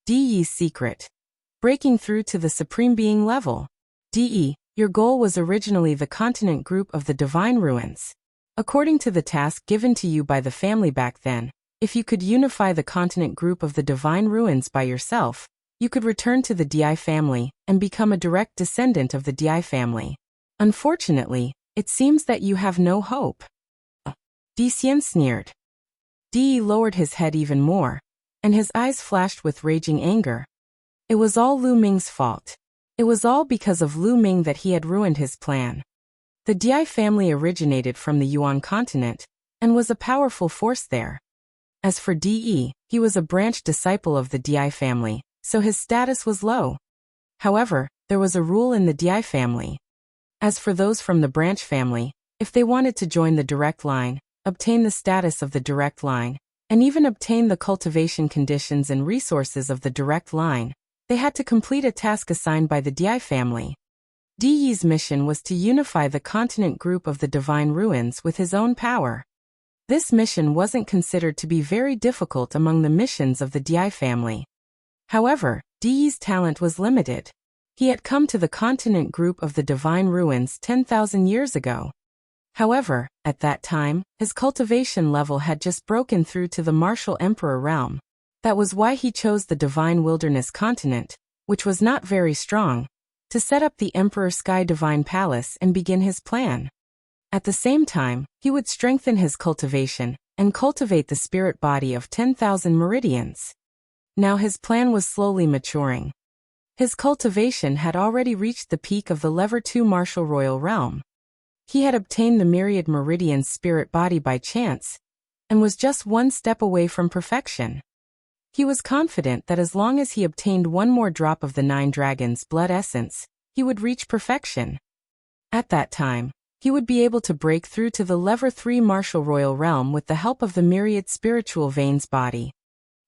De's secret. Breaking through to the Supreme Being level. De, your goal was originally the continent group of the Divine Ruins. According to the task given to you by the family back then, if you could unify the continent group of the Divine Ruins by yourself, you could return to the Di family and become a direct descendant of the Di family. Unfortunately, it seems that you have no hope. Di Xian sneered. De lowered his head even more, and his eyes flashed with raging anger. It was all Lu Ming's fault. It was all because of Lu Ming that he had ruined his plan. The Di family originated from the Yuan continent, and was a powerful force there. As for De, he was a branch disciple of the Di family, so his status was low. However, there was a rule in the Di family. As for those from the branch family, if they wanted to join the direct line, obtain the status of the direct line, and even obtain the cultivation conditions and resources of the direct line, they had to complete a task assigned by the Di family. De's mission was to unify the continent group of the Divine Ruins with his own power. This mission wasn't considered to be very difficult among the missions of the Di family. However, De's talent was limited. He had come to the continent group of the Divine Ruins 10,000 years ago. However, at that time, his cultivation level had just broken through to the Martial Emperor realm. That was why he chose the Divine Wilderness continent, which was not very strong, to set up the Emperor Sky Divine Palace and begin his plan. At the same time, he would strengthen his cultivation and cultivate the spirit body of 10,000 meridians. Now his plan was slowly maturing. His cultivation had already reached the peak of the Lever 2 Martial Royal Realm. He had obtained the Myriad Meridian's spirit body by chance, and was just one step away from perfection. He was confident that as long as he obtained one more drop of the Nine Dragons' blood essence, he would reach perfection. At that time, he would be able to break through to the Lever 3 Martial Royal Realm with the help of the Myriad Spiritual Veins body.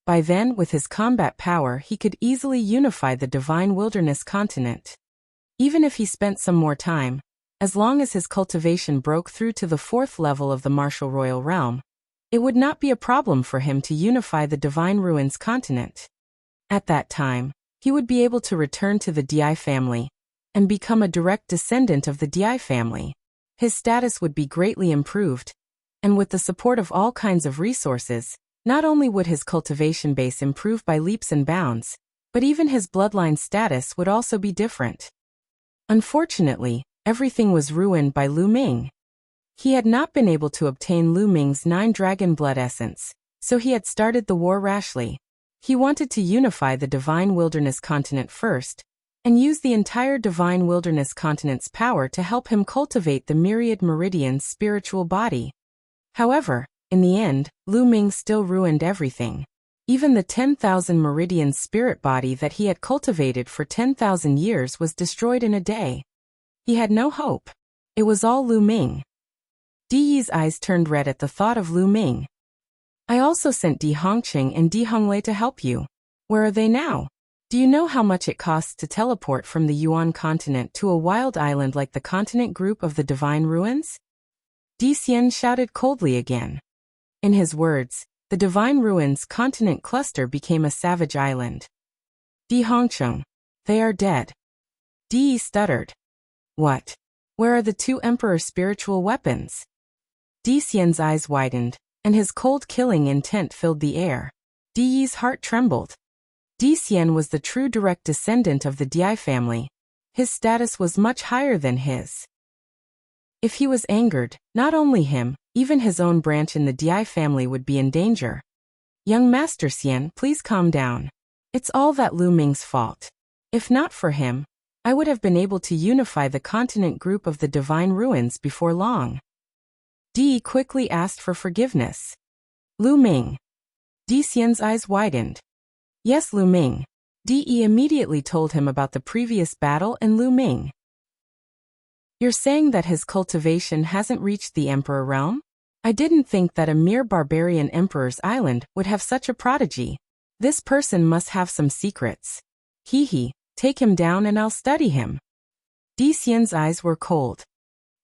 By then, with his combat power, he could easily unify the Divine Wilderness continent. Even if he spent some more time, as long as his cultivation broke through to the 4th level of the Martial Royal Realm, it would not be a problem for him to unify the Divine Ruins continent. At that time, he would be able to return to the Di family and become a direct descendant of the Di family. His status would be greatly improved, and with the support of all kinds of resources, not only would his cultivation base improve by leaps and bounds, but even his bloodline status would also be different. Unfortunately, everything was ruined by Lu Ming. He had not been able to obtain Lu Ming's 9 dragon blood essence, so he had started the war rashly. He wanted to unify the Divine Wilderness continent first, and use the entire Divine Wilderness continent's power to help him cultivate the Myriad Meridian's spiritual body. However, in the end, Lu Ming still ruined everything. Even the 10,000 meridian spirit body that he had cultivated for 10,000 years was destroyed in a day. He had no hope. It was all Lu Ming. De's eyes turned red at the thought of Lu Ming. I also sent Di Hongqing and Di Honglei to help you. Where are they now? Do you know how much it costs to teleport from the Yuan continent to a wild island like the continent group of the Divine Ruins? Di Xian shouted coldly again. In his words, the Divine Ruins continent cluster became a savage island. Di Hongqing. They are dead. Di stuttered. What? Where are the 2 Emperor spiritual weapons? Di Xian's eyes widened, and his cold killing intent filled the air. Di's heart trembled. Di Xian was the true direct descendant of the Di family. His status was much higher than his. If he was angered, not only him, even his own branch in the Di family would be in danger. Young Master Xian, please calm down. It's all that Lu Ming's fault. If not for him, I would have been able to unify the continent group of the Divine Ruins before long. Di quickly asked for forgiveness. Lu Ming. Di Xian's eyes widened. Yes, Lu Ming. Di immediately told him about the previous battle and Lu Ming. You're saying that his cultivation hasn't reached the Emperor realm? I didn't think that a mere barbarian Emperor's island would have such a prodigy. This person must have some secrets. Hee, take him down and I'll study him. Di Xian's eyes were cold.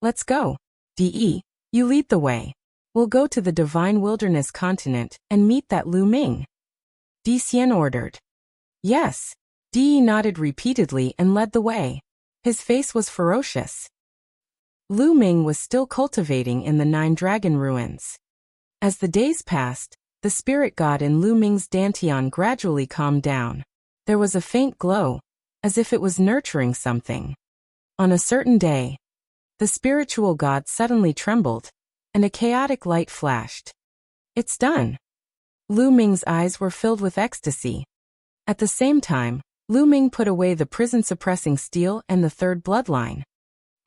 Let's go. Di, you lead the way. We'll go to the Divine Wilderness continent and meet that Lu Ming. Di Xian ordered. Yes. De nodded repeatedly and led the way. His face was ferocious. Lu Ming was still cultivating in the 9 dragon ruins. As the days passed, the spirit god in Lu Ming's dantian gradually calmed down. There was a faint glow, as if it was nurturing something. On a certain day, the spiritual god suddenly trembled, and a chaotic light flashed. It's done. Lu Ming's eyes were filled with ecstasy. At the same time, Lu Ming put away the prison-suppressing steel and the 3rd bloodline.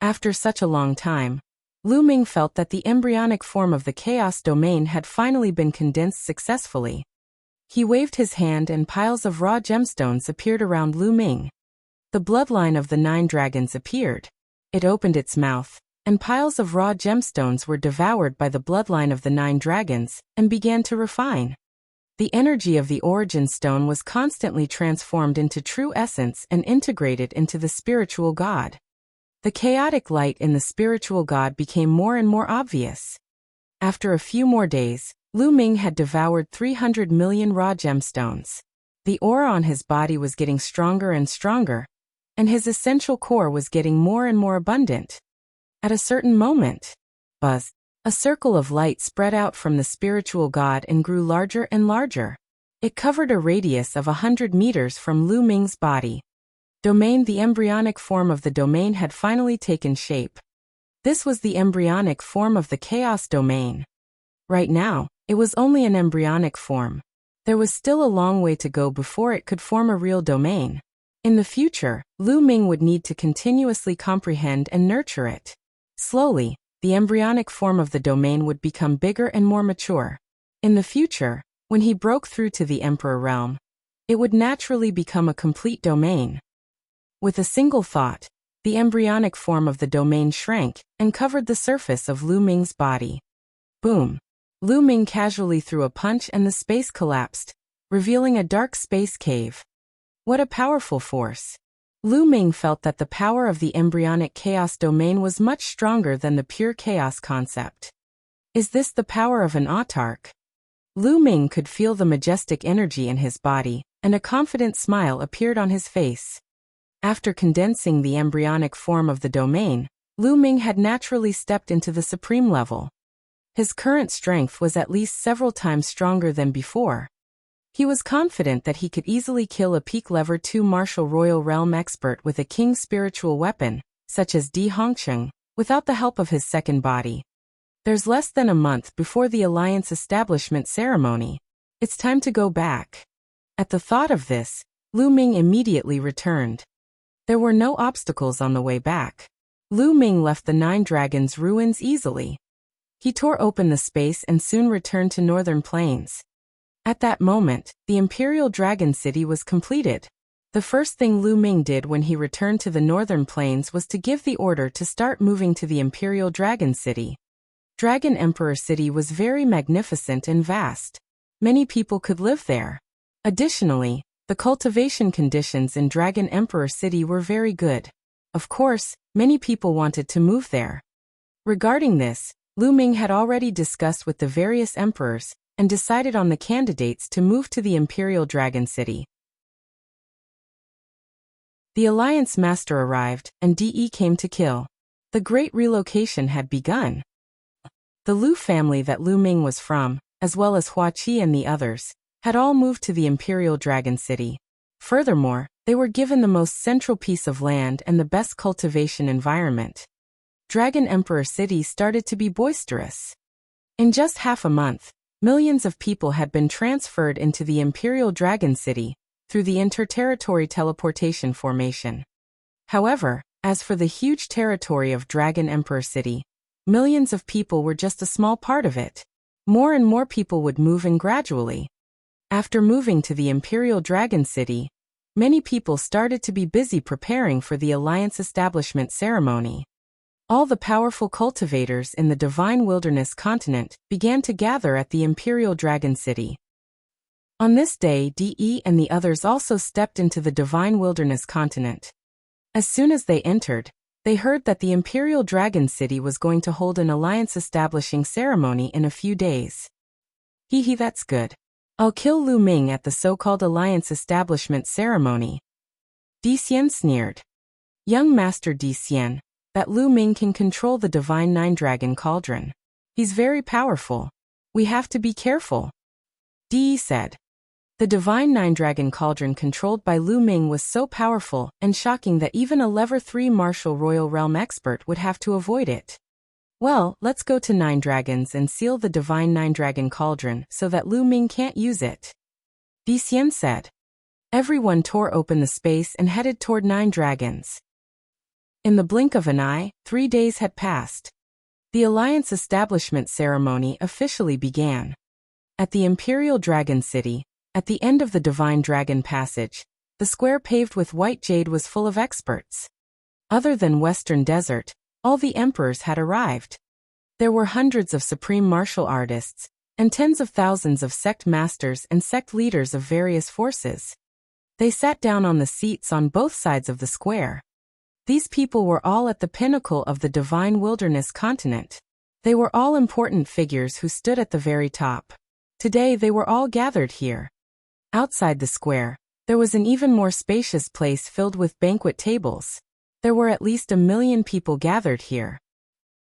After such a long time, Lu Ming felt that the embryonic form of the chaos domain had finally been condensed successfully. He waved his hand and piles of raw gemstones appeared around Lu Ming. The bloodline of the 9 dragons appeared. It opened its mouth, and piles of raw gemstones were devoured by the bloodline of the 9 dragons, and began to refine. The energy of the origin stone was constantly transformed into true essence and integrated into the spiritual god. The chaotic light in the spiritual god became more and more obvious. After a few more days, Lu Ming had devoured 300 million raw gemstones. The aura on his body was getting stronger and stronger, and his essential core was getting more and more abundant. At a certain moment, buzz, a circle of light spread out from the spiritual god and grew larger and larger. It covered a radius of 100 meters from Lu Ming's body. The embryonic form of the domain had finally taken shape. This was the embryonic form of the chaos domain. Right now, it was only an embryonic form. There was still a long way to go before it could form a real domain. In the future, Lu Ming would need to continuously comprehend and nurture it. Slowly, the embryonic form of the domain would become bigger and more mature. In the future, when he broke through to the Emperor realm, it would naturally become a complete domain. With a single thought, the embryonic form of the domain shrank and covered the surface of Lu Ming's body. Boom! Lu Ming casually threw a punch and the space collapsed, revealing a dark space cave. What a powerful force! Lu Ming felt that the power of the embryonic chaos domain was much stronger than the pure chaos concept. Is this the power of an autarch? Lu Ming could feel the majestic energy in his body, and a confident smile appeared on his face. After condensing the embryonic form of the domain, Lu Ming had naturally stepped into the supreme level. His current strength was at least several times stronger than before. He was confident that he could easily kill a peak level 2 martial royal realm expert with a king's spiritual weapon, such as Di Hongsheng, without the help of his second body. There's less than a month before the alliance establishment ceremony. It's time to go back. At the thought of this, Lu Ming immediately returned. There were no obstacles on the way back. Lu Ming left the 9 dragons' ruins easily. He tore open the space and soon returned to Northern Plains. At that moment, the Imperial Dragon City was completed. The first thing Lu Ming did when he returned to the Northern Plains was to give the order to start moving to the Imperial Dragon City. Dragon Emperor City was very magnificent and vast. Many people could live there. Additionally, the cultivation conditions in Dragon Emperor City were very good. Of course, many people wanted to move there. Regarding this, Lu Ming had already discussed with the various emperors, and decided on the candidates to move to the Imperial Dragon City. The Alliance Master arrived, and De came to kill. The great relocation had begun. The Lu family that Lu Ming was from, as well as Hua Qi and the others, had all moved to the Imperial Dragon City. Furthermore, they were given the most central piece of land and the best cultivation environment. Dragon Emperor City started to be boisterous. In just half a month, millions of people had been transferred into the Imperial Dragon City through the interterritory teleportation formation. However, as for the huge territory of Dragon Emperor City, millions of people were just a small part of it. More and more people would move in gradually. After moving to the Imperial Dragon City, many people started to be busy preparing for the Alliance establishment ceremony. All the powerful cultivators in the Divine Wilderness continent began to gather at the Imperial Dragon City. On this day, De and the others also stepped into the Divine Wilderness continent. As soon as they entered, they heard that the Imperial Dragon City was going to hold an alliance establishing ceremony in a few days. That's good. I'll kill Lu Ming at the so-called alliance establishment ceremony. Di Xian sneered. Young Master Di Xian, that Lu Ming can control the divine nine-dragon cauldron. He's very powerful. We have to be careful. Di said. The divine nine-dragon cauldron controlled by Lu Ming was so powerful and shocking that even a level 3 martial royal realm expert would have to avoid it. Well, let's go to Nine Dragons and seal the divine nine-dragon cauldron so that Lu Ming can't use it. Di Xian said. Everyone tore open the space and headed toward Nine Dragons. In the blink of an eye, 3 days had passed. The alliance establishment ceremony officially began. At the Imperial Dragon City, at the end of the Divine Dragon Passage, the square paved with white jade was full of experts. Other than Western Desert, all the emperors had arrived. There were hundreds of supreme martial artists, and tens of thousands of sect masters and sect leaders of various forces. They sat down on the seats on both sides of the square. These people were all at the pinnacle of the divine wilderness continent. They were all important figures who stood at the very top. Today they were all gathered here. Outside the square, there was an even more spacious place filled with banquet tables. There were at least 1 million people gathered here.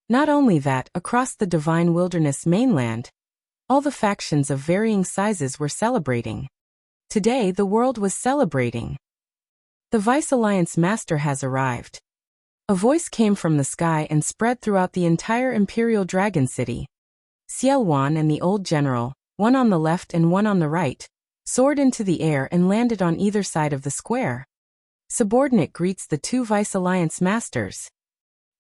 Not only that, across the divine wilderness mainland, all the factions of varying sizes were celebrating. Today the world was celebrating. The Vice Alliance Master has arrived. A voice came from the sky and spread throughout the entire Imperial Dragon City. Xiao Wan and the old general, one on the left and one on the right, soared into the air and landed on either side of the square. Subordinate greets the 2 Vice Alliance Masters.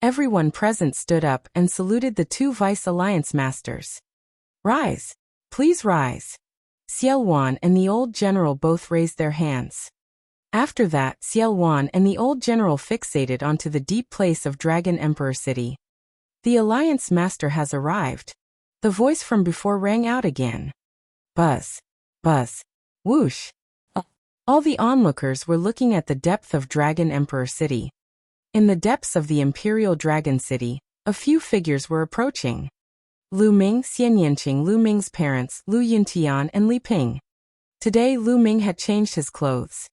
Everyone present stood up and saluted the 2 Vice Alliance Masters. Rise. Please rise. Xiao Wan and the old general both raised their hands. After that, Xiao Wan and the old general fixated onto the deep place of Dragon Emperor City. The Alliance Master has arrived. The voice from before rang out again. Buzz. Buzz. Whoosh. All the onlookers were looking at the depth of Dragon Emperor City. In the depths of the Imperial Dragon City, a few figures were approaching. Lu Ming, Xian Yanqing, Lu Ming's parents, Lu Yuntian and Li Ping. Today Lu Ming had changed his clothes.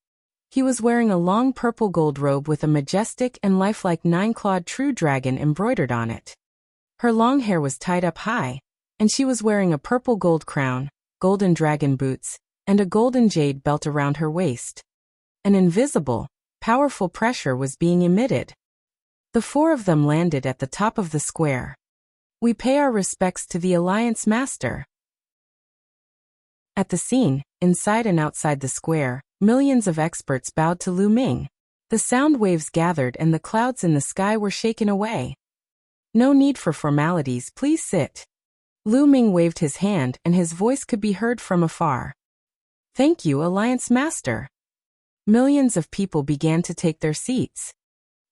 He was wearing a long purple gold robe with a majestic and lifelike 9-clawed true dragon embroidered on it. Her long hair was tied up high, and she was wearing a purple gold crown, golden dragon boots, and a golden jade belt around her waist. An invisible, powerful pressure was being emitted. The 4 of them landed at the top of the square. We pay our respects to the Alliance Master. At the scene, inside and outside the square, millions of experts bowed to Lu Ming. The sound waves gathered and the clouds in the sky were shaken away. No need for formalities, please sit. Lu Ming waved his hand and his voice could be heard from afar. Thank you, Alliance Master. Millions of people began to take their seats.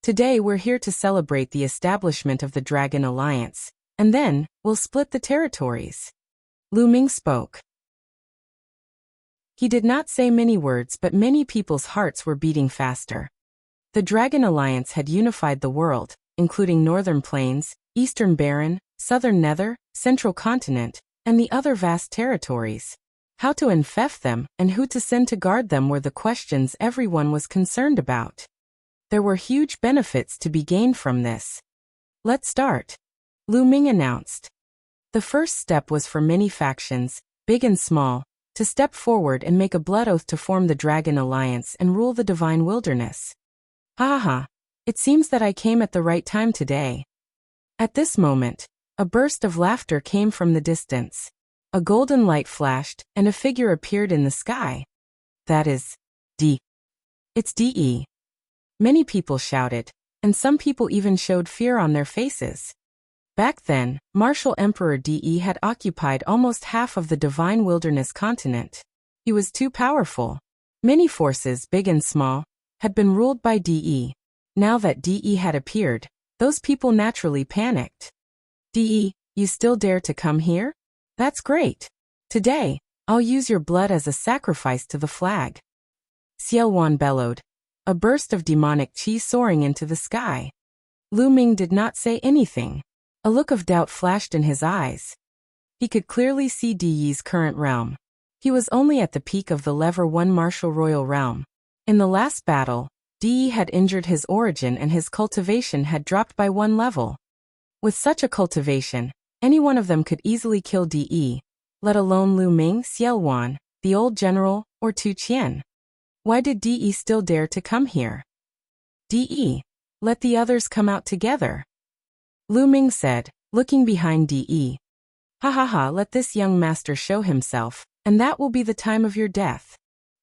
Today we're here to celebrate the establishment of the Dragon Alliance, and then, we'll split the territories. Lu Ming spoke. He did not say many words, but many people's hearts were beating faster. The Dragon Alliance had unified the world, including Northern Plains, Eastern Barren, Southern Nether, Central Continent, and the other vast territories. How to infect them and who to send to guard them were the questions everyone was concerned about. There were huge benefits to be gained from this. Let's start. Lu Ming announced. The first step was for many factions, big and small, to step forward and make a blood oath to form the Dragon Alliance and rule the Divine Wilderness. Ha ha, it seems that I came at the right time today. At this moment, a burst of laughter came from the distance. A golden light flashed, and a figure appeared in the sky. That is, D. It's DE. Many people shouted, and some people even showed fear on their faces. Back then, Martial Emperor DE had occupied almost half of the Divine Wilderness continent. He was too powerful. Many forces, big and small, had been ruled by DE. Now that DE had appeared, those people naturally panicked. DE, you still dare to come here? That's great. Today, I'll use your blood as a sacrifice to the flag. Xiao Wan bellowed, a burst of demonic qi soaring into the sky. Lu Ming did not say anything. A look of doubt flashed in his eyes. He could clearly see DE's current realm. He was only at the peak of the Level 1 Martial Royal Realm. In the last battle, DE had injured his origin and his cultivation had dropped by 1 level. With such a cultivation, any one of them could easily kill DE, let alone Lu Ming, Xiaowan, the old general, or Tu Qian. Why did DE still dare to come here? DE, let the others come out together. Lu Ming said, looking behind DE. Ha ha ha, let this young master show himself, and that will be the time of your death.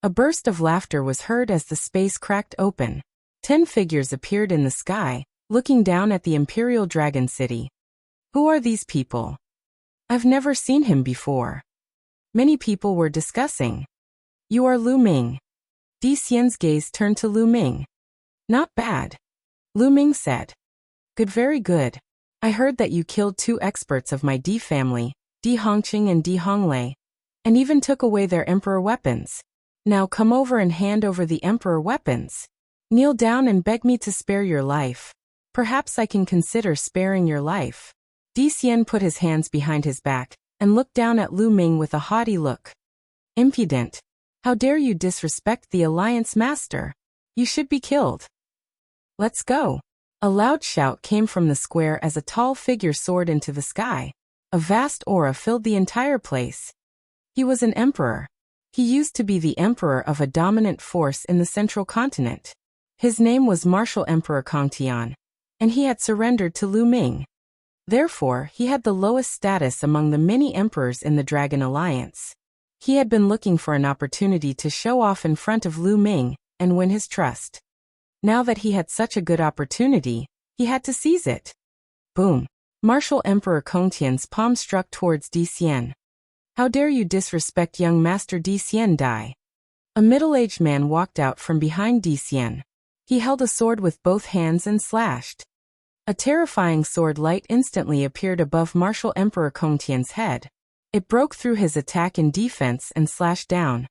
A burst of laughter was heard as the space cracked open. 10 figures appeared in the sky, looking down at the Imperial Dragon City. Who are these people? I've never seen him before. Many people were discussing. You are Lu Ming. Di Xian's gaze turned to Lu Ming. Not bad. Lu Ming said. Good, very good. I heard that you killed 2 experts of my Di family, Di Hongqing and Di Honglei, and even took away their emperor weapons. Now come over and hand over the emperor weapons. Kneel down and beg me to spare your life. Perhaps I can consider sparing your life. Di Xian put his hands behind his back and looked down at Lu Ming with a haughty look. Impudent. How dare you disrespect the Alliance Master? You should be killed. Let's go. A loud shout came from the square as a tall figure soared into the sky. A vast aura filled the entire place. He was an emperor. He used to be the emperor of a dominant force in the central continent. His name was Martial Emperor Kongtian, and he had surrendered to Lu Ming. Therefore, he had the lowest status among the many emperors in the Dragon Alliance. He had been looking for an opportunity to show off in front of Lu Ming and win his trust. Now that he had such a good opportunity, he had to seize it. Boom. Martial Emperor Kongtian's palm struck towards Di Xian. How dare you disrespect young Master Di Xian Dai? A middle-aged man walked out from behind Di Xian. He held a sword with both hands and slashed. A terrifying sword light instantly appeared above Martial Emperor Kongtian's head. It broke through his attack and defense and slashed down.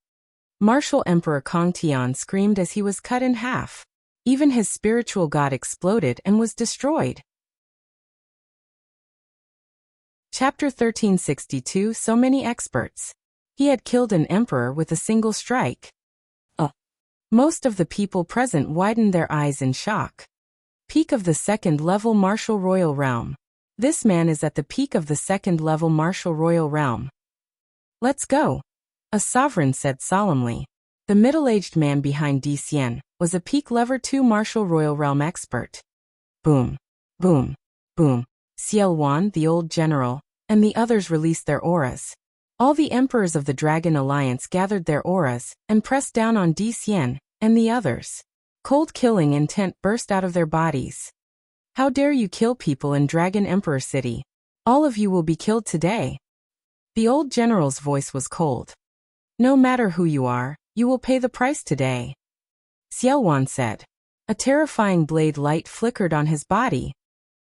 Martial Emperor Kongtian screamed as he was cut in half. Even his spiritual god exploded and was destroyed. Chapter 1362. So many experts. He had killed an emperor with a single strike. Most of the people present widened their eyes in shock. Peak of the 2nd level Martial Royal Realm. This man is at the peak of the 2nd level Martial Royal Realm. Let's go. A sovereign said solemnly. The middle-aged man behind Di Xian was a peak level 2 Martial Royal Realm expert. Boom. Boom. Boom. Xiaowan, the old general, and the others released their auras. All the emperors of the Dragon Alliance gathered their auras and pressed down on Di Xian and the others. Cold killing intent burst out of their bodies. How dare you kill people in Dragon Emperor City? All of you will be killed today. The old general's voice was cold. No matter who you are, you will pay the price today. Xiaowan said. A terrifying blade light flickered on his body.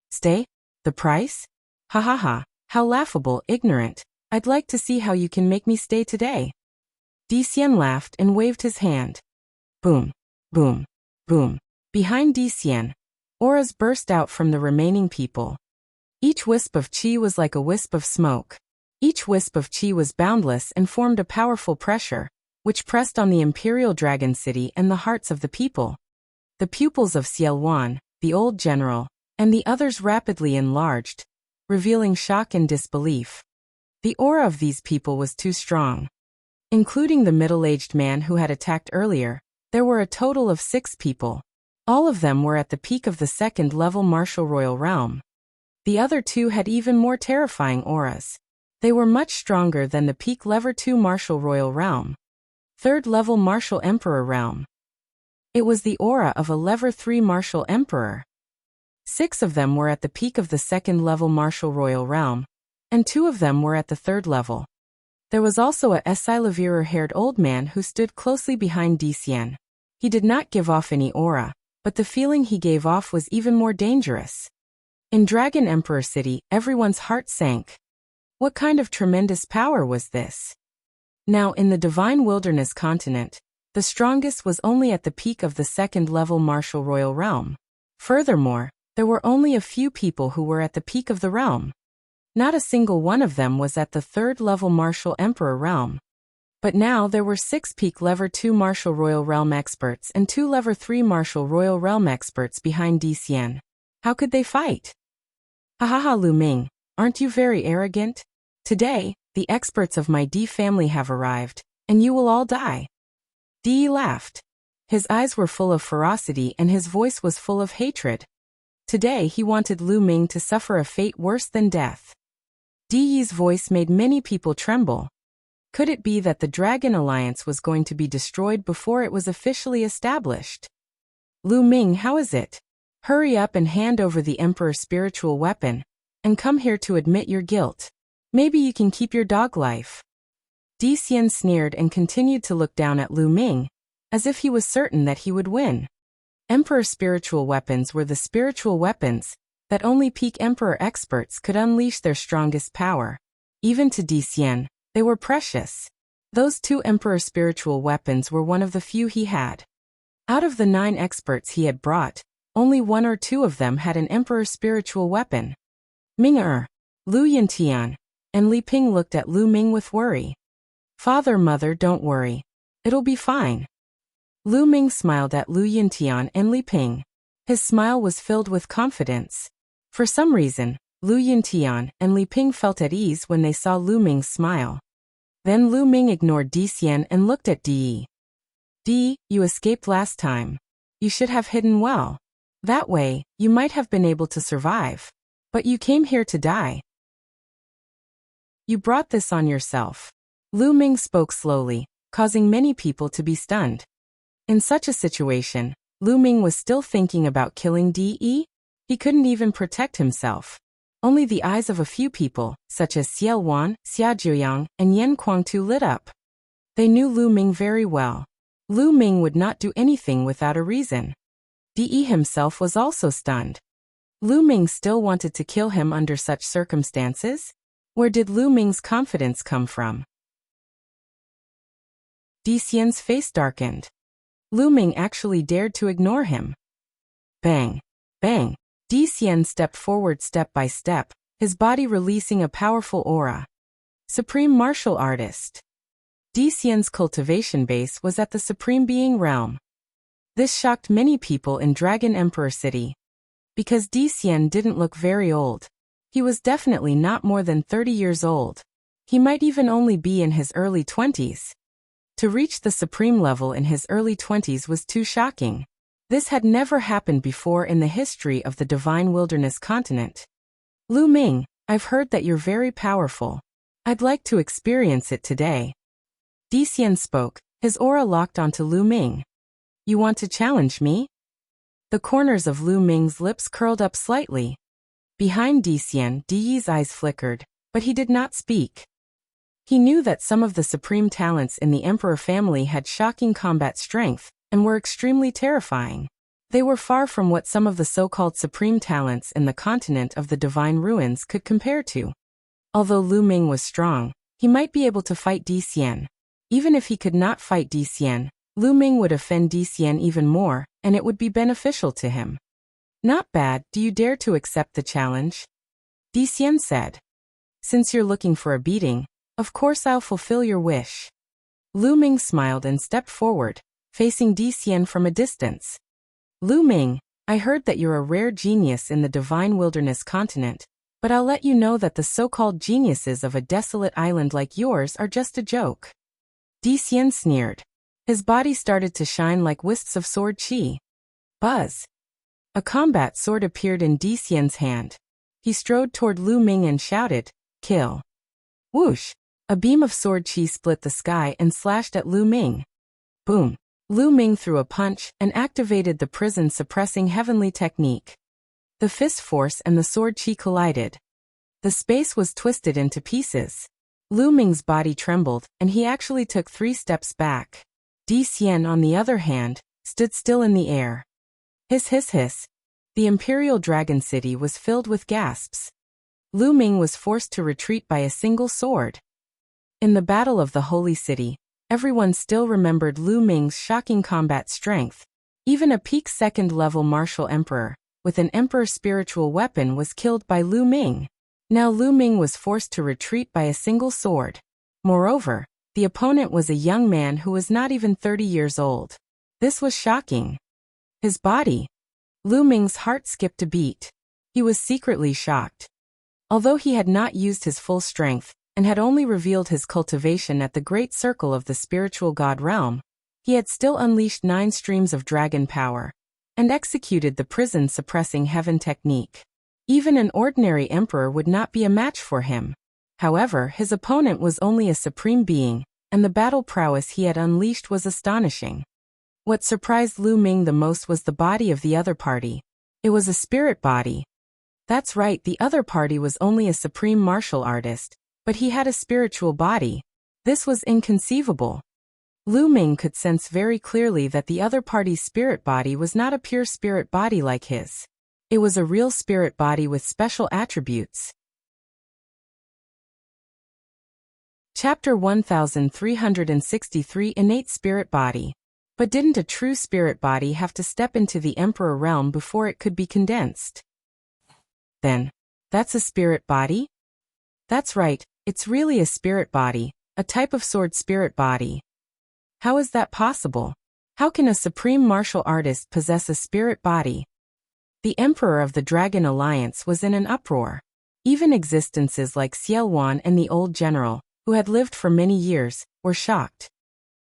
Stay? The price? Ha ha ha, how laughable, ignorant. I'd like to see how you can make me stay today. Di Xian laughed and waved his hand. Boom. Boom. Boom. Behind Di Xian, auras burst out from the remaining people. Each wisp of qi was like a wisp of smoke. Each wisp of qi was boundless and formed a powerful pressure, which pressed on the Imperial Dragon City and the hearts of the people. The pupils of Xiaowan, the old general, and the others rapidly enlarged, revealing shock and disbelief. The aura of these people was too strong. Including the middle-aged man who had attacked earlier, there were a total of 6 people. All of them were at the peak of the 2nd level Martial Royal Realm. The other 2 had even more terrifying auras. They were much stronger than the peak level 2 Martial Royal Realm. 3rd level Martial Emperor Realm. It was the aura of a level 3 Martial Emperor. 6 of them were at the peak of the 2nd level Martial Royal Realm, and 2 of them were at the 3rd level. There was also a Silavirer-haired old man who stood closely behind Di Xian. He did not give off any aura, but the feeling he gave off was even more dangerous. In Dragon Emperor City, everyone's heart sank. What kind of tremendous power was this? Now in the Divine Wilderness continent, the strongest was only at the peak of the 2nd level Martial Royal Realm. Furthermore, there were only a few people who were at the peak of the realm. Not a single one of them was at the 3rd level Martial Emperor Realm. But now there were 6 peak level 2 martial royal realm experts and 2 level 3 martial royal realm experts behind Di Xian. How could they fight? Hahaha, Lu Ming, aren't you very arrogant? Today, the experts of my Di family have arrived, and you will all die. Di laughed. His eyes were full of ferocity and his voice was full of hatred. Today he wanted Lu Ming to suffer a fate worse than death. Di Yi's voice made many people tremble. Could it be that the Dragon Alliance was going to be destroyed before it was officially established? Lu Ming, how is it? Hurry up and hand over the Emperor's spiritual weapon, and come here to admit your guilt. Maybe you can keep your dog life. Di Xian sneered and continued to look down at Lu Ming, as if he was certain that he would win. Emperor spiritual weapons were the spiritual weapons that only peak Emperor experts could unleash their strongest power. Even to Di Xian, they were precious. Those 2 Emperor spiritual weapons were one of the few he had. Out of the 9 experts he had brought, only 1 or 2 of them had an Emperor spiritual weapon. Ming Lu Yintian, and Li Ping looked at Lu Ming with worry. Father, mother, don't worry. It'll be fine. Lu Ming smiled at Lu Yintian and Li Ping. His smile was filled with confidence. For some reason, Lu Yintian and Li Ping felt at ease when they saw Lu Ming's smile. Then Lu Ming ignored Di Xian and looked at Di. Di, you escaped last time. You should have hidden well. That way, you might have been able to survive. But you came here to die. You brought this on yourself. Lu Ming spoke slowly, causing many people to be stunned. In such a situation, Lu Ming was still thinking about killing Di. He couldn't even protect himself. Only the eyes of a few people, such as Xiao Wan, Xia Jiuyang, and Yan Kuangtu lit up. They knew Lu Ming very well. Lu Ming would not do anything without a reason. Di himself was also stunned. Lu Ming still wanted to kill him under such circumstances? Where did Lu Ming's confidence come from? Di Xian's face darkened. Lu Ming actually dared to ignore him. Bang! Bang! Di Xian stepped forward step by step, his body releasing a powerful aura. Supreme Martial Artist. Di Xian's cultivation base was at the Supreme Being realm. This shocked many people in Dragon Emperor City. Because Di Xian didn't look very old. He was definitely not more than 30 years old. He might even only be in his early 20s. To reach the supreme level in his early 20s was too shocking. This had never happened before in the history of the Divine Wilderness continent. Lu Ming, I've heard that you're very powerful. I'd like to experience it today. Di Xian spoke, his aura locked onto Lu Ming. You want to challenge me? The corners of Lu Ming's lips curled up slightly. Behind Di Xian, Di Yi's eyes flickered, but he did not speak. He knew that some of the supreme talents in the Emperor family had shocking combat strength, and were extremely terrifying. They were far from what some of the so-called supreme talents in the continent of the Divine Ruins could compare to. Although Lu Ming was strong, he might be able to fight Di Xian. Even if he could not fight Di Xian, Lu Ming would offend Di Xian even more, and it would be beneficial to him. Not bad, do you dare to accept the challenge? Di Xian said. Since you're looking for a beating, of course I'll fulfill your wish. Lu Ming smiled and stepped forward, facing Di Xian from a distance. Lu Ming, I heard that you're a rare genius in the Divine Wilderness continent, but I'll let you know that the so-called geniuses of a desolate island like yours are just a joke. Di Xian sneered. His body started to shine like wisps of sword chi. Buzz. A combat sword appeared in Di Xian's hand. He strode toward Lu Ming and shouted, "Kill." Whoosh! A beam of sword chi split the sky and slashed at Lu Ming. Boom! Lu Ming threw a punch and activated the prison-suppressing heavenly technique. The fist force and the sword chi collided. The space was twisted into pieces. Lu Ming's body trembled, and he actually took 3 steps back. Di Xian, on the other hand, stood still in the air. Hiss hiss hiss. The Imperial Dragon City was filled with gasps. Lu Ming was forced to retreat by a single sword. In the Battle of the Holy City, everyone still remembered Lu Ming's shocking combat strength. Even a peak second-level martial emperor, with an emperor spiritual weapon, was killed by Lu Ming. Now Lu Ming was forced to retreat by a single sword. Moreover, The opponent was a young man who was not even 30 years old. This was shocking. His body. Lu Ming's heart skipped a beat. He was secretly shocked. Although he had not used his full strength, and had only revealed his cultivation at the great circle of the spiritual god realm, he had still unleashed 9 streams of dragon power, and executed the prison-suppressing heaven technique. Even an ordinary emperor would not be a match for him. However, his opponent was only a supreme being, and the battle prowess he had unleashed was astonishing. What surprised Lu Ming the most was the body of the other party. It was a spirit body. That's right, the other party was only a supreme martial artist, but he had a spiritual body. This was inconceivable. Lu Ming could sense very clearly that the other party's spirit body was not a pure spirit body like his. It was a real spirit body with special attributes. Chapter 1363 Innate Spirit Body. But didn't a true spirit body have to step into the emperor realm before it could be condensed? Then, that's a spirit body? That's right, it's really a spirit body, a type of sword spirit body. How is that possible? How can a supreme martial artist possess a spirit body? The Emperor of the Dragon Alliance was in an uproar. Even existences like Xiaowan and the old general, who had lived for many years, were shocked.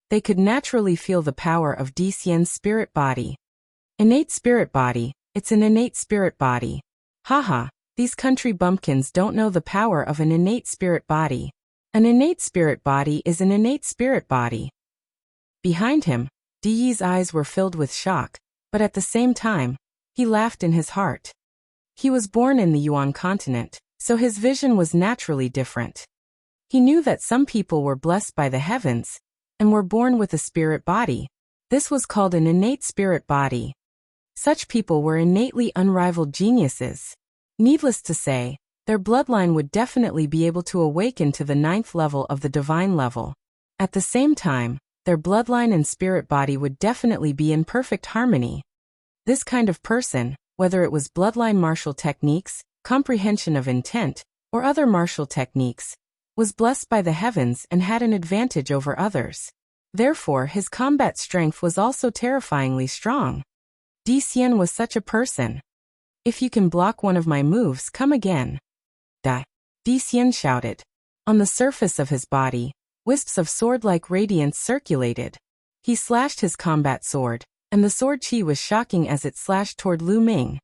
They could naturally feel the power of Di Xian's spirit body. Innate spirit body, it's an innate spirit body. Haha, these country bumpkins don't know the power of an innate spirit body. An innate spirit body is an innate spirit body. Behind him, Di Yi's eyes were filled with shock, but at the same time, he laughed in his heart. He was born in the Yuan continent, so his vision was naturally different. He knew that some people were blessed by the heavens, and were born with a spirit body. This was called an innate spirit body. Such people were innately unrivaled geniuses. Needless to say, their bloodline would definitely be able to awaken to the 9th level of the divine level. At the same time, their bloodline and spirit body would definitely be in perfect harmony. This kind of person, whether it was bloodline martial techniques, comprehension of intent, or other martial techniques, was blessed by the heavens and had an advantage over others. Therefore, his combat strength was also terrifyingly strong. Di Xian was such a person. If you can block one of my moves, come again. Di Xian shouted. On the surface of his body, wisps of sword-like radiance circulated. He slashed his combat sword, and the sword chi was shocking as it slashed toward Lu Ming.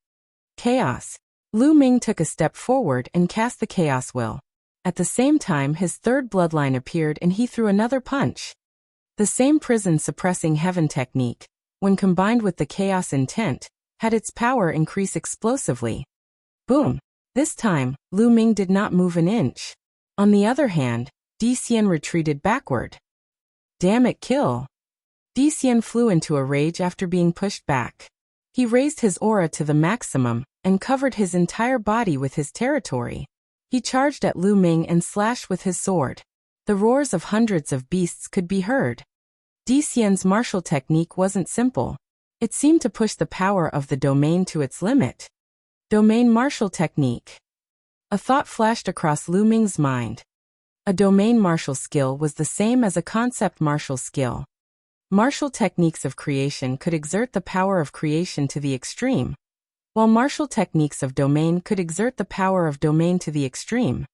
Chaos. Lu Ming took a step forward and cast the Chaos Will. At the same time, his third bloodline appeared and he threw another punch. The same prison-suppressing heaven technique, when combined with the chaos intent, had its power increase explosively. Boom! This time, Lu Ming did not move an inch. On the other hand, Di Xian retreated backward. Damn it, kill! Di Xian flew into a rage after being pushed back. He raised his aura to the maximum, and covered his entire body with his territory. He charged at Lu Ming and slashed with his sword. The roars of hundreds of beasts could be heard. Di Xian's martial technique wasn't simple. It seemed to push the power of the domain to its limit. Domain martial technique. A thought flashed across Lu Ming's mind. A domain martial skill was the same as a concept martial skill. Martial techniques of creation could exert the power of creation to the extreme, while martial techniques of domain could exert the power of domain to the extreme.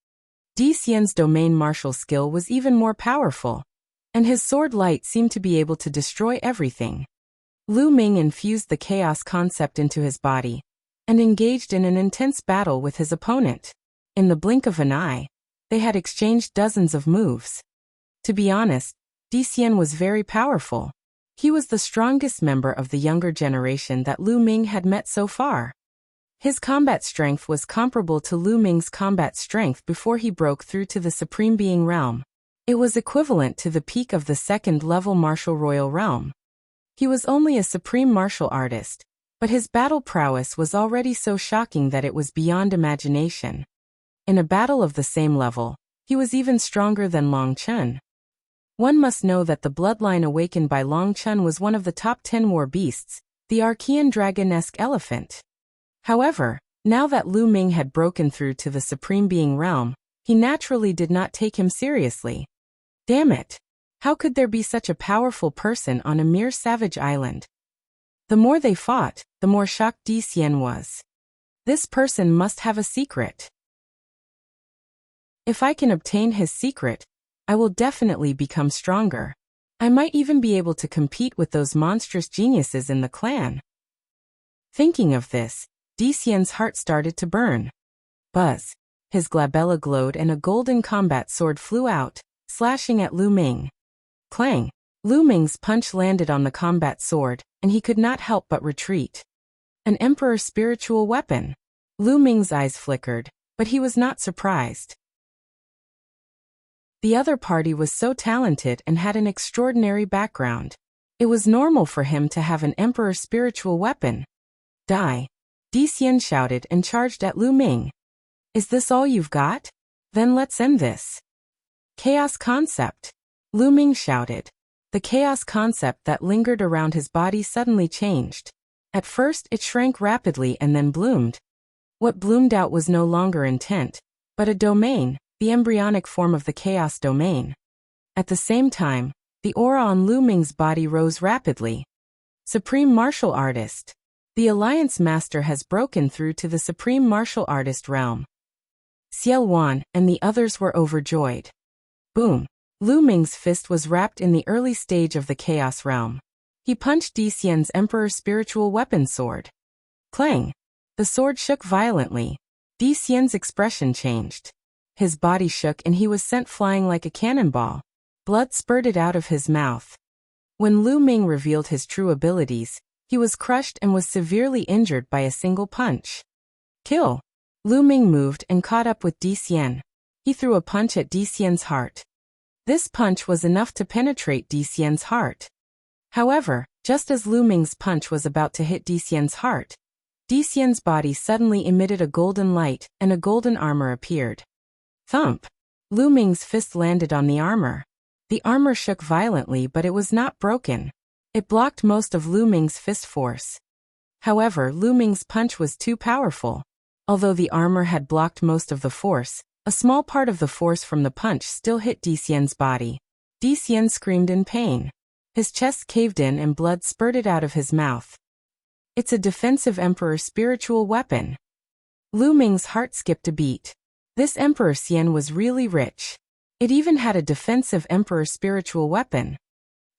Di Xian's domain martial skill was even more powerful, and his sword light seemed to be able to destroy everything. Lu Ming infused the chaos concept into his body, and engaged in an intense battle with his opponent. In the blink of an eye, they had exchanged dozens of moves. To be honest, Di Xian was very powerful. He was the strongest member of the younger generation that Lu Ming had met so far. His combat strength was comparable to Lu Ming's combat strength before he broke through to the Supreme Being realm. It was equivalent to the peak of the 2nd level martial royal realm. He was only a supreme martial artist, but his battle prowess was already so shocking that it was beyond imagination. In a battle of the same level, he was even stronger than Long Chun. One must know that the bloodline awakened by Long Chun was one of the top 10 war beasts, the Archean dragon-esque elephant. However, now that Lu Ming had broken through to the Supreme Being realm, he naturally did not take him seriously. Damn it! How could there be such a powerful person on a mere savage island? The more they fought, the more shocked Di Xian was. This person must have a secret. If I can obtain his secret, I will definitely become stronger. I might even be able to compete with those monstrous geniuses in the clan. Thinking of this, Di Xian's heart started to burn. Buzz. His glabella glowed and a golden combat sword flew out, slashing at Lu Ming. Clang! Lu Ming's punch landed on the combat sword, and he could not help but retreat. An emperor's spiritual weapon. Lu Ming's eyes flickered, but he was not surprised. The other party was so talented and had an extraordinary background. It was normal for him to have an emperor's spiritual weapon. Die! Di Xian shouted and charged at Lu Ming. Is this all you've got? Then let's end this. Chaos concept! Lu Ming shouted. The chaos concept that lingered around his body suddenly changed. At first it shrank rapidly and then bloomed. What bloomed out was no longer intent, but a domain, the embryonic form of the chaos domain. At the same time, the aura on Lu Ming's body rose rapidly. Supreme Martial Artist. The Alliance Master has broken through to the Supreme Martial Artist realm. Xiao Wan and the others were overjoyed. Boom! Lu Ming's fist was wrapped in the early stage of the Chaos realm. He punched Di Xian's Emperor's spiritual weapon sword. Clang! The sword shook violently. Di Xian's expression changed. His body shook and he was sent flying like a cannonball. Blood spurted out of his mouth. When Lu Ming revealed his true abilities, he was crushed and was severely injured by a single punch. Kill! Lu Ming moved and caught up with Di Xian. He threw a punch at Di Xian's heart. This punch was enough to penetrate Di Xian's heart. However, just as Lu Ming's punch was about to hit Di Xian's heart, Di Xian's body suddenly emitted a golden light and a golden armor appeared. Thump! Lu Ming's fist landed on the armor. The armor shook violently, but it was not broken. It blocked most of Lu Ming's fist force. However, Lu Ming's punch was too powerful. Although the armor had blocked most of the force, a small part of the force from the punch still hit Di Xian's body. Di Xian screamed in pain. His chest caved in and blood spurted out of his mouth. It's a defensive Emperor spiritual weapon. Lu Ming's heart skipped a beat. This Emperor Xian was really rich. It even had a defensive Emperor spiritual weapon.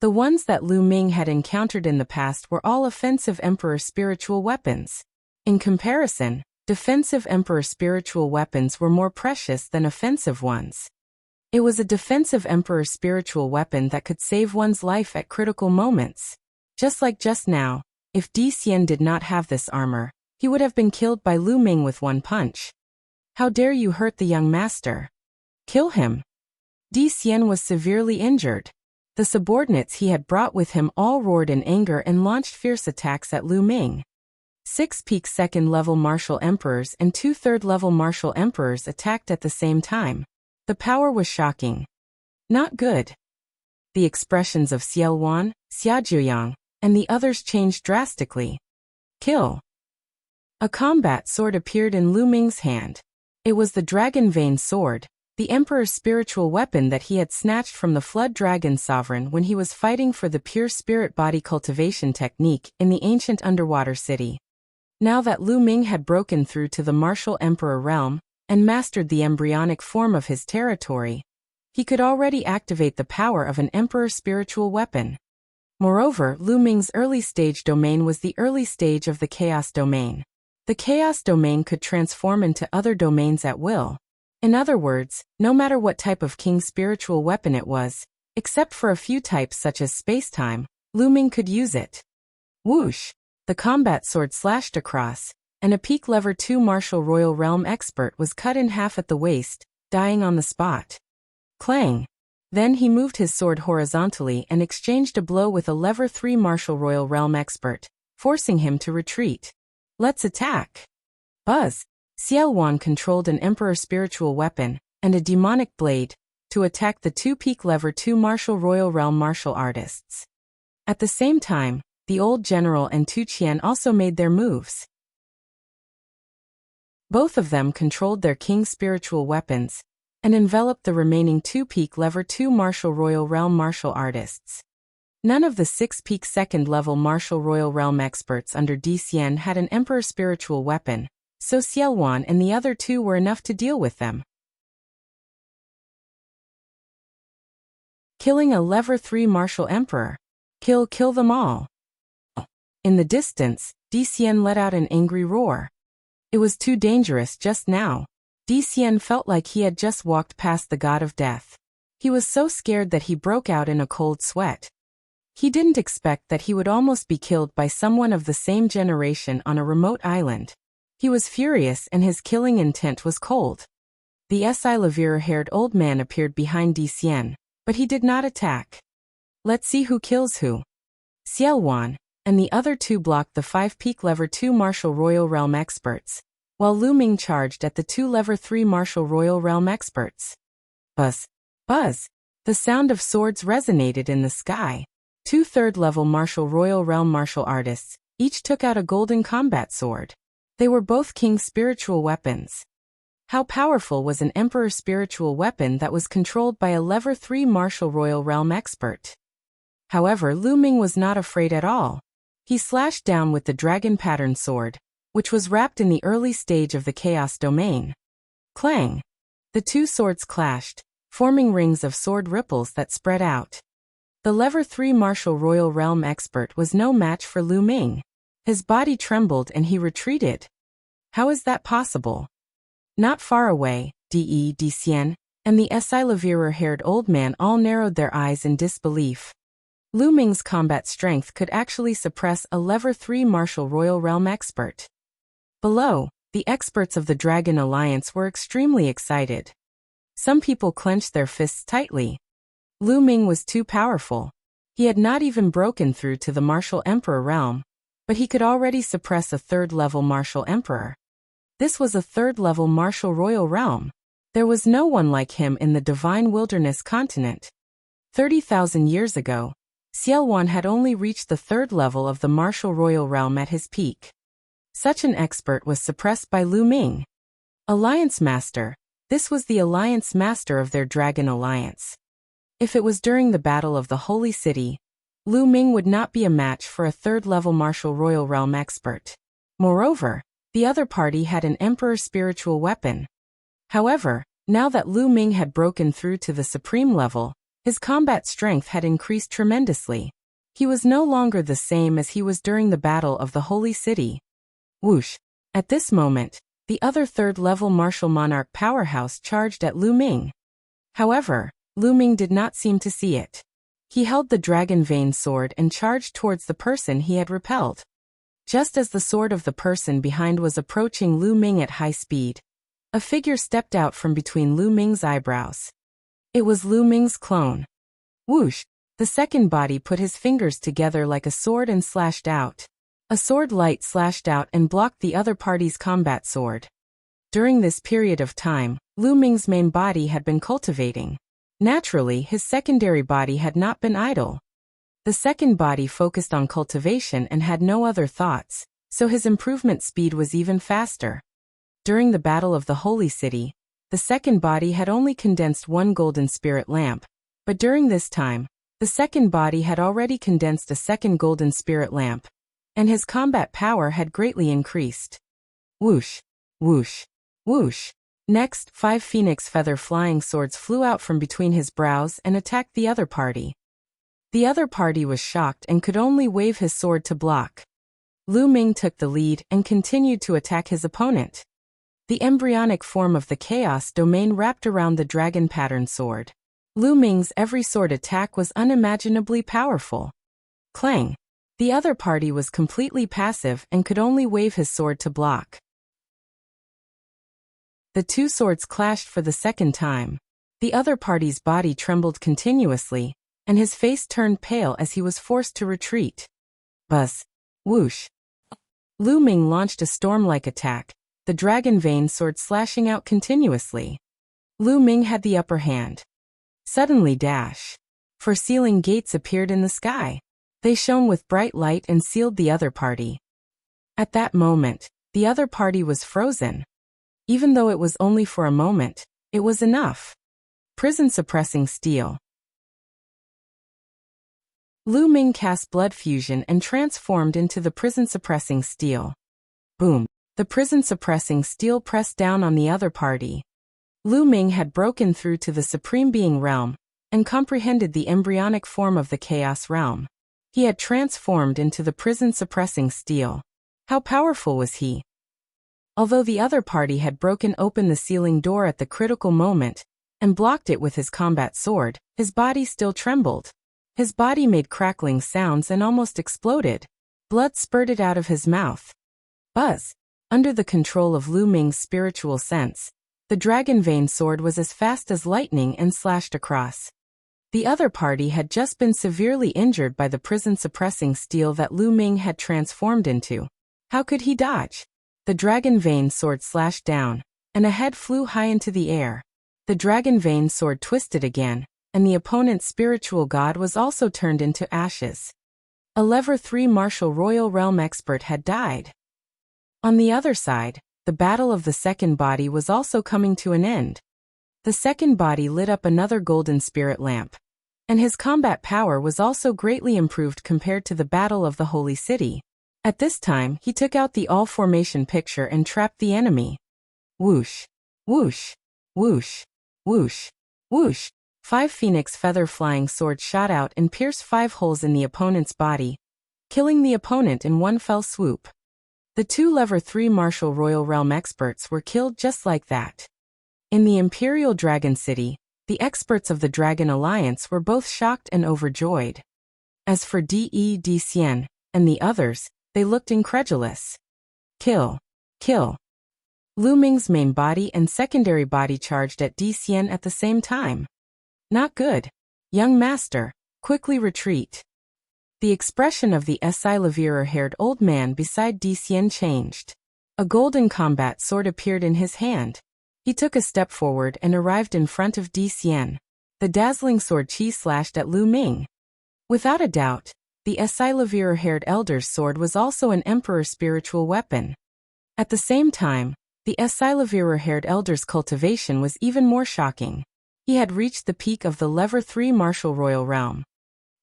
The ones that Lu Ming had encountered in the past were all offensive Emperor spiritual weapons. In comparison, defensive Emperor spiritual weapons were more precious than offensive ones. It was a defensive Emperor spiritual weapon that could save one's life at critical moments. Just like just now, if Di Xian did not have this armor, he would have been killed by Lu Ming with one punch. How dare you hurt the young master? Kill him! Di Xian was severely injured. The subordinates he had brought with him all roared in anger and launched fierce attacks at Lu Ming. 6 peak second-level martial emperors and 2 third-level martial emperors attacked at the same time. The power was shocking. Not good. The expressions of Xiao Wan, Xia Zhuyang, and the others changed drastically. Kill! A combat sword appeared in Lu Ming's hand. It was the Dragon Vein Sword, the Emperor's spiritual weapon that he had snatched from the Flood Dragon Sovereign when he was fighting for the pure spirit body cultivation technique in the ancient underwater city. Now that Lu Ming had broken through to the martial emperor realm and mastered the embryonic form of his territory, he could already activate the power of an emperor's spiritual weapon. Moreover, Lu Ming's early stage domain was the early stage of the chaos domain. The chaos domain could transform into other domains at will. In other words, no matter what type of king's spiritual weapon it was, except for a few types such as space-time, Lu Ming could use it. Whoosh! The combat sword slashed across, and a peak lever 2 martial royal realm expert was cut in half at the waist, dying on the spot. Clang! Then he moved his sword horizontally and exchanged a blow with a lever 3 martial royal realm expert, forcing him to retreat. Let's attack! Buzz! Xiao Wan controlled an emperor spiritual weapon and a demonic blade to attack the 2 peak lever 2 martial royal realm martial artists. At the same time, the old general and Tu Qian also made their moves. Both of them controlled their king's spiritual weapons, and enveloped the remaining 2 peak level 2 martial royal realm martial artists. None of the 6 peak second level martial royal realm experts under Di Xian had an emperor spiritual weapon, so Xiaowan and the other 2 were enough to deal with them. Killing a level 3 martial emperor. Kill them all. In the distance, Di Xian let out an angry roar. It was too dangerous just now. Di Xian felt like he had just walked past the god of death. He was so scared that he broke out in a cold sweat. He didn't expect that he would almost be killed by someone of the same generation on a remote island. He was furious and his killing intent was cold. The Lavira-haired old man appeared behind Di Xian, but he did not attack. Let's see who kills who. Xiaowan and the other 2 blocked the 5 peak level 2 martial royal realm experts, while Lu Ming charged at the 2 level 3 martial royal realm experts. Buzz! Buzz! The sound of swords resonated in the sky. 2 third-level martial royal realm martial artists each took out a golden combat sword. They were both king's spiritual weapons. How powerful was an emperor's spiritual weapon that was controlled by a level 3 martial royal realm expert? However, Lu Ming was not afraid at all. He slashed down with the dragon pattern sword, which was wrapped in the early stage of the chaos domain. Clang! The 2 swords clashed, forming rings of sword ripples that spread out. The level 3 martial royal realm expert was no match for Lu Ming. His body trembled and he retreated. How is that possible? Not far away, Di Xian and the Lavira-haired old man all narrowed their eyes in disbelief. Lu Ming's combat strength could actually suppress a level 3 martial royal realm expert. Below, the experts of the Dragon Alliance were extremely excited. Some people clenched their fists tightly. Lu Ming was too powerful. He had not even broken through to the martial emperor realm, but he could already suppress a 3rd-level martial emperor. This was a 3rd-level martial royal realm. There was no one like him in the divine wilderness continent. 30,000 years ago, Xiaowan had only reached the 3rd level of the martial royal realm at his peak. Such an expert was suppressed by Lu Ming. Alliance Master. This was the Alliance Master of their Dragon Alliance. If it was during the Battle of the Holy City, Lu Ming would not be a match for a 3rd-level martial royal realm expert. Moreover, the other party had an emperor spiritual weapon. However, now that Lu Ming had broken through to the supreme level, his combat strength had increased tremendously. He was no longer the same as he was during the Battle of the Holy City. Whoosh! At this moment, the other 3rd-level martial monarch powerhouse charged at Lu Ming. However, Lu Ming did not seem to see it. He held the dragon vein sword and charged towards the person he had repelled. Just as the sword of the person behind was approaching Lu Ming at high speed, a figure stepped out from between Lu Ming's eyebrows. It was Lu Ming's clone. Whoosh! The second body put his fingers together like a sword and slashed out. A sword light slashed out and blocked the other party's combat sword. During this period of time, Lu Ming's main body had been cultivating. Naturally, his secondary body had not been idle. The second body focused on cultivation and had no other thoughts, so his improvement speed was even faster. During the Battle of the Holy City, the second body had only condensed 1 golden spirit lamp, but during this time, the second body had already condensed a 2nd golden spirit lamp, and his combat power had greatly increased. Whoosh! Whoosh! Whoosh! Next, 5 phoenix feather flying swords flew out from between his brows and attacked the other party. The other party was shocked and could only wave his sword to block. Lu Ming took the lead and continued to attack his opponent. The embryonic form of the chaos domain wrapped around the dragon pattern sword. Lu Ming's every sword attack was unimaginably powerful. Clang! The other party was completely passive and could only wave his sword to block. The 2 swords clashed for the 2nd time. The other party's body trembled continuously, and his face turned pale as he was forced to retreat. Buzz! Whoosh! Lu Ming launched a storm-like attack, the dragon vein sword slashing out continuously. Lu Ming had the upper hand. Suddenly dash! 4 sealing gates appeared in the sky. They shone with bright light and sealed the other party. At that moment, the other party was frozen. Even though it was only for a moment, It was enough. Prison-suppressing steel. Lu Ming cast blood fusion and transformed into the prison-suppressing steel. Boom. The prison-suppressing steel pressed down on the other party. Lu Ming had broken through to the Supreme Being realm and comprehended the embryonic form of the Chaos realm. He had transformed into the prison-suppressing steel. How powerful was he? Although the other party had broken open the ceiling door at the critical moment and blocked it with his combat sword, his body still trembled. His body made crackling sounds and almost exploded. Blood spurted out of his mouth. Buzz. Under the control of Lu Ming's spiritual sense, the dragon vein sword was as fast as lightning and slashed across. The other party had just been severely injured by the prison-suppressing steel that Lu Ming had transformed into. How could he dodge? The dragon vein sword slashed down, and a head flew high into the air. The dragon vein sword twisted again, and the opponent's spiritual god was also turned into ashes. A Level 3 martial royal realm expert had died. On the other side, the battle of the second body was also coming to an end. The second body lit up another golden spirit lamp, and his combat power was also greatly improved compared to the battle of the Holy City. At this time, he took out the all-formation picture and trapped the enemy. Whoosh, whoosh, whoosh, whoosh, whoosh. 5 phoenix feather flying swords shot out and pierced 5 holes in the opponent's body, killing the opponent in one fell swoop. The 2 Level 3 martial royal realm experts were killed just like that. In the Imperial Dragon City, the experts of the Dragon Alliance were both shocked and overjoyed. As for De Xian and the others, they looked incredulous. Kill. Kill. Lu Ming's main body and secondary body charged at De Xian at the same time. Not good. Young master, quickly retreat. The expression of the Lavira-haired old man beside De Xian changed. A golden combat sword appeared in his hand. He took a step forward and arrived in front of De Xian. The dazzling sword chi slashed at Lu Ming. Without a doubt, the Lavira-haired elder's sword was also an emperor's spiritual weapon. At the same time, the Lavira-haired elder's cultivation was even more shocking. He had reached the peak of the Level 3 martial royal realm.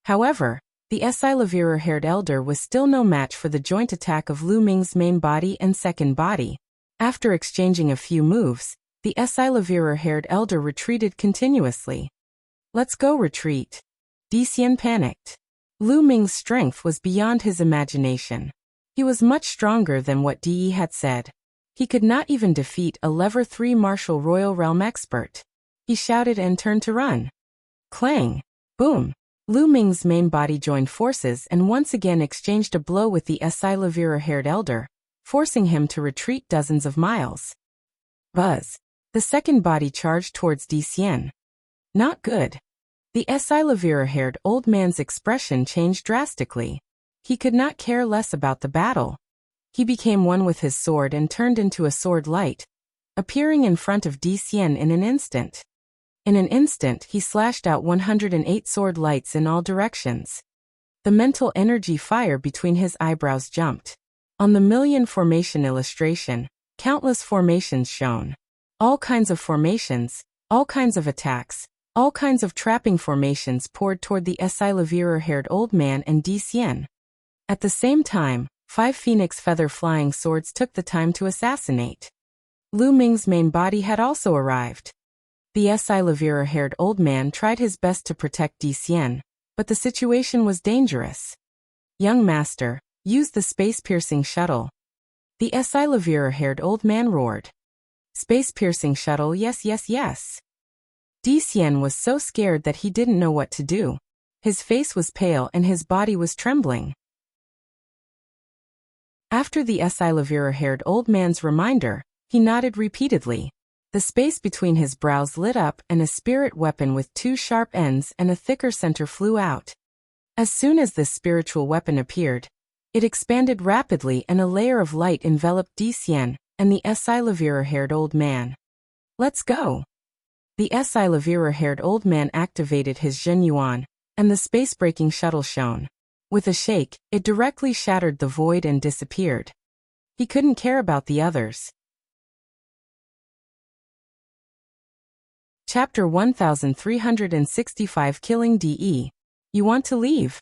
However, the Lavira-haired elder was still no match for the joint attack of Lu Ming's main body and second body. After exchanging a few moves, the Lavira-haired elder retreated continuously. Let's go retreat. De Xian panicked. Lu Ming's strength was beyond his imagination. He was much stronger than what De had said. He could not even defeat a Level 3 martial royal realm expert. He shouted and turned to run. Clang! Boom! Lu Ming's main body joined forces and once again exchanged a blow with the Lavira-haired elder, forcing him to retreat dozens of miles. Buzz! The second body charged towards De Xian. Not good. The Lavira-haired old man's expression changed drastically. He could not care less about the battle. He became one with his sword and turned into a sword light, appearing in front of De Xian in an instant. In an instant, he slashed out 108 sword lights in all directions. The mental energy fire between his eyebrows jumped. On the million formation illustration, countless formations shown. All kinds of formations, all kinds of attacks, all kinds of trapping formations poured toward the Lavira-haired old man and De Xian. At the same time, 5 phoenix feather flying swords took the time to assassinate. Lu Ming's main body had also arrived. The Lavira-haired old man tried his best to protect De Xian, but the situation was dangerous. Young master, use the space-piercing shuttle. The Lavira-haired old man roared. Space-piercing shuttle, yes, yes, yes. De Xian was so scared that he didn't know what to do. His face was pale and his body was trembling. After the Lavira-haired old man's reminder, he nodded repeatedly. The space between his brows lit up and a spirit weapon with 2 sharp ends and a thicker center flew out. As soon as this spiritual weapon appeared, it expanded rapidly and a layer of light enveloped De Xian and the Lavira-haired old man. Let's go! The Lavira-haired old man activated his Zhen Yuan, and the space-breaking shuttle shone. With a shake, it directly shattered the void and disappeared. He couldn't care about the others. Chapter 1365 Killing DE. You want to leave?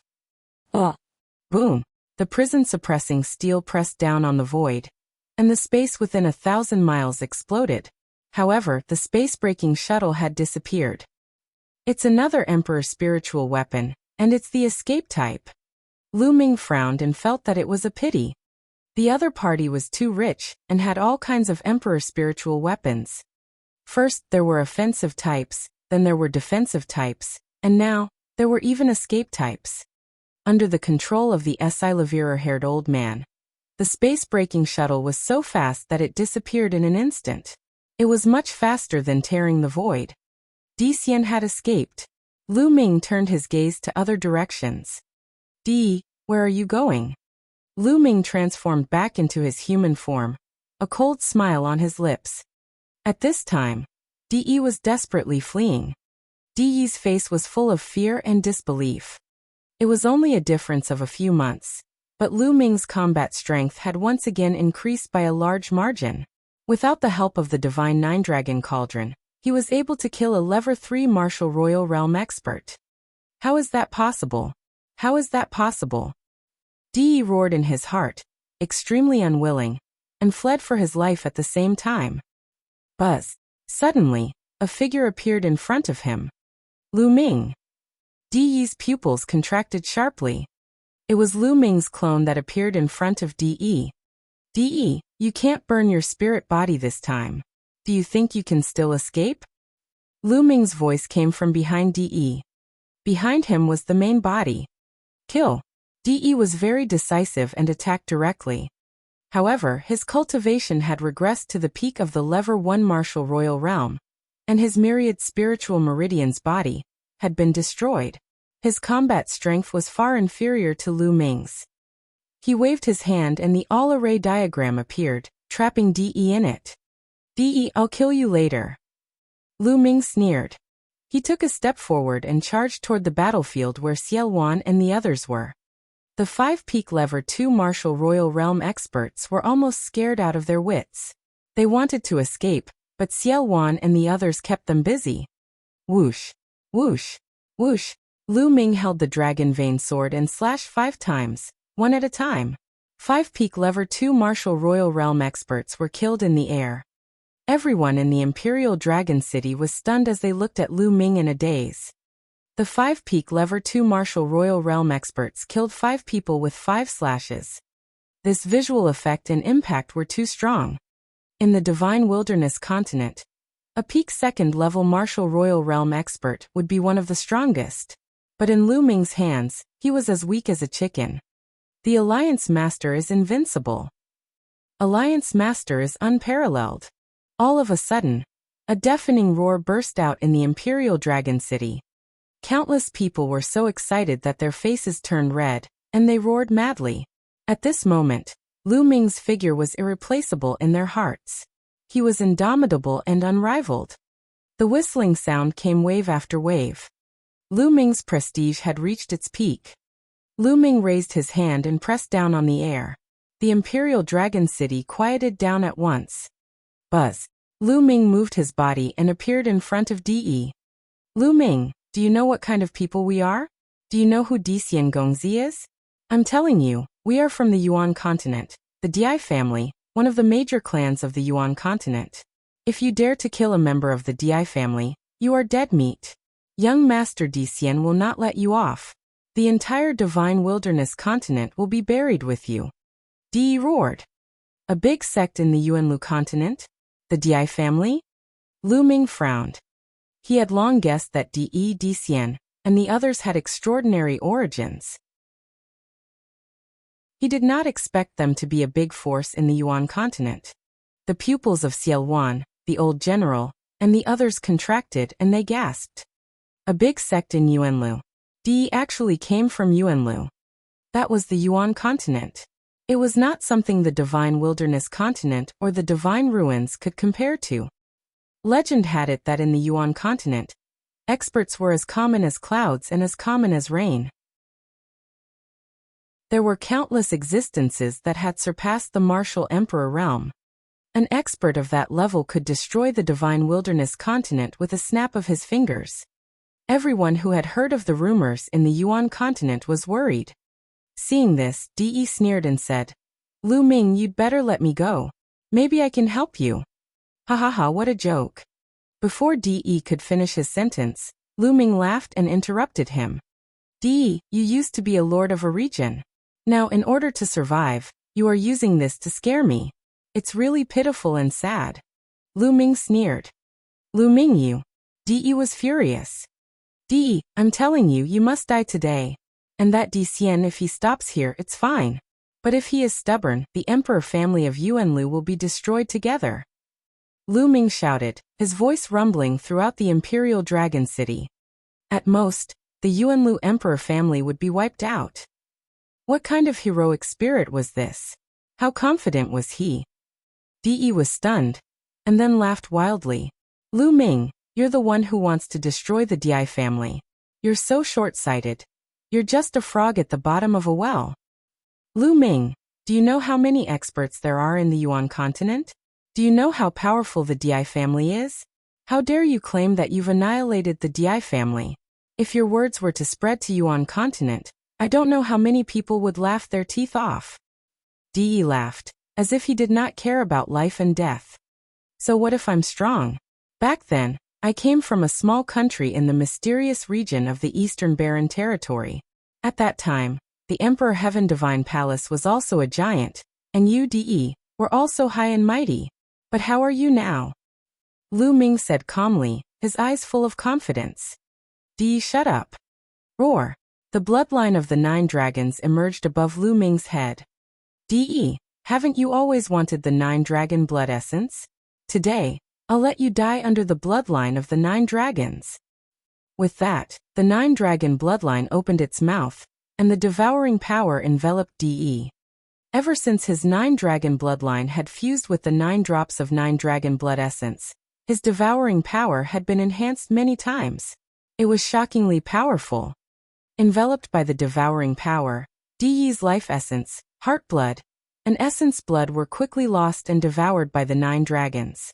Boom. The prison-suppressing steel pressed down on the void, and the space within 1,000 miles exploded. However, the space-breaking shuttle had disappeared. It's another Emperor spiritual weapon, and it's the escape type. Lu Ming frowned and felt that it was a pity. The other party was too rich and had all kinds of Emperor spiritual weapons. First, there were offensive types, then there were defensive types, and now, there were even escape types. Under the control of the Silavira-haired old man, the space-breaking shuttle was so fast that it disappeared in an instant. It was much faster than tearing the void. Dixien had escaped. Lu Ming turned his gaze to other directions. Di, where are you going? Lu Ming transformed back into his human form, a cold smile on his lips. At this time, Di was desperately fleeing. Di's face was full of fear and disbelief. It was only a difference of a few months, but Lu Ming's combat strength had once again increased by a large margin. Without the help of the Divine Nine-Dragon Cauldron, he was able to kill a Level 3 Martial Royal Realm expert. How is that possible? How is that possible? Di roared in his heart, extremely unwilling, and fled for his life at the same time. Buzz. Suddenly, a figure appeared in front of him. Lu Ming. Di's pupils contracted sharply. It was Lu Ming's clone that appeared in front of Di. Di, you can't burn your spirit body this time. Do you think you can still escape? Lu Ming's voice came from behind Di. Behind him was the main body. Kill. Di was very decisive and attacked directly. However, his cultivation had regressed to the peak of the Level 1 Martial Royal Realm, and his myriad spiritual meridian's body had been destroyed. His combat strength was far inferior to Lu Ming's. He waved his hand and the all-array diagram appeared, trapping Di in it. Di, I'll kill you later. Lu Ming sneered. He took a step forward and charged toward the battlefield where Xiao Wan and the others were. The 5-peak Level 2 Martial Royal Realm experts were almost scared out of their wits. They wanted to escape, but Xiao Wan and the others kept them busy. Whoosh. Whoosh. Whoosh. Lu Ming held the dragon vein sword and slashed 5 times, one at a time. 5-peak Level 2 Martial Royal Realm experts were killed in the air. Everyone in the Imperial Dragon City was stunned as they looked at Lu Ming in a daze. The 5-peak Level 2 Martial Royal Realm experts killed 5 people with 5 slashes. This visual effect and impact were too strong. In the Divine Wilderness continent, a peak 2nd level Martial Royal Realm expert would be one of the strongest. But in Lu Ming's hands, he was as weak as a chicken. The Alliance Master is invincible. Alliance Master is unparalleled. All of a sudden, a deafening roar burst out in the Imperial Dragon City. Countless people were so excited that their faces turned red, and they roared madly. At this moment, Lu Ming's figure was irreplaceable in their hearts. He was indomitable and unrivaled. The whistling sound came wave after wave. Lu Ming's prestige had reached its peak. Lu Ming raised his hand and pressed down on the air. The Imperial Dragon City quieted down at once. Buzz. Lu Ming moved his body and appeared in front of Di. Lu Ming, do you know what kind of people we are? Do you know who Dixien Gongzi is? I'm telling you, we are from the Yuan continent, the Di family, one of the major clans of the Yuan continent. If you dare to kill a member of the Di family, you are dead meat. Young Master Dixien will not let you off. The entire Divine Wilderness continent will be buried with you. Di roared. A big sect in the Yuanlu continent? The Di family? Lu Ming frowned. He had long guessed that Dixien and the others had extraordinary origins. He did not expect them to be a big force in the Yuan continent. The pupils of Xiao Wan, the old general, and the others contracted and they gasped. A big sect in Yuanlu. Di actually came from Yuanlu. That was the Yuan continent. It was not something the Divine Wilderness continent or the Divine Ruins could compare to. Legend had it that in the Yuan continent, experts were as common as clouds and as common as rain. There were countless existences that had surpassed the martial emperor realm. An expert of that level could destroy the divine wilderness continent with a snap of his fingers. Everyone who had heard of the rumors in the Yuan continent was worried. Seeing this, De sneered and said, "Lu Ming, you'd better let me go. Maybe I can help you." Ha ha ha, what a joke. Before De could finish his sentence, Lu Ming laughed and interrupted him. "De, you used to be a lord of a region. Now in order to survive, you are using this to scare me. It's really pitiful and sad." Lu Ming sneered. "Lu Ming, you." De was furious. "De, I'm telling you, you must die today. And that De Xian, if he stops here, it's fine. But if he is stubborn, the emperor family of Yuanlu will be destroyed together." Lu Ming shouted, his voice rumbling throughout the Imperial Dragon City. At most, the Yuanlu emperor family would be wiped out. What kind of heroic spirit was this? How confident was he? De was stunned, and then laughed wildly. "Lu Ming, you're the one who wants to destroy the Di family. You're so short-sighted. You're just a frog at the bottom of a well." "Lu Ming, do you know how many experts there are in the Yuan continent? Do you know how powerful the Di family is? How dare you claim that you've annihilated the Di family? If your words were to spread to Yuan continent, I don't know how many people would laugh their teeth off." De laughed, as if he did not care about life and death. "So what if I'm strong? Back then, I came from a small country in the mysterious region of the Eastern Barren Territory. At that time, the Emperor Heaven Divine Palace was also a giant, and you, De, were also high and mighty. But how are you now?" Lu Ming said calmly, his eyes full of confidence. "De, shut up." Roar. The bloodline of the 9 dragons emerged above Lu Ming's head. "De, haven't you always wanted the 9 dragon blood essence? Today, I'll let you die under the bloodline of the 9 dragons." With that, the 9 dragon bloodline opened its mouth, and the devouring power enveloped De. Ever since his 9 dragon bloodline had fused with the 9 drops of 9 dragon blood essence, his devouring power had been enhanced many times. It was shockingly powerful. Enveloped by the devouring power, De's life essence, heart blood, and essence blood were quickly lost and devoured by the 9 dragons.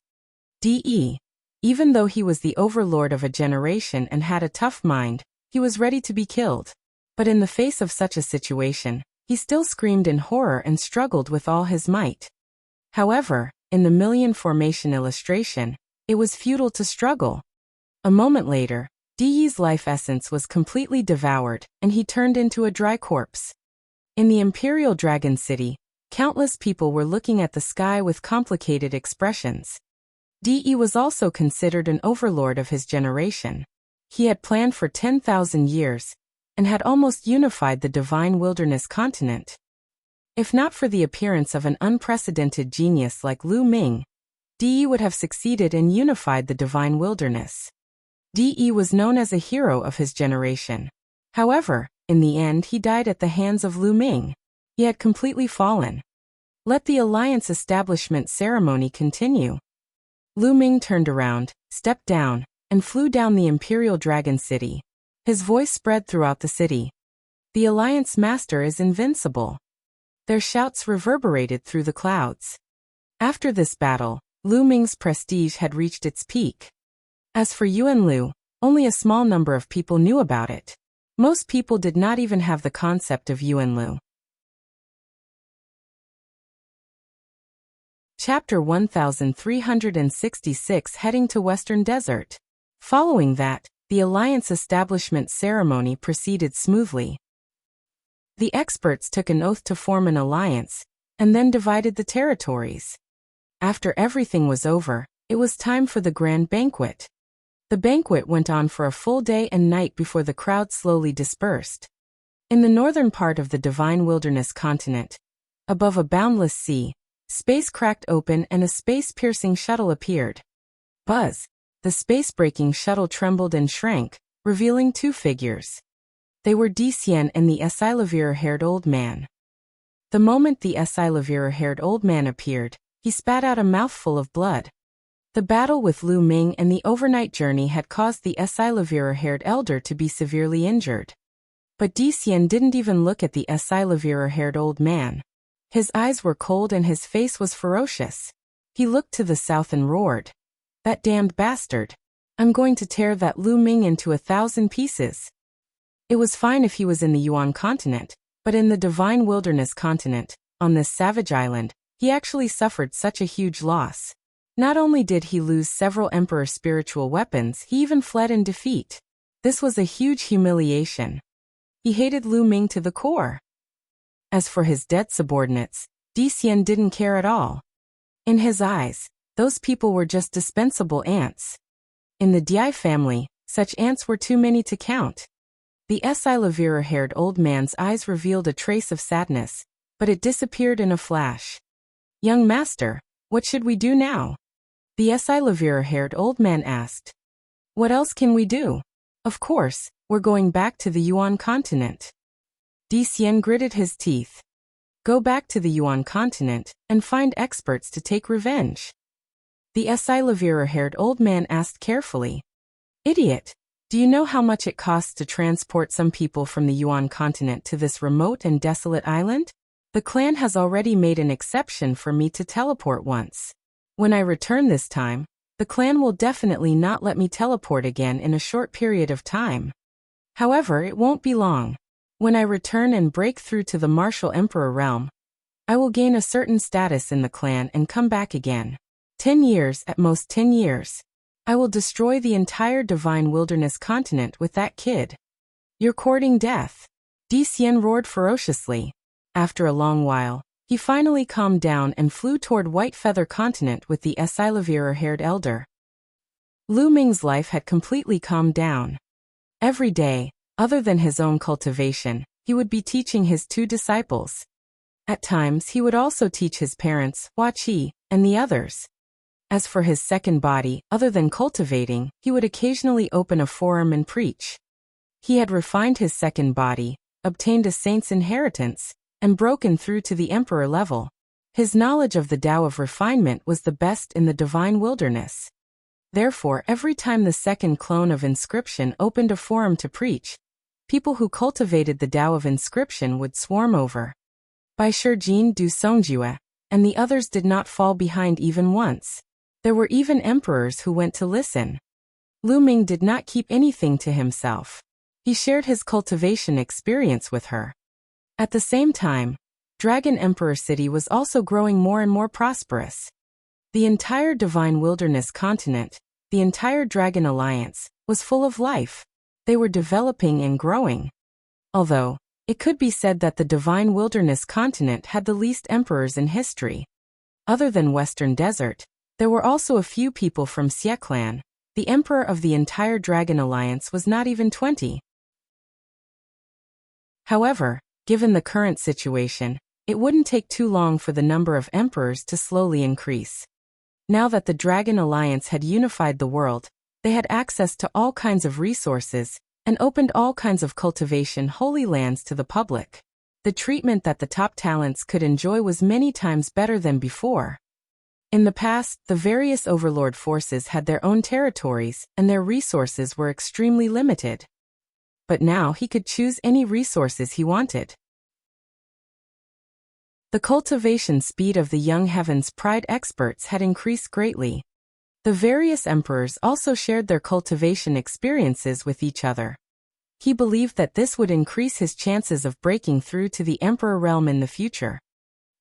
De, even though he was the overlord of a generation and had a tough mind, he was ready to be killed. But in the face of such a situation, he still screamed in horror and struggled with all his might. However, in the million formation illustration, it was futile to struggle. A moment later, De's life essence was completely devoured, and he turned into a dry corpse. In the Imperial Dragon City, countless people were looking at the sky with complicated expressions. De was also considered an overlord of his generation. He had planned for 10,000 years, and had almost unified the divine wilderness continent. If not for the appearance of an unprecedented genius like Lu Ming, De would have succeeded and unified the divine wilderness. De was known as a hero of his generation. However, in the end he died at the hands of Lu Ming. He had completely fallen. Let the alliance establishment ceremony continue. Lu Ming turned around, stepped down, and flew down the Imperial Dragon City. His voice spread throughout the city. "The Alliance Master is invincible." Their shouts reverberated through the clouds. After this battle, Lu Ming's prestige had reached its peak. As for Yuanlu, only a small number of people knew about it. Most people did not even have the concept of Yuanlu. Chapter 1366, Heading to Western Desert. Following that, the alliance establishment ceremony proceeded smoothly. The experts took an oath to form an alliance, and then divided the territories. After everything was over, it was time for the grand banquet. The banquet went on for a full day and night before the crowd slowly dispersed. In the northern part of the divine wilderness continent, above a boundless sea, space cracked open and a space-piercing shuttle appeared. Buzz! The space-breaking shuttle trembled and shrank, revealing 2 figures. They were De Xian and the Esilavira-haired old man. The moment the Esilavira-haired old man appeared, he spat out a mouthful of blood. The battle with Lu Ming and the overnight journey had caused the Esilavira-haired elder to be severely injured. But De Xian didn't even look at the Esilavira-haired old man. His eyes were cold and his face was ferocious. He looked to the south and roared, "That damned bastard! I'm going to tear that Lu Ming into 1,000 pieces." It was fine if he was in the Yuan continent, but in the Divine Wilderness continent, on this savage island, he actually suffered such a huge loss. Not only did he lose several Emperor spiritual weapons, he even fled in defeat. This was a huge humiliation. He hated Lu Ming to the core. As for his dead subordinates, Di Xian didn't care at all. In his eyes, those people were just dispensable ants. In the Dai family, such ants were too many to count. The Silavira-haired old man's eyes revealed a trace of sadness, but it disappeared in a flash. "Young master, what should we do now?" The Silavira-haired old man asked. "What else can we do? Of course, we're going back to the Yuan continent." Di Xian gritted his teeth. "Go back to the Yuan continent and find experts to take revenge." The Silavira-haired old man asked carefully. "Idiot, do you know how much it costs to transport some people from the Yuan continent to this remote and desolate island? The clan has already made an exception for me to teleport once. When I return this time, the clan will definitely not let me teleport again in a short period of time. However, it won't be long. When I return and break through to the martial emperor realm, I will gain a certain status in the clan and come back again. 10 years, at most 10 years. I will destroy the entire Divine Wilderness continent with that kid. You're courting death." Di Xian roared ferociously. After a long while, he finally calmed down and flew toward White Feather Continent with the Silavira-haired elder. Lu Ming's life had completely calmed down. Every day, other than his own cultivation, he would be teaching his 2 disciples. At times he would also teach his parents, Hua Qi, and the others. As for his second body, other than cultivating, he would occasionally open a forum and preach. He had refined his second body, obtained a saint's inheritance, and broken through to the emperor level. His knowledge of the Tao of refinement was the best in the Divine Wilderness. Therefore, every time the second clone of Inscription opened a forum to preach, people who cultivated the Tao of Inscription would swarm over. Bai Shijin du Songjue, and the others did not fall behind even once. There were even emperors who went to listen. Lu Ming did not keep anything to himself. He shared his cultivation experience with her. At the same time, Dragon Emperor City was also growing more and more prosperous. The entire Divine Wilderness continent, the entire Dragon Alliance, was full of life. They were developing and growing. Although, it could be said that the Divine Wilderness continent had the least emperors in history. Other than Western Desert, there were also a few people from Xie clan. The emperor of the entire Dragon Alliance was not even 20. However, given the current situation, it wouldn't take too long for the number of emperors to slowly increase. Now that the Dragon Alliance had unified the world, they had access to all kinds of resources, and opened all kinds of cultivation holy lands to the public. The treatment that the top talents could enjoy was many times better than before. In the past, the various overlord forces had their own territories, and their resources were extremely limited. But now he could choose any resources he wanted. The cultivation speed of the Young Heaven's Pride experts had increased greatly. The various emperors also shared their cultivation experiences with each other. He believed that this would increase his chances of breaking through to the emperor realm in the future.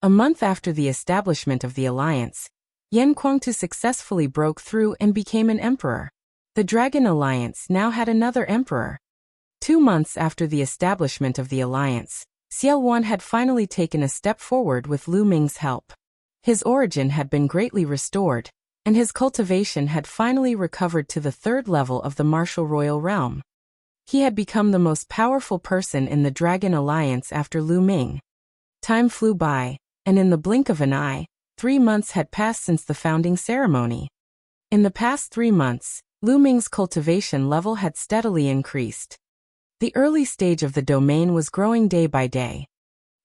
A month after the establishment of the alliance, Yan Kuangtu successfully broke through and became an emperor. The Dragon Alliance now had another emperor. 2 months after the establishment of the alliance, Xiao Wan had finally taken a step forward with Lu Ming's help. His origin had been greatly restored, and his cultivation had finally recovered to the 3rd level of the martial royal realm. He had become the most powerful person in the Dragon Alliance after Lu Ming. Time flew by, and in the blink of an eye, 3 months had passed since the founding ceremony. In the past 3 months, Lu Ming's cultivation level had steadily increased. The early stage of the domain was growing day by day.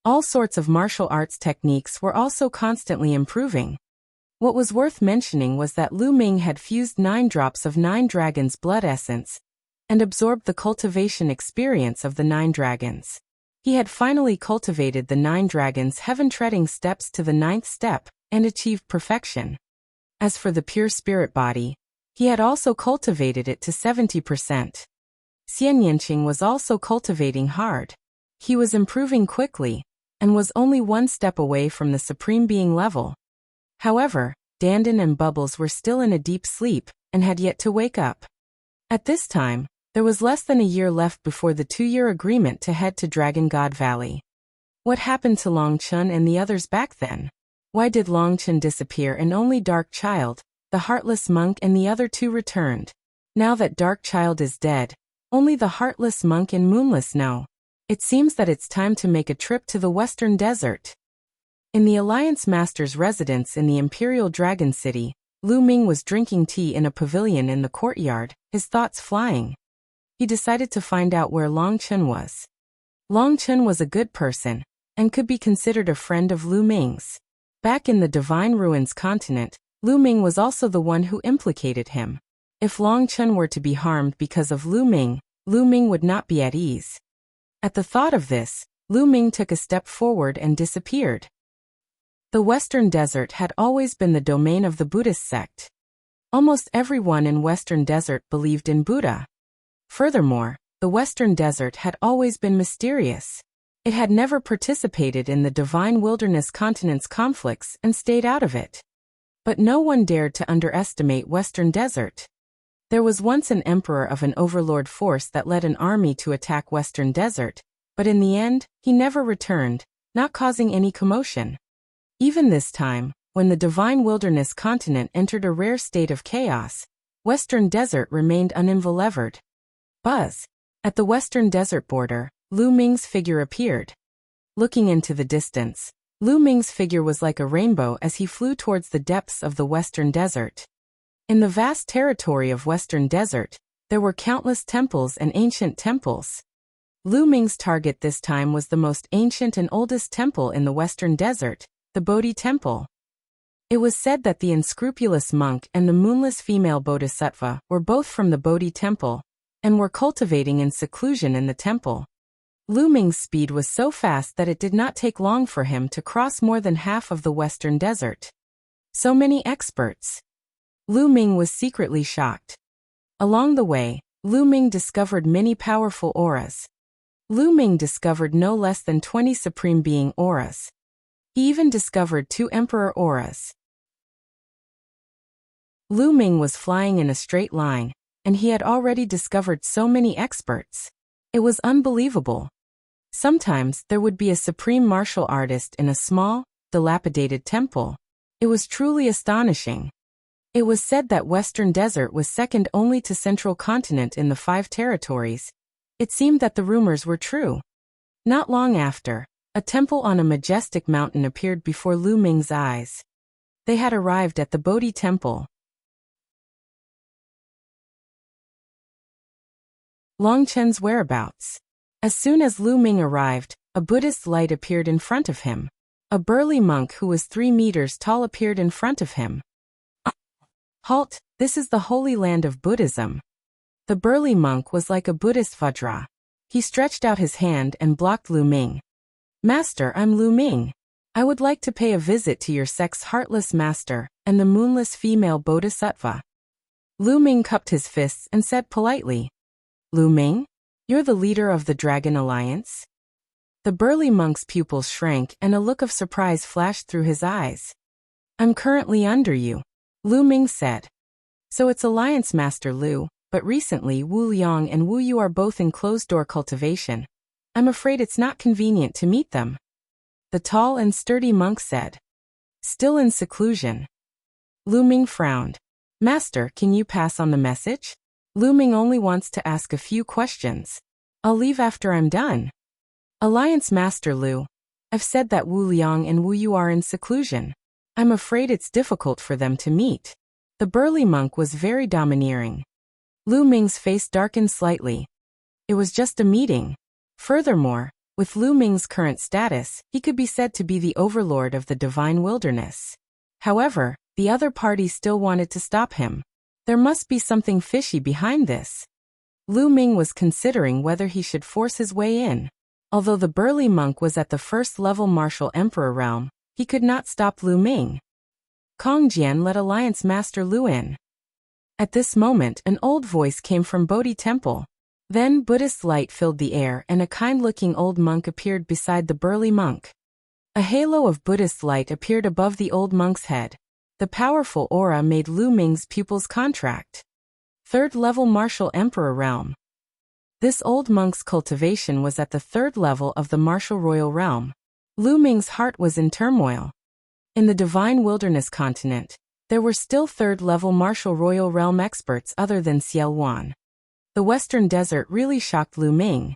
All sorts of martial arts techniques were also constantly improving. What was worth mentioning was that Lu Ming had fused 9 drops of 9 dragons' blood essence and absorbed the cultivation experience of the 9 dragons. He had finally cultivated the 9 dragons' heaven-treading steps to the 9th step and achieved perfection. As for the pure spirit body, he had also cultivated it to 70%. Xian Yanqing was also cultivating hard. He was improving quickly, and was only one step away from the Supreme Being level. However, Dandan and Bubbles were still in a deep sleep, and had yet to wake up. At this time, there was less than a year left before the 2-year agreement to head to Dragon God Valley. What happened to Long Chun and the others back then? Why did Long Chun disappear and only Dark Child, the Heartless Monk and the other two returned? Now that Dark Child is dead, only the Heartless Monk and Moonless know. It seems that it's time to make a trip to the Western Desert. In the Alliance Master's residence in the Imperial Dragon City, Lu Ming was drinking tea in a pavilion in the courtyard, his thoughts flying. He decided to find out where Long Chun was. Long Chun was a good person, and could be considered a friend of Lu Ming's. Back in the Divine Ruins continent, Lu Ming was also the one who implicated him. If Long Chun were to be harmed because of Lu Ming would not be at ease. At the thought of this, Lu Ming took a step forward and disappeared. The Western Desert had always been the domain of the Buddhist sect. Almost everyone in Western Desert believed in Buddha. Furthermore, the Western Desert had always been mysterious. It had never participated in the Divine Wilderness continent's conflicts and stayed out of it. But no one dared to underestimate Western Desert. There was once an emperor of an overlord force that led an army to attack Western Desert, but in the end, he never returned, not causing any commotion. Even this time, when the Divine Wilderness continent entered a rare state of chaos, Western Desert remained uninvolved. Buzz. At the Western Desert border, Lu Ming's figure appeared. Looking into the distance, Lu Ming's figure was like a rainbow as he flew towards the depths of the Western Desert. In the vast territory of Western Desert, there were countless temples and ancient temples. Lu Ming's target this time was the most ancient and oldest temple in the Western Desert, the Bodhi Temple. It was said that the unscrupulous monk and the moonless female bodhisattva were both from the Bodhi Temple, and were cultivating in seclusion in the temple. Lu Ming's speed was so fast that it did not take long for him to cross more than half of the Western Desert. So many experts. Lu Ming was secretly shocked. Along the way, Lu Ming discovered many powerful auras. Lu Ming discovered no less than 20 Supreme Being auras. He even discovered 2 Emperor auras. Lu Ming was flying in a straight line, and he had already discovered so many experts. It was unbelievable. Sometimes there would be a supreme martial artist in a small, dilapidated temple. It was truly astonishing. It was said that Western Desert was second only to Central Continent in the 5 territories. It seemed that the rumors were true. Not long after, a temple on a majestic mountain appeared before Lu Ming's eyes. They had arrived at the Bodhi Temple. Long Chun's whereabouts. As soon as Lu Ming arrived, a Buddhist light appeared in front of him. A burly monk who was 3 meters tall appeared in front of him. Halt, this is the holy land of Buddhism. The burly monk was like a Buddhist Vajra. He stretched out his hand and blocked Lu Ming. Master, I'm Lu Ming. I would like to pay a visit to your sect's Heartless Master and the moonless female Bodhisattva. Lu Ming cupped his fists and said politely, Lu Ming? You're the leader of the Dragon Alliance? The burly monk's pupils shrank and a look of surprise flashed through his eyes. I'm currently under you, Lu Ming said. So it's Alliance Master Lu, but recently Wu Liang and Wu Yu are both in closed-door cultivation. I'm afraid it's not convenient to meet them. The tall and sturdy monk said. Still in seclusion. Lu Ming frowned. Master, can you pass on the message? Lu Ming only wants to ask a few questions. I'll leave after I'm done. Alliance Master Lu, I've said that Wu Liang and Wu Yu are in seclusion. I'm afraid it's difficult for them to meet. The burly monk was very domineering. Lu Ming's face darkened slightly. It was just a meeting. Furthermore, with Lu Ming's current status, he could be said to be the overlord of the Divine Wilderness. However, the other party still wanted to stop him. There must be something fishy behind this. Lu Ming was considering whether he should force his way in. Although the burly monk was at the first-level martial emperor realm, he could not stop Lu Ming. Kong Jian let Alliance Master Lu in. At this moment, an old voice came from Bodhi Temple. Then Buddhist light filled the air and a kind-looking old monk appeared beside the burly monk. A halo of Buddhist light appeared above the old monk's head. The powerful aura made Lu Ming's pupils contract. Third-level martial emperor realm. This old monk's cultivation was at the third level of the martial royal realm. Lu Ming's heart was in turmoil. In the divine wilderness continent, there were still third-level martial royal realm experts other than Xiao Wan. The western desert really shocked Lu Ming.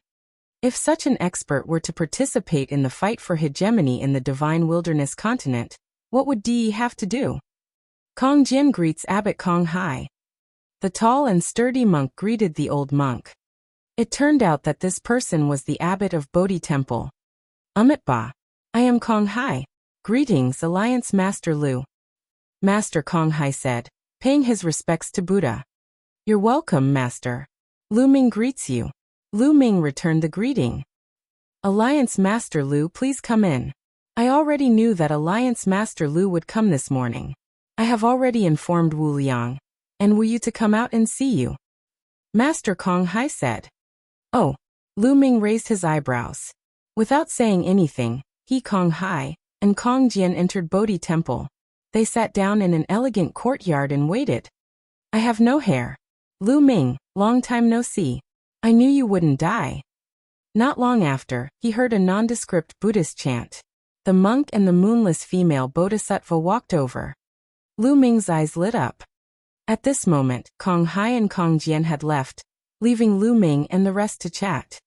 If such an expert were to participate in the fight for hegemony in the divine wilderness continent, what would Di have to do? Kong Jian greets Abbot Kong Hai. The tall and sturdy monk greeted the old monk. It turned out that this person was the abbot of Bodhi Temple. Ba. I am Kong Hai. Greetings, Alliance Master Lu. Master Kong Hai said, paying his respects to Buddha. You're welcome, Master. Lu Ming greets you. Lu Ming returned the greeting. Alliance Master Lu, please come in. I already knew that Alliance Master Lu would come this morning. I have already informed Wu Liang, and Wu Yu to come out and see you. Master Kong Hai said. Oh. Lu Ming raised his eyebrows. Without saying anything, he Kong Hai and Kong Jian entered Bodhi Temple. They sat down in an elegant courtyard and waited. I have no hair. Lu Ming, long time no see. I knew you wouldn't die. Not long after, he heard a nondescript Buddhist chant. The monk and the moonless female bodhisattva walked over. Lu Ming's eyes lit up. At this moment, Kong Hai and Kong Jian had left, leaving Lu Ming and the rest to chat.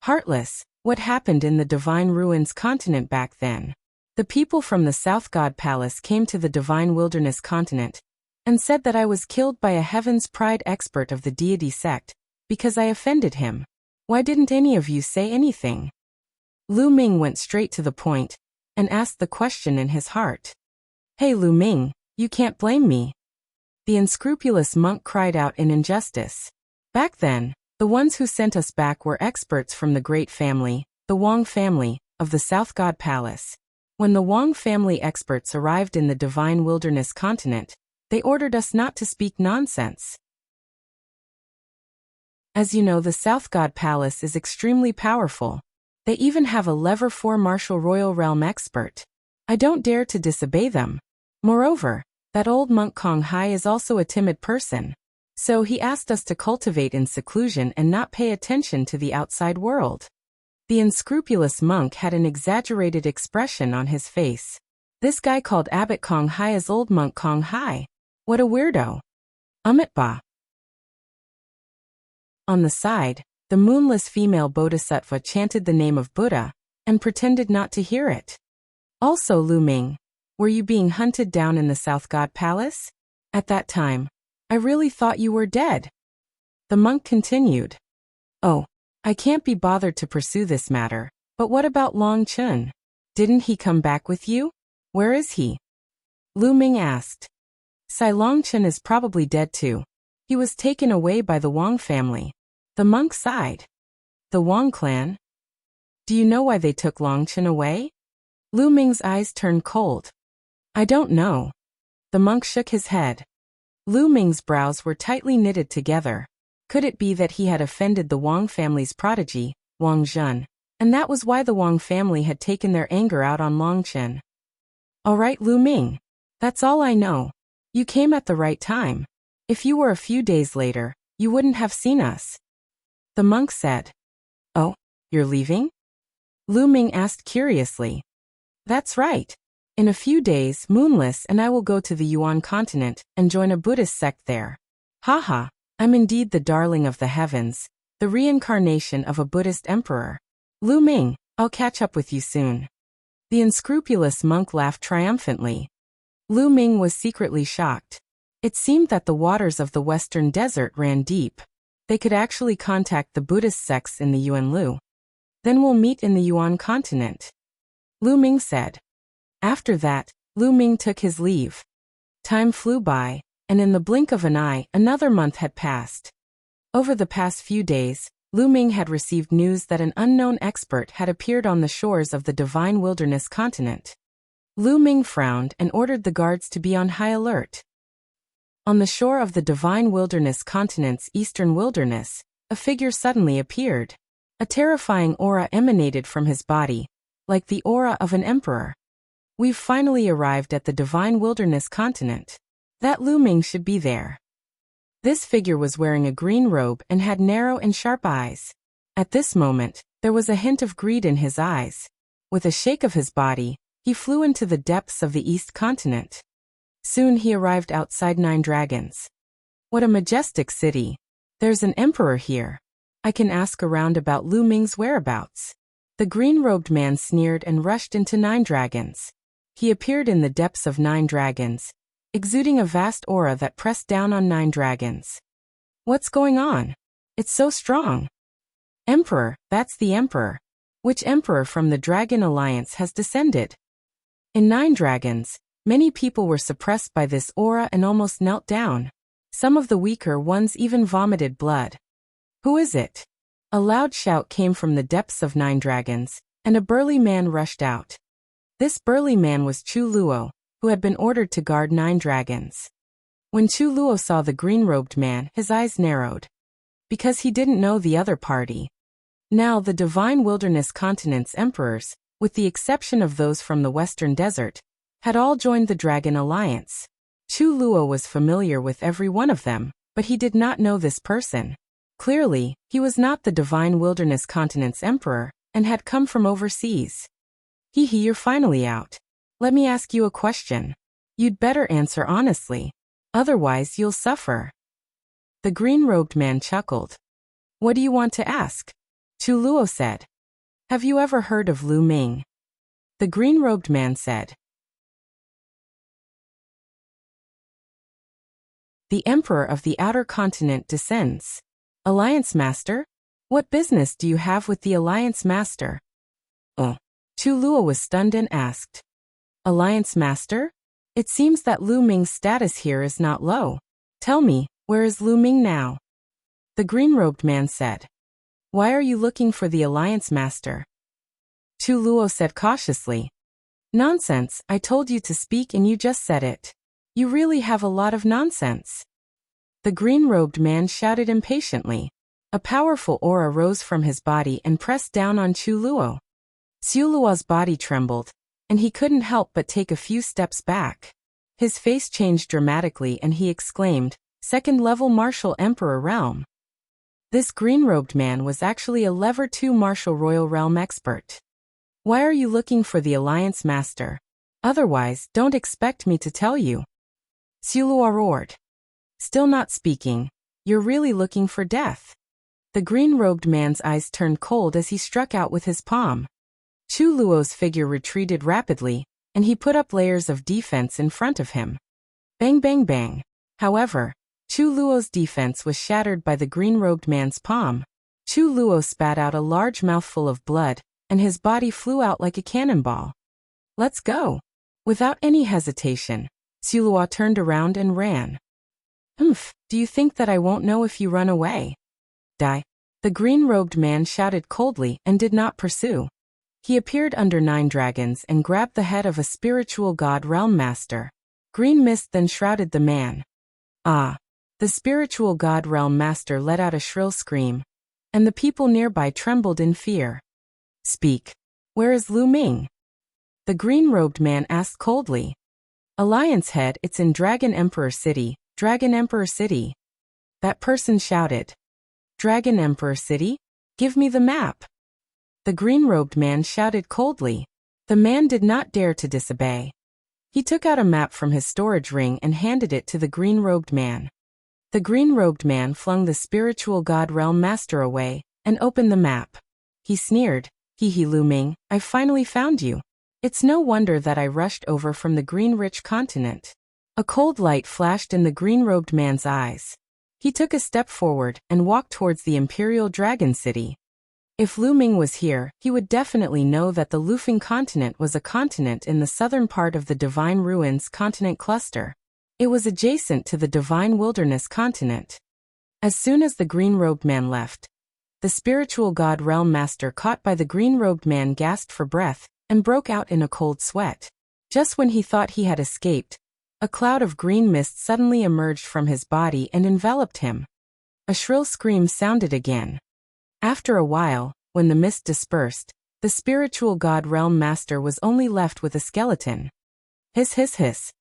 Heartless, what happened in the Divine Ruins continent back then? The people from the South God Palace came to the Divine Wilderness continent and said that I was killed by a Heaven's Pride expert of the deity sect because I offended him. Why didn't any of you say anything? Lu Ming went straight to the point and asked the question in his heart. Hey Lu Ming, you can't blame me. The unscrupulous monk cried out in injustice. Back then, the ones who sent us back were experts from the great family, the Wang family, of the South God Palace. When the Wang family experts arrived in the Divine Wilderness continent, they ordered us not to speak nonsense. As you know, the South God Palace is extremely powerful. They even have a level 4 martial royal realm expert. I don't dare to disobey them. Moreover, that old monk Kong Hai is also a timid person. So he asked us to cultivate in seclusion and not pay attention to the outside world. The unscrupulous monk had an exaggerated expression on his face. This guy called Abbot Kong Hai as old monk Kong Hai. What a weirdo. Ba. On the side, the moonless female bodhisattva chanted the name of Buddha and pretended not to hear it. Also, Lu Ming, were you being hunted down in the South God Palace? At that time, I really thought you were dead. The monk continued. Oh, I can't be bothered to pursue this matter, but what about Long Chun? Didn't he come back with you? Where is he? Lu Ming asked. Sai Long Chun is probably dead too. He was taken away by the Wang family. The monk sighed. The Wang clan? Do you know why they took Long Chun away? Lu Ming's eyes turned cold. I don't know. The monk shook his head. Lu Ming's brows were tightly knitted together. Could it be that he had offended the Wang family's prodigy, Wang Zhen, and that was why the Wang family had taken their anger out on Long Chun? All right, Lu Ming. That's all I know. You came at the right time. If you were a few days later, you wouldn't have seen us. The monk said. Oh, you're leaving? Lu Ming asked curiously. That's right. In a few days, Moonless and I will go to the Yuan continent and join a Buddhist sect there. Haha, I'm indeed the darling of the heavens, the reincarnation of a Buddhist emperor. Lu Ming, I'll catch up with you soon. The unscrupulous monk laughed triumphantly. Lu Ming was secretly shocked. It seemed that the waters of the western desert ran deep. They could actually contact the Buddhist sects in the Yuanlu. Then we'll meet in the Yuan continent. Lu Ming said. After that, Lu Ming took his leave. Time flew by, and in the blink of an eye, another month had passed. Over the past few days, Lu Ming had received news that an unknown expert had appeared on the shores of the Divine Wilderness continent. Lu Ming frowned and ordered the guards to be on high alert. On the shore of the Divine Wilderness continent's eastern wilderness, a figure suddenly appeared. A terrifying aura emanated from his body, like the aura of an emperor. We've finally arrived at the Divine Wilderness continent. That Lu Ming should be there. This figure was wearing a green robe and had narrow and sharp eyes. At this moment, there was a hint of greed in his eyes. With a shake of his body, he flew into the depths of the East continent. Soon he arrived outside Nine Dragons. What a majestic city. There's an emperor here. I can ask around about Lu Ming's whereabouts. The green-robed man sneered and rushed into Nine Dragons. He appeared in the depths of Nine Dragons, exuding a vast aura that pressed down on Nine Dragons. What's going on? It's so strong. Emperor, that's the emperor. Which emperor from the Dragon Alliance has descended? In Nine Dragons, many people were suppressed by this aura and almost knelt down. Some of the weaker ones even vomited blood. Who is it? A loud shout came from the depths of Nine Dragons, and a burly man rushed out. This burly man was Chu Luo, who had been ordered to guard Nine Dragons. When Chu Luo saw the green-robed man, his eyes narrowed. Because he didn't know the other party. Now the Divine Wilderness continent's emperors, with the exception of those from the Western Desert, had all joined the Dragon Alliance. Chu Luo was familiar with every one of them, but he did not know this person. Clearly, he was not the Divine Wilderness continent's emperor, and had come from overseas. You're finally out. Let me ask you a question. You'd better answer honestly. Otherwise you'll suffer. The green-robed man chuckled. What do you want to ask? Chu Luo said. Have you ever heard of Lu Ming? The green-robed man said. The Emperor of the Outer Continent descends. Alliance Master? What business do you have with the Alliance Master? Chu Luo was stunned and asked. Alliance Master? It seems that Lu Ming's status here is not low. Tell me, where is Lu Ming now? The green-robed man said. Why are you looking for the Alliance Master? Chu Luo said cautiously. Nonsense, I told you to speak and you just said it. You really have a lot of nonsense. The green-robed man shouted impatiently. A powerful aura rose from his body and pressed down on Chu Luo. Chu Luo's body trembled, and he couldn't help but take a few steps back. His face changed dramatically and he exclaimed, Second-level Martial Emperor Realm. This green-robed man was actually a Level 2 Martial Royal Realm expert. Why are you looking for the Alliance Master? Otherwise, don't expect me to tell you. Chu Luo roared. Still not speaking. You're really looking for death. The green-robed man's eyes turned cold as he struck out with his palm. Chu Luo's figure retreated rapidly, and he put up layers of defense in front of him. Bang bang bang. However, Chu Luo's defense was shattered by the green-robed man's palm. Chu Luo spat out a large mouthful of blood, and his body flew out like a cannonball. Let's go. Without any hesitation, Chu Luo turned around and ran. Do you think that I won't know if you run away? Die. The green-robed man shouted coldly and did not pursue. He appeared under Nine Dragons and grabbed the head of a spiritual god realm master. Green mist then shrouded the man. The spiritual god realm master let out a shrill scream, and the people nearby trembled in fear. Speak. Where is Lu Ming? The green-robed man asked coldly. Alliance head, it's in Dragon Emperor City. Dragon Emperor City. That person shouted. Dragon Emperor City? Give me the map. The green-robed man shouted coldly. The man did not dare to disobey. He took out a map from his storage ring and handed it to the green-robed man. The green-robed man flung the spiritual god realm master away and opened the map. He sneered. Lu Ming, I finally found you. It's no wonder that I rushed over from the green-rich continent. A cold light flashed in the green-robed man's eyes. He took a step forward and walked towards the Imperial Dragon City. If Lu Ming was here, he would definitely know that the Lufeng continent was a continent in the southern part of the Divine Ruins continent cluster. It was adjacent to the Divine Wilderness continent. As soon as the green-robed man left, the spiritual god realm master caught by the green-robed man gasped for breath and broke out in a cold sweat. Just when he thought he had escaped, a cloud of green mist suddenly emerged from his body and enveloped him. A shrill scream sounded again. After a while, when the mist dispersed, the spiritual god realm master was only left with a skeleton. Hiss, hiss, hiss.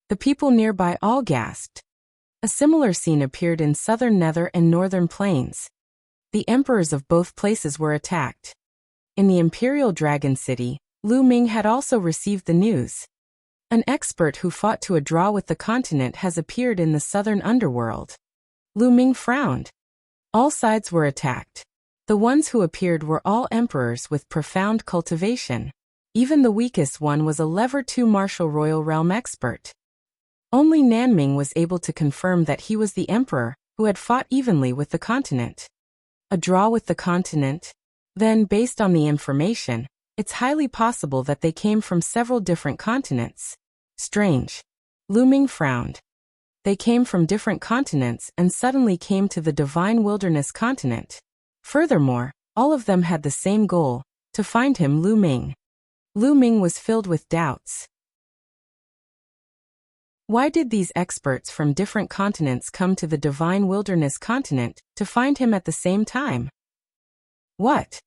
The people nearby all gasped. A similar scene appeared in southern Nether and northern plains. The emperors of both places were attacked. In the Imperial Dragon City, Lu Ming had also received the news. An expert who fought to a draw with the continent has appeared in the southern underworld. Lu Ming frowned. All sides were attacked. The ones who appeared were all emperors with profound cultivation. Even the weakest one was a level 2 martial royal realm expert. Only Nanming was able to confirm that he was the emperor, who had fought evenly with the continent. A draw with the continent? Then, based on the information, it's highly possible that they came from several different continents. Strange. Lu Ming frowned. They came from different continents and suddenly came to the Divine Wilderness continent. Furthermore, all of them had the same goal, to find him, Lu Ming. Lu Ming was filled with doubts. Why did these experts from different continents come to the Divine Wilderness continent to find him at the same time? What?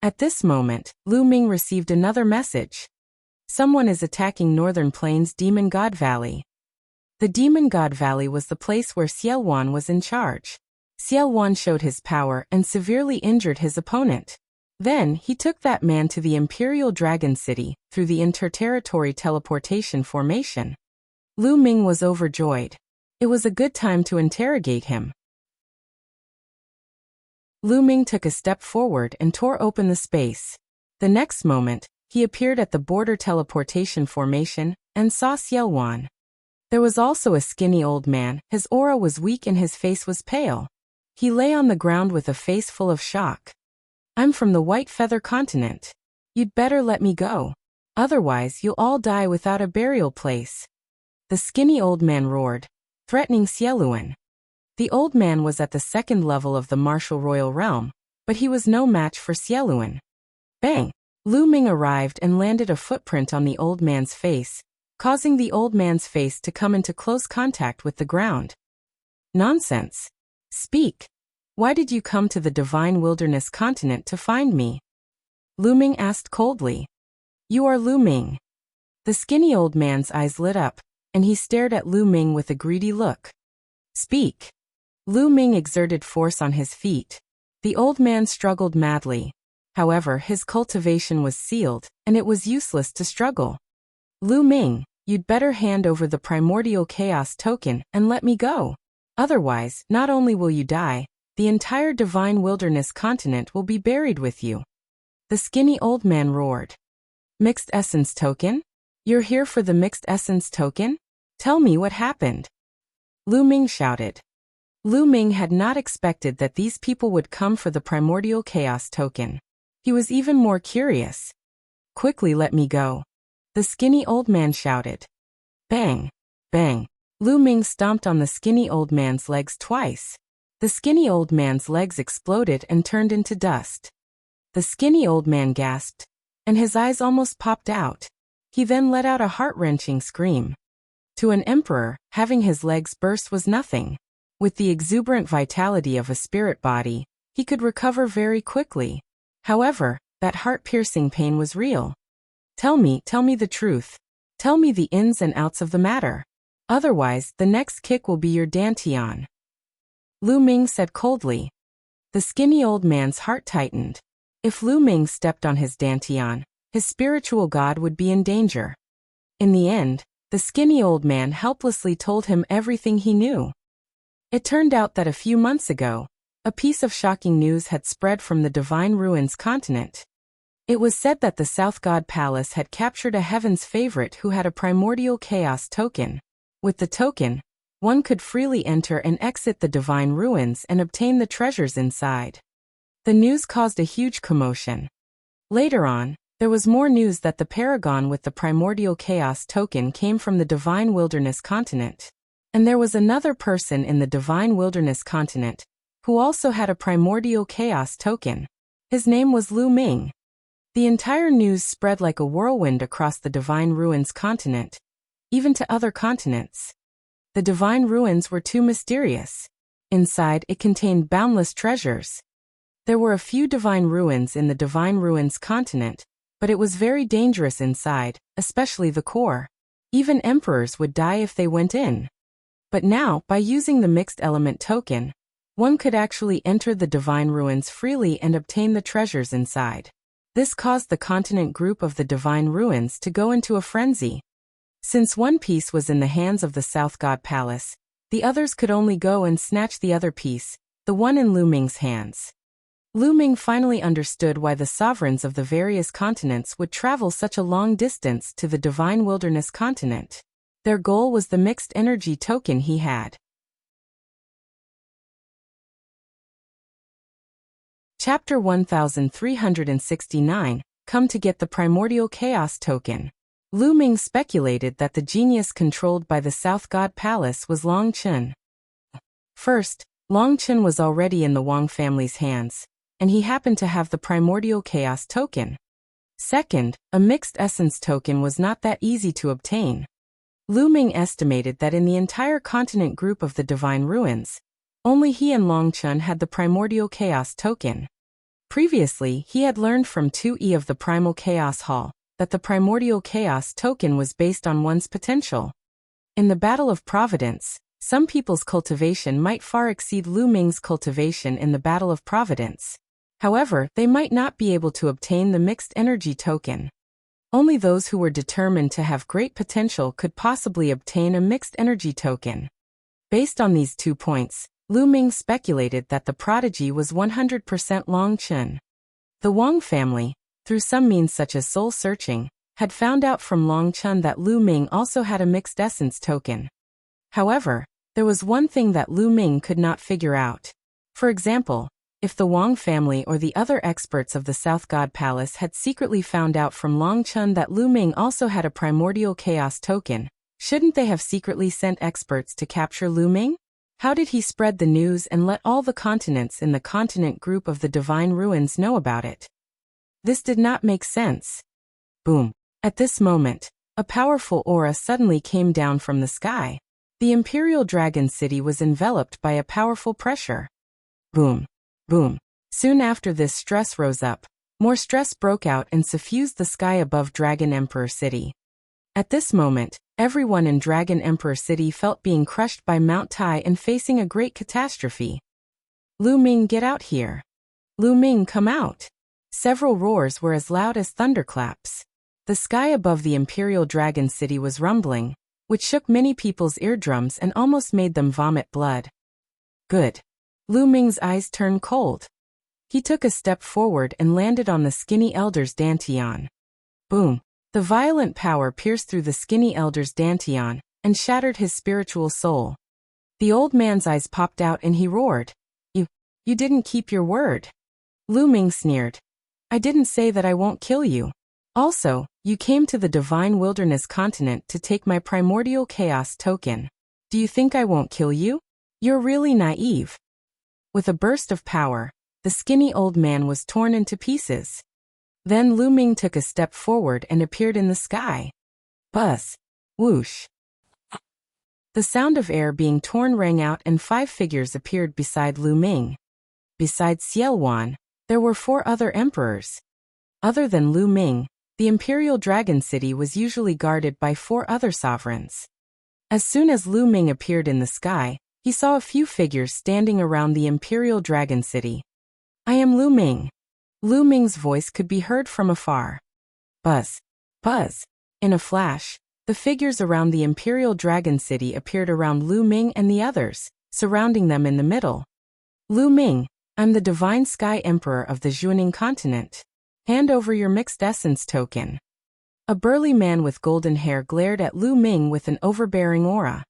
At this moment, Lu Ming received another message. Someone is attacking Northern Plains Demon God Valley. The Demon God Valley was the place where Xielwan was in charge. Xielwan showed his power and severely injured his opponent. Then, he took that man to the Imperial Dragon City through the interterritory teleportation formation. Lu Ming was overjoyed. It was a good time to interrogate him. Lu Ming took a step forward and tore open the space. The next moment, he appeared at the border teleportation formation and saw Xielwan. There was also a skinny old man. His aura was weak and his face was pale. He lay on the ground with a face full of shock. I'm from the White Feather Continent. You'd better let me go. Otherwise you'll all die without a burial place. The skinny old man roared, threatening Xielwan. The old man was at the second level of the martial royal realm, but he was no match for Xielwan. Bang! Lu Ming arrived and landed a footprint on the old man's face, causing the old man's face to come into close contact with the ground. Nonsense. Speak. Why did you come to the Divine Wilderness continent to find me? Lu Ming asked coldly. You are Lu Ming. The skinny old man's eyes lit up, and he stared at Lu Ming with a greedy look. Speak. Lu Ming exerted force on his feet. The old man struggled madly. However, his cultivation was sealed, and it was useless to struggle. Lu Ming, you'd better hand over the primordial chaos token and let me go. Otherwise, not only will you die, the entire Divine Wilderness continent will be buried with you. The skinny old man roared. Mixed essence token? You're here for the mixed essence token? Tell me what happened. Lu Ming shouted. Lu Ming had not expected that these people would come for the primordial chaos token. He was even more curious. Quickly let me go. The skinny old man shouted. Bang! Bang! Lu Ming stomped on the skinny old man's legs twice. The skinny old man's legs exploded and turned into dust. The skinny old man gasped, and his eyes almost popped out. He then let out a heart-wrenching scream. To an emperor, having his legs burst was nothing. With the exuberant vitality of a spirit body, he could recover very quickly. However, that heart-piercing pain was real. Tell me the truth. Tell me the ins and outs of the matter. Otherwise, the next kick will be your dantian. Lu Ming said coldly. The skinny old man's heart tightened. If Lu Ming stepped on his dantian, his spiritual god would be in danger. In the end, the skinny old man helplessly told him everything he knew. It turned out that a few months ago, a piece of shocking news had spread from the Divine Ruins continent. It was said that the South God Palace had captured a Heaven's favorite who had a primordial chaos token. With the token, one could freely enter and exit the Divine Ruins and obtain the treasures inside. The news caused a huge commotion. Later on, there was more news that the paragon with the primordial chaos token came from the Divine Wilderness continent. And there was another person in the Divine Wilderness continent who also had a primordial chaos token. His name was Lu Ming. The entire news spread like a whirlwind across the Divine Ruins continent, even to other continents. The Divine Ruins were too mysterious. Inside, it contained boundless treasures. There were a few Divine Ruins in the Divine Ruins continent, but it was very dangerous inside, especially the core. Even emperors would die if they went in. But now, by using the mixed element token, one could actually enter the Divine Ruins freely and obtain the treasures inside. This caused the continent group of the Divine Ruins to go into a frenzy. Since one piece was in the hands of the South God Palace, the others could only go and snatch the other piece, the one in Lu Ming's hands. Lu Ming finally understood why the sovereigns of the various continents would travel such a long distance to the Divine Wilderness continent. Their goal was the mixed energy token he had. Chapter 1369, Come to get the Primordial Chaos Token. Lu Ming speculated that the genius controlled by the South God Palace was Long Chen. First, Long Chen was already in the Wang family's hands, and he happened to have the Primordial Chaos Token. Second, a mixed essence token was not that easy to obtain. Lu Ming estimated that in the entire continent group of the Divine Ruins, only he and Long Chen had the Primordial Chaos Token. Previously, he had learned from 2E of the Primal Chaos Hall that the Primordial Chaos Token was based on one's potential. In the Battle of Providence, some people's cultivation might far exceed Lu Ming's cultivation in the Battle of Providence. However, they might not be able to obtain the mixed energy token. Only those who were determined to have great potential could possibly obtain a mixed energy token. Based on these 2 points, Lu Ming speculated that the prodigy was 100% Long Chen. The Wang family, through some means such as soul searching, had found out from Long Chen that Lu Ming also had a mixed essence token. However, there was one thing that Lu Ming could not figure out. For example, if the Wang family or the other experts of the South God Palace had secretly found out from Long Chen that Lu Ming also had a Primordial Chaos Token, shouldn't they have secretly sent experts to capture Lu Ming? How did he spread the news and let all the continents in the continent group of the Divine Ruins know about it? This did not make sense. Boom. At this moment, a powerful aura suddenly came down from the sky. The Imperial Dragon City was enveloped by a powerful pressure. Boom. Boom. Soon after this, stress rose up. More stress broke out and suffused the sky above Dragon Emperor City. At this moment, everyone in Dragon Emperor City felt being crushed by Mount Tai and facing a great catastrophe. Lu Ming, get out here. Lu Ming, come out. Several roars were as loud as thunderclaps. The sky above the Imperial Dragon City was rumbling, which shook many people's eardrums and almost made them vomit blood. Good. Lu Ming's eyes turned cold. He took a step forward and landed on the skinny elder's dantian. Boom. The violent power pierced through the skinny elder's dantian and shattered his spiritual soul. The old man's eyes popped out and he roared. You didn't keep your word. Lu Ming sneered. I didn't say that I won't kill you. Also, you came to the Divine Wilderness continent to take my Primordial Chaos Token. Do you think I won't kill you? You're really naive. With a burst of power, the skinny old man was torn into pieces. Then Lu Ming took a step forward and appeared in the sky. Buzz. Whoosh. The sound of air being torn rang out and 5 figures appeared beside Lu Ming. Besides Xielwan, there were 4 other emperors. Other than Lu Ming, the Imperial Dragon City was usually guarded by 4 other sovereigns. As soon as Lu Ming appeared in the sky, he saw a few figures standing around the Imperial Dragon City. I am Lu Ming. Lu Ming's voice could be heard from afar. Buzz. Buzz. In a flash, the figures around the Imperial Dragon City appeared around Lu Ming and the others, surrounding them in the middle. Lu Ming, I'm the Divine Sky Emperor of the Zhuaning continent. Hand over your mixed essence token. A burly man with golden hair glared at Lu Ming with an overbearing aura.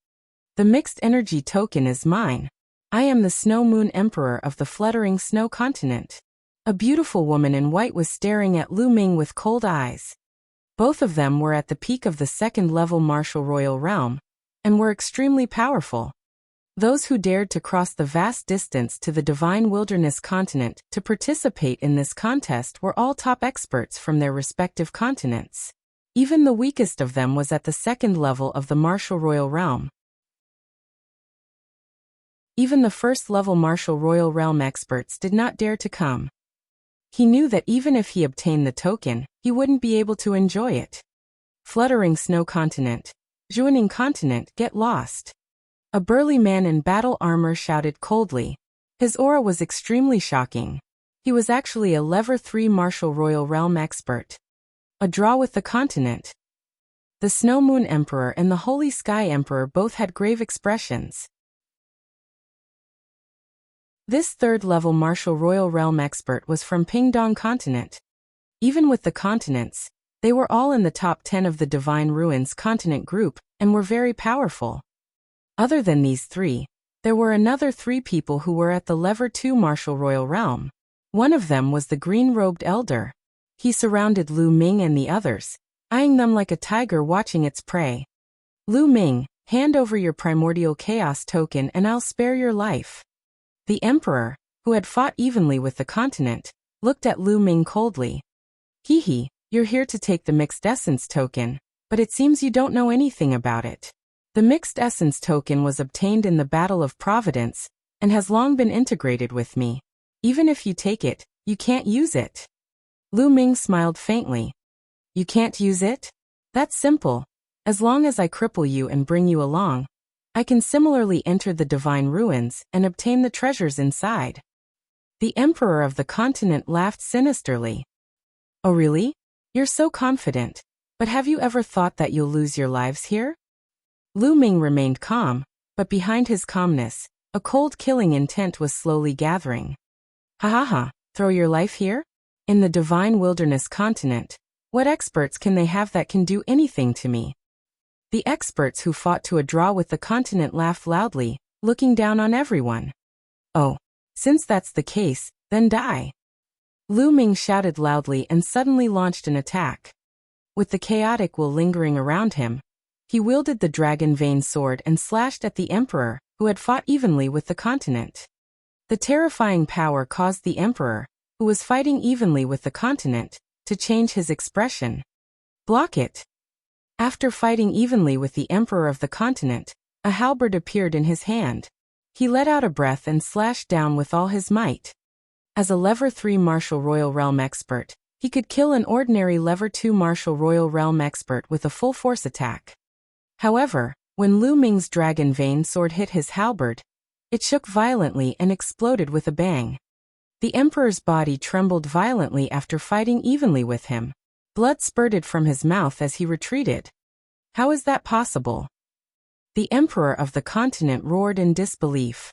The mixed energy token is mine. I am the Snow Moon Emperor of the fluttering snow continent. A beautiful woman in white was staring at Lu Ming with cold eyes. Both of them were at the peak of the 2nd level martial royal realm, and were extremely powerful. Those who dared to cross the vast distance to the divine wilderness continent to participate in this contest were all top experts from their respective continents. Even the weakest of them was at the second level of the martial royal realm. Even the first-level martial royal realm experts did not dare to come. He knew that even if he obtained the token, he wouldn't be able to enjoy it. Fluttering snow continent. Zhuaning continent, get lost. A burly man in battle armor shouted coldly. His aura was extremely shocking. He was actually a level 3 martial royal realm expert. A draw with the continent. The Snow Moon Emperor and the Holy Sky Emperor both had grave expressions. This third-level martial royal realm expert was from Pingdong continent. Even with the continents, they were all in the top 10 of the Divine Ruins continent group and were very powerful. Other than these three, there were another 3 people who were at the level 2 martial royal realm. One of them was the green-robed elder. He surrounded Lu Ming and the others, eyeing them like a tiger watching its prey. Lu Ming, hand over your primordial chaos token and I'll spare your life. The emperor, who had fought evenly with the continent, looked at Lu Ming coldly. Hee, you're here to take the mixed essence token, but it seems you don't know anything about it. The mixed essence token was obtained in the Battle of Providence, and has long been integrated with me. Even if you take it, you can't use it. Lu Ming smiled faintly. You can't use it? That's simple. As long as I cripple you and bring you along, I can similarly enter the Divine Ruins and obtain the treasures inside. The Emperor of the continent laughed sinisterly. Oh really? You're so confident, but have you ever thought that you'll lose your lives here? Lu Ming remained calm, but behind his calmness, a cold killing intent was slowly gathering. Ha, throw your life here? In the Divine Wilderness continent, what experts can they have that can do anything to me? The experts who fought to a draw with the continent laughed loudly, looking down on everyone. Oh, since that's the case, then die. Lu Ming shouted loudly and suddenly launched an attack. With the chaotic will lingering around him, he wielded the dragon vein sword and slashed at the emperor, who had fought evenly with the continent. The terrifying power caused the emperor, who was fighting evenly with the continent, to change his expression. Block it. After fighting evenly with the emperor of the continent, a halberd appeared in his hand. He let out a breath and slashed down with all his might. As a level 3 martial royal realm expert, he could kill an ordinary level 2 martial royal realm expert with a full force attack. However, when Lu Ming's dragon vein sword hit his halberd, it shook violently and exploded with a bang. The emperor's body trembled violently after fighting evenly with him. Blood spurted from his mouth as he retreated. How is that possible? The emperor of the continent roared in disbelief.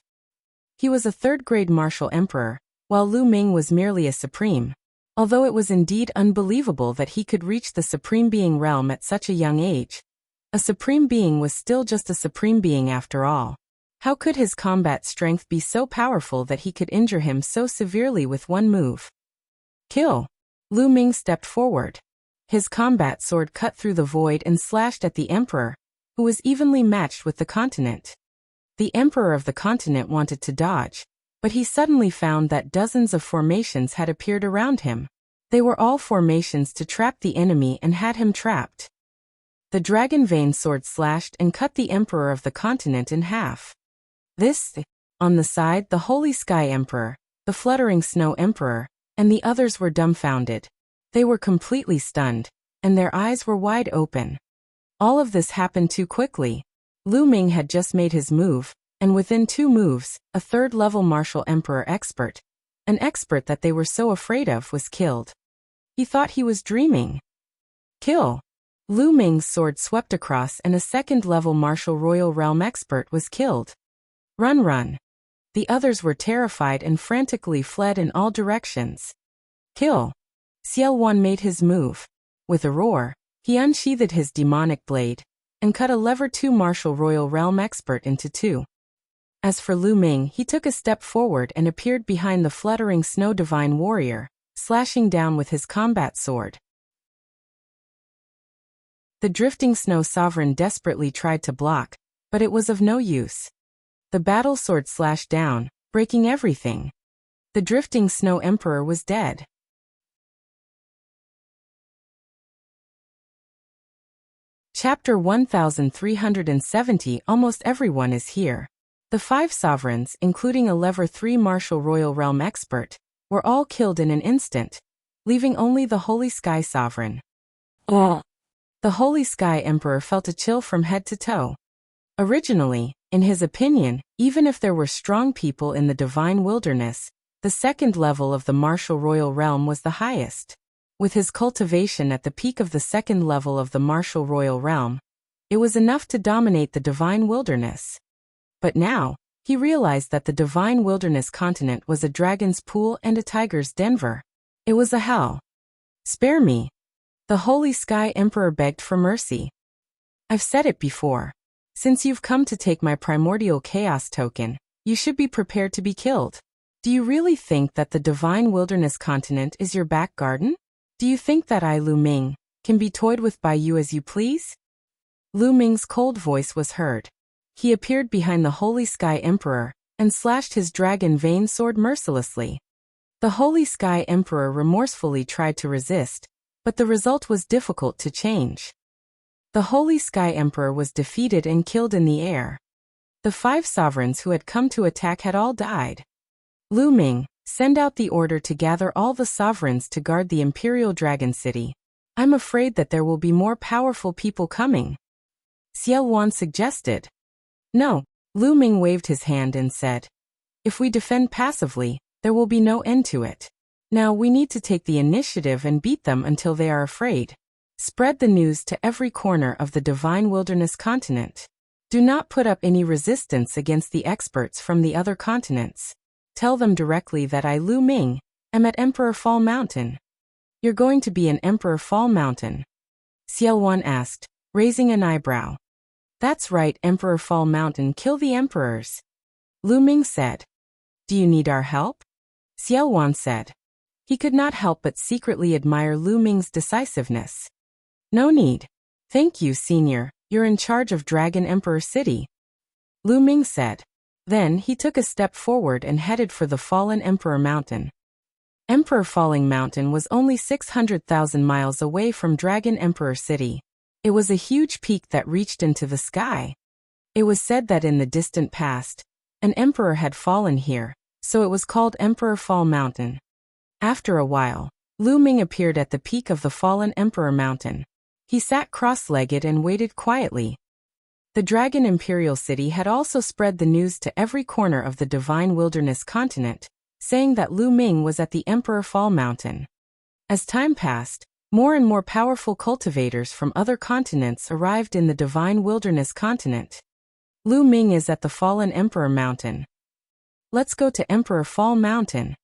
He was a third-grade martial emperor, while Lu Ming was merely a supreme. Although it was indeed unbelievable that he could reach the supreme being realm at such a young age, a supreme being was still just a supreme being after all. How could his combat strength be so powerful that he could injure him so severely with one move? Kill! Lu Ming stepped forward. His combat sword cut through the void and slashed at the emperor, who was evenly matched with the continent. The emperor of the continent wanted to dodge, but he suddenly found that dozens of formations had appeared around him. They were all formations to trap the enemy and had him trapped. The dragon vein sword slashed and cut the emperor of the continent in half. On the side, the Holy Sky Emperor, the Fluttering Snow Emperor, and the others were dumbfounded. They were completely stunned, and their eyes were wide open. All of this happened too quickly. Lu Ming had just made his move, and within 2 moves, a third-level martial emperor expert, an expert that they were so afraid of, was killed. He thought he was dreaming. Kill! Lu Ming's sword swept across and a second-level martial royal realm expert was killed. Run! The others were terrified and frantically fled in all directions. Kill! Xiao Wan made his move. With a roar, he unsheathed his demonic blade, and cut a level 2 martial royal realm expert into 2. As for Lu Ming, he took a step forward and appeared behind the fluttering snow divine warrior, slashing down with his combat sword. The drifting snow sovereign desperately tried to block, but it was of no use. The battle sword slashed down, breaking everything. The drifting Snow Emperor was dead. Chapter 1370. Almost everyone is here. The 5 sovereigns, including a level 3 martial royal realm expert, were all killed in an instant, leaving only the Holy Sky Sovereign. The Holy Sky Emperor felt a chill from head to toe. Originally, in his opinion, even if there were strong people in the divine wilderness, the second level of the martial royal realm was the highest. With his cultivation at the peak of the second level of the martial royal realm, it was enough to dominate the divine wilderness. But now, he realized that the divine wilderness continent was a dragon's pool and a tiger's denver. It was a hell. Spare me. The Holy Sky Emperor begged for mercy. I've said it before. Since you've come to take my primordial chaos token, you should be prepared to be killed. Do you really think that the divine wilderness continent is your back garden? Do you think that I, Lu Ming, can be toyed with by you as you please? Lu Ming's cold voice was heard. He appeared behind the Holy Sky Emperor and slashed his dragon vein sword mercilessly. The Holy Sky Emperor remorsefully tried to resist, but the result was difficult to change. The Holy Sky Emperor was defeated and killed in the air. The 5 sovereigns who had come to attack had all died. Lu Ming, send out the order to gather all the sovereigns to guard the Imperial Dragon City. I'm afraid that there will be more powerful people coming. Xiao Wan suggested. No, Lu Ming waved his hand and said. If we defend passively, there will be no end to it. Now we need to take the initiative and beat them until they are afraid. Spread the news to every corner of the divine wilderness continent. Do not put up any resistance against the experts from the other continents. Tell them directly that I, Lu Ming, am at Emperor Fall Mountain. You're going to be in Emperor Fall Mountain? Xiao Wan asked, raising an eyebrow. That's right, Emperor Fall Mountain. Kill the emperors. Lu Ming said. Do you need our help? Xiao Wan said. He could not help but secretly admire Lu Ming's decisiveness. No need. Thank you, Senior. You're in charge of Dragon Emperor City. Lu Ming said. Then he took a step forward and headed for the Fallen Emperor Mountain. Emperor Falling Mountain was only 600,000 miles away from Dragon Emperor City. It was a huge peak that reached into the sky. It was said that in the distant past, an emperor had fallen here, so it was called Emperor Fall Mountain. After a while, Lu Ming appeared at the peak of the Fallen Emperor Mountain. He sat cross-legged and waited quietly. The Dragon Imperial City had also spread the news to every corner of the Divine Wilderness continent, saying that Lu Ming was at the Emperor Fall Mountain. As time passed, more and more powerful cultivators from other continents arrived in the Divine Wilderness continent. Lu Ming is at the Fallen Emperor Mountain. Let's go to Emperor Fall Mountain.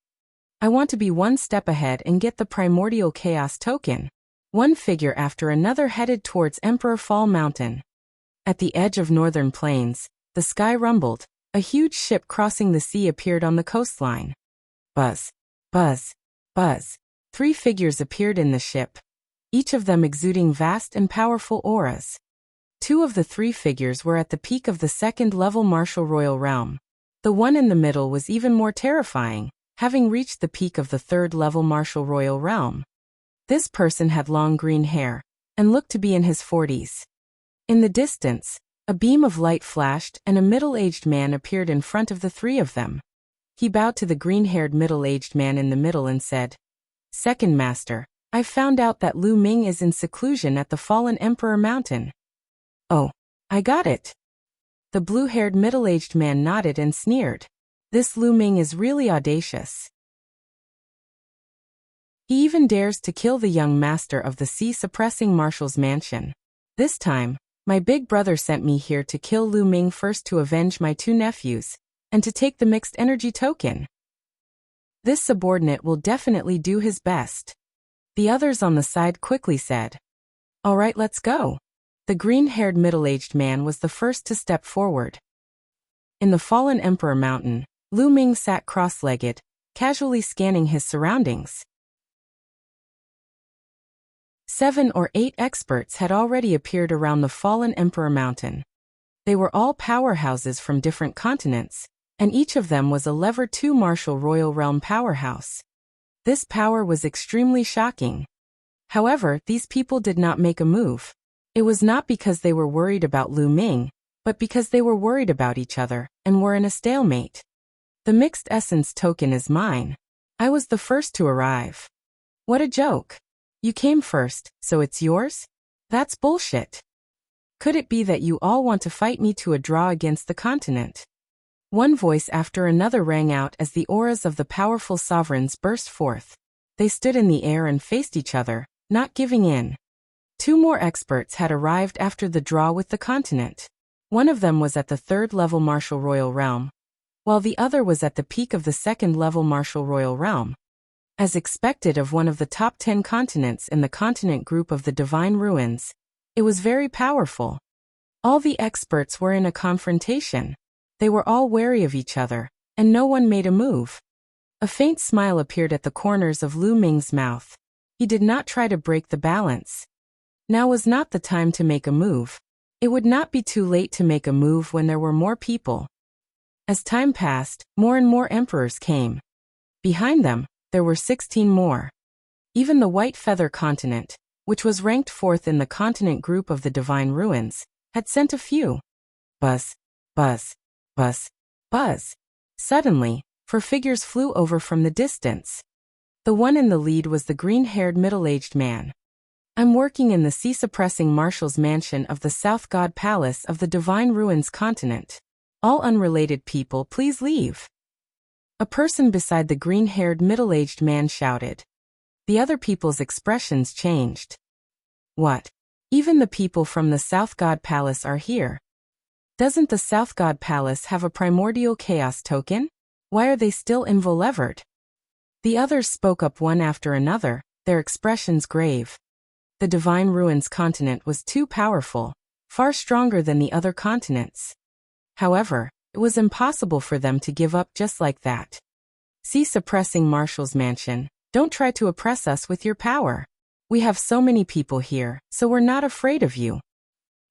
I want to be one step ahead and get the Primordial Chaos token. One figure after another headed towards Emperor Fall Mountain. At the edge of northern plains, the sky rumbled. A huge ship crossing the sea appeared on the coastline. Buzz, buzz, buzz. 3 figures appeared in the ship, each of them exuding vast and powerful auras. 2 of the 3 figures were at the peak of the second-level martial royal realm. The one in the middle was even more terrifying, having reached the peak of the third-level martial royal realm. This person had long green hair, and looked to be in his 40s. In the distance, a beam of light flashed and a middle-aged man appeared in front of the 3 of them. He bowed to the green-haired middle-aged man in the middle and said, Second Master, I've found out that Lu Ming is in seclusion at the Fallen Emperor Mountain. Oh, I got it. The blue-haired middle-aged man nodded and sneered. This Lu Ming is really audacious. He even dares to kill the young master of the sea-suppressing marshal's mansion. This time, my big brother sent me here to kill Lu Ming first to avenge my 2 nephews, and to take the mixed energy token. This subordinate will definitely do his best. The others on the side quickly said. All right, let's go. The green-haired middle-aged man was the first to step forward. In the Fallen Emperor Mountain, Lu Ming sat cross-legged, casually scanning his surroundings. 7 or 8 experts had already appeared around the Fallen Emperor Mountain. They were all powerhouses from different continents, and each of them was a Level 2 martial royal realm powerhouse. This power was extremely shocking. However, these people did not make a move. It was not because they were worried about Lu Ming, but because they were worried about each other, and were in a stalemate. The mixed essence token is mine. I was the first to arrive. What a joke. You came first, so it's yours? That's bullshit. Could it be that you all want to fight me to a draw against the continent? One voice after another rang out as the auras of the powerful sovereigns burst forth. They stood in the air and faced each other, not giving in. 2 more experts had arrived after the draw with the continent. One of them was at the 3rd level martial royal realm, while the other was at the peak of the 2nd level martial royal realm. As expected of one of the top 10 continents in the continent group of the Divine Ruins, it was very powerful. All the experts were in a confrontation. They were all wary of each other, and no one made a move. A faint smile appeared at the corners of Lu Ming's mouth. He did not try to break the balance. Now was not the time to make a move. It would not be too late to make a move when there were more people. As time passed, more and more emperors came. Behind them, there were 16 more. Even the White Feather continent, which was ranked 4th in the continent group of the Divine Ruins, had sent a few. Buzz, buzz, buzz, buzz. Suddenly, 4 figures flew over from the distance. The one in the lead was the green-haired middle-aged man. I'm working in the sea-suppressing Marshal's mansion of the South God Palace of the Divine Ruins continent. All unrelated people please leave. A person beside the green-haired middle-aged man shouted. The other people's expressions changed. What? Even the people from the South God Palace are here. Doesn't the South God Palace have a primordial chaos token? Why are they still involvered? The others spoke up one after another, their expressions grave. The Divine Ruins continent was too powerful, far stronger than the other continents. However, it was impossible for them to give up just like that. Sea-suppressing Marshal's mansion, don't try to oppress us with your power. We have so many people here, so we're not afraid of you.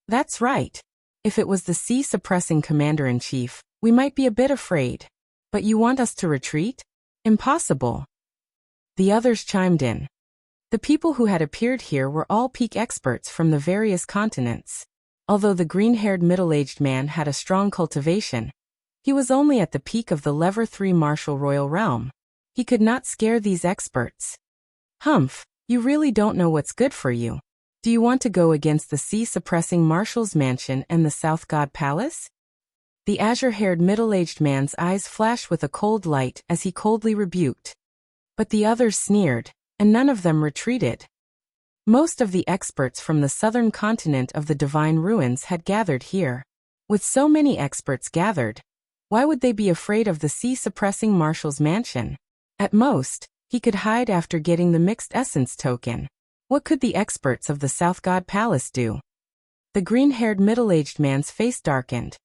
That's right. If it was the sea-suppressing commander-in-chief, we might be a bit afraid. But you want us to retreat? Impossible. The others chimed in. The people who had appeared here were all peak experts from the various continents. Although the green-haired middle-aged man had a strong cultivation, he was only at the peak of the Level 3 martial royal realm. He could not scare these experts. Humph, you really don't know what's good for you. Do you want to go against the sea-suppressing Marshal's mansion and the South God Palace? The azure-haired middle-aged man's eyes flashed with a cold light as he coldly rebuked. But the others sneered, and none of them retreated. Most of the experts from the southern continent of the Divine Ruins had gathered here. With so many experts gathered, why would they be afraid of the sea-suppressing Marshal's mansion? At most, he could hide after getting the mixed essence token. What could the experts of the South God Palace do? The green-haired middle-aged man's face darkened.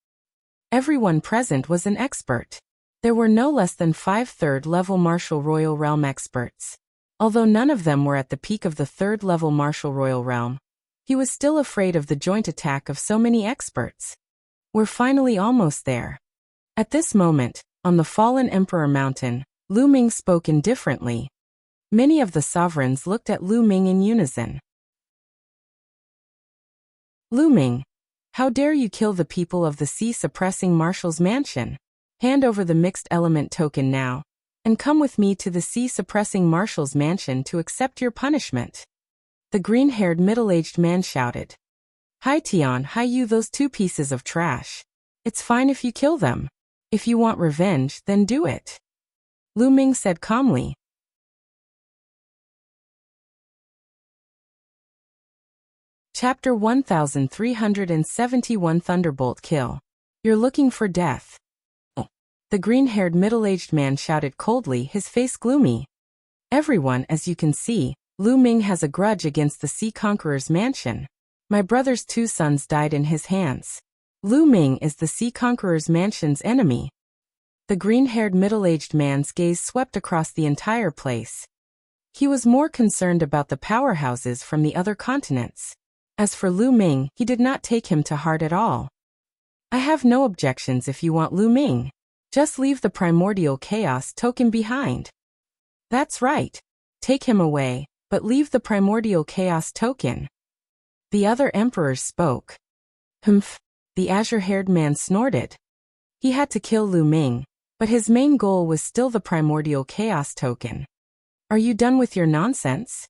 Everyone present was an expert. There were no less than 5 3rd-level martial royal realm experts. Although none of them were at the peak of the 3rd-level martial royal realm, he was still afraid of the joint attack of so many experts. We're finally almost there. At this moment, on the fallen Emperor Mountain, Lu Ming spoke indifferently. Many of the sovereigns looked at Lu Ming in unison. Lu Ming, how dare you kill the people of the sea-suppressing Marshal's mansion? Hand over the mixed element token now, and come with me to the sea-suppressing Marshal's mansion to accept your punishment. The green-haired middle-aged man shouted. Hi Tian, hi you those 2 pieces of trash. It's fine if you kill them. If you want revenge, then do it. Lu Ming said calmly. Chapter 1371 Thunderbolt Kill. You're looking for death. The green-haired middle-aged man shouted coldly, his face gloomy. Everyone, as you can see, Lu Ming has a grudge against the Sea Conqueror's mansion. My brother's 2 sons died in his hands. Lu Ming is the Sea Conqueror's mansion's enemy. The green-haired middle-aged man's gaze swept across the entire place. He was more concerned about the powerhouses from the other continents. As for Lu Ming, he did not take him to heart at all. I have no objections if you want Lu Ming. Just leave the primordial chaos token behind. That's right. Take him away, but leave the primordial chaos token. The other emperors spoke. Humph, the azure-haired man snorted. He had to kill Lu Ming, but his main goal was still the primordial chaos token. Are you done with your nonsense?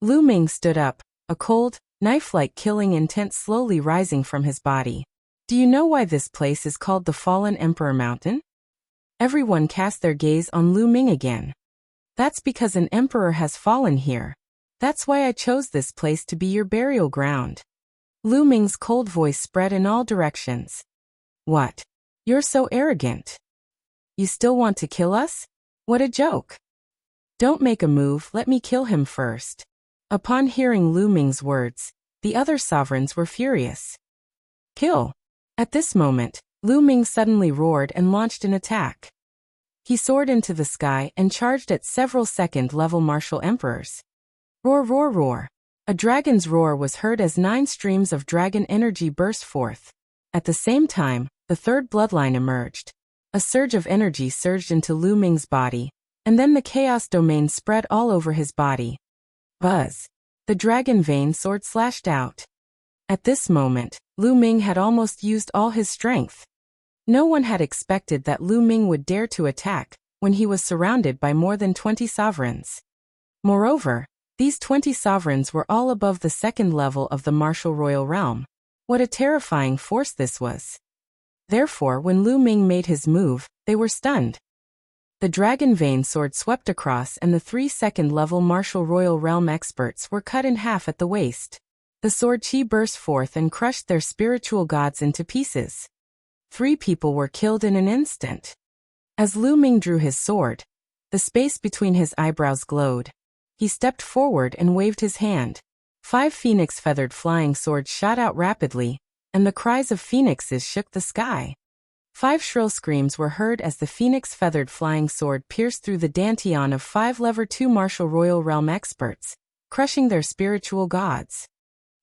Lu Ming stood up, a cold, knife-like killing intent slowly rising from his body. Do you know why this place is called the Fallen Emperor Mountain? Everyone cast their gaze on Lu Ming again. That's because an emperor has fallen here. That's why I chose this place to be your burial ground. Lu Ming's cold voice spread in all directions. What? You're so arrogant. You still want to kill us? What a joke. Don't make a move, let me kill him first. Upon hearing Lu Ming's words, the other sovereigns were furious. Kill. At this moment, Lu Ming suddenly roared and launched an attack. He soared into the sky and charged at several second-level martial emperors. Roar, roar, roar. A dragon's roar was heard as 9 streams of dragon energy burst forth. At the same time, the third bloodline emerged. A surge of energy surged into Lu Ming's body, and then the chaos domain spread all over his body. Buzz. The dragon vein sword slashed out. At this moment, Lu Ming had almost used all his strength. No one had expected that Lu Ming would dare to attack when he was surrounded by more than 20 sovereigns. Moreover, these 20 sovereigns were all above the second level of the martial royal realm. What a terrifying force this was. Therefore, when Lu Ming made his move, they were stunned. The dragon vein sword swept across and the 3 second-level martial royal realm experts were cut in half at the waist. The sword chi burst forth and crushed their spiritual gods into pieces. 3 people were killed in an instant. As Lu Ming drew his sword, the space between his eyebrows glowed. He stepped forward and waved his hand. 5 phoenix-feathered flying swords shot out rapidly, and the cries of phoenixes shook the sky. 5 shrill screams were heard as the phoenix-feathered flying sword pierced through the dantian of 5 lever 2 martial royal realm experts, crushing their spiritual gods.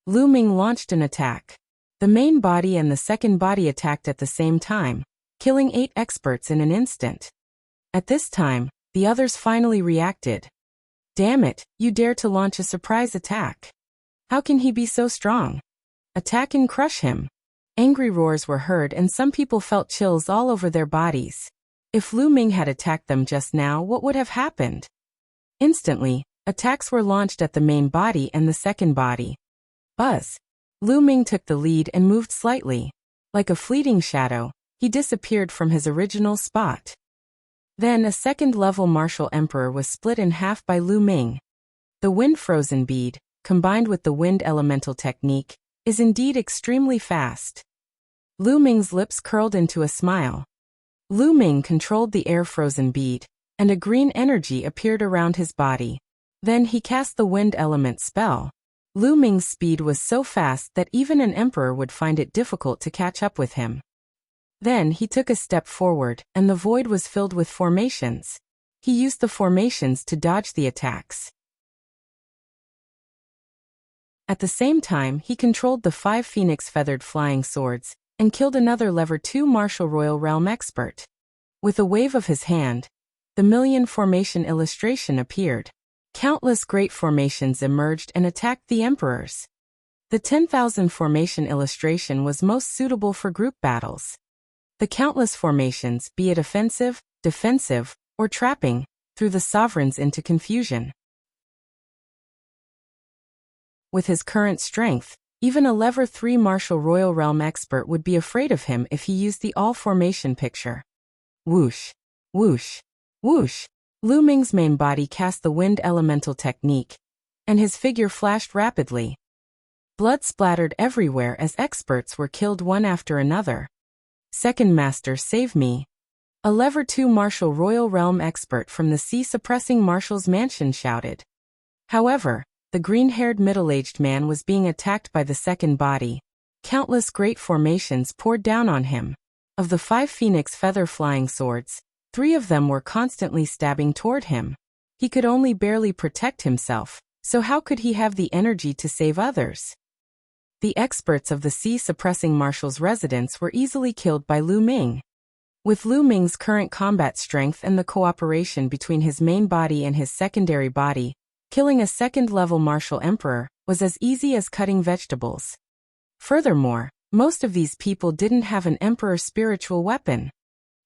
Lu Ming launched an attack. The main body and the second body attacked at the same time, killing 8 experts in an instant. At this time, the others finally reacted. Damn it, you dare to launch a surprise attack. How can he be so strong? Attack and crush him. Angry roars were heard and some people felt chills all over their bodies. If Lu Ming had attacked them just now, what would have happened? Instantly, attacks were launched at the main body and the second body. Buzz. Lu Ming took the lead and moved slightly. Like a fleeting shadow, he disappeared from his original spot. Then a second-level martial emperor was split in half by Lu Ming. The wind-frozen bead, combined with the wind elemental technique, is indeed extremely fast. Lu Ming's lips curled into a smile. Lu Ming controlled the air-frozen bead, and a green energy appeared around his body. Then he cast the wind element spell. Lu Ming's speed was so fast that even an emperor would find it difficult to catch up with him. Then he took a step forward, and the void was filled with formations. He used the formations to dodge the attacks. At the same time, he controlled the 5 phoenix-feathered flying swords, and killed another lever 2 martial royal realm expert. With a wave of his hand, the million formation illustration appeared. Countless great formations emerged and attacked the emperors. The 10,000 formation illustration was most suitable for group battles. The countless formations, be it offensive, defensive, or trapping, threw the sovereigns into confusion. With his current strength, even a lever 3 martial royal realm expert would be afraid of him if he used the all-formation picture. Whoosh, whoosh, whoosh. Lu Ming's main body cast the wind elemental technique, and his figure flashed rapidly. Blood splattered everywhere as experts were killed one after another. Second Master, save me. A lever 2 martial royal realm expert from the sea-suppressing marshal's mansion shouted. However, the green-haired middle-aged man was being attacked by the second body. Countless great formations poured down on him. Of the 5 phoenix feather flying swords, 3 of them were constantly stabbing toward him. He could only barely protect himself, so how could he have the energy to save others? The experts of the sea-suppressing marshal's residence were easily killed by Lu Ming. With Lu Ming's current combat strength and the cooperation between his main body and his secondary body, killing a second-level martial emperor was as easy as cutting vegetables. Furthermore, most of these people didn't have an emperor's spiritual weapon.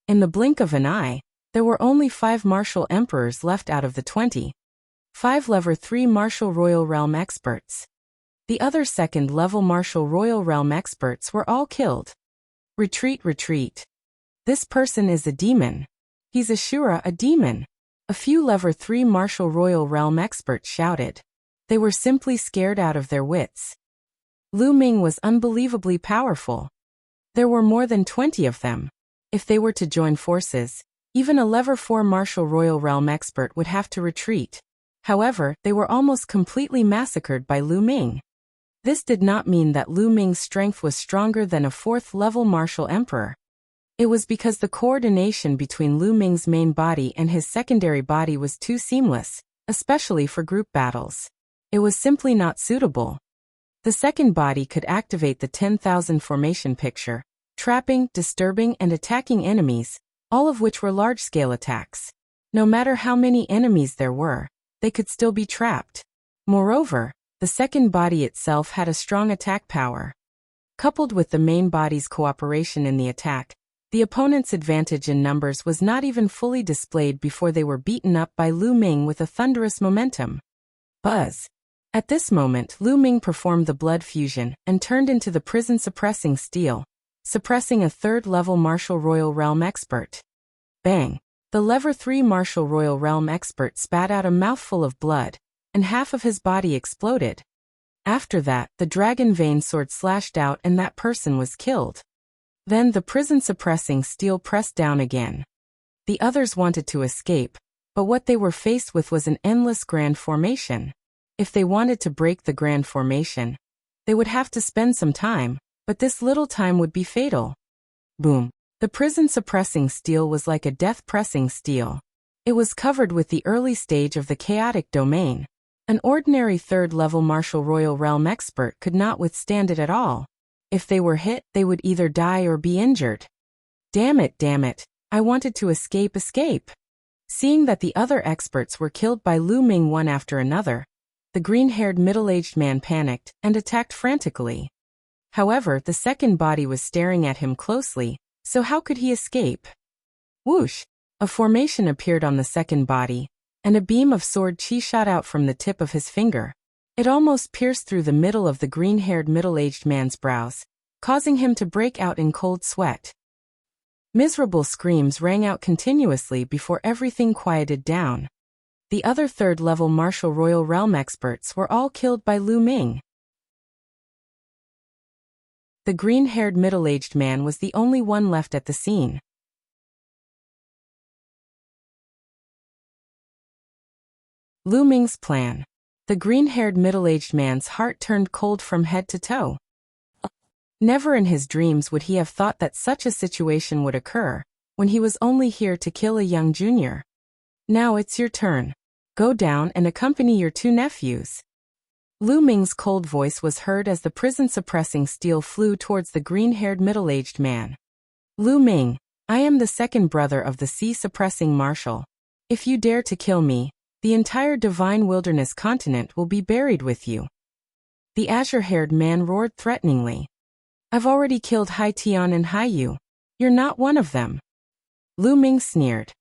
In the blink of an eye, there were only 5 martial emperors left out of the 20. 5 level 3 martial royal realm experts. The other second-level martial royal realm experts were all killed. Retreat, retreat. This person is a demon. He's a demon. A few level 3 martial royal realm experts shouted. They were simply scared out of their wits. Lu Ming was unbelievably powerful. There were more than 20 of them. If they were to join forces, even a level 4 martial royal realm expert would have to retreat. However, they were almost completely massacred by Lu Ming. This did not mean that Lu Ming's strength was stronger than a 4th-level martial emperor. It was because the coordination between Lu Ming's main body and his secondary body was too seamless, especially for group battles. It was simply not suitable. The second body could activate the 10,000 formation picture, trapping, disturbing, and attacking enemies, all of which were large-scale attacks. No matter how many enemies there were, they could still be trapped. Moreover, the second body itself had a strong attack power. Coupled with the main body's cooperation in the attack, the opponent's advantage in numbers was not even fully displayed before they were beaten up by Lu Ming with a thunderous momentum. Buzz. At this moment, Lu Ming performed the blood fusion and turned into the prison-suppressing steel, suppressing a 3rd-level martial royal realm expert. Bang! The level 3 martial royal realm expert spat out a mouthful of blood, and half of his body exploded. After that, the dragon vein sword slashed out and that person was killed. Then the prison-suppressing steel pressed down again. The others wanted to escape, but what they were faced with was an endless grand formation. If they wanted to break the grand formation, they would have to spend some time, but this little time would be fatal. Boom. The prison-suppressing steel was like a death-pressing steel. It was covered with the early stage of the chaotic domain. An ordinary 3rd-level martial royal realm expert could not withstand it at all. If they were hit, they would either die or be injured. Damn it, I wanted to escape. Seeing that the other experts were killed by Lu Ming one after another, the green-haired middle-aged man panicked and attacked frantically. However, the second body was staring at him closely, so how could he escape? Whoosh! A formation appeared on the second body, and a beam of sword chi shot out from the tip of his finger. It almost pierced through the middle of the green-haired middle-aged man's brows, causing him to break out in cold sweat. Miserable screams rang out continuously before everything quieted down. The other 3rd-level martial royal realm experts were all killed by Lu Ming. The green-haired middle-aged man was the only one left at the scene. Lu Ming's plan. The green-haired middle-aged man's heart turned cold from head to toe. Never in his dreams would he have thought that such a situation would occur, when he was only here to kill a young junior. Now it's your turn. Go down and accompany your 2 nephews. Lu Ming's cold voice was heard as the prison-suppressing steel flew towards the green-haired middle-aged man. Lu Ming, I am the second brother of the sea-suppressing marshal. If you dare to kill me, the entire divine wilderness continent will be buried with you. The azure-haired man roared threateningly. I've already killed Hai Tian and Hai Yu. You're not one of them. Lu Ming sneered.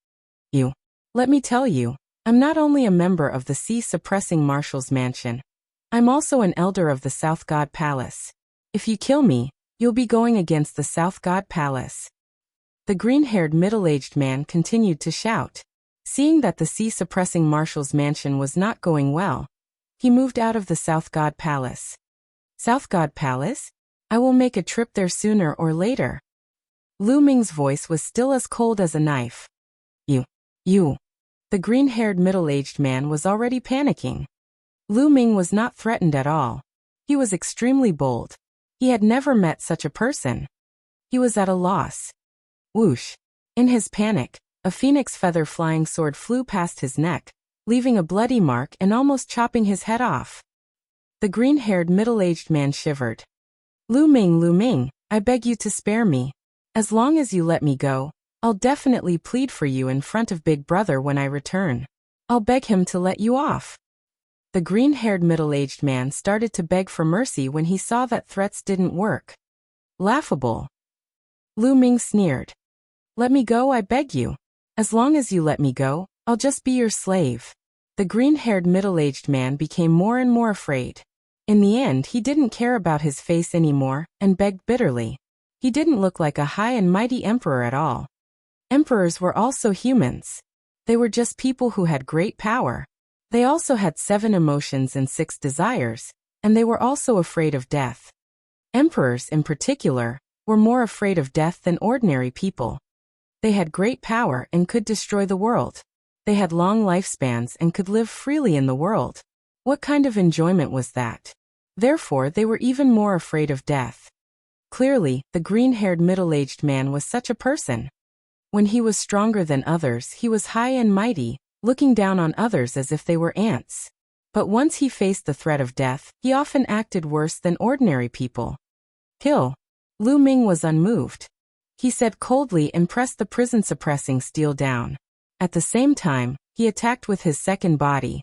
You. Let me tell you, I'm not only a member of the sea-suppressing marshal's mansion. I'm also an elder of the South God Palace. If you kill me, you'll be going against the South God Palace. The green-haired middle-aged man continued to shout. Seeing that the sea-suppressing marshal's mansion was not going well, he moved out of the South God Palace. South God Palace? I will make a trip there sooner or later. Lu Ming's voice was still as cold as a knife. You. The green-haired middle-aged man was already panicking. Lu Ming was not threatened at all. He was extremely bold. He had never met such a person. He was at a loss. Whoosh! In his panic, a phoenix feather flying sword flew past his neck, leaving a bloody mark and almost chopping his head off. The green-haired middle-aged man shivered. Lu Ming, I beg you to spare me. As long as you let me go, I'll definitely plead for you in front of Big Brother when I return. I'll beg him to let you off. The green-haired middle-aged man started to beg for mercy when he saw that threats didn't work. Laughable. Lu Ming sneered. Let me go, I beg you. As long as you let me go, I'll just be your slave. The green-haired middle-aged man became more and more afraid. In the end, he didn't care about his face anymore and begged bitterly. He didn't look like a high and mighty emperor at all. Emperors were also humans. They were just people who had great power. They also had 7 emotions and 6 desires, and they were also afraid of death. Emperors, in particular, were more afraid of death than ordinary people. They had great power and could destroy the world. They had long lifespans and could live freely in the world. What kind of enjoyment was that? Therefore, they were even more afraid of death. Clearly, the green-haired middle-aged man was such a person. When he was stronger than others, he was high and mighty, looking down on others as if they were ants. But once he faced the threat of death, he often acted worse than ordinary people. Kill. Lu Ming was unmoved. He said coldly and pressed the prison-suppressing steel down. At the same time, he attacked with his second body.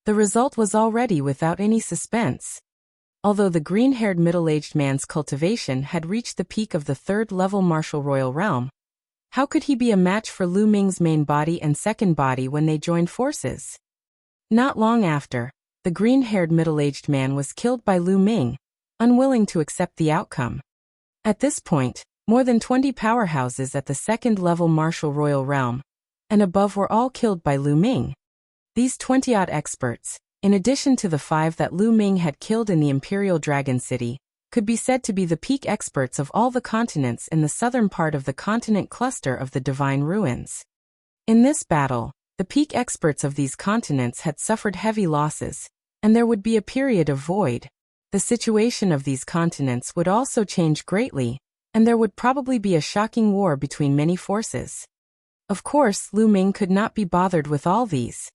The result was already without any suspense. Although the green-haired middle-aged man's cultivation had reached the peak of the 3rd-level martial royal realm, how could he be a match for Lu Ming's main body and second body when they joined forces? Not long after, the green-haired middle-aged man was killed by Lu Ming, unwilling to accept the outcome. At this point, more than 20 powerhouses at the 2nd-level martial royal realm and above were all killed by Lu Ming. These 20-odd experts, in addition to the 5 that Lu Ming had killed in the Imperial Dragon City, could be said to be the peak experts of all the continents in the southern part of the continent cluster of the Divine Ruins. In this battle, the peak experts of these continents had suffered heavy losses, and there would be a period of void. The situation of these continents would also change greatly, and there would probably be a shocking war between many forces. Of course, Lu Ming could not be bothered with all these.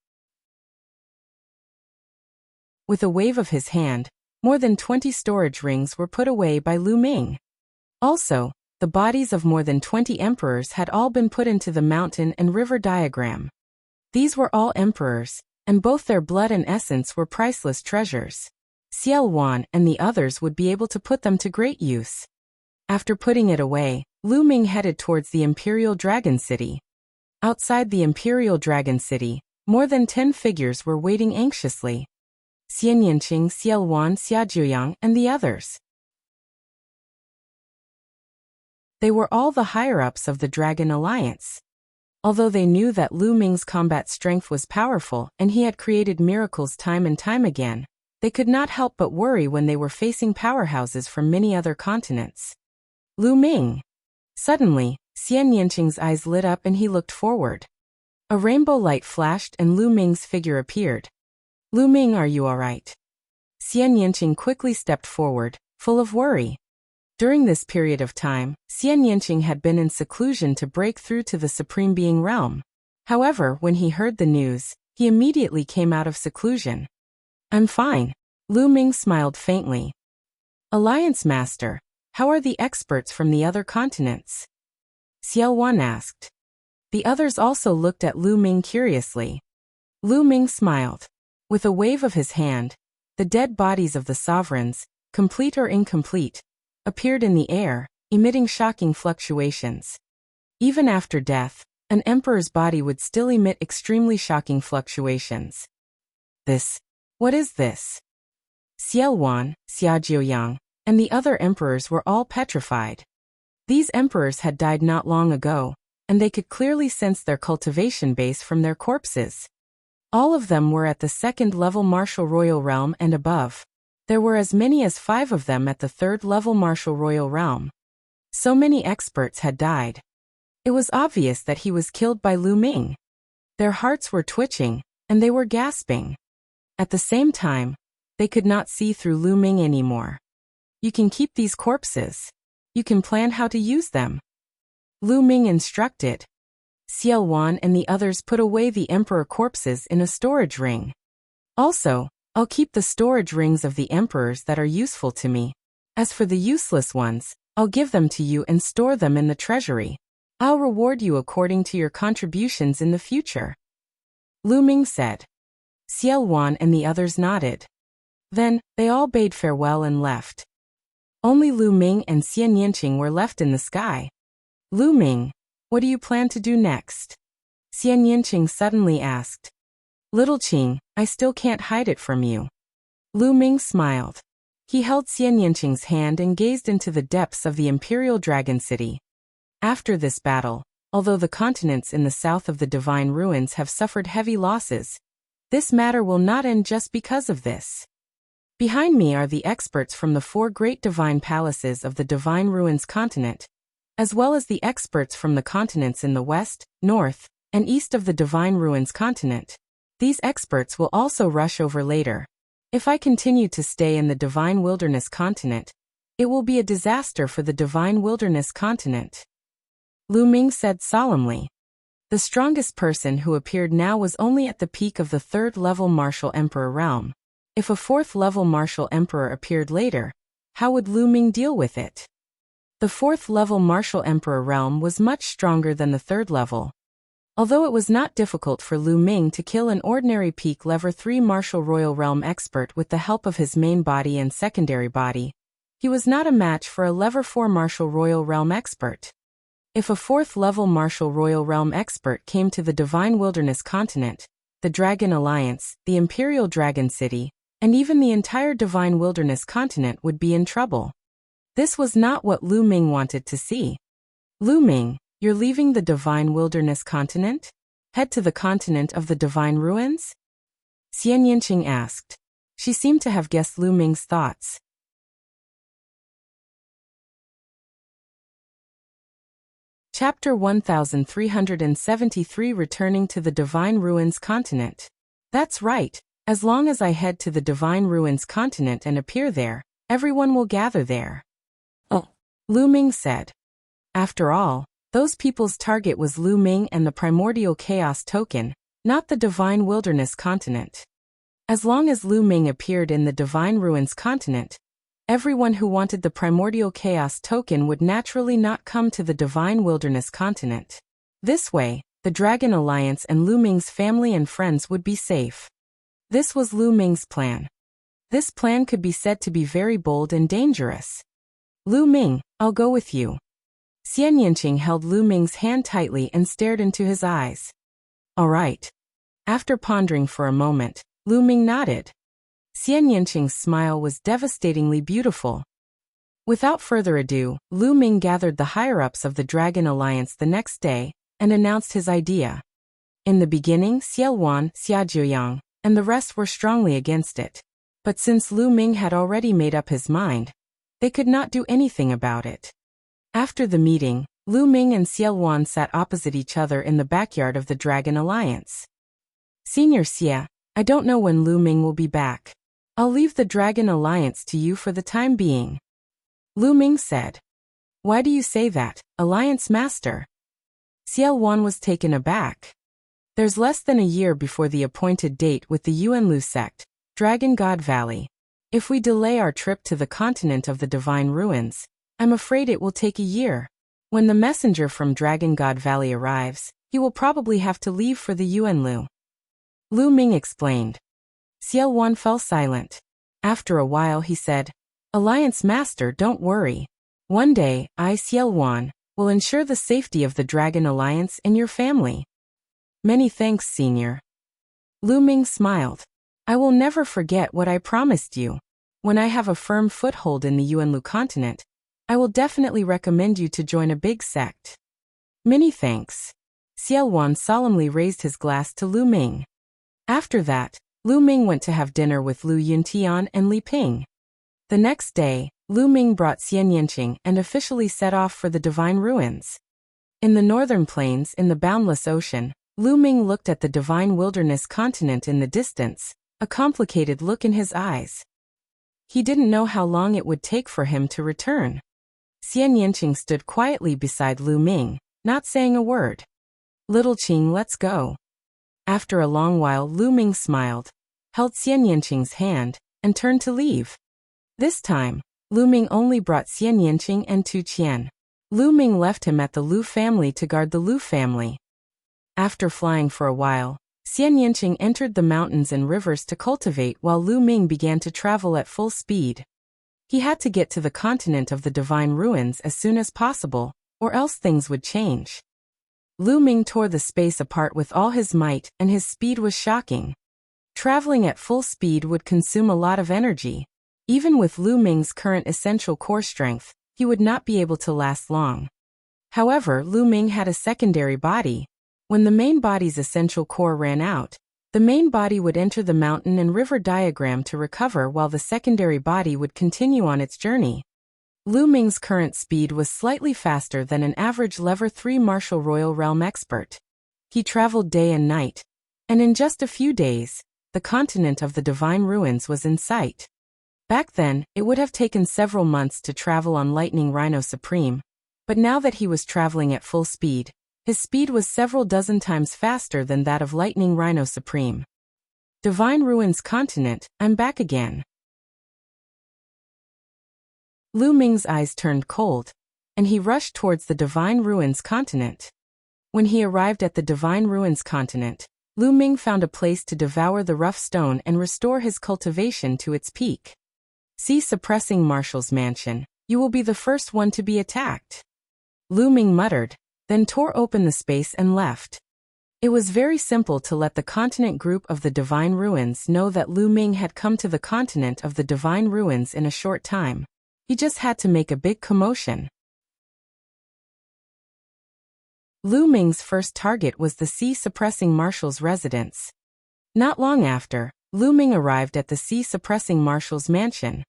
With a wave of his hand, more than 20 storage rings were put away by Lu Ming. Also, the bodies of more than 20 emperors had all been put into the mountain and river diagram. These were all emperors, and both their blood and essence were priceless treasures. Xiao Wan and the others would be able to put them to great use. After putting it away, Lu Ming headed towards the Imperial Dragon City. Outside the Imperial Dragon City, more than 10 figures were waiting anxiously. Xian Yinqing, Xiao Wan, Xia Jiuyang, and the others. They were all the higher-ups of the Dragon Alliance. Although they knew that Lu Ming's combat strength was powerful and he had created miracles time and time again, they could not help but worry when they were facing powerhouses from many other continents. Lu Ming! Suddenly, Xian Yinqing's eyes lit up and he looked forward. A rainbow light flashed and Lu Ming's figure appeared. Lu Ming, are you all right? Xian Yinqing quickly stepped forward, full of worry. During this period of time, Xian Yinqing had been in seclusion to break through to the Supreme Being realm. However, when he heard the news, he immediately came out of seclusion. I'm fine. Lu Ming smiled faintly. Alliance Master, how are the experts from the other continents? Xiao Wan asked. The others also looked at Lu Ming curiously. Lu Ming smiled. With a wave of his hand, the dead bodies of the sovereigns, complete or incomplete, appeared in the air, emitting shocking fluctuations. Even after death, an emperor's body would still emit extremely shocking fluctuations. What is this? Xiao Wan, Xia Jiuyang, and the other emperors were all petrified. These emperors had died not long ago, and they could clearly sense their cultivation base from their corpses. All of them were at the 2nd-level martial royal realm and above. There were as many as 5 of them at the 3rd-level martial royal realm. So many experts had died. It was obvious that he was killed by Lu Ming. Their hearts were twitching, and they were gasping. At the same time, they could not see through Lu Ming anymore. You can keep these corpses. You can plan how to use them. Lu Ming instructed. Xiao Wan and the others put away the emperor corpses in a storage ring. Also, I'll keep the storage rings of the emperors that are useful to me. As for the useless ones, I'll give them to you and store them in the treasury. I'll reward you according to your contributions in the future. Lu Ming said. Xiao Wan and the others nodded. Then, they all bade farewell and left. Only Lu Ming and Xian Yanqing were left in the sky. Lu Ming, what do you plan to do next? Xian Yanqing suddenly asked. Little Qing, I still can't hide it from you. Lu Ming smiled. He held Xian Yanqing's hand and gazed into the depths of the Imperial Dragon City. After this battle, although the continents in the south of the Divine Ruins have suffered heavy losses, this matter will not end just because of this. Behind me are the experts from the 4 great divine palaces of the Divine Ruins continent, as well as the experts from the continents in the west, north, and east of the Divine Ruins continent. These experts will also rush over later. If I continue to stay in the Divine Wilderness continent, it will be a disaster for the Divine Wilderness continent. Lu Ming said solemnly. The strongest person who appeared now was only at the peak of the 3rd-level Martial Emperor realm. If a 4th-level Martial Emperor appeared later, how would Lu Ming deal with it? The 4th-level Martial Emperor realm was much stronger than the 3rd level. Although it was not difficult for Lu Ming to kill an ordinary peak level 3 Martial Royal Realm expert with the help of his main body and secondary body, he was not a match for a level 4 Martial Royal Realm expert. If a 4th-level Martial Royal Realm expert came to the Divine Wilderness continent, the Dragon Alliance, the Imperial Dragon City, and even the entire Divine Wilderness continent would be in trouble. This was not what Lu Ming wanted to see. Lu Ming, you're leaving the Divine Wilderness continent? Head to the continent of the Divine Ruins? Xian Yanqing asked. She seemed to have guessed Lu Ming's thoughts. Chapter 1373 Returning to the Divine Ruins continent. That's right. As long as I head to the Divine Ruins continent and appear there, everyone will gather there. Oh, Lu Ming said. After all, those people's target was Lu Ming and the Primordial Chaos Token, not the Divine Wilderness continent. As long as Lu Ming appeared in the Divine Ruins continent, everyone who wanted the Primordial Chaos Token would naturally not come to the Divine Wilderness continent. This way, the Dragon Alliance and Lu Ming's family and friends would be safe. This was Lu Ming's plan. This plan could be said to be very bold and dangerous. Lu Ming, I'll go with you. Xian Yanqing held Lu Ming's hand tightly and stared into his eyes. All right. After pondering for a moment, Lu Ming nodded. Xian Yanqing's smile was devastatingly beautiful. Without further ado, Lu Ming gathered the higher-ups of the Dragon Alliance the next day and announced his idea. In the beginning, Xiao Wan, Xia Jiuyang, and the rest were strongly against it. But since Lu Ming had already made up his mind, they could not do anything about it. After the meeting, Lu Ming and Xiao Wan sat opposite each other in the backyard of the Dragon Alliance. Senior Xia, I don't know when Lu Ming will be back. I'll leave the Dragon Alliance to you for the time being. Lu Ming said. Why do you say that, Alliance Master? Xiao Wan was taken aback. There's less than a year before the appointed date with the Yuanlu sect, Dragon God Valley. If we delay our trip to the continent of the Divine Ruins, I'm afraid it will take a year. When the messenger from Dragon God Valley arrives, he will probably have to leave for the Yuanlu. Lu Ming explained. Xiao Wan fell silent. After a while he said, Alliance Master, don't worry. One day, I, Xiao Wan, will ensure the safety of the Dragon Alliance and your family. Many thanks, Senior. Lu Ming smiled. I will never forget what I promised you. When I have a firm foothold in the Yuanlu continent, I will definitely recommend you to join a big sect. Many thanks. Xiao Wan solemnly raised his glass to Lu Ming. After that, Lu Ming went to have dinner with Lu Yuntian and Li Ping. The next day, Lu Ming brought Xian Yanqing and officially set off for the Divine Ruins. In the northern plains in the boundless ocean, Lu Ming looked at the Divine Wilderness continent in the distance, a complicated look in his eyes. He didn't know how long it would take for him to return. Xian Yanqing stood quietly beside Lu Ming, not saying a word. Little Qing, let's go. After a long while Lu Ming smiled, held Xian Yanqing's hand, and turned to leave. This time, Lu Ming only brought Xian Yinqing and Tu Qian. Lu Ming left him at the Lu family to guard the Lu family. After flying for a while, Xian Yinqing entered the mountains and rivers to cultivate while Lu Ming began to travel at full speed. He had to get to the continent of the divine ruins as soon as possible, or else things would change. Lu Ming tore the space apart with all his might, and his speed was shocking. Traveling at full speed would consume a lot of energy. Even with Lu Ming's current essential core strength, he would not be able to last long. However, Lu Ming had a secondary body. When the main body's essential core ran out, the main body would enter the mountain and river diagram to recover while the secondary body would continue on its journey. Lu Ming's current speed was slightly faster than an average Level 3 martial royal realm expert. He traveled day and night, and in just a few days, the continent of the divine ruins was in sight. Back then, it would have taken several months to travel on Lightning Rhino Supreme, but now that he was traveling at full speed, his speed was several dozen times faster than that of Lightning Rhino Supreme. Divine Ruins Continent, I'm back again. Lu Ming's eyes turned cold, and he rushed towards the Divine Ruins Continent. When he arrived at the Divine Ruins Continent, Lu Ming found a place to devour the rough stone and restore his cultivation to its peak. See suppressing Marshal's mansion, you will be the first one to be attacked. Lu Ming muttered, then tore open the space and left. It was very simple to let the continent group of the Divine Ruins know that Lu Ming had come to the continent of the Divine Ruins in a short time. He just had to make a big commotion. Lu Ming's first target was the Sea-Suppressing Marshal's residence. Not long after, Lu Ming arrived at the Sea-Suppressing Marshal's mansion.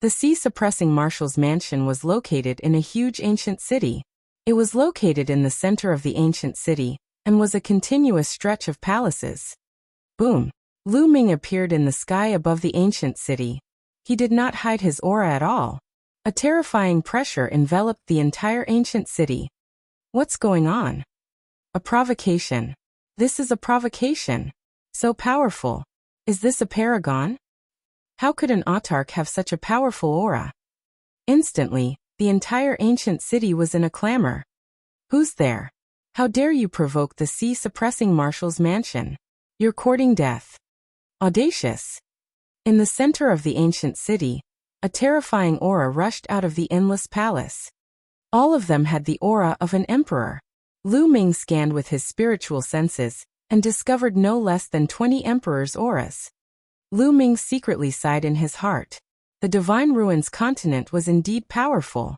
The Sea-Suppressing Marshal's mansion was located in a huge ancient city. It was located in the center of the ancient city, and was a continuous stretch of palaces. Boom! Lu Ming appeared in the sky above the ancient city. He did not hide his aura at all. A terrifying pressure enveloped the entire ancient city. What's going on? A provocation. This is a provocation. So powerful. Is this a paragon? How could an autarch have such a powerful aura? Instantly, the entire ancient city was in a clamor. Who's there? How dare you provoke the Sea-Suppressing Marshal's mansion? You're courting death. Audacious. In the center of the ancient city, a terrifying aura rushed out of the endless palace. All of them had the aura of an emperor. Lu Ming scanned with his spiritual senses, and discovered no less than 20 emperors' auras. Lu Ming secretly sighed in his heart. The Divine Ruins continent was indeed powerful.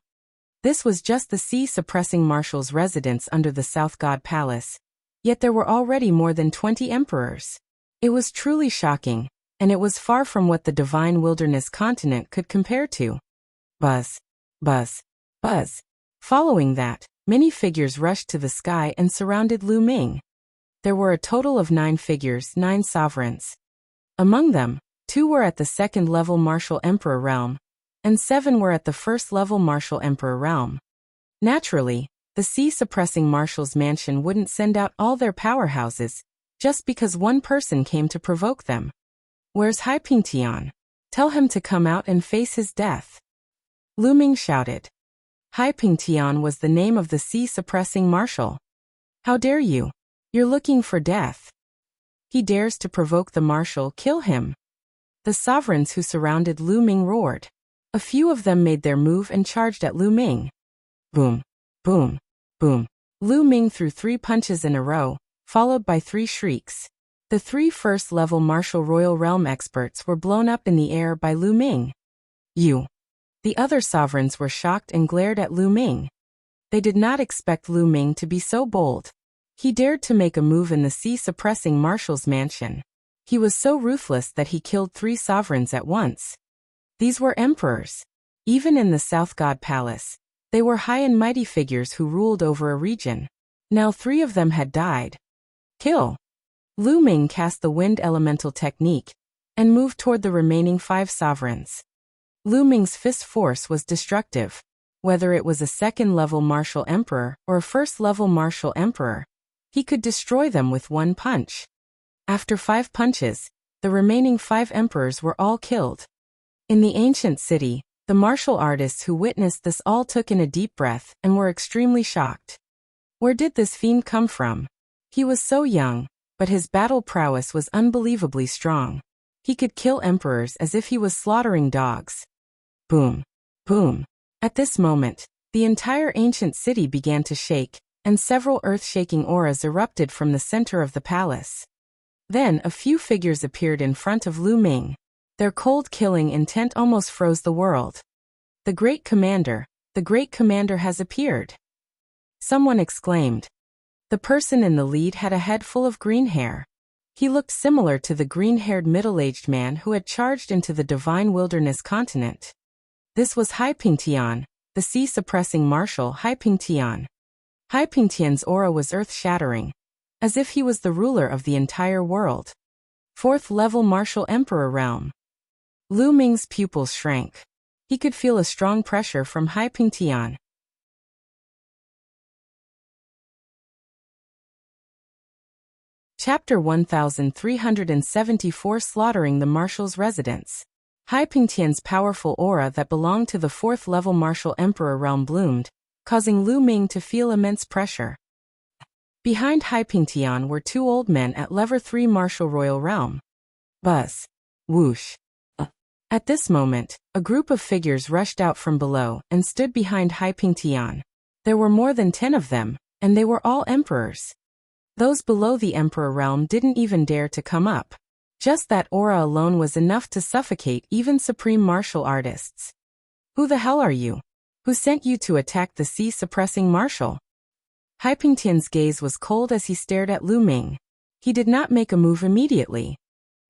This was just the Sea-Suppressing Marshal's residence under the South God Palace, yet there were already more than 20 emperors. It was truly shocking, and it was far from what the Divine Wilderness continent could compare to. Buzz. Buzz. Buzz. Following that, many figures rushed to the sky and surrounded Lu Ming. There were a total of 9 figures, 9 sovereigns. Among them, 2 were at the second-level Martial Emperor realm, and 7 were at the first-level Martial Emperor realm. Naturally, the Sea-Suppressing Marshal's mansion wouldn't send out all their powerhouses, just because one person came to provoke them. Where's Hai Pingtian? Tell him to come out and face his death. Lu Ming shouted. Hai Pingtian was the name of the Sea-Suppressing Marshal. How dare you? You're looking for death. He dares to provoke the Marshal, kill him. The sovereigns who surrounded Lu Ming roared. A few of them made their move and charged at Lu Ming. Boom, boom, boom. Lu Ming threw 3 punches in a row, followed by 3 shrieks. The 3 first-level Martial Royal Realm experts were blown up in the air by Lu Ming. You. The other sovereigns were shocked and glared at Lu Ming. They did not expect Lu Ming to be so bold. He dared to make a move in the Sea-Suppressing Marshal's mansion. He was so ruthless that he killed 3 sovereigns at once. These were emperors. Even in the South God Palace, they were high and mighty figures who ruled over a region. Now 3 of them had died. Kill. Lu Ming cast the Wind Elemental technique, and moved toward the remaining 5 sovereigns. Lu Ming's fist force was destructive. Whether it was a second-level Martial Emperor or a first-level Martial Emperor, he could destroy them with one punch. After 5 punches, the remaining 5 emperors were all killed. In the ancient city, The martial artists who witnessed this all took in a deep breath and were extremely shocked. Where did this fiend come from? He was so young, but his battle prowess was unbelievably strong. He could kill emperors as if he was slaughtering dogs. Boom. Boom. At this moment, the entire ancient city began to shake, and several earth-shaking auras erupted from the center of the palace. Then a few figures appeared in front of Lu Ming. Their cold killing intent almost froze the world. The great commander has appeared. Someone exclaimed. The person in the lead had a head full of green hair. He looked similar to the green-haired middle-aged man who had charged into the divine wilderness continent. This was Hai Pingtian, the sea-suppressing marshal Hai Pingtian. Hai Pingtian's aura was earth-shattering, as if he was the ruler of the entire world. 4th-level martial emperor realm. Lu Ming's pupils shrank. He could feel a strong pressure from Hai Pingtian. Chapter 1374 Slaughtering the Marshal's Residence. Hai Pingtian's powerful aura that belonged to the 4th-level martial emperor realm bloomed, causing Lu Ming to feel immense pressure. Behind Hai Pingtian were 2 old men at level 3 martial royal realm. Buzz. Whoosh. At this moment, a group of figures rushed out from below and stood behind Hai Pingtian. There were more than 10 of them, and they were all emperors. Those below the emperor realm didn't even dare to come up. Just that aura alone was enough to suffocate even supreme martial artists. Who the hell are you? Who sent you to attack the sea-suppressing marshal? Hai Pingtian's gaze was cold as he stared at Lu Ming. He did not make a move immediately.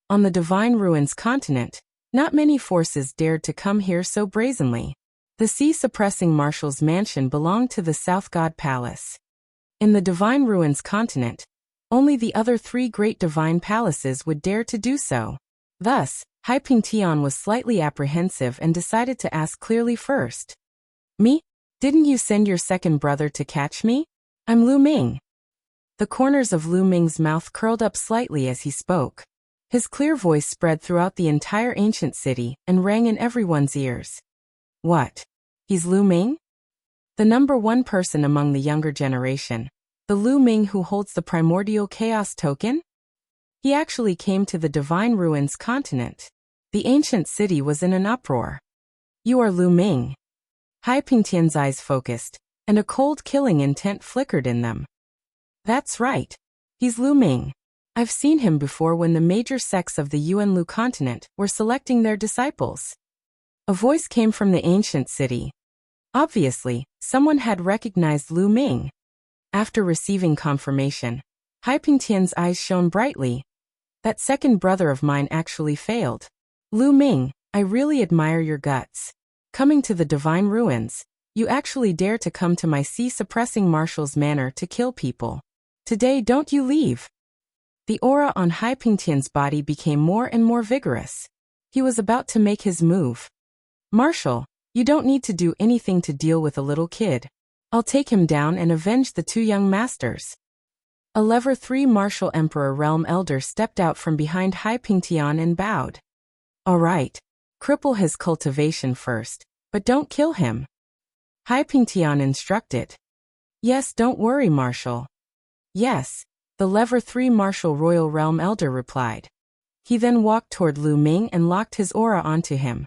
On the Divine Ruins continent, not many forces dared to come here so brazenly. The sea-suppressing marshal's mansion belonged to the South God Palace. In the Divine Ruins continent, only the other 3 great divine palaces would dare to do so. Thus, Hai Pingtian was slightly apprehensive and decided to ask clearly first. Me? Didn't you send your second brother to catch me? I'm Lu Ming. The corners of Lu Ming's mouth curled up slightly as he spoke. His clear voice spread throughout the entire ancient city and rang in everyone's ears. What? He's Lu Ming? The number 1 person among the younger generation. The Lu Ming who holds the primordial chaos token? He actually came to the Divine Ruins continent. The ancient city was in an uproar. You are Lu Ming. Hai Pingtian's eyes focused, and a cold killing intent flickered in them. That's right. He's Lu Ming. I've seen him before when the major sects of the Yuan-Lu continent were selecting their disciples. A voice came from the ancient city. Obviously, someone had recognized Lu Ming. After receiving confirmation, Hai Pingtian's eyes shone brightly. That second brother of mine actually failed. Lu Ming, I really admire your guts. Coming to the Divine Ruins, you actually dare to come to my sea-suppressing marshal's manor to kill people. Today don't you leave. The aura on Hai Pingtian's body became more and more vigorous. He was about to make his move. Marshal, you don't need to do anything to deal with a little kid. I'll take him down and avenge the 2 young masters. A level 3 martial emperor realm elder stepped out from behind Hai Pingtian and bowed. All right. Cripple his cultivation first, but don't kill him. Hai Pingtian instructed. Yes, don't worry, Marshal. Yes, the level 3 martial royal realm elder replied. He then walked toward Lu Ming and locked his aura onto him.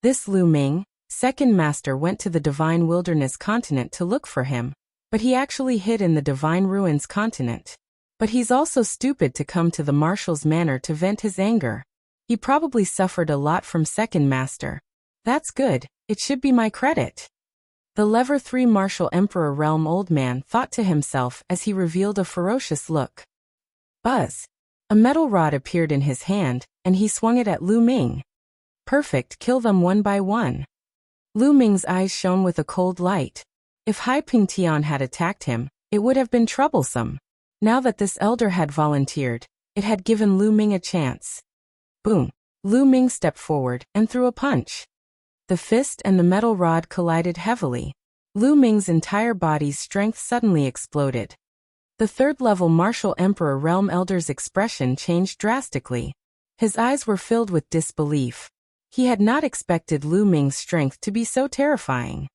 This Lu Ming, second master, went to the Divine Wilderness continent to look for him, but he actually hid in the Divine Ruins continent. But he's also stupid to come to the marshal's manor to vent his anger. He probably suffered a lot from second master. That's good, it should be my credit. The level 3 martial emperor realm old man thought to himself as he revealed a ferocious look. Buzz. A metal rod appeared in his hand, and he swung it at Lu Ming. Perfect, kill them one by one. Lu Ming's eyes shone with a cold light. If Hai Pingtian had attacked him, it would have been troublesome. Now that this elder had volunteered, it had given Lu Ming a chance. Boom! Lu Ming stepped forward and threw a punch. The fist and the metal rod collided heavily. Lu Ming's entire body's strength suddenly exploded. The 3rd-level martial emperor realm elder's expression changed drastically. His eyes were filled with disbelief. He had not expected Lu Ming's strength to be so terrifying.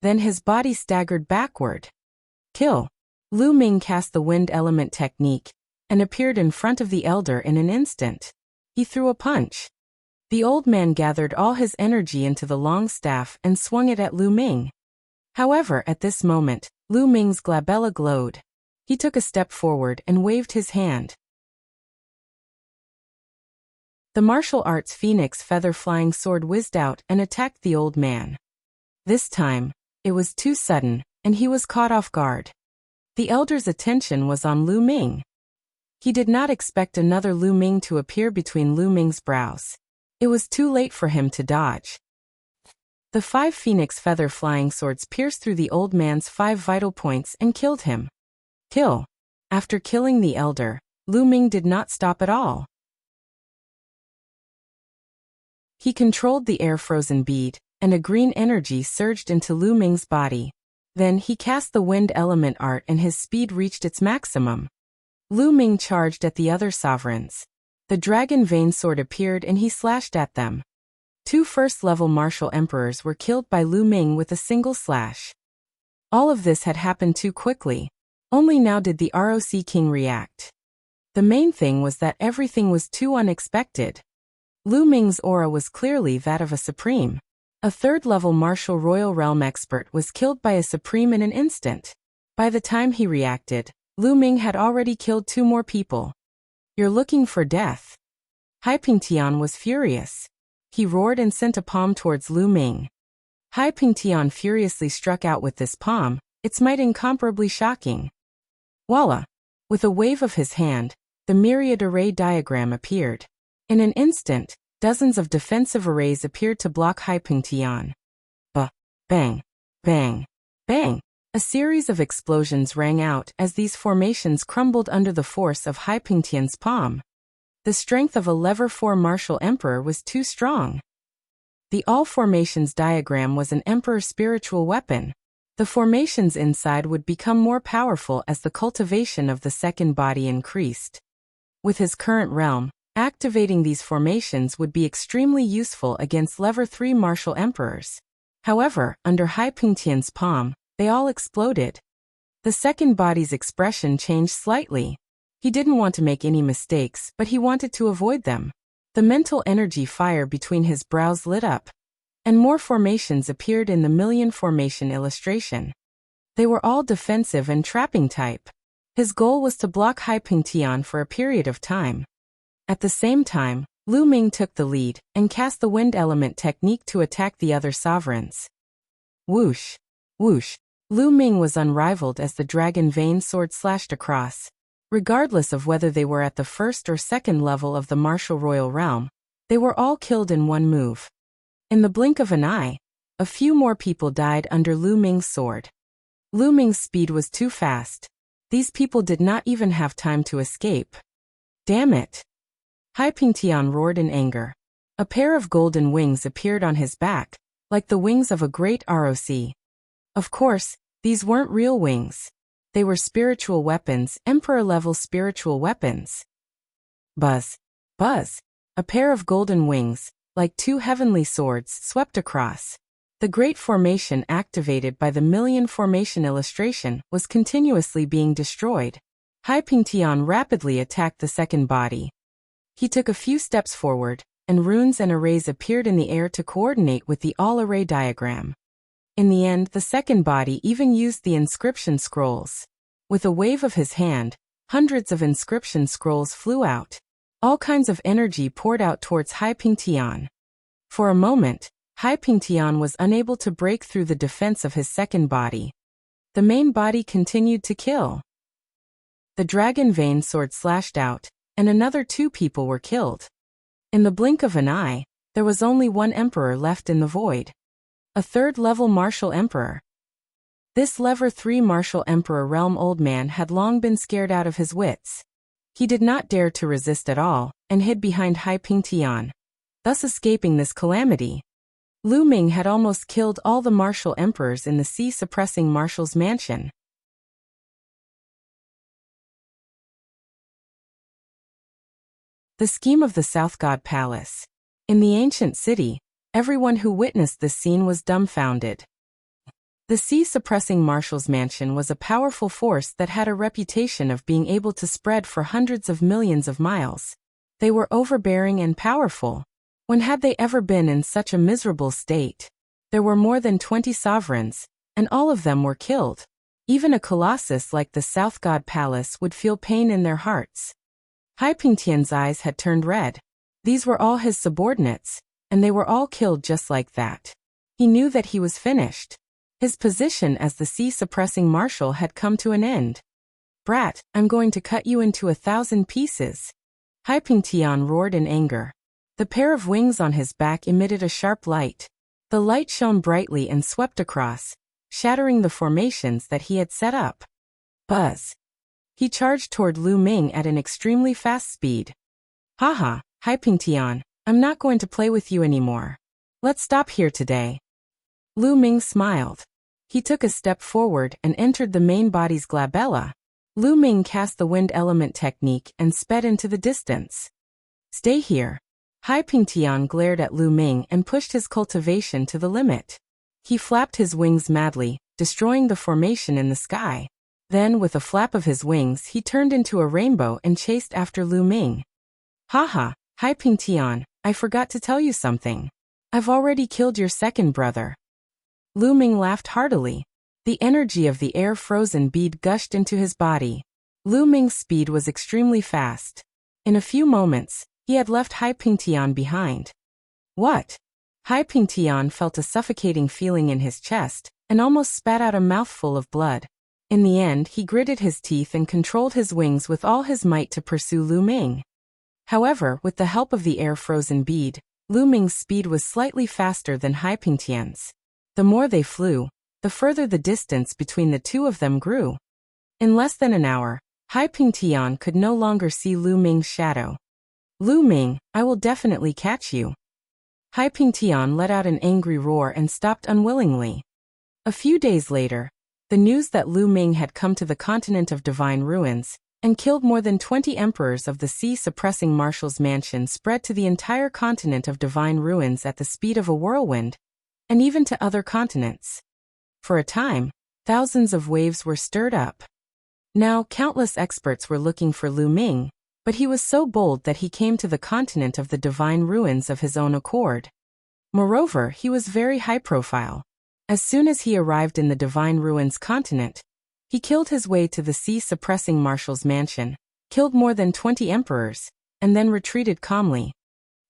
Then his body staggered backward. Kill. Lu Ming cast the wind element technique and appeared in front of the elder in an instant. He threw a punch. The old man gathered all his energy into the long staff and swung it at Lu Ming. However, at this moment, Lu Ming's glabella glowed. He took a step forward and waved his hand. The martial arts phoenix feather flying sword whizzed out and attacked the old man. This time, it was too sudden, and he was caught off guard. The elder's attention was on Lu Ming. He did not expect another Lu Ming to appear between Lu Ming's brows. It was too late for him to dodge. The 5 phoenix feather flying swords pierced through the old man's 5 vital points and killed him. Kill. After killing the elder, Lu Ming did not stop at all. He controlled the air-frozen bead, and a green energy surged into Lu Ming's body. Then he cast the wind element art and his speed reached its maximum. Lu Ming charged at the other sovereigns. The dragon vein sword appeared and he slashed at them. 2 first-level martial emperors were killed by Lu Ming with a single slash. All of this had happened too quickly. Only now did the ROC king react. The main thing was that everything was too unexpected. Lu Ming's aura was clearly that of a supreme. A 3rd-level martial royal realm expert was killed by a supreme in an instant. By the time he reacted, Lu Ming had already killed 2 more people. You're looking for death. Hai Pingtian was furious. He roared and sent a palm towards Lu Ming. Hai Pingtian furiously struck out with this palm, its might incomparably shocking. Voila! With a wave of his hand, the myriad array diagram appeared. In an instant, dozens of defensive arrays appeared to block Hai Pingtian. Bang! Bang! Bang! A series of explosions rang out as these formations crumbled under the force of Hai Pingtian's palm. The strength of a level 4 martial emperor was too strong. The all formations diagram was an emperor's spiritual weapon. The formations inside would become more powerful as the cultivation of the second body increased. With his current realm, activating these formations would be extremely useful against level 3 martial emperors. However, under Hai Pingtian's palm, they all exploded. The second body's expression changed slightly. He didn't want to make any mistakes, but he wanted to avoid them. The mental energy fire between his brows lit up, and more formations appeared in the million formation illustration. They were all defensive and trapping type. His goal was to block Hai Pingtian for a period of time. At the same time, Lu Ming took the lead and cast the wind element technique to attack the other sovereigns. Whoosh! Whoosh! Lu Ming was unrivaled as the dragon vein sword slashed across. Regardless of whether they were at the 1st or 2nd level of the martial royal realm, they were all killed in one move. In the blink of an eye, a few more people died under Lu Ming's sword. Lu Ming's speed was too fast. These people did not even have time to escape. Damn it! Hai Pingtian roared in anger. A pair of golden wings appeared on his back, like the wings of a great ROC. Of course, these weren't real wings. They were spiritual weapons, emperor-level spiritual weapons. Buzz! Buzz! A pair of golden wings, like 2 heavenly swords, swept across. The great formation activated by the million formation illustration was continuously being destroyed. Hai Pingtian rapidly attacked the second body. He took a few steps forward, and runes and arrays appeared in the air to coordinate with the all-array diagram. In the end, the second body even used the inscription scrolls. With a wave of his hand, hundreds of inscription scrolls flew out. All kinds of energy poured out towards Hai Pingtian. For a moment, Hai Pingtian was unable to break through the defense of his second body. The main body continued to kill. The dragon vein sword slashed out, and another 2 people were killed. In the blink of an eye, there was only 1 emperor left in the void. A 3rd-level martial emperor. This level 3 martial emperor realm old man had long been scared out of his wits. He did not dare to resist at all, and hid behind Hai Pingtian, thus escaping this calamity. Lu Ming had almost killed all the martial emperors in the sea-suppressing marshal's mansion. The scheme of the South God Palace. In the ancient city, everyone who witnessed this scene was dumbfounded. The sea-suppressing marshal's mansion was a powerful force that had a reputation of being able to spread for hundreds of millions of miles. They were overbearing and powerful. When had they ever been in such a miserable state? There were more than 20 sovereigns, and all of them were killed. Even a colossus like the South God Palace would feel pain in their hearts. Hai Pingtian's eyes had turned red. These were all his subordinates, and they were all killed just like that. He knew that he was finished. His position as the sea-suppressing marshal had come to an end. "Brat, I'm going to cut you into 1,000 pieces." Hai Pingtian roared in anger. The pair of wings on his back emitted a sharp light. The light shone brightly and swept across, shattering the formations that he had set up. Buzz! He charged toward Lu Ming at an extremely fast speed. "Haha, Hai Pingtian, I'm not going to play with you anymore. Let's stop here today." Lu Ming smiled. He took a step forward and entered the main body's glabella. Lu Ming cast the wind element technique and sped into the distance. "Stay here." Hai Pingtian glared at Lu Ming and pushed his cultivation to the limit. He flapped his wings madly, destroying the formation in the sky. Then, with a flap of his wings, he turned into a rainbow and chased after Lu Ming. "Haha, Hai Pingtian, I forgot to tell you something. I've already killed your second brother." Lu Ming laughed heartily. The energy of the air-frozen bead gushed into his body. Lu Ming's speed was extremely fast. In a few moments, he had left Hai Pingtian behind. "What?" Hai Pingtian felt a suffocating feeling in his chest, and almost spat out a mouthful of blood. In the end, he gritted his teeth and controlled his wings with all his might to pursue Lu Ming. However, with the help of the air-frozen bead, Lu Ming's speed was slightly faster than Hai Pingtian's. The more they flew, the further the distance between the two of them grew. In less than an hour, Hai Pingtian could no longer see Lu Ming's shadow. "Lu Ming, I will definitely catch you." Hai Pingtian let out an angry roar and stopped unwillingly. A few days later, the news that Lu Ming had come to the continent of Divine Ruins and killed more than 20 emperors of the sea-suppressing marshal's mansion spread to the entire continent of Divine Ruins at the speed of a whirlwind, and even to other continents. For a time, thousands of waves were stirred up. Now, countless experts were looking for Lu Ming, but he was so bold that he came to the continent of the Divine Ruins of his own accord. Moreover, he was very high-profile. As soon as he arrived in the Divine Ruins continent, he killed his way to the sea-suppressing marshal's mansion, killed more than 20 emperors, and then retreated calmly.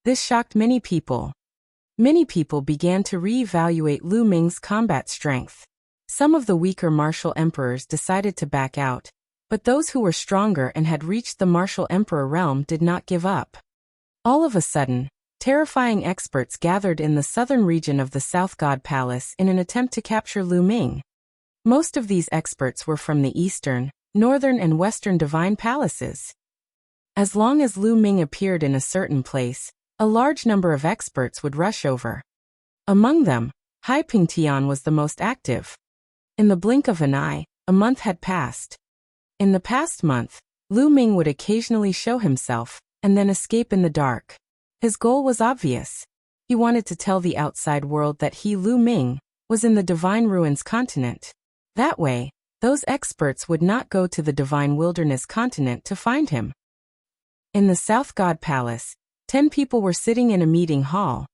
This shocked many people. Many people began to re-evaluate Lu Ming's combat strength. Some of the weaker martial emperors decided to back out, but those who were stronger and had reached the martial emperor realm did not give up. All of a sudden, terrifying experts gathered in the southern region of the South God Palace in an attempt to capture Lu Ming. Most of these experts were from the eastern, northern and western divine palaces. As long as Lu Ming appeared in a certain place, a large number of experts would rush over. Among them, Hai Pingtian was the most active. In the blink of an eye, a month had passed. In the past month, Lu Ming would occasionally show himself, and then escape in the dark. His goal was obvious. He wanted to tell the outside world that he, Lu Ming, was in the Divine Ruins continent. That way, those experts would not go to the Divine Wilderness continent to find him. In the South God Palace, 10 people were sitting in a meeting hall.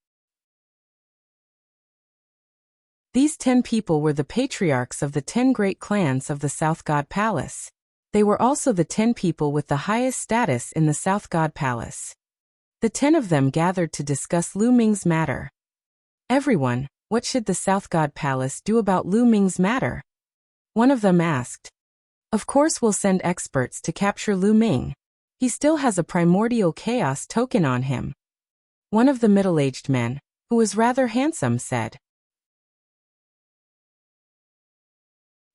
These 10 people were the patriarchs of the 10 great clans of the South God Palace. They were also the 10 people with the highest status in the South God Palace. The 10 of them gathered to discuss Lu Ming's matter. "Everyone, what should the South God Palace do about Lu Ming's matter?" One of them asked. "Of course we'll send experts to capture Lu Ming. He still has a primordial chaos token on him." One of the middle-aged men, who was rather handsome, said.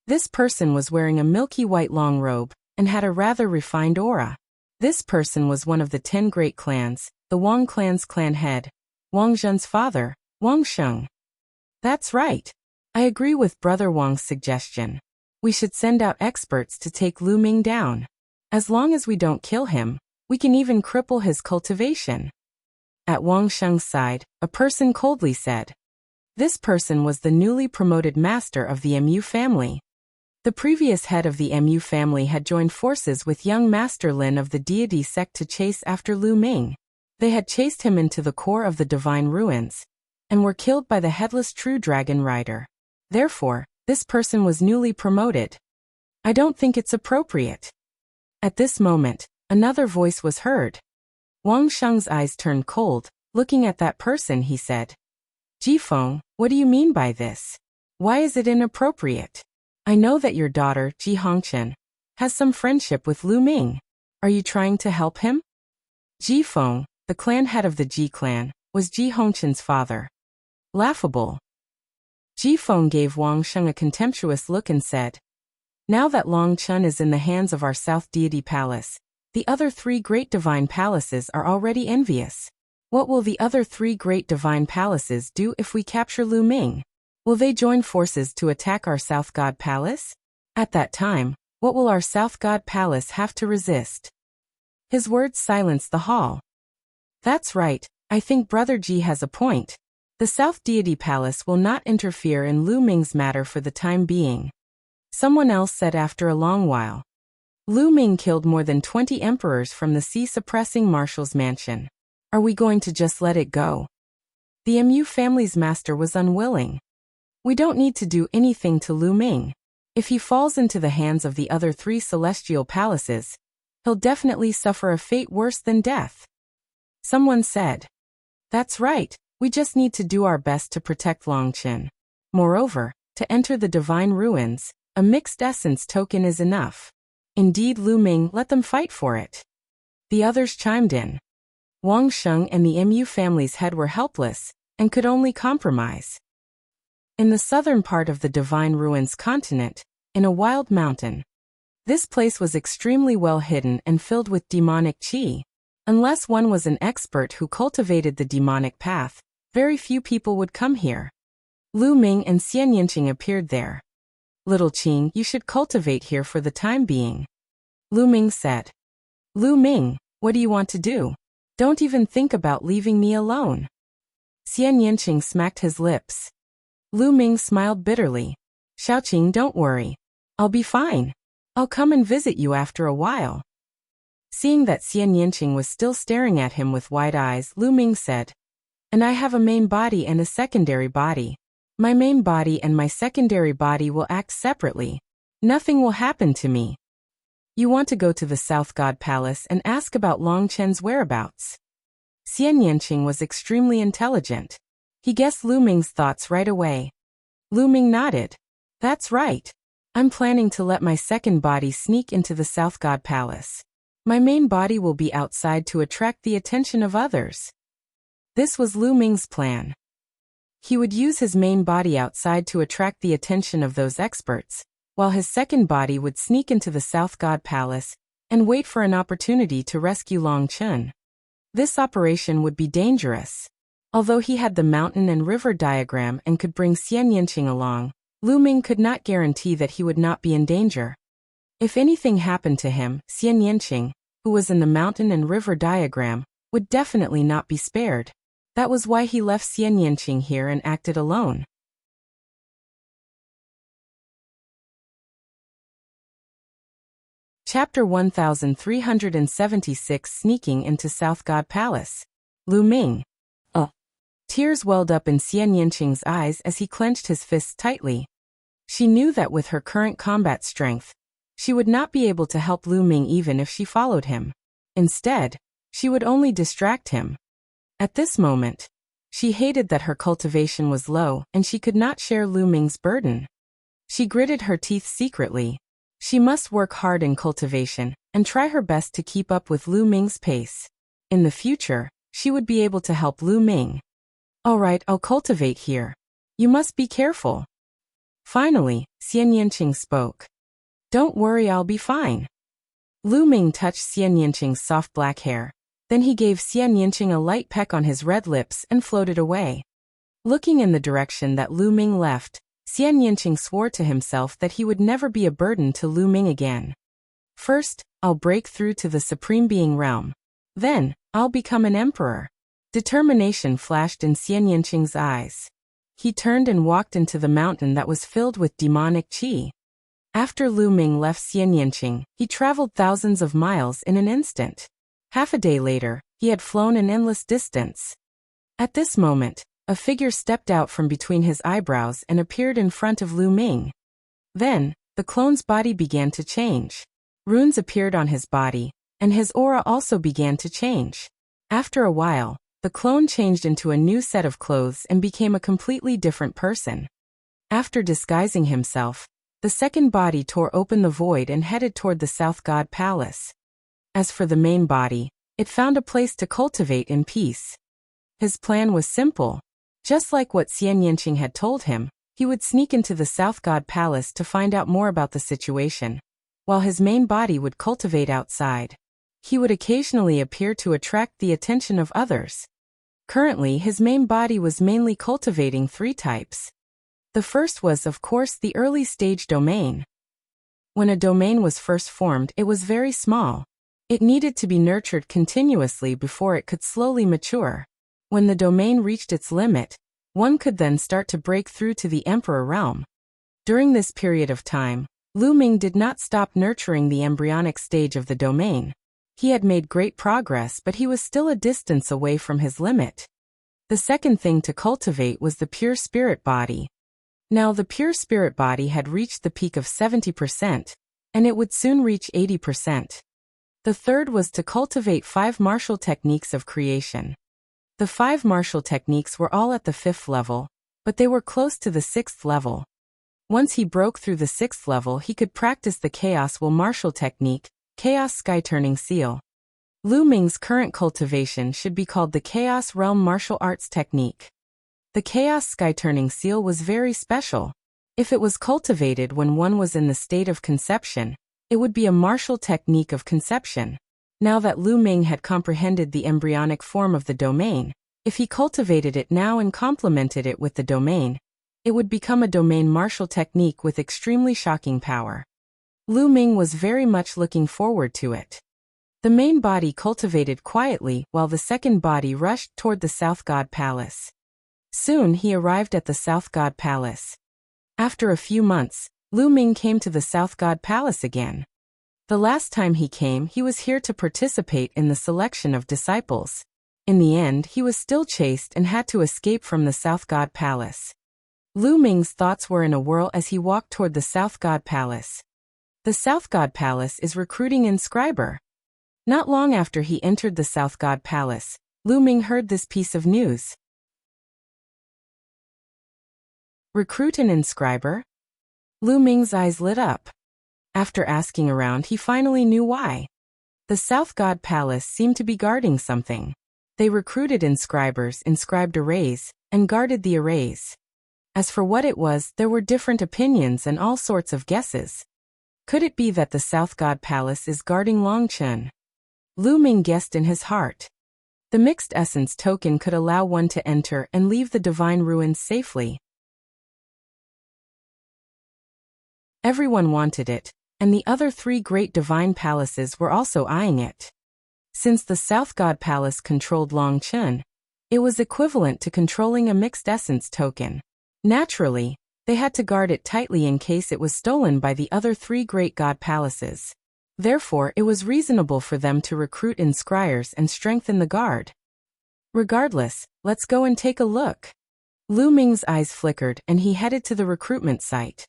This person was wearing a milky white long robe, and had a rather refined aura. This person was one of the 10 great clans, the Wang clan's clan head, Wang Zhen's father, Wang Sheng. "That's right. I agree with Brother Wang's suggestion. We should send out experts to take Lu Ming down. As long as we don't kill him, we can even cripple his cultivation." At Wang Sheng's side, a person coldly said. This person was the newly promoted master of the Mu family. The previous head of the Mu family had joined forces with young Master Lin of the deity sect to chase after Lu Ming. They had chased him into the core of the divine ruins, and were killed by the headless true dragon rider. Therefore, this person was newly promoted. I don't think it's appropriate. At this moment, another voice was heard. Wang Sheng's eyes turned cold. Looking at that person, he said, Jifeng, what do you mean by this? Why is it inappropriate? I know that your daughter, Ji Hongqian, has some friendship with Lu Ming. Are you trying to help him? Jifeng, the clan head of the Ji clan, was Ji Hongqian's father. Laughable. Jifeng gave Wang Sheng a contemptuous look and said, Now that Long Chun is in the hands of our South Deity Palace, the other 3 great divine palaces are already envious. What will the other 3 great divine palaces do if we capture Lu Ming? Will they join forces to attack our South God Palace? At that time, what will our South God Palace have to resist? His words silenced the hall. That's right, I think Brother Ji has a point. The South Deity Palace will not interfere in Lu Ming's matter for the time being. Someone else said after a long while. Lu Ming killed more than 20 emperors from the sea-suppressing marshal's mansion. Are we going to just let it go? The Mu family's master was unwilling. We don't need to do anything to Lu Ming. If he falls into the hands of the other 3 celestial palaces, he'll definitely suffer a fate worse than death. Someone said. That's right, we just need to do our best to protect Longqin. Moreover, to enter the divine ruins, a mixed essence token is enough. Indeed, Lu Ming, let them fight for it. The others chimed in. Wang Sheng and the Mu family's head were helpless, and could only compromise. In the southern part of the Divine Ruins continent, in a wild mountain. This place was extremely well hidden and filled with demonic qi. Unless one was an expert who cultivated the demonic path, very few people would come here. Lu Ming and Xian Yinqing appeared there. Little Qing, you should cultivate here for the time being. Lu Ming said. Lu Ming, what do you want to do? Don't even think about leaving me alone. Xian Yinqing smacked his lips. Lu Ming smiled bitterly. Xiaoqing, don't worry. I'll be fine. I'll come and visit you after a while. Seeing that Xian Yinqing was still staring at him with wide eyes, Lu Ming said, And I have a main body and a secondary body. My main body and my secondary body will act separately. Nothing will happen to me. You want to go to the South God Palace and ask about Long Chen's whereabouts. Xian Yinqing was extremely intelligent. He guessed Lu Ming's thoughts right away. Lu Ming nodded. That's right. I'm planning to let my second body sneak into the South God Palace. My main body will be outside to attract the attention of others. This was Lu Ming's plan. He would use his main body outside to attract the attention of those experts, while his second body would sneak into the South God Palace and wait for an opportunity to rescue Long Chun. This operation would be dangerous. Although he had the mountain and river diagram and could bring Xian Yinqing along, Lu Ming could not guarantee that he would not be in danger. If anything happened to him, Xian Yinqing, who was in the mountain and river diagram, would definitely not be spared. That was why he left Xian Yinqing here and acted alone. Chapter 1376 Sneaking into South God Palace. Lu Ming. Tears welled up in Xian Yinqing's eyes as he clenched his fists tightly. She knew that with her current combat strength, she would not be able to help Lu Ming even if she followed him. Instead, she would only distract him. At this moment, she hated that her cultivation was low and she could not share Lu Ming's burden. She gritted her teeth secretly. She must work hard in cultivation and try her best to keep up with Lu Ming's pace. In the future, she would be able to help Lu Ming. All right, I'll cultivate here. You must be careful. Finally, Xian Yinqing spoke. Don't worry, I'll be fine. Lu Ming touched Xian Yinqing's soft black hair. Then he gave Xian Yinqing a light peck on his red lips and floated away. Looking in the direction that Lu Ming left, Xian Yinqing swore to himself that he would never be a burden to Lu Ming again. First, I'll break through to the Supreme Being realm. Then, I'll become an emperor. Determination flashed in Xian Yanqing's eyes. He turned and walked into the mountain that was filled with demonic qi. After Lu Ming left Xian Yanqing, he traveled thousands of miles in an instant. Half a day later, he had flown an endless distance. At this moment, a figure stepped out from between his eyebrows and appeared in front of Lu Ming. Then, the clone's body began to change. Runes appeared on his body, and his aura also began to change. After a while, the clone changed into a new set of clothes and became a completely different person. After disguising himself, the second body tore open the void and headed toward the South God Palace. As for the main body, it found a place to cultivate in peace. His plan was simple. Just like what Xian Yanqing had told him, he would sneak into the South God Palace to find out more about the situation, while his main body would cultivate outside. He would occasionally appear to attract the attention of others. Currently, his main body was mainly cultivating 3 types. The first was, of course, the early stage domain. When a domain was first formed, it was very small. It needed to be nurtured continuously before it could slowly mature. When the domain reached its limit, one could then start to break through to the Emperor realm. During this period of time, Lu Ming did not stop nurturing the embryonic stage of the domain. He had made great progress, but he was still a distance away from his limit. The second thing to cultivate was the pure spirit body. Now the pure spirit body had reached the peak of 70%, and it would soon reach 80%. The third was to cultivate 5 martial techniques of creation. The 5 martial techniques were all at the 5th level, but they were close to the 6th level. Once he broke through the 6th level, he could practice the Chaos Will martial technique, Chaos Sky Turning Seal. Lu Ming's current cultivation should be called the Chaos Realm Martial Arts Technique. The Chaos Sky Turning Seal was very special. If it was cultivated when one was in the state of conception, it would be a martial technique of conception. Now that Lu Ming had comprehended the embryonic form of the domain, if he cultivated it now and complemented it with the domain, it would become a domain martial technique with extremely shocking power. Lu Ming was very much looking forward to it. The main body cultivated quietly while the second body rushed toward the South God Palace. Soon he arrived at the South God Palace. After a few months, Lu Ming came to the South God Palace again. The last time he came, he was here to participate in the selection of disciples. In the end, he was still chased and had to escape from the South God Palace. Lu Ming's thoughts were in a whirl as he walked toward the South God Palace. The South God Palace is recruiting inscriber. Not long after he entered the South God Palace, Lu Ming heard this piece of news. Recruit an inscriber? Lu Ming's eyes lit up. After asking around, he finally knew why. The South God Palace seemed to be guarding something. They recruited inscribers, inscribed arrays, and guarded the arrays. As for what it was, there were different opinions and all sorts of guesses. Could it be that the South God Palace is guarding Longchen? Lu Ming guessed in his heart. The mixed essence token could allow one to enter and leave the divine ruins safely. Everyone wanted it, and the other 3 great divine palaces were also eyeing it. Since the South God Palace controlled Longchen, it was equivalent to controlling a mixed essence token. Naturally, they had to guard it tightly in case it was stolen by the other 3 great god palaces. Therefore, it was reasonable for them to recruit inscribers and strengthen the guard. Regardless, let's go and take a look. Lu Ming's eyes flickered and he headed to the recruitment site.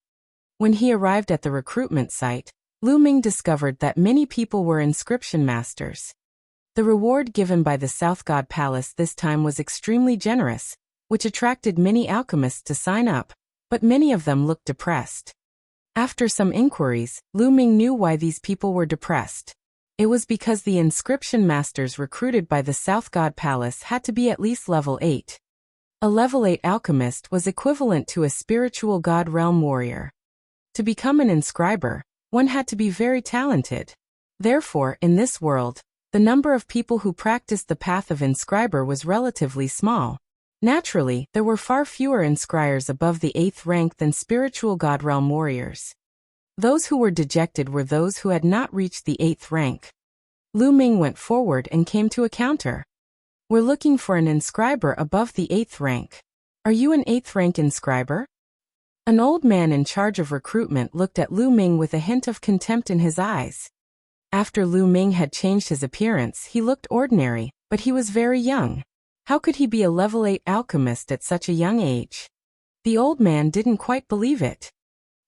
When he arrived at the recruitment site, Lu Ming discovered that many people were inscription masters. The reward given by the South God Palace this time was extremely generous, which attracted many alchemists to sign up, but many of them looked depressed. After some inquiries, Lu Ming knew why these people were depressed. It was because the inscription masters recruited by the South God Palace had to be at least level 8. A level 8 alchemist was equivalent to a spiritual god realm warrior. To become an inscriber, one had to be very talented. Therefore, in this world, the number of people who practiced the path of inscriber was relatively small. Naturally, there were far fewer inscribers above the 8th rank than spiritual god realm warriors. Those who were dejected were those who had not reached the 8th rank. Lu Ming went forward and came to a counter. We're looking for an inscriber above the 8th rank. Are you an 8th rank inscriber? An old man in charge of recruitment looked at Lu Ming with a hint of contempt in his eyes. After Lu Ming had changed his appearance, he looked ordinary, but he was very young. How could he be a level 8 alchemist at such a young age? The old man didn't quite believe it.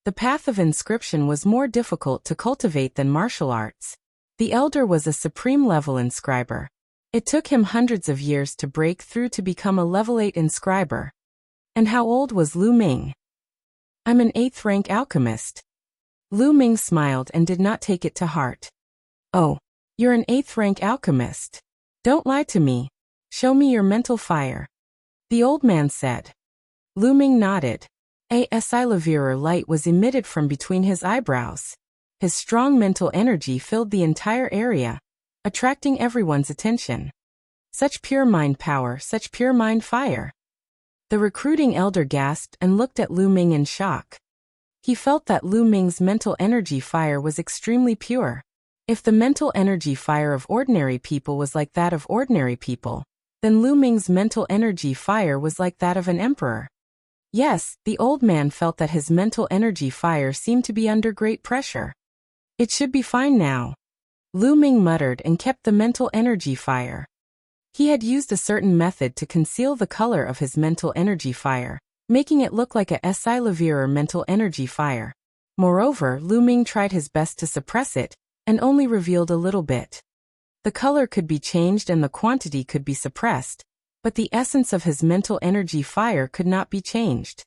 The path of inscription was more difficult to cultivate than martial arts. The elder was a supreme level inscriber. It took him hundreds of years to break through to become a level 8 inscriber. And how old was Lu Ming? I'm an 8th rank alchemist. Lu Ming smiled and did not take it to heart. Oh, you're an 8th rank alchemist. Don't lie to me. Show me your mental fire. The old man said. Lu Ming nodded. A silverer light was emitted from between his eyebrows. His strong mental energy filled the entire area, attracting everyone's attention. Such pure mind power, such pure mind fire. The recruiting elder gasped and looked at Lu Ming in shock. He felt that Lu Ming's mental energy fire was extremely pure. If the mental energy fire of ordinary people was like that of ordinary people, then Lu Ming's mental energy fire was like that of an emperor. Yes, the old man felt that his mental energy fire seemed to be under great pressure. It should be fine now. Lu Ming muttered and kept the mental energy fire. He had used a certain method to conceal the color of his mental energy fire, making it look like a silverer mental energy fire. Moreover, Lu Ming tried his best to suppress it, and only revealed a little bit. The color could be changed and the quantity could be suppressed, but the essence of his mental energy fire could not be changed.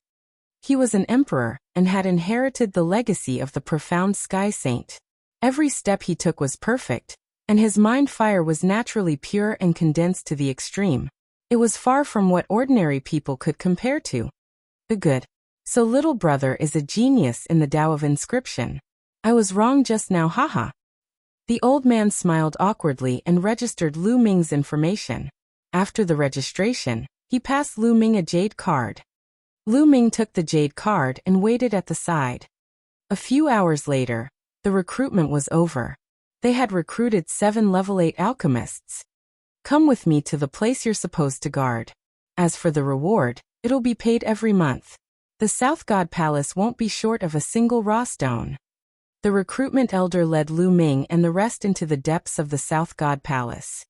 He was an emperor, and had inherited the legacy of the profound sky saint. Every step he took was perfect, and his mind fire was naturally pure and condensed to the extreme. It was far from what ordinary people could compare to. Good. So little brother is a genius in the Tao of inscription. I was wrong just now, haha. The old man smiled awkwardly and registered Lu Ming's information. After the registration, he passed Lu Ming a jade card. Lu Ming took the jade card and waited at the side. A few hours later, the recruitment was over. They had recruited 7 level 8 alchemists. Come with me to the place you're supposed to guard. As for the reward, it'll be paid every month. The South God Palace won't be short of a single raw stone. The recruitment elder led Lu Ming and the rest into the depths of the South God Palace.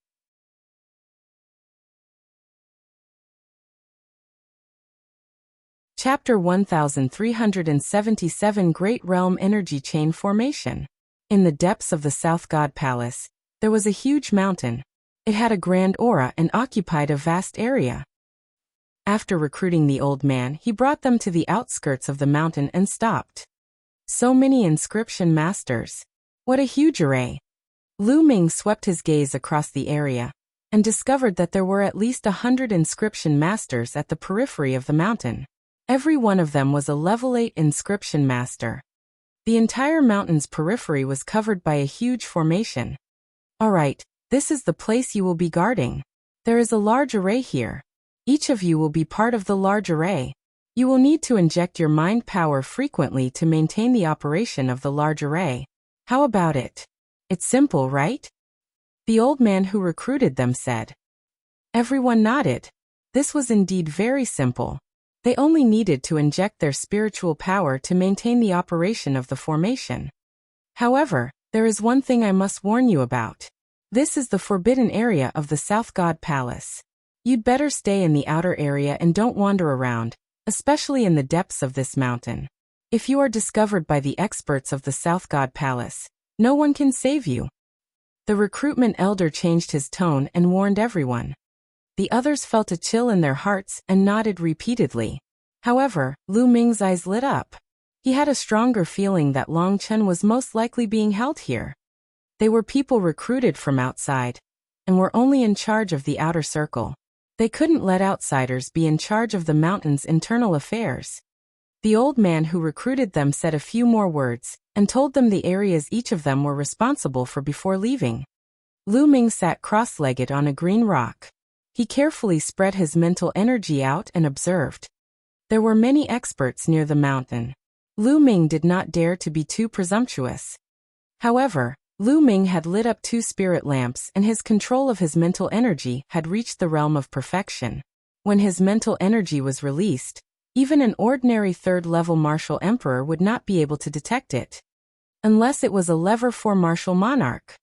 Chapter 1377 Great Realm Energy Chain Formation. In the depths of the South God Palace, there was a huge mountain. It had a grand aura and occupied a vast area. After recruiting the old man, he brought them to the outskirts of the mountain and stopped. So many inscription masters. What a huge array. Lu Ming swept his gaze across the area, and discovered that there were at least 100 inscription masters at the periphery of the mountain. Every one of them was a level 8 inscription master. The entire mountain's periphery was covered by a huge formation. Alright, this is the place you will be guarding. There is a large array here. Each of you will be part of the large array. You will need to inject your mind power frequently to maintain the operation of the large array. How about it? It's simple, right? The old man who recruited them said. Everyone nodded. This was indeed very simple. They only needed to inject their spiritual power to maintain the operation of the formation. However, there is one thing I must warn you about. This is the forbidden area of the South God Palace. You'd better stay in the outer area and don't wander around, especially in the depths of this mountain. If you are discovered by the experts of the South God Palace, no one can save you. The recruitment elder changed his tone and warned everyone. The others felt a chill in their hearts and nodded repeatedly. However, Lu Ming's eyes lit up. He had a stronger feeling that Long Chen was most likely being held here. They were people recruited from outside, and were only in charge of the outer circle. They couldn't let outsiders be in charge of the mountain's internal affairs. The old man who recruited them said a few more words, and told them the areas each of them were responsible for before leaving. Lu Ming sat cross-legged on a green rock. He carefully spread his mental energy out and observed. There were many experts near the mountain. Lu Ming did not dare to be too presumptuous. However, Lu Ming had lit up 2 spirit lamps and his control of his mental energy had reached the realm of perfection. When his mental energy was released, even an ordinary 3rd-level martial emperor would not be able to detect it, unless it was a level 4 martial monarch.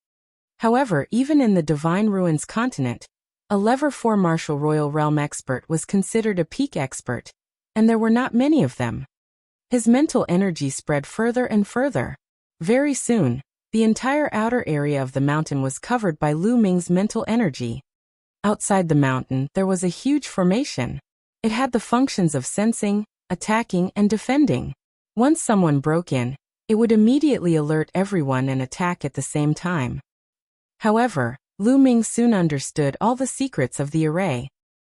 However, even in the Divine Ruins continent, a level 4 martial royal realm expert was considered a peak expert, and there were not many of them. His mental energy spread further and further. Very soon, the entire outer area of the mountain was covered by Lu Ming's mental energy. Outside the mountain, there was a huge formation. It had the functions of sensing, attacking, and defending. Once someone broke in, it would immediately alert everyone and attack at the same time. However, Lu Ming soon understood all the secrets of the array.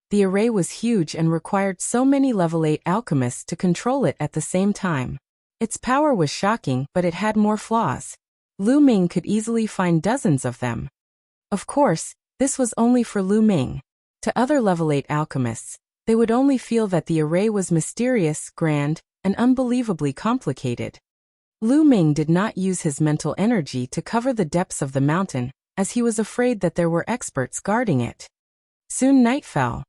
The array was huge and required so many level 8 alchemists to control it at the same time. Its power was shocking, but it had more flaws. Lu Ming could easily find dozens of them. Of course, this was only for Lu Ming. To other level 8 alchemists, they would only feel that the array was mysterious, grand, and unbelievably complicated. Lu Ming did not use his mental energy to cover the depths of the mountain, as he was afraid that there were experts guarding it. Soon night fell.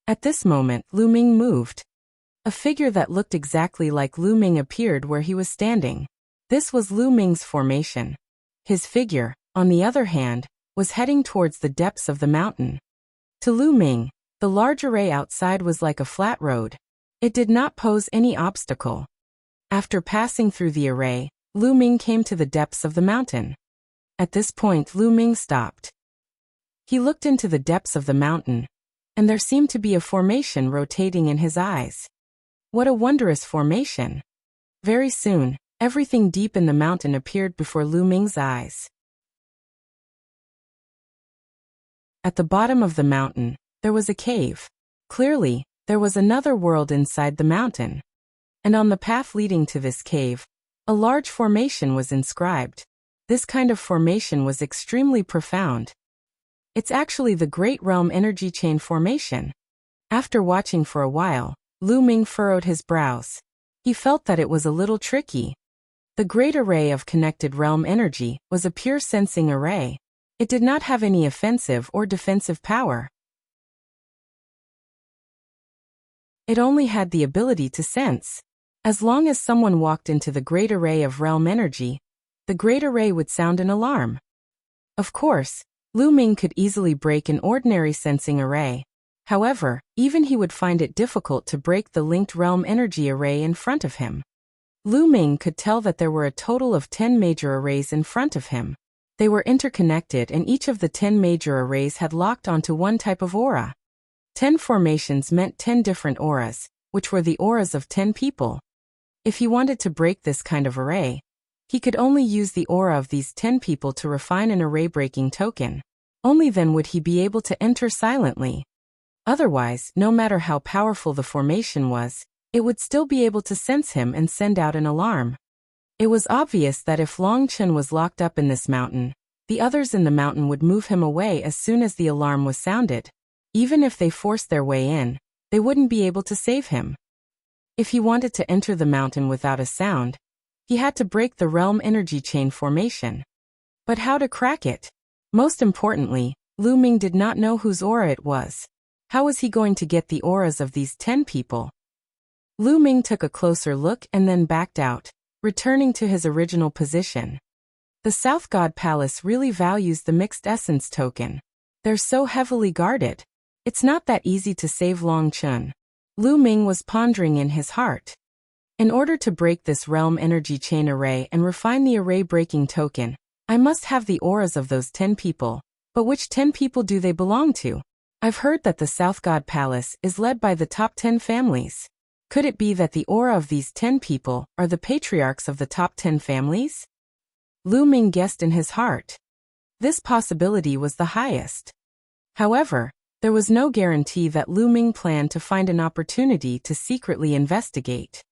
At this moment, Lu Ming moved. A figure that looked exactly like Lu Ming appeared where he was standing. This was Lu Ming's formation. His figure, on the other hand, was heading towards the depths of the mountain. To Lu Ming, the large array outside was like a flat road. It did not pose any obstacle. After passing through the array, Lu Ming came to the depths of the mountain. At this point, Lu Ming stopped. He looked into the depths of the mountain, and there seemed to be a formation rotating in his eyes. What a wondrous formation! Very soon, everything deep in the mountain appeared before Lu Ming's eyes. At the bottom of the mountain, there was a cave. Clearly, there was another world inside the mountain. And on the path leading to this cave, a large formation was inscribed. This kind of formation was extremely profound. It's actually the Great Realm Energy Chain Formation. After watching for a while, Lu Ming furrowed his brows. He felt that it was a little tricky. The Great Array of Connected Realm Energy was a pure sensing array. It did not have any offensive or defensive power. It only had the ability to sense. As long as someone walked into the Great Array of Realm Energy, the Great Array would sound an alarm. Of course, Lu Ming could easily break an ordinary sensing array. However, even he would find it difficult to break the linked realm energy array in front of him. Lu Ming could tell that there were a total of 10 major arrays in front of him. They were interconnected and each of the 10 major arrays had locked onto one type of aura. 10 formations meant 10 different auras, which were the auras of 10 people. If he wanted to break this kind of array, he could only use the aura of these 10 people to refine an array-breaking token. Only then would he be able to enter silently. Otherwise, no matter how powerful the formation was, it would still be able to sense him and send out an alarm. It was obvious that if Long Chen was locked up in this mountain, the others in the mountain would move him away as soon as the alarm was sounded. Even if they forced their way in, they wouldn't be able to save him. If he wanted to enter the mountain without a sound, he had to break the realm energy chain formation. But how to crack it? Most importantly, Lu Ming did not know whose aura it was. How was he going to get the auras of these 10 people? Lu Ming took a closer look and then backed out, returning to his original position. The South God Palace really values the mixed essence token. They're so heavily guarded. It's not that easy to save Long Chen. Lu Ming was pondering in his heart. In order to break this realm energy chain array and refine the array-breaking token, I must have the auras of those 10 people. But which 10 people do they belong to? I've heard that the South God Palace is led by the top 10 families. Could it be that the aura of these 10 people are the patriarchs of the top 10 families? Lu Ming guessed in his heart. This possibility was the highest. However, there was no guarantee that Lu Ming planned to find an opportunity to secretly investigate.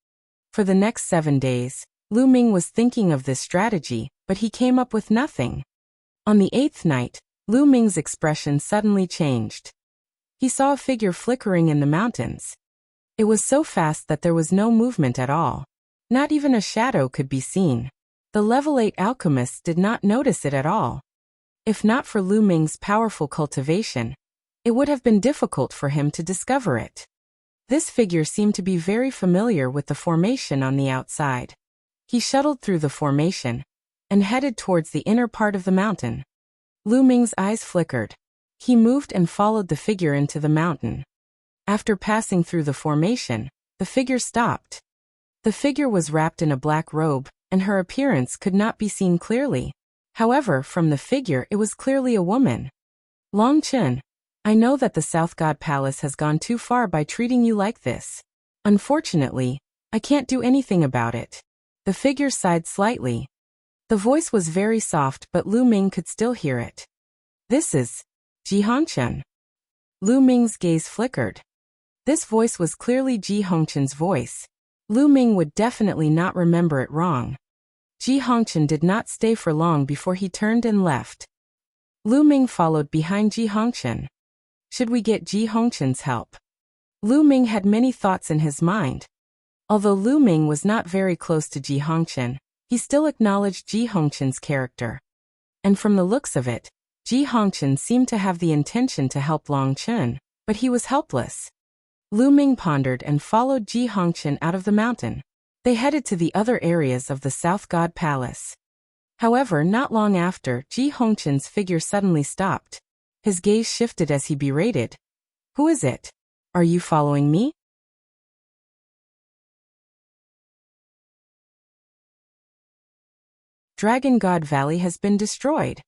For the next 7 days, Lu Ming was thinking of this strategy, but he came up with nothing. On the 8th night, Lu Ming's expression suddenly changed. He saw a figure flickering in the mountains. It was so fast that there was no movement at all. Not even a shadow could be seen. The level 8 alchemists did not notice it at all. If not for Lu Ming's powerful cultivation, it would have been difficult for him to discover it. This figure seemed to be very familiar with the formation on the outside. He shuttled through the formation and headed towards the inner part of the mountain. Lu Ming's eyes flickered. He moved and followed the figure into the mountain. After passing through the formation, the figure stopped. The figure was wrapped in a black robe, and her appearance could not be seen clearly. However, from the figure it was clearly a woman. Long Chen, I know that the South God Palace has gone too far by treating you like this. Unfortunately, I can't do anything about it. The figure sighed slightly. The voice was very soft, but Lu Ming could still hear it. This is Ji Hongchen. Lu Ming's gaze flickered. This voice was clearly Ji Hongchen's voice. Lu Ming would definitely not remember it wrong. Ji Hongchen did not stay for long before he turned and left. Lu Ming followed behind Ji Hongchen. Should we get Ji Hongchen's help? Lu Ming had many thoughts in his mind. Although Lu Ming was not very close to Ji Hongchen, he still acknowledged Ji Hongchen's character. And from the looks of it, Ji Hongchen seemed to have the intention to help Long Chen, but he was helpless. Lu Ming pondered and followed Ji Hongchen out of the mountain. They headed to the other areas of the South God Palace. However, not long after, Ji Hongchen's figure suddenly stopped. His gaze shifted as he berated. Who is it? Are you following me? Dragon God Valley has been destroyed.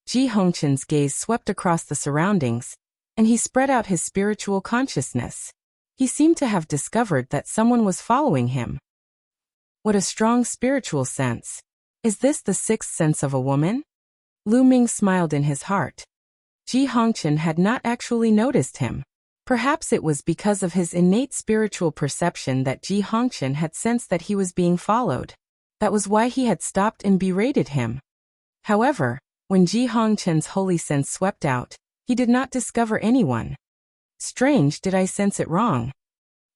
Ji Hongchen's gaze swept across the surroundings, and he spread out his spiritual consciousness. He seemed to have discovered that someone was following him. What a strong spiritual sense. Is this the sixth sense of a woman? Lu Ming smiled in his heart. Ji Hongchen had not actually noticed him. Perhaps it was because of his innate spiritual perception that Ji Hongchen had sensed that he was being followed. That was why he had stopped and berated him. However, when Ji Hongchen's holy sense swept out, he did not discover anyone. Strange, did I sense it wrong?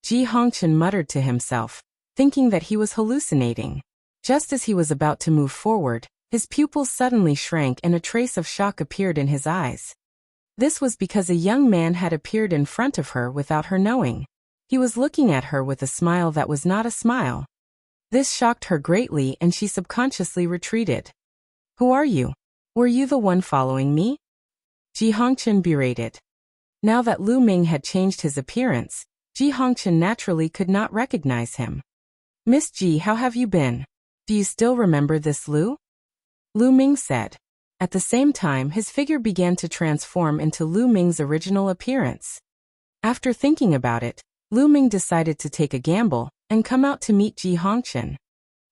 Ji Hongchen muttered to himself, thinking that he was hallucinating. Just as he was about to move forward, his pupils suddenly shrank and a trace of shock appeared in his eyes. This was because a young man had appeared in front of her without her knowing. He was looking at her with a smile that was not a smile. This shocked her greatly and she subconsciously retreated. Who are you? Were you the one following me? Ji Hongchen berated. Now that Lu Ming had changed his appearance, Ji Hongchen naturally could not recognize him. Miss Ji, how have you been? Do you still remember this Lu? Lu Ming said. At the same time, his figure began to transform into Lu Ming's original appearance. After thinking about it, Lu Ming decided to take a gamble and come out to meet Ji Hongchen.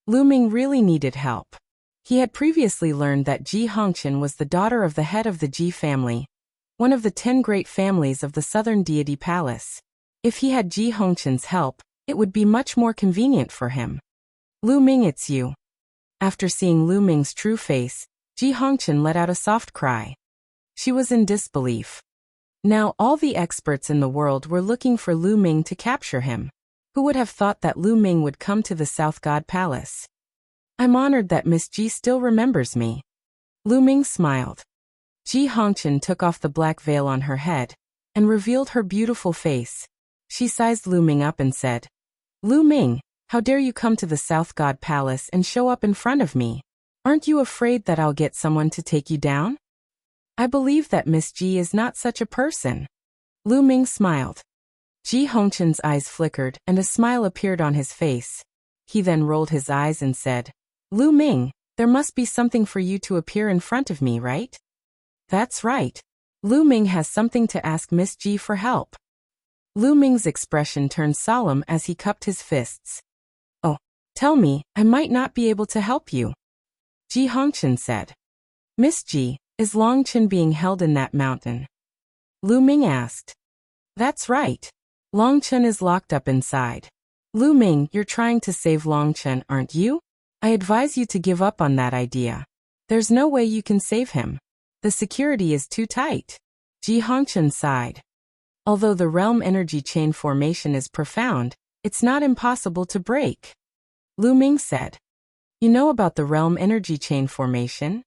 Lu Ming really needed help. He had previously learned that Ji Hongchen was the daughter of the head of the Ji family, one of the 10 great families of the Southern Deity Palace. If he had Ji Hongchen's help, it would be much more convenient for him. Lu Ming, it's you. After seeing Lu Ming's true face, Ji Hongchen let out a soft cry. She was in disbelief. Now all the experts in the world were looking for Lu Ming to capture him. Who would have thought that Lu Ming would come to the South God Palace? I'm honored that Miss Ji still remembers me. Lu Ming smiled. Ji Hongchen took off the black veil on her head and revealed her beautiful face. She sized Lu Ming up and said, Lu Ming, how dare you come to the South God Palace and show up in front of me? Aren't you afraid that I'll get someone to take you down? I believe that Miss Ji is not such a person. Lu Ming smiled. Ji Hongchen's eyes flickered and a smile appeared on his face. He then rolled his eyes and said, Lu Ming, there must be something for you to appear in front of me, right? That's right. Lu Ming has something to ask Miss Ji for help. Lu Ming's expression turned solemn as he cupped his fists. Oh, tell me, I might not be able to help you. Ji Hongchen said. Miss Ji, is Long Chen being held in that mountain? Lu Ming asked. That's right. Long Chen is locked up inside. Lu Ming, you're trying to save Long Chen, aren't you? I advise you to give up on that idea. There's no way you can save him. The security is too tight. Ji Hongchen sighed. Although the realm energy chain formation is profound, it's not impossible to break. Lu Ming said. You know about the realm energy chain formation?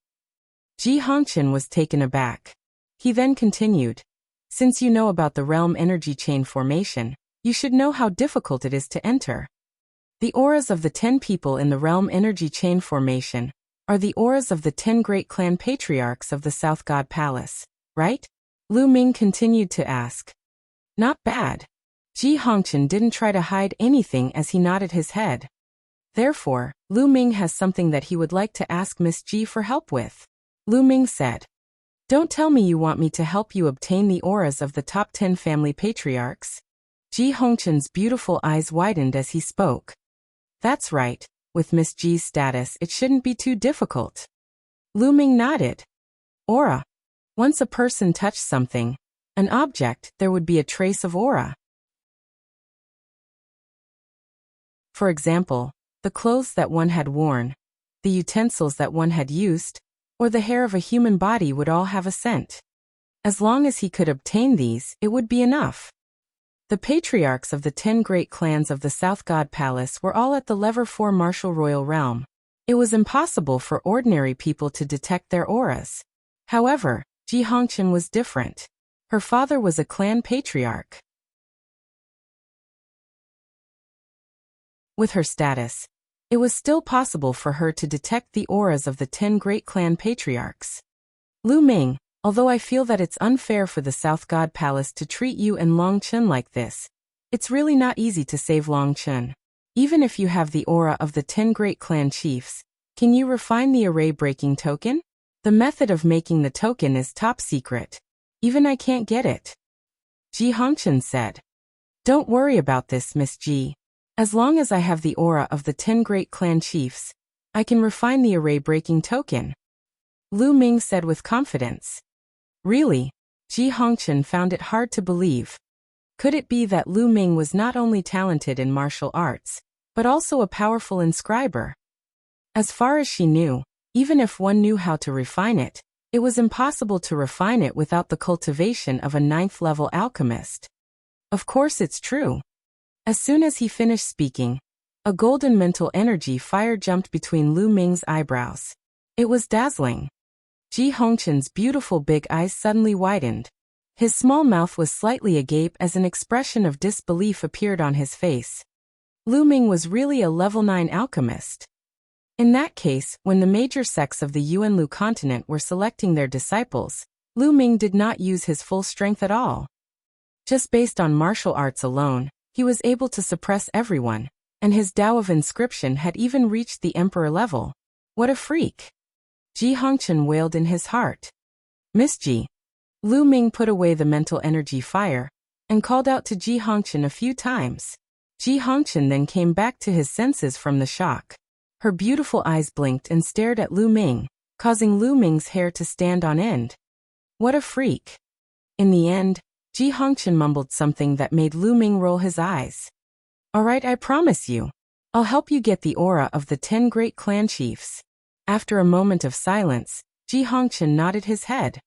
Ji Hongqian was taken aback. He then continued, since you know about the realm energy chain formation, you should know how difficult it is to enter. The auras of the 10 people in the realm energy chain formation are the auras of the 10 great clan patriarchs of the South God Palace, right? Lu Ming continued to ask. Not bad. Ji Hongqian didn't try to hide anything as he nodded his head. Therefore, Lu Ming has something that he would like to ask Miss Ji for help with. Lu Ming said. Don't tell me you want me to help you obtain the auras of the top 10 family patriarchs. Ji Hongqian's beautiful eyes widened as he spoke. That's right, with Miss Ji's status it shouldn't be too difficult. Lu Ming nodded. Aura. Once a person touched something, an object, there would be a trace of aura. For example, the clothes that one had worn, the utensils that one had used, or the hair of a human body would all have a scent. As long as he could obtain these, it would be enough. The patriarchs of the 10 great clans of the South God Palace were all at the level 4 martial royal realm. It was impossible for ordinary people to detect their auras. However, Ji Hongqian was different. Her father was a clan patriarch. With her status, it was still possible for her to detect the auras of the 10 great clan patriarchs. Lu Ming, although I feel that it's unfair for the South God Palace to treat you and Long Chen like this, it's really not easy to save Long Chen. Even if you have the aura of the 10 great clan chiefs, can you refine the array-breaking token? The method of making the token is top secret. Even I can't get it. Ji Hongqian said. Don't worry about this, Miss Ji. As long as I have the aura of the 10 great clan chiefs, I can refine the array-breaking token. Lu Ming said with confidence. Really? Ji Hongqian found it hard to believe. Could it be that Lu Ming was not only talented in martial arts, but also a powerful inscriber? As far as she knew, even if one knew how to refine it, it was impossible to refine it without the cultivation of a 9th-level alchemist. Of course it's true. As soon as he finished speaking, a golden mental energy fire jumped between Lu Ming's eyebrows. It was dazzling. Ji Hongqian's beautiful big eyes suddenly widened. His small mouth was slightly agape as an expression of disbelief appeared on his face. Lu Ming was really a level 9 alchemist. In that case, when the major sects of the Yuanlu continent were selecting their disciples, Lu Ming did not use his full strength at all. Just based on martial arts alone, he was able to suppress everyone, and his Tao of inscription had even reached the emperor level. What a freak! Ji Hongqian wailed in his heart. Miss Ji. Lu Ming put away the mental energy fire, and called out to Ji Hongqian a few times. Ji Hongqian then came back to his senses from the shock. Her beautiful eyes blinked and stared at Lu Ming, causing Lu Ming's hair to stand on end. What a freak! In the end, Ji Hongqian mumbled something that made Lu Ming roll his eyes. Alright, I promise you. I'll help you get the aura of the 10 great clan chiefs. After a moment of silence, Ji Hongqian nodded his head.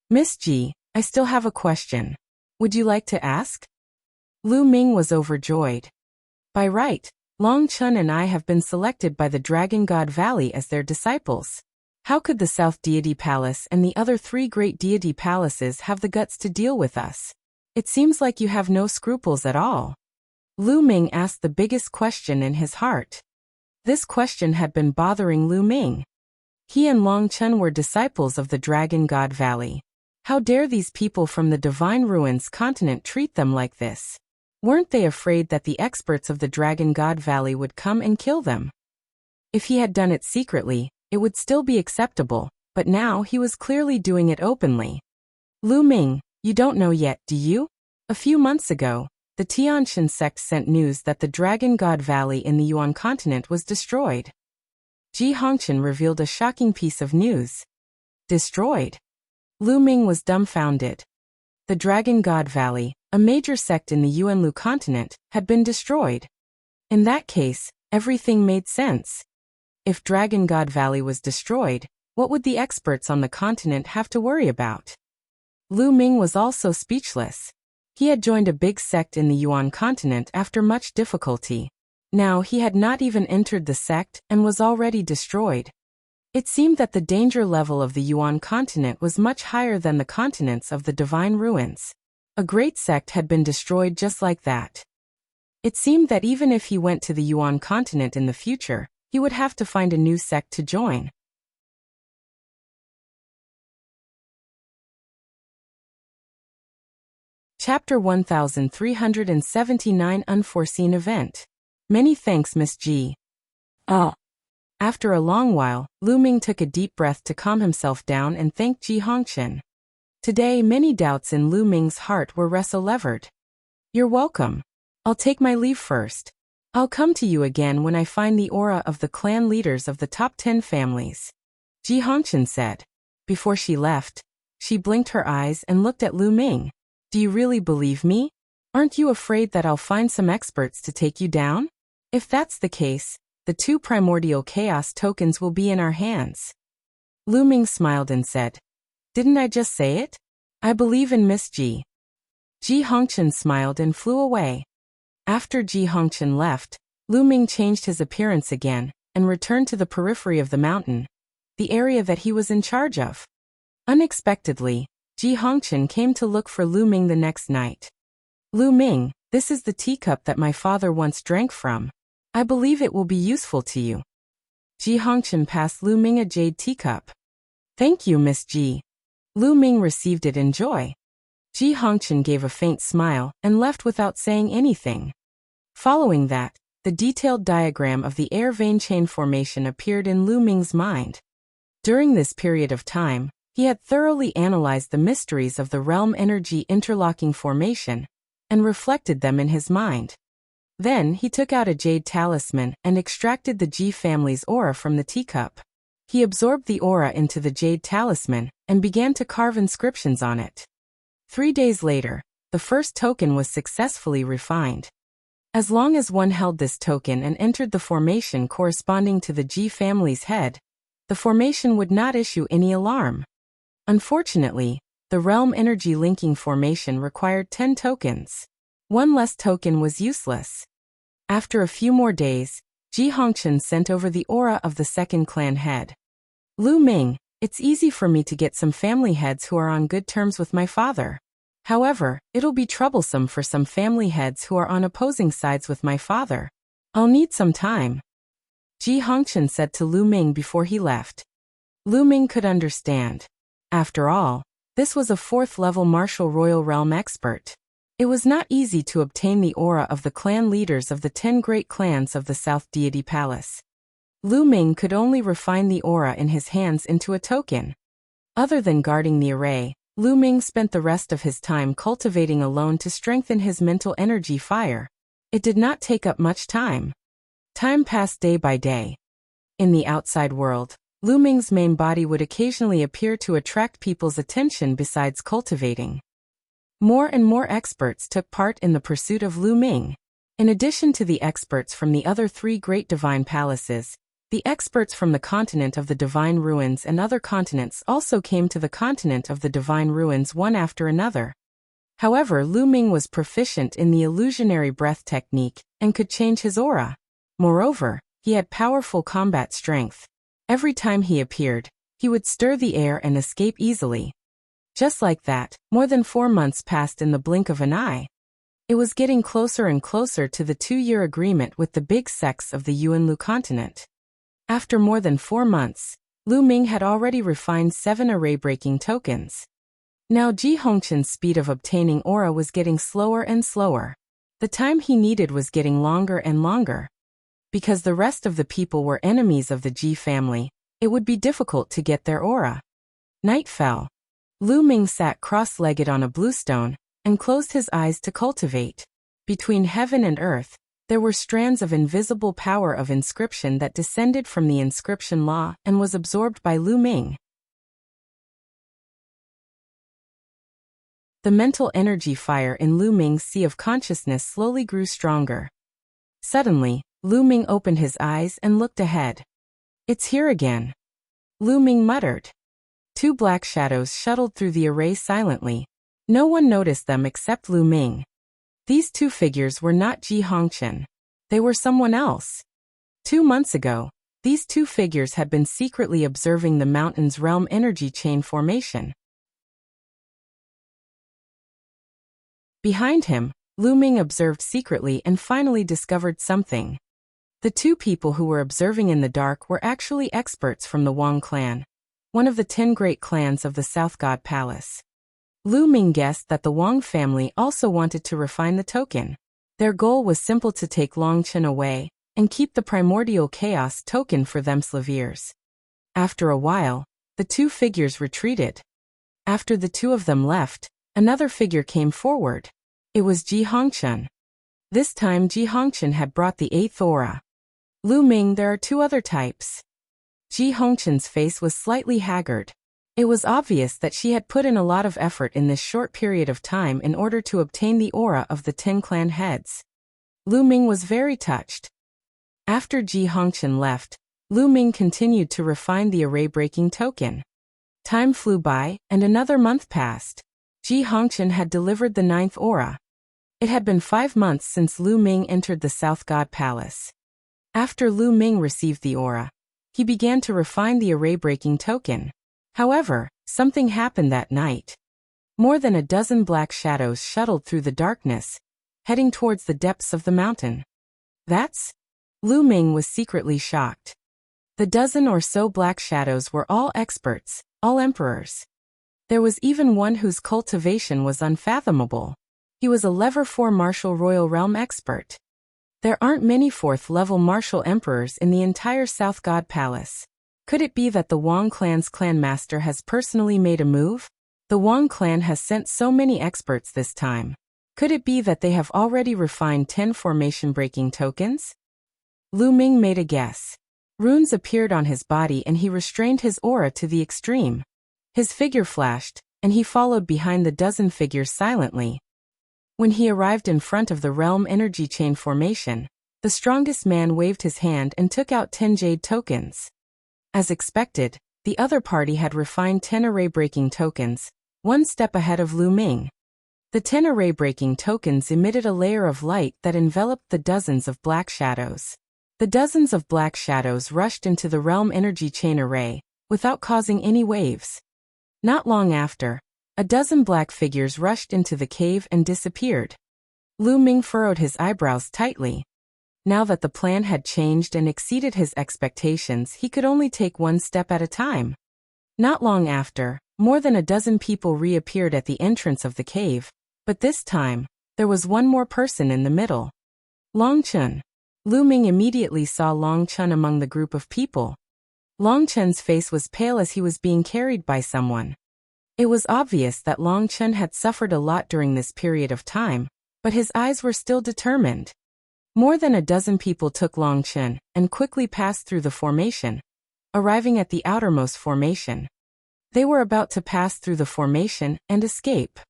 Miss Ji, I still have a question. Would you like to ask? Lu Ming was overjoyed. By right, Long Chen and I have been selected by the Dragon God Valley as their disciples. How could the South Deity Palace and the other 3 great deity palaces have the guts to deal with us? It seems like you have no scruples at all. Lu Ming asked the biggest question in his heart. This question had been bothering Lu Ming. He and Long Chen were disciples of the Dragon God Valley. How dare these people from the Divine Ruins continent treat them like this? Weren't they afraid that the experts of the Dragon God Valley would come and kill them? If he had done it secretly, it would still be acceptable, but now he was clearly doing it openly. Lu Ming, you don't know yet, do you? A few months ago, the Tianshan sect sent news that the Dragon God Valley in the Yuan continent was destroyed. Ji Hongqian revealed a shocking piece of news. Destroyed? Lu Ming was dumbfounded. The Dragon God Valley, a major sect in the Yuanlu continent, had been destroyed. In that case, everything made sense. If Dragon God Valley was destroyed, what would the experts on the continent have to worry about? Lu Ming was also speechless. He had joined a big sect in the Yuan continent after much difficulty. Now he had not even entered the sect and was already destroyed. It seemed that the danger level of the Yuan continent was much higher than the continents of the divine ruins. A great sect had been destroyed just like that. It seemed that even if he went to the Yuan continent in the future, he would have to find a new sect to join. Chapter 1379 Unforeseen Event. Many thanks, Miss G. After a long while, Lu Ming took a deep breath to calm himself down and thanked Ji Hongqian. Today many doubts in Lu Ming's heart were levered. You're welcome. I'll take my leave first. I'll come to you again when I find the aura of the clan leaders of the top 10 families. Ji Hongqian said. Before she left, she blinked her eyes and looked at Lu Ming. Do you really believe me? Aren't you afraid that I'll find some experts to take you down? If that's the case, the 2 primordial chaos tokens will be in our hands. Lu Ming smiled and said, Didn't I just say it? I believe in Miss Ji. Ji Hongqian smiled and flew away. After Ji Hongqian left, Lu Ming changed his appearance again and returned to the periphery of the mountain, the area that he was in charge of. Unexpectedly, Ji Hongqian came to look for Lu Ming the next night. Lu Ming, this is the teacup that my father once drank from. I believe it will be useful to you. Ji Hongqian passed Lu Ming a jade teacup. Thank you, Miss Ji. Lu Ming received it in joy. Ji Hongqian gave a faint smile and left without saying anything. Following that, the detailed diagram of the air vein chain formation appeared in Lu Ming's mind. During this period of time, he had thoroughly analyzed the mysteries of the realm energy interlocking formation and reflected them in his mind. Then he took out a jade talisman and extracted the Ji family's aura from the teacup. He absorbed the aura into the jade talisman and began to carve inscriptions on it. 3 days later, the first token was successfully refined. As long as one held this token and entered the formation corresponding to the Ji family's head, the formation would not issue any alarm. Unfortunately, the realm energy linking formation required 10 tokens. 1 less token was useless. After a few more days, Ji Hongqian sent over the aura of the second clan head. Lu Ming, it's easy for me to get some family heads who are on good terms with my father. However, it'll be troublesome for some family heads who are on opposing sides with my father. I'll need some time. Ji Hongqian said to Lu Ming before he left. Lu Ming could understand. After all, this was a 4th-level martial royal realm expert. It was not easy to obtain the aura of the clan leaders of the 10 great clans of the South Deity Palace. Lu Ming could only refine the aura in his hands into a token. Other than guarding the array, Lu Ming spent the rest of his time cultivating alone to strengthen his mental energy fire. It did not take up much time. Time passed day by day. In the outside world, Lu Ming's main body would occasionally appear to attract people's attention besides cultivating. More and more experts took part in the pursuit of Lu Ming. In addition to the experts from the other 3 great divine palaces, the experts from the continent of the divine ruins and other continents also came to the continent of the divine ruins one after another. However, Lu Ming was proficient in the illusionary breath technique and could change his aura. Moreover, he had powerful combat strength. Every time he appeared, he would stir the air and escape easily. Just like that, more than 4 months passed in the blink of an eye. It was getting closer and closer to the 2-year agreement with the big sects of the Yuanlu continent. After more than 4 months, Lu Ming had already refined 7 array-breaking tokens. Now Ji Hongqian's speed of obtaining aura was getting slower and slower. The time he needed was getting longer and longer. Because the rest of the people were enemies of the Ji family, it would be difficult to get their aura. Night fell. Lu Ming sat cross-legged on a bluestone and closed his eyes to cultivate. Between heaven and earth, there were strands of invisible power of inscription that descended from the inscription law and was absorbed by Lu Ming. The mental energy fire in Lu Ming's sea of consciousness slowly grew stronger. Suddenly, Lu Ming opened his eyes and looked ahead. It's here again. Lu Ming muttered. 2 black shadows shuttled through the array silently. No one noticed them except Lu Ming. These 2 figures were not Ji Hongqian. They were someone else. 2 months ago, these two figures had been secretly observing the mountain's realm energy chain formation. Behind him, Lu Ming observed secretly and finally discovered something. The two people who were observing in the dark were actually experts from the Wang clan, one of the 10 great clans of the South God Palace. Lu Ming guessed that the Wang family also wanted to refine the token. Their goal was simple: to take Long Chen away and keep the primordial chaos token for themselves. After a while, the two figures retreated. After the two of them left, another figure came forward. It was Ji Hongchen. This time Ji Hongchen had brought the 8th aura. Lu Ming, there are two other types. Ji Hongchen's face was slightly haggard. It was obvious that she had put in a lot of effort in this short period of time in order to obtain the aura of the 10 clan heads. Lu Ming was very touched. After Ji Hongchen left, Lu Ming continued to refine the array-breaking token. Time flew by, and another month passed. Ji Hongchen had delivered the 9th aura. It had been 5 months since Lu Ming entered the South God Palace. After Lu Ming received the aura, he began to refine the array-breaking token. However, something happened that night. More than a dozen black shadows shuttled through the darkness, heading towards the depths of the mountain. That's... Lu Ming was secretly shocked. The dozen or so black shadows were all experts, all emperors. There was even one whose cultivation was unfathomable. He was a level 4 martial royal realm expert. There aren't many 4th-level martial emperors in the entire South God Palace. Could it be that the Wang clan's clan master has personally made a move? The Wang clan has sent so many experts this time. Could it be that they have already refined 10 formation-breaking tokens? Lu Ming made a guess. Runes appeared on his body and he restrained his aura to the extreme. His figure flashed, and he followed behind the dozen figures silently. When he arrived in front of the realm energy chain formation, the strongest man waved his hand and took out 10 jade tokens. As expected, the other party had refined 10 array-breaking tokens, one step ahead of Lu Ming. The 10 array-breaking tokens emitted a layer of light that enveloped the dozens of black shadows. The dozens of black shadows rushed into the realm energy chain array, without causing any waves. Not long after, a dozen black figures rushed into the cave and disappeared. Lu Ming furrowed his eyebrows tightly. Now that the plan had changed and exceeded his expectations, he could only take one step at a time. Not long after, more than a dozen people reappeared at the entrance of the cave, but this time, there was one more person in the middle. Long Chen. Lu Ming immediately saw Long Chen among the group of people. Long Chen's face was pale as he was being carried by someone. It was obvious that Long Chen had suffered a lot during this period of time, but his eyes were still determined. More than a dozen people took Long Chen and quickly passed through the formation, arriving at the outermost formation. They were about to pass through the formation and escape.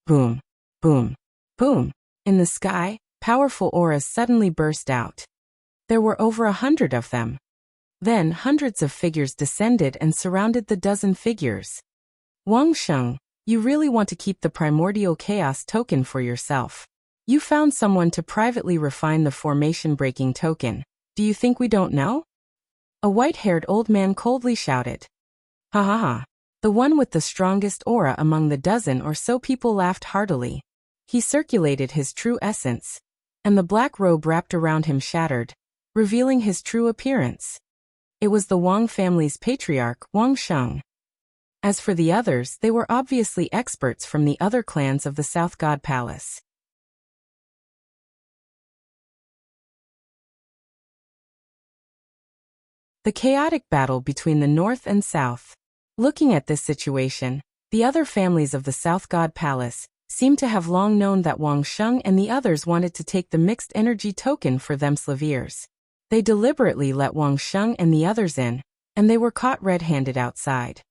Boom, boom, boom. In the sky, powerful auras suddenly burst out. There were over 100 of them. Then hundreds of figures descended and surrounded the dozen figures. Wang Sheng, you really want to keep the primordial chaos token for yourself. You found someone to privately refine the formation-breaking token. Do you think we don't know? A white-haired old man coldly shouted. Ha ha ha. The one with the strongest aura among the dozen or so people laughed heartily. He circulated his true essence, and the black robe wrapped around him shattered, revealing his true appearance. It was the Wang family's patriarch, Wang Sheng. As for the others, they were obviously experts from the other clans of the South God Palace. The chaotic battle between the North and South. Looking at this situation, the other families of the South God Palace seemed to have long known that Wang Sheng and the others wanted to take the mixed energy token for themselves. They deliberately let Wang Sheng and the others in, and they were caught red-handed outside.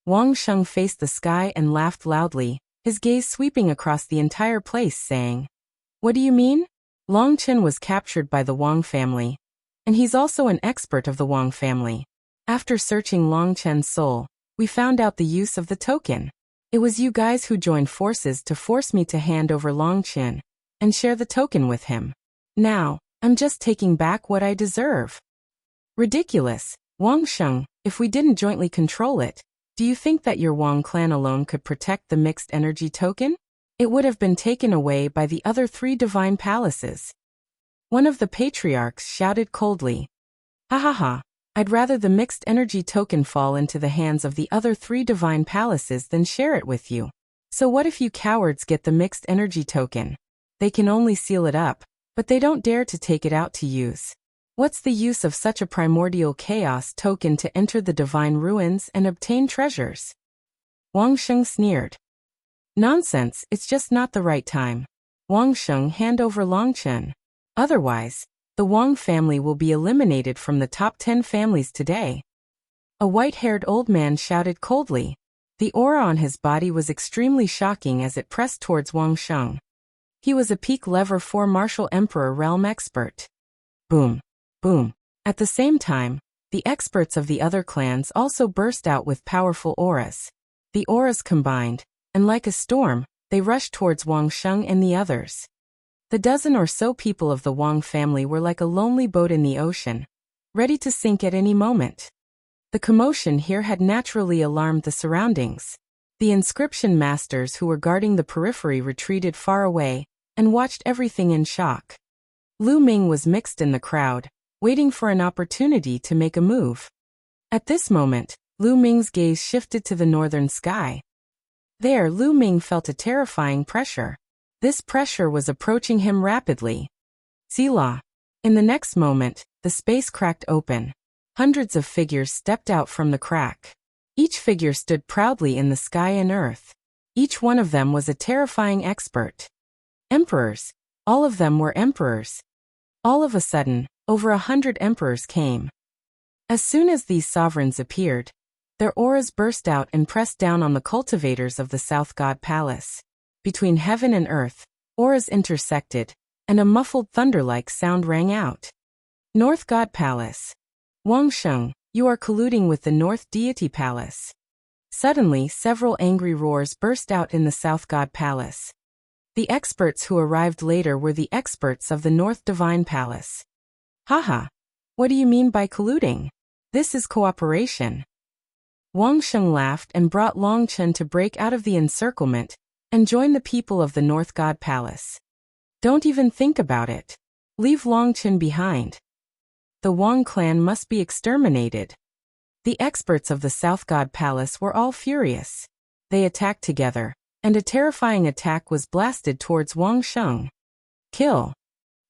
Wang Sheng faced the sky and laughed loudly, his gaze sweeping across the entire place, saying, "What do you mean? Long Chen was captured by the Wang family, and he's also an expert of the Wang family. After searching Long Chen's soul, we found out the use of the token. It was you guys who joined forces to force me to hand over Long Chen and share the token with him. Now, I'm just taking back what I deserve. Ridiculous. Wang Sheng, if we didn't jointly control it, do you think that your Wang clan alone could protect the mixed energy token? It would have been taken away by the other 3 divine palaces. One of the patriarchs shouted coldly. Ha ha ha. I'd rather the mixed energy token fall into the hands of the other 3 divine palaces than share it with you. So what if you cowards get the mixed energy token? They can only seal it up, but they don't dare to take it out to use. What's the use of such a primordial chaos token to enter the divine ruins and obtain treasures? Wang Sheng sneered. Nonsense, it's just not the right time. Wang Sheng, hand over Longchen. Otherwise, the Wang family will be eliminated from the top 10 families today. A white-haired old man shouted coldly. The aura on his body was extremely shocking as it pressed towards Wang Sheng. He was a peak level 4 martial emperor realm expert. Boom. Boom. At the same time, the experts of the other clans also burst out with powerful auras. The auras combined, and like a storm, they rushed towards Wang Sheng and the others. The dozen or so people of the Wang family were like a lonely boat in the ocean, ready to sink at any moment. The commotion here had naturally alarmed the surroundings. The inscription masters who were guarding the periphery retreated far away and watched everything in shock. Lu Ming was mixed in the crowd, waiting for an opportunity to make a move. At this moment, Lu Ming's gaze shifted to the northern sky. There, Lu Ming felt a terrifying pressure. This pressure was approaching him rapidly. Selah. In the next moment, the space cracked open. Hundreds of figures stepped out from the crack. Each figure stood proudly in the sky and earth. Each one of them was a terrifying expert. Emperors. All of them were emperors. All of a sudden, over 100 emperors came. As soon as these sovereigns appeared, their auras burst out and pressed down on the cultivators of the South God Palace. Between heaven and earth, auras intersected, and a muffled thunder-like sound rang out. North God Palace. Wang Sheng, you are colluding with the North Deity Palace. Suddenly, several angry roars burst out in the South God Palace. The experts who arrived later were the experts of the North Divine Palace. Haha. What do you mean by colluding? This is cooperation. Wang Sheng laughed and brought Longchen to break out of the encirclement and join the people of the North God Palace. Don't even think about it. Leave Longchen behind. The Wang clan must be exterminated. The experts of the South God Palace were all furious. They attacked together, and a terrifying attack was blasted towards Wang Sheng. Kill.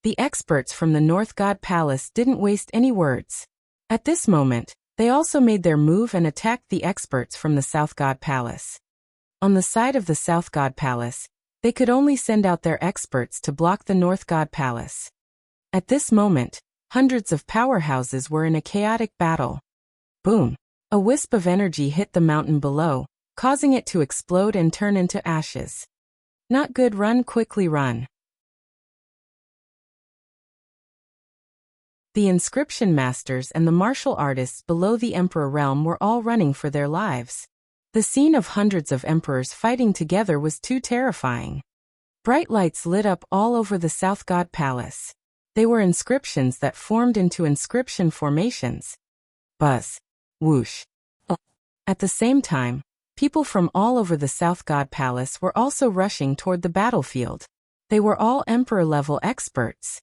The experts from the North God Palace didn't waste any words. At this moment, they also made their move and attacked the experts from the South God Palace. On the side of the South God Palace, they could only send out their experts to block the North God Palace. At this moment, hundreds of powerhouses were in a chaotic battle. Boom! A wisp of energy hit the mountain below, causing it to explode and turn into ashes. Not good. Run, quickly run. The inscription masters and the martial artists below the Emperor realm were all running for their lives. The scene of hundreds of emperors fighting together was too terrifying. Bright lights lit up all over the South God Palace. They were inscriptions that formed into inscription formations. Buzz. Whoosh. At the same time, people from all over the South God Palace were also rushing toward the battlefield. They were all emperor-level experts.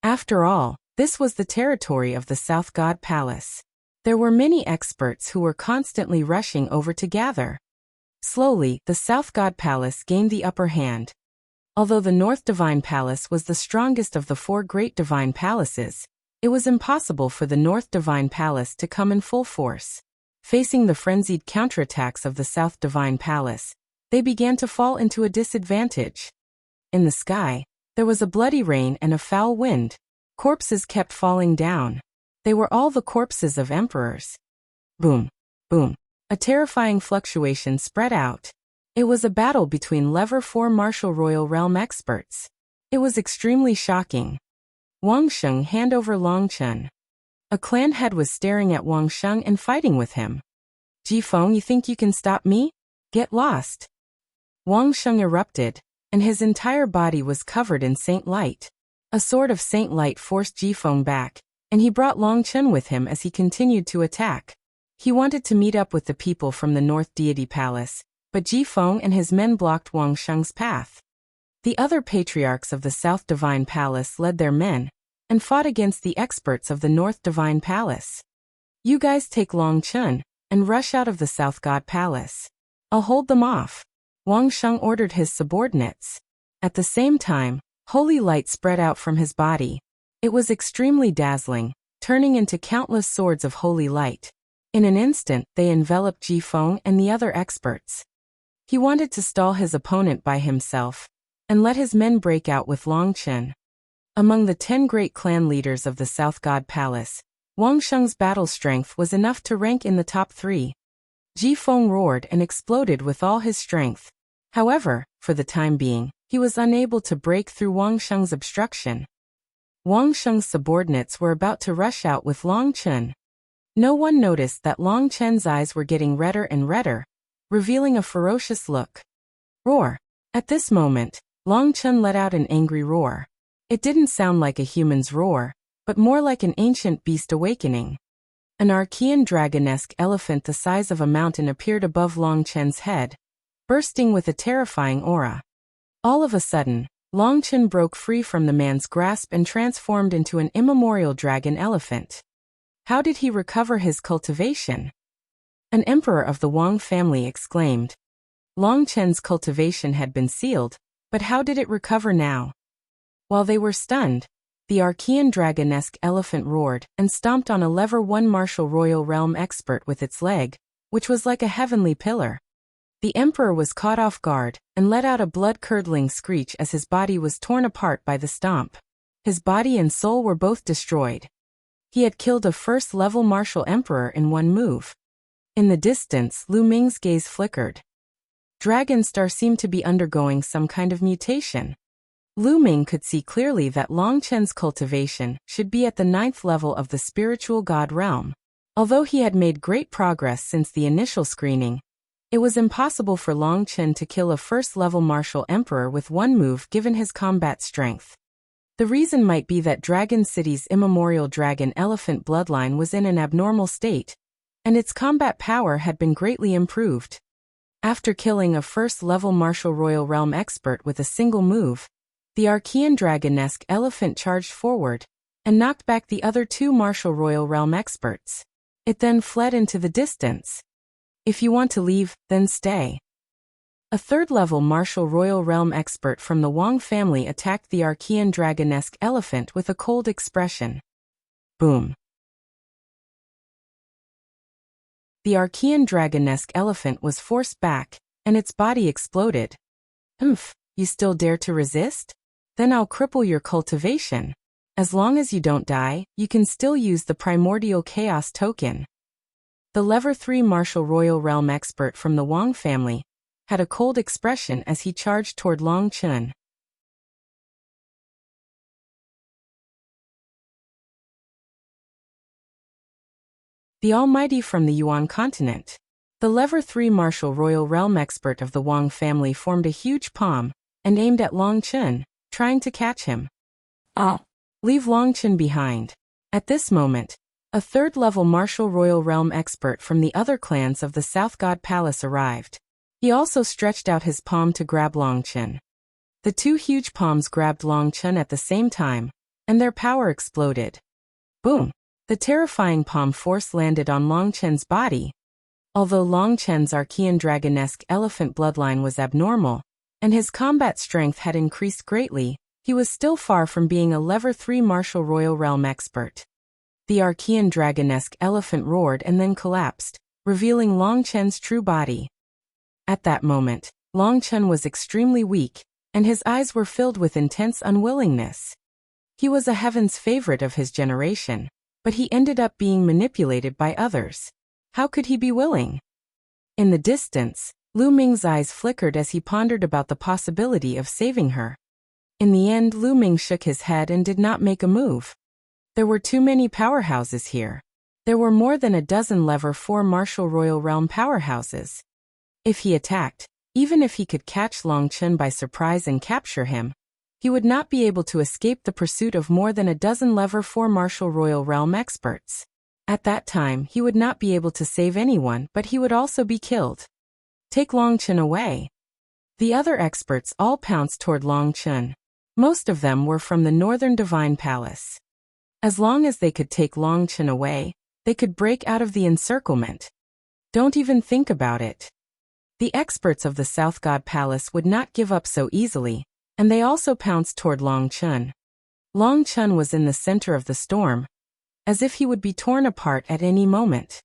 After all, this was the territory of the South God Palace. There were many experts who were constantly rushing over to gather. Slowly, the South God Palace gained the upper hand. Although the North Divine Palace was the strongest of the 4 great divine palaces, it was impossible for the North Divine Palace to come in full force. Facing the frenzied counterattacks of the South Divine Palace, they began to fall into a disadvantage. In the sky, there was a bloody rain and a foul wind. Corpses kept falling down. They were all the corpses of emperors. Boom, boom. A terrifying fluctuation spread out. It was a battle between level 4 martial royal realm experts. It was extremely shocking. Wang Sheng, hand over Longchen. A clan head was staring at Wang Sheng and fighting with him. Ji Feng, you think you can stop me? Get lost. Wang Sheng erupted, and his entire body was covered in saint light. A sword of saint light forced Jifeng back, and he brought Long Chen with him as he continued to attack. He wanted to meet up with the people from the North Deity Palace, but Jifeng and his men blocked Wang Sheng's path. The other patriarchs of the South Divine Palace led their men, and fought against the experts of the North Divine Palace. You guys take Long Chen, and rush out of the South God Palace. I'll hold them off. Wang Sheng ordered his subordinates. At the same time, holy light spread out from his body. It was extremely dazzling, turning into countless swords of holy light. In an instant, they enveloped Jifeng and the other experts. He wanted to stall his opponent by himself, and let his men break out with Long Chen. Among the 10 great clan leaders of the South God Palace, Wang Sheng's battle strength was enough to rank in the top 3. Jifeng roared and exploded with all his strength. However, for the time being, he was unable to break through Wang Sheng's obstruction. Wang Sheng's subordinates were about to rush out with Long Chen. No one noticed that Long Chen's eyes were getting redder and redder, revealing a ferocious look. Roar! At this moment, Long Chen let out an angry roar. It didn't sound like a human's roar, but more like an ancient beast awakening. An Archean dragon-esque elephant the size of a mountain appeared above Long Chen's head, bursting with a terrifying aura. All of a sudden, Long Chen broke free from the man's grasp and transformed into an immemorial dragon elephant. How did he recover his cultivation? An emperor of the Wang family exclaimed. Long Chen's cultivation had been sealed, but how did it recover now? While they were stunned, the Archean dragon-esque elephant roared and stomped on a lever 1 martial royal realm expert with its leg, which was like a heavenly pillar. The emperor was caught off guard and let out a blood-curdling screech as his body was torn apart by the stomp. His body and soul were both destroyed. He had killed a first-level martial emperor in one move. In the distance, Lu Ming's gaze flickered. Dragonstar seemed to be undergoing some kind of mutation. Lu Ming could see clearly that Long Chen's cultivation should be at the 9th level of the spiritual god realm. Although he had made great progress since the initial screening, it was impossible for Long Chen to kill a first-level martial emperor with one move given his combat strength. The reason might be that Dragon City's immemorial dragon elephant bloodline was in an abnormal state, and its combat power had been greatly improved. After killing a first-level martial royal realm expert with a single move, the Archean dragon-esque elephant charged forward and knocked back the other 2 martial royal realm experts. It then fled into the distance. If you want to leave, then stay. A 3rd-level martial royal realm expert from the Wang family attacked the Archean dragon-esque elephant with a cold expression. Boom. The Archean dragon-esque elephant was forced back, and its body exploded. You still dare to resist? Then I'll cripple your cultivation. As long as you don't die, you can still use the primordial chaos token. The lever 3 martial royal realm expert from the Wang family had a cold expression as he charged toward Long Chen. The Almighty from the Yuan continent. The lever 3 martial royal realm expert of the Wang family formed a huge palm and aimed at Long Chen, trying to catch him. Leave Long Chen behind. At this moment, a 3rd-level martial royal realm expert from the other clans of the South God Palace arrived. He also stretched out his palm to grab Long Chen. The 2 huge palms grabbed Long Chen at the same time, and their power exploded. Boom! The terrifying palm force landed on Long Chen's body. Although Long Chen's Archean dragon-esque elephant bloodline was abnormal, and his combat strength had increased greatly, he was still far from being a lever 3 martial royal realm expert. The Archean dragon-esque elephant roared and then collapsed, revealing Long Chen's true body. At that moment, Long Chen was extremely weak, and his eyes were filled with intense unwillingness. He was a heaven's favorite of his generation, but he ended up being manipulated by others. How could he be willing? In the distance, Lu Ming's eyes flickered as he pondered about the possibility of saving her. In the end, Lu Ming shook his head and did not make a move. There were too many powerhouses here. There were more than a dozen lever 4 martial royal realm powerhouses. If he attacked, Even if he could catch Long Chen by surprise and capture him, he would not be able to escape the pursuit of more than a dozen level 4 martial royal realm experts. At that time, he would not be able to save anyone, but he would also be killed. Take Long Chen away. The other experts all pounced toward Long Chen. Most of them were from the Northern Divine Palace. As long as they could take Long Chen away, they could break out of the encirclement. Don't even think about it. The experts of the South God Palace would not give up so easily, and they also pounced toward Long Chen. Long Chen was in the center of the storm, as if he would be torn apart at any moment.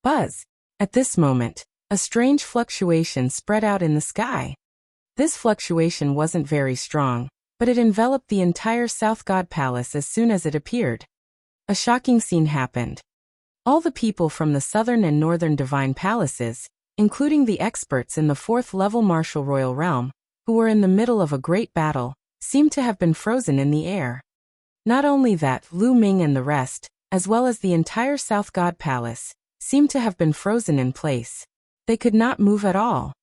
Buzz! At this moment, a strange fluctuation spread out in the sky. This fluctuation wasn't very strong, but it enveloped the entire South God Palace as soon as it appeared. A shocking scene happened. All the people from the Southern and Northern Divine Palaces, including the experts in the 4th level Martial Royal Realm, who were in the middle of a great battle, seemed to have been frozen in the air. Not only that, Lu Ming and the rest, as well as the entire South God Palace, seemed to have been frozen in place. They could not move at all.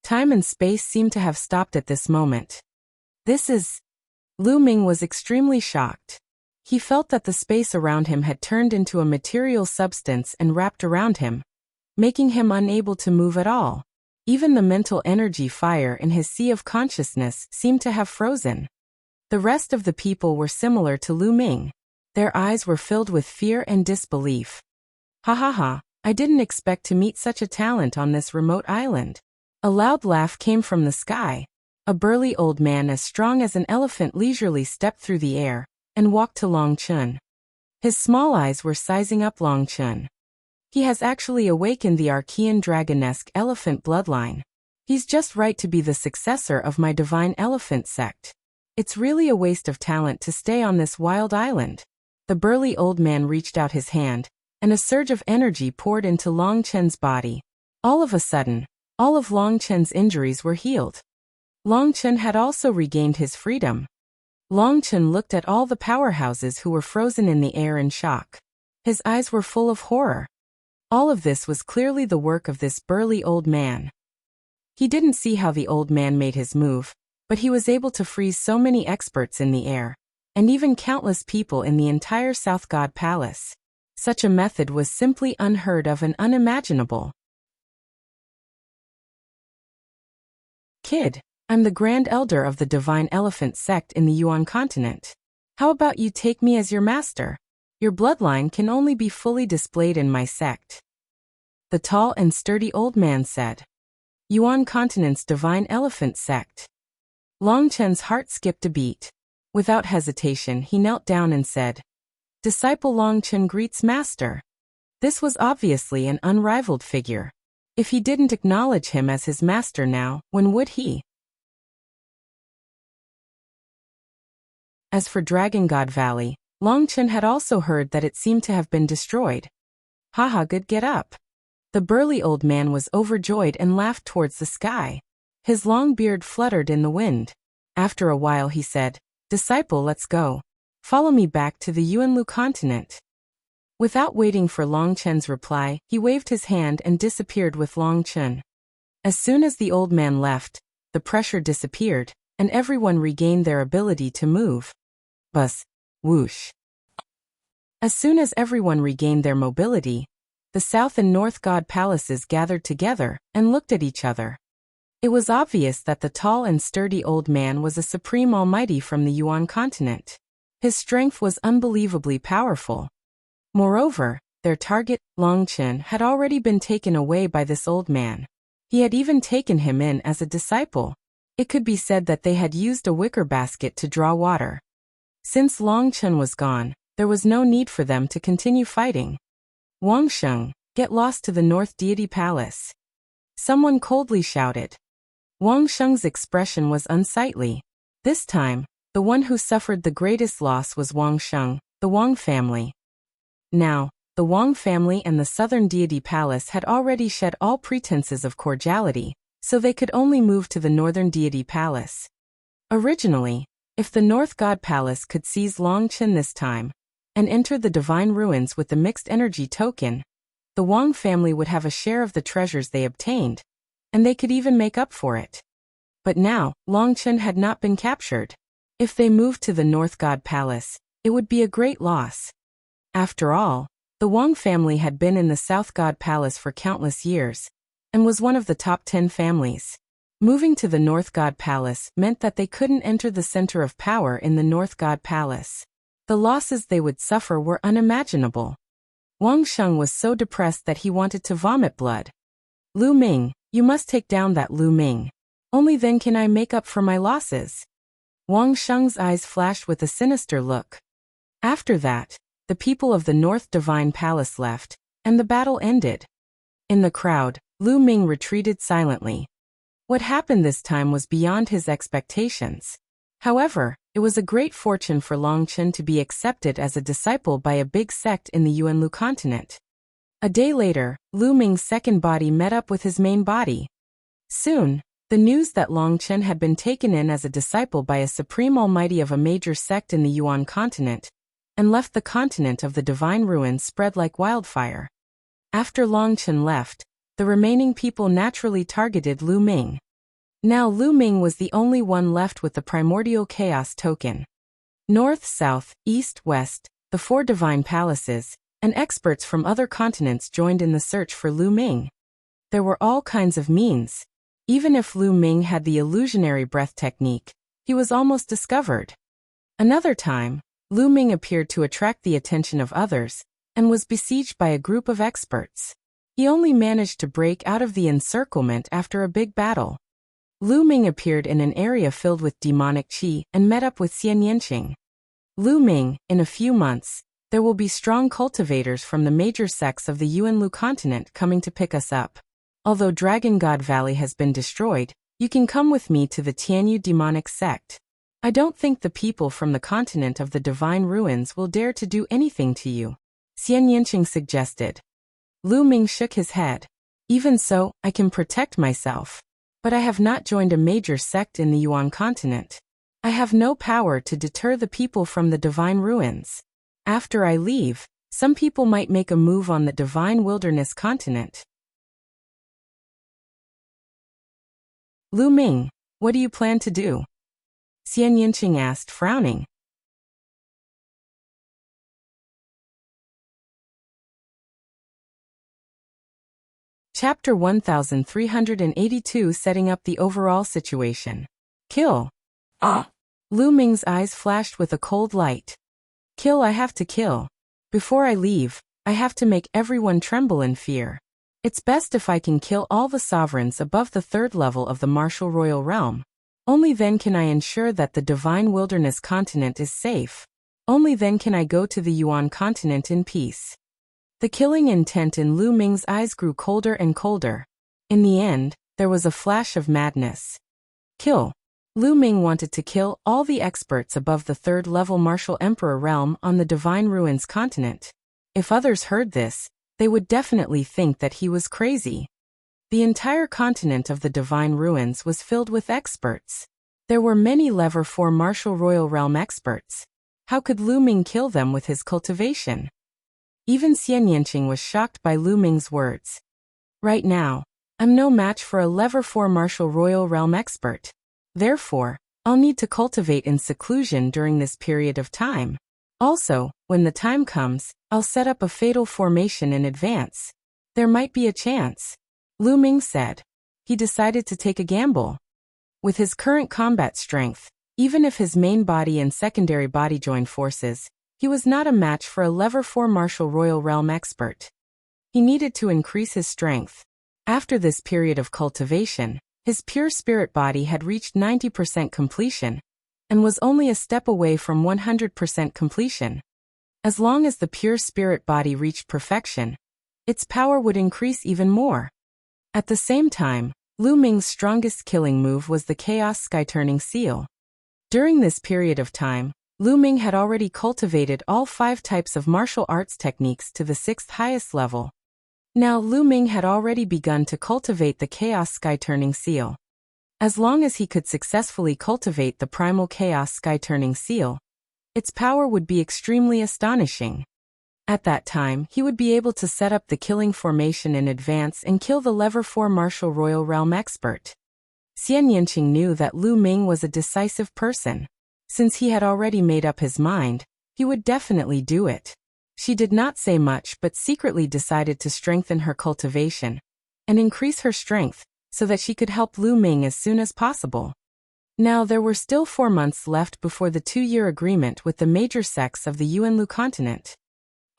Time and space seemed to have stopped at this moment. Lu Ming was extremely shocked. He felt that the space around him had turned into a material substance and wrapped around him, making him unable to move at all. Even the mental energy fire in his sea of consciousness seemed to have frozen. The rest of the people were similar to Lu Ming. Their eyes were filled with fear and disbelief. Ha ha ha, I didn't expect to meet such a talent on this remote island. A loud laugh came from the sky. A burly old man as strong as an elephant leisurely stepped through the air and walked to Long Chen. His small eyes were sizing up Long Chen. He has actually awakened the Archean dragonesque elephant bloodline. He's just right to be the successor of my divine elephant sect. It's really a waste of talent to stay on this wild island. The burly old man reached out his hand, and a surge of energy poured into Long Chen's body. All of a sudden, all of Long Chen's injuries were healed. Long Chen had also regained his freedom. Long Chen looked at all the powerhouses who were frozen in the air in shock. His eyes were full of horror. All of this was clearly the work of this burly old man. He didn't see how the old man made his move, but he was able to freeze so many experts in the air, and even countless people in the entire South God Palace. Such a method was simply unheard of and unimaginable. Kid, I'm the Grand Elder of the Divine Elephant Sect in the Yuan continent. How about you take me as your master? Your bloodline can only be fully displayed in my sect. The tall and sturdy old man said. Yuan continent's Divine Elephant Sect. Long Chen's heart skipped a beat. Without hesitation, he knelt down and said, Disciple Long Chen greets master. This was obviously an unrivaled figure. If he didn't acknowledge him as his master now, when would he? As for Dragon God Valley, Long Chen had also heard that it seemed to have been destroyed. Haha, good, get up. The burly old man was overjoyed and laughed towards the sky. His long beard fluttered in the wind. After a while he said, Disciple, let's go. Follow me back to the Yuanlu continent. Without waiting for Long Chen's reply, he waved his hand and disappeared with Long Chen. As soon as the old man left, the pressure disappeared, and everyone regained their ability to move. Buzz. Whoosh. As soon as everyone regained their mobility, the South and North God Palaces gathered together and looked at each other. It was obvious that the tall and sturdy old man was a supreme almighty from the Yuan continent. His strength was unbelievably powerful. Moreover, their target, Long Chen, had already been taken away by this old man. He had even taken him in as a disciple. It could be said that they had used a wicker basket to draw water. Since Long Chen was gone, there was no need for them to continue fighting. Wang Sheng, get lost to the North Deity Palace. Someone coldly shouted. Wang Sheng's expression was unsightly. This time, the one who suffered the greatest loss was Wang Sheng, the Wang family. Now, the Wang family and the Southern Deity Palace had already shed all pretenses of cordiality, so they could only move to the Northern Deity Palace. Originally, if the North God Palace could seize Long Chen this time, and enter the Divine Ruins with the mixed energy token, the Wang family would have a share of the treasures they obtained. and they could even make up for it. But now, Longchen had not been captured. If they moved to the North God Palace, it would be a great loss. After all, the Wang family had been in the South God Palace for countless years, and was one of the top 10 families. Moving to the North God Palace meant that they couldn't enter the center of power in the North God Palace. The losses they would suffer were unimaginable. Wang Sheng was so depressed that he wanted to vomit blood. Lu Ming, you must take down that Lu Ming. Only then can I make up for my losses. Wang Sheng's eyes flashed with a sinister look. After that, the people of the North Divine Palace left, and the battle ended. In the crowd, Lu Ming retreated silently. What happened this time was beyond his expectations. However, it was a great fortune for Longchen to be accepted as a disciple by a big sect in the Yuanlu continent. A day later, Lu Ming's second body met up with his main body. Soon, the news that Longchen had been taken in as a disciple by a supreme almighty of a major sect in the Yuan continent, and left the continent of the divine ruins spread like wildfire. After Longchen left, the remaining people naturally targeted Lu Ming. Now Lu Ming was the only one left with the primordial chaos token. North, south, east, west, the 4 divine palaces, and experts from other continents joined in the search for Lu Ming. There were all kinds of means. Even if Lu Ming had the illusionary breath technique, he was almost discovered. Another time, Lu Ming appeared to attract the attention of others, and was besieged by a group of experts. He only managed to break out of the encirclement after a big battle. Lu Ming appeared in an area filled with demonic qi and met up with Xian Yanqing. Lu Ming, in a few months, there will be strong cultivators from the major sects of the Yuanlu continent coming to pick us up. Although Dragon God Valley has been destroyed, you can come with me to the Tianyu demonic sect. I don't think the people from the continent of the divine ruins will dare to do anything to you, Xian Yanqing suggested. Lu Ming shook his head. Even so, I can protect myself. But I have not joined a major sect in the Yuan continent. I have no power to deter the people from the divine ruins. After I leave, some people might make a move on the divine wilderness continent. Lu Ming, what do you plan to do? Xian Yanqing asked, frowning. Chapter 1382, Setting up the overall situation. Kill. Lu Ming's eyes flashed with a cold light. Kill, I have to kill. Before I leave, I have to make everyone tremble in fear. It's best if I can kill all the sovereigns above the 3rd level of the martial royal realm. Only then can I ensure that the divine wilderness continent is safe. Only then can I go to the Yuan continent in peace. The killing intent in Lu Ming's eyes grew colder and colder. In the end, there was a flash of madness. Kill. Lu Ming wanted to kill all the experts above the 3rd level martial emperor realm on the divine ruins continent. If others heard this, they would definitely think that he was crazy. The entire continent of the divine ruins was filled with experts. There were many level 4 martial royal realm experts. How could Lu Ming kill them with his cultivation? Even Xian Yanqing was shocked by Lu Ming's words. Right now, I'm no match for a level 4 martial royal realm expert. Therefore, I'll need to cultivate in seclusion during this period of time. Also, when the time comes, I'll set up a fatal formation in advance. There might be a chance. Lu Ming said. He decided to take a gamble. With his current combat strength, even if his main body and secondary body joined forces, he was not a match for a level 4 martial royal realm expert. He needed to increase his strength. After this period of cultivation, his pure spirit body had reached 90% completion, and was only a step away from 100% completion. As long as the pure spirit body reached perfection, its power would increase even more. At the same time, Lu Ming's strongest killing move was the Chaos Sky-Turning Seal. During this period of time, Lu Ming had already cultivated all 5 types of martial arts techniques to the 6th highest level. Now Lu Ming had already begun to cultivate the Chaos Sky-Turning Seal. As long as he could successfully cultivate the Primal Chaos Sky-Turning Seal, its power would be extremely astonishing. At that time, he would be able to set up the killing formation in advance and kill the level 4 martial royal realm expert. Xian Yanqing knew that Lu Ming was a decisive person. Since he had already made up his mind, he would definitely do it. She did not say much but secretly decided to strengthen her cultivation and increase her strength so that she could help Lu Ming as soon as possible. Now there were still 4 months left before the 2-year agreement with the major sects of the Yuanlu continent.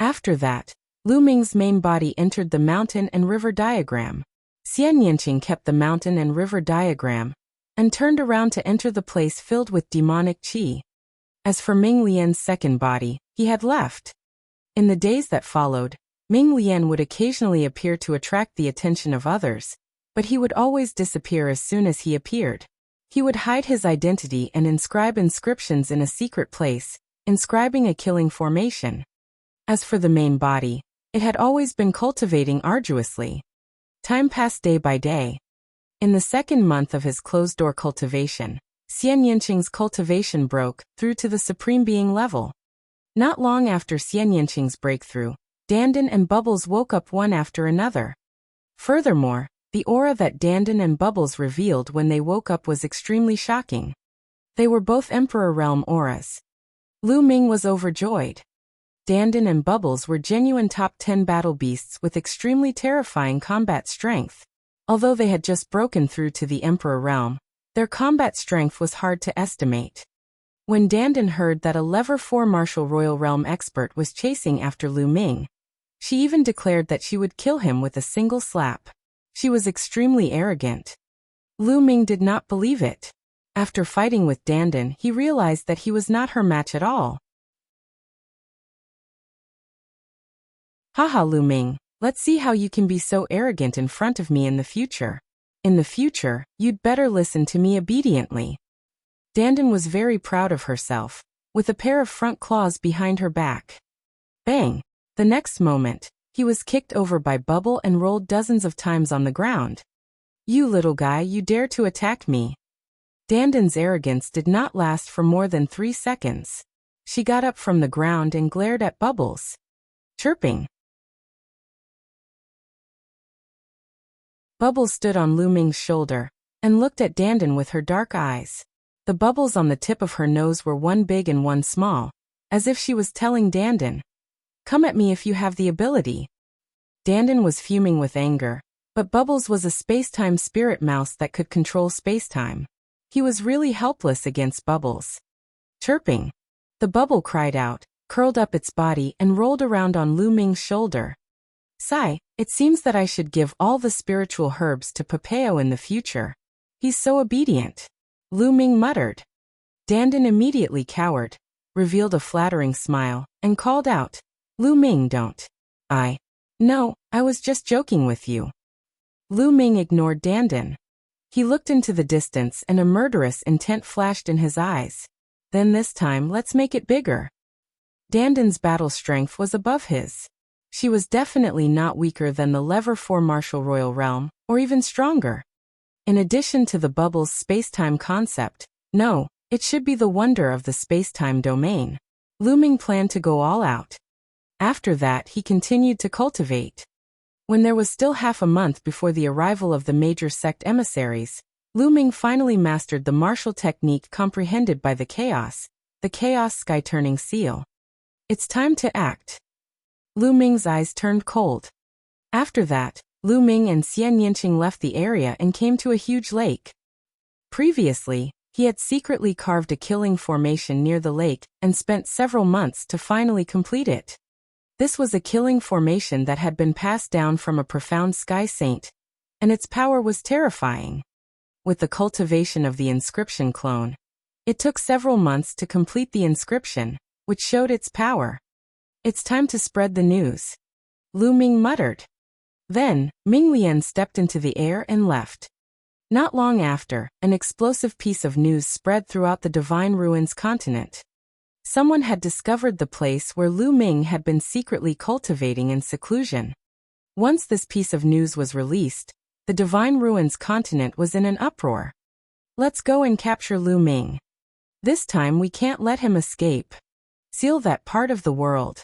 After that, Lu Ming's main body entered the mountain and river diagram. Xian Yanqing kept the mountain and river diagram and turned around to enter the place filled with demonic qi. As for Ming Lian's second body, he had left. In the days that followed, Ming Lian would occasionally appear to attract the attention of others, but he would always disappear as soon as he appeared. He would hide his identity and inscribe inscriptions in a secret place, inscribing a killing formation. As for the main body, it had always been cultivating arduously. Time passed day by day. In the second month of his closed-door cultivation, Xian Yanqing's cultivation broke through to the Supreme Being level. Not long after Xian Yanqing's breakthrough, Dandan and Bubbles woke up one after another. Furthermore, the aura that Dandan and Bubbles revealed when they woke up was extremely shocking. They were both Emperor Realm auras. Lu Ming was overjoyed. Dandan and Bubbles were genuine top 10 battle beasts with extremely terrifying combat strength. Although they had just broken through to the Emperor Realm, their combat strength was hard to estimate. When Dandan heard that a level 4 martial royal realm expert was chasing after Lu Ming, she even declared that she would kill him with a single slap. She was extremely arrogant. Lu Ming did not believe it. After fighting with Dandan, he realized that he was not her match at all. Haha, Lu Ming, let's see how you can be so arrogant in front of me in the future. In the future, you'd better listen to me obediently. Dandan was very proud of herself, with a pair of front claws behind her back. Bang! The next moment, he was kicked over by Bubble and rolled dozens of times on the ground. You little guy, you dare to attack me. Dandan's arrogance did not last for more than 3 seconds. She got up from the ground and glared at Bubbles, chirping. Bubbles stood on Lu Ming's shoulder and looked at Dandan with her dark eyes. The bubbles on the tip of her nose were one big and one small, as if she was telling Dandan, "Come at me if you have the ability." Dandan was fuming with anger, but Bubbles was a space-time spirit mouse that could control space-time. He was really helpless against Bubbles. Chirping. The bubble cried out, curled up its body and rolled around on Lu Ming's shoulder. Sigh, it seems that I should give all the spiritual herbs to Papao in the future. He's so obedient. Lu Ming muttered. Dandan immediately cowered, revealed a flattering smile, and called out, Lu Ming, don't. No, I was just joking with you. Lu Ming ignored Dandan. He looked into the distance and a murderous intent flashed in his eyes. Then this time let's make it bigger. Dandan's battle strength was above his. She was definitely not weaker than the level 4 martial royal realm, or even stronger. In addition to the Bubbles space-time concept, no, it should be the wonder of the space-time domain. Lu Ming planned to go all out. After that he continued to cultivate. When there was still half a month before the arrival of the major sect emissaries, Lu Ming finally mastered the martial technique comprehended by the chaos sky-turning seal. It's time to act. Lu Ming's eyes turned cold. After that, Lu Ming and Xian Yanqing left the area and came to a huge lake. Previously, he had secretly carved a killing formation near the lake and spent several months to finally complete it. This was a killing formation that had been passed down from a profound sky saint, and its power was terrifying. With the cultivation of the inscription clone, it took several months to complete the inscription, which showed its power. It's time to spread the news. Lu Ming muttered. Then, Ming Lian stepped into the air and left. Not long after, an explosive piece of news spread throughout the Divine Ruins continent. Someone had discovered the place where Lu Ming had been secretly cultivating in seclusion. Once this piece of news was released, the Divine Ruins continent was in an uproar. Let's go and capture Lu Ming. This time we can't let him escape. Seal that part of the world.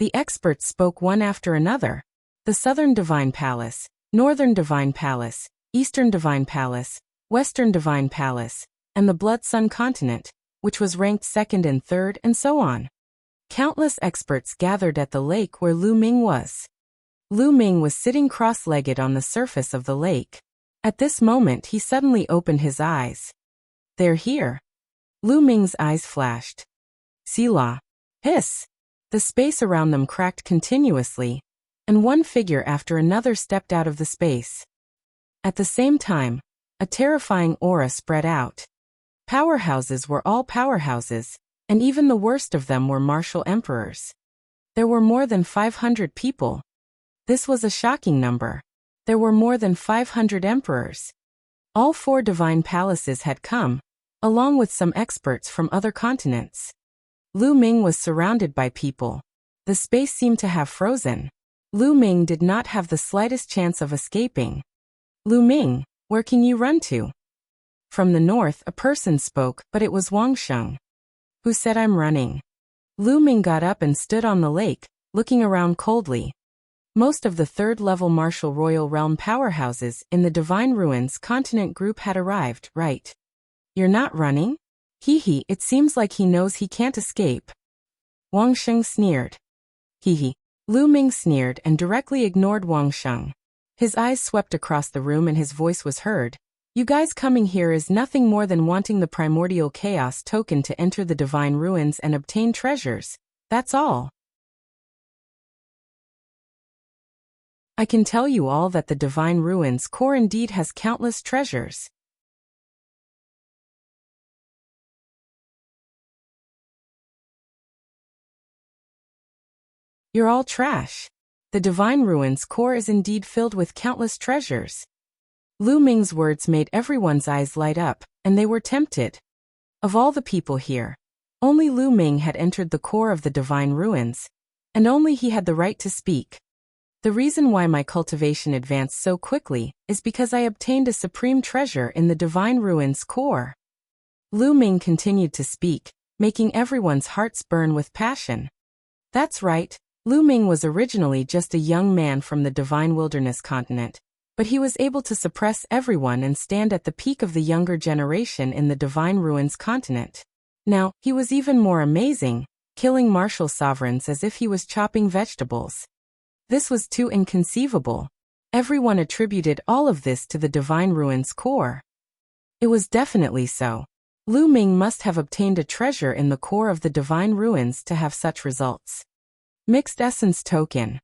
The experts spoke one after another. The Southern Divine Palace, Northern Divine Palace, Eastern Divine Palace, Western Divine Palace, and the Blood Sun Continent, which was ranked second and third, and so on. Countless experts gathered at the lake where Lu Ming was. Lu Ming was sitting cross-legged on the surface of the lake. At this moment he suddenly opened his eyes. "They're here." Lu Ming's eyes flashed. Selah. Hiss. The space around them cracked continuously, and one figure after another stepped out of the space. At the same time, a terrifying aura spread out. Powerhouses were all powerhouses, and even the worst of them were martial emperors. There were more than 500 people. This was a shocking number. There were more than 500 emperors. All 4 divine palaces had come, along with some experts from other continents. Lu Ming was surrounded by people. The space seemed to have frozen. Lu Ming did not have the slightest chance of escaping. "Lu Ming, where can you run to?" From the north a person spoke, but it was Wang Sheng. "Who said I'm running?" Lu Ming got up and stood on the lake, looking around coldly. Most of the third-level martial royal realm powerhouses in the Divine Ruins continent group had arrived, right? "You're not running?" "Hee, it seems like he knows he can't escape." Wang Sheng sneered. "Hee." Lu Ming sneered and directly ignored Wang Sheng. His eyes swept across the room and his voice was heard. "You guys coming here is nothing more than wanting the primordial chaos token to enter the Divine Ruins and obtain treasures. That's all. I can tell you all that the Divine Ruins core indeed has countless treasures. You're all trash. The Divine Ruins core is indeed filled with countless treasures." Lu Ming's words made everyone's eyes light up, and they were tempted. Of all the people here, only Lu Ming had entered the core of the Divine Ruins, and only he had the right to speak. "The reason why my cultivation advanced so quickly is because I obtained a supreme treasure in the Divine Ruins core." Lu Ming continued to speak, making everyone's hearts burn with passion. That's right, Lu Ming was originally just a young man from the Divine Wilderness continent, but he was able to suppress everyone and stand at the peak of the younger generation in the Divine Ruins continent. Now, he was even more amazing, killing martial sovereigns as if he was chopping vegetables. This was too inconceivable. Everyone attributed all of this to the Divine Ruins core. It was definitely so. Lu Ming must have obtained a treasure in the core of the Divine Ruins to have such results. Mixed Essence Token.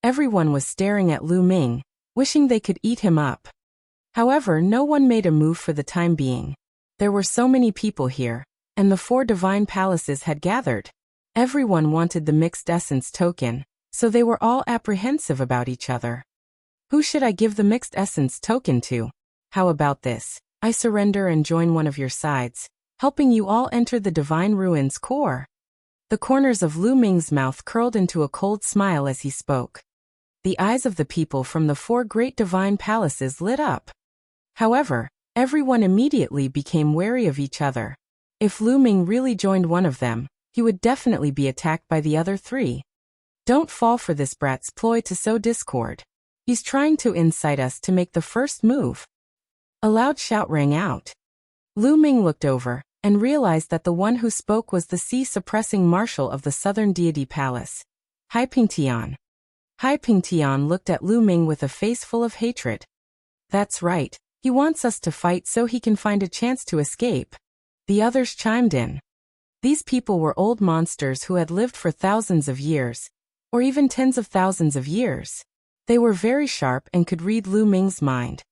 Everyone was staring at Lu Ming, wishing they could eat him up. However, no one made a move for the time being. There were so many people here, and the 4 divine palaces had gathered. Everyone wanted the Mixed Essence Token, so they were all apprehensive about each other. "Who should I give the Mixed Essence Token to? How about this? I surrender and join one of your sides, helping you all enter the Divine Ruins core." The corners of Lu Ming's mouth curled into a cold smile as he spoke. The eyes of the people from the 4 great divine palaces lit up. However, everyone immediately became wary of each other. If Lu Ming really joined one of them, he would definitely be attacked by the other 3. Don't fall for this brat's ploy to sow discord. He's trying to incite us to make the first move. A loud shout rang out. Lu Ming looked over and realized that the one who spoke was the sea-suppressing marshal of the Southern Deity Palace, Hai Pingtian. Hai Pingtian looked at Lu Ming with a face full of hatred. "That's right, he wants us to fight so he can find a chance to escape." The others chimed in. These people were old monsters who had lived for thousands of years, or even tens of thousands of years. They were very sharp and could read Lu Ming's mind.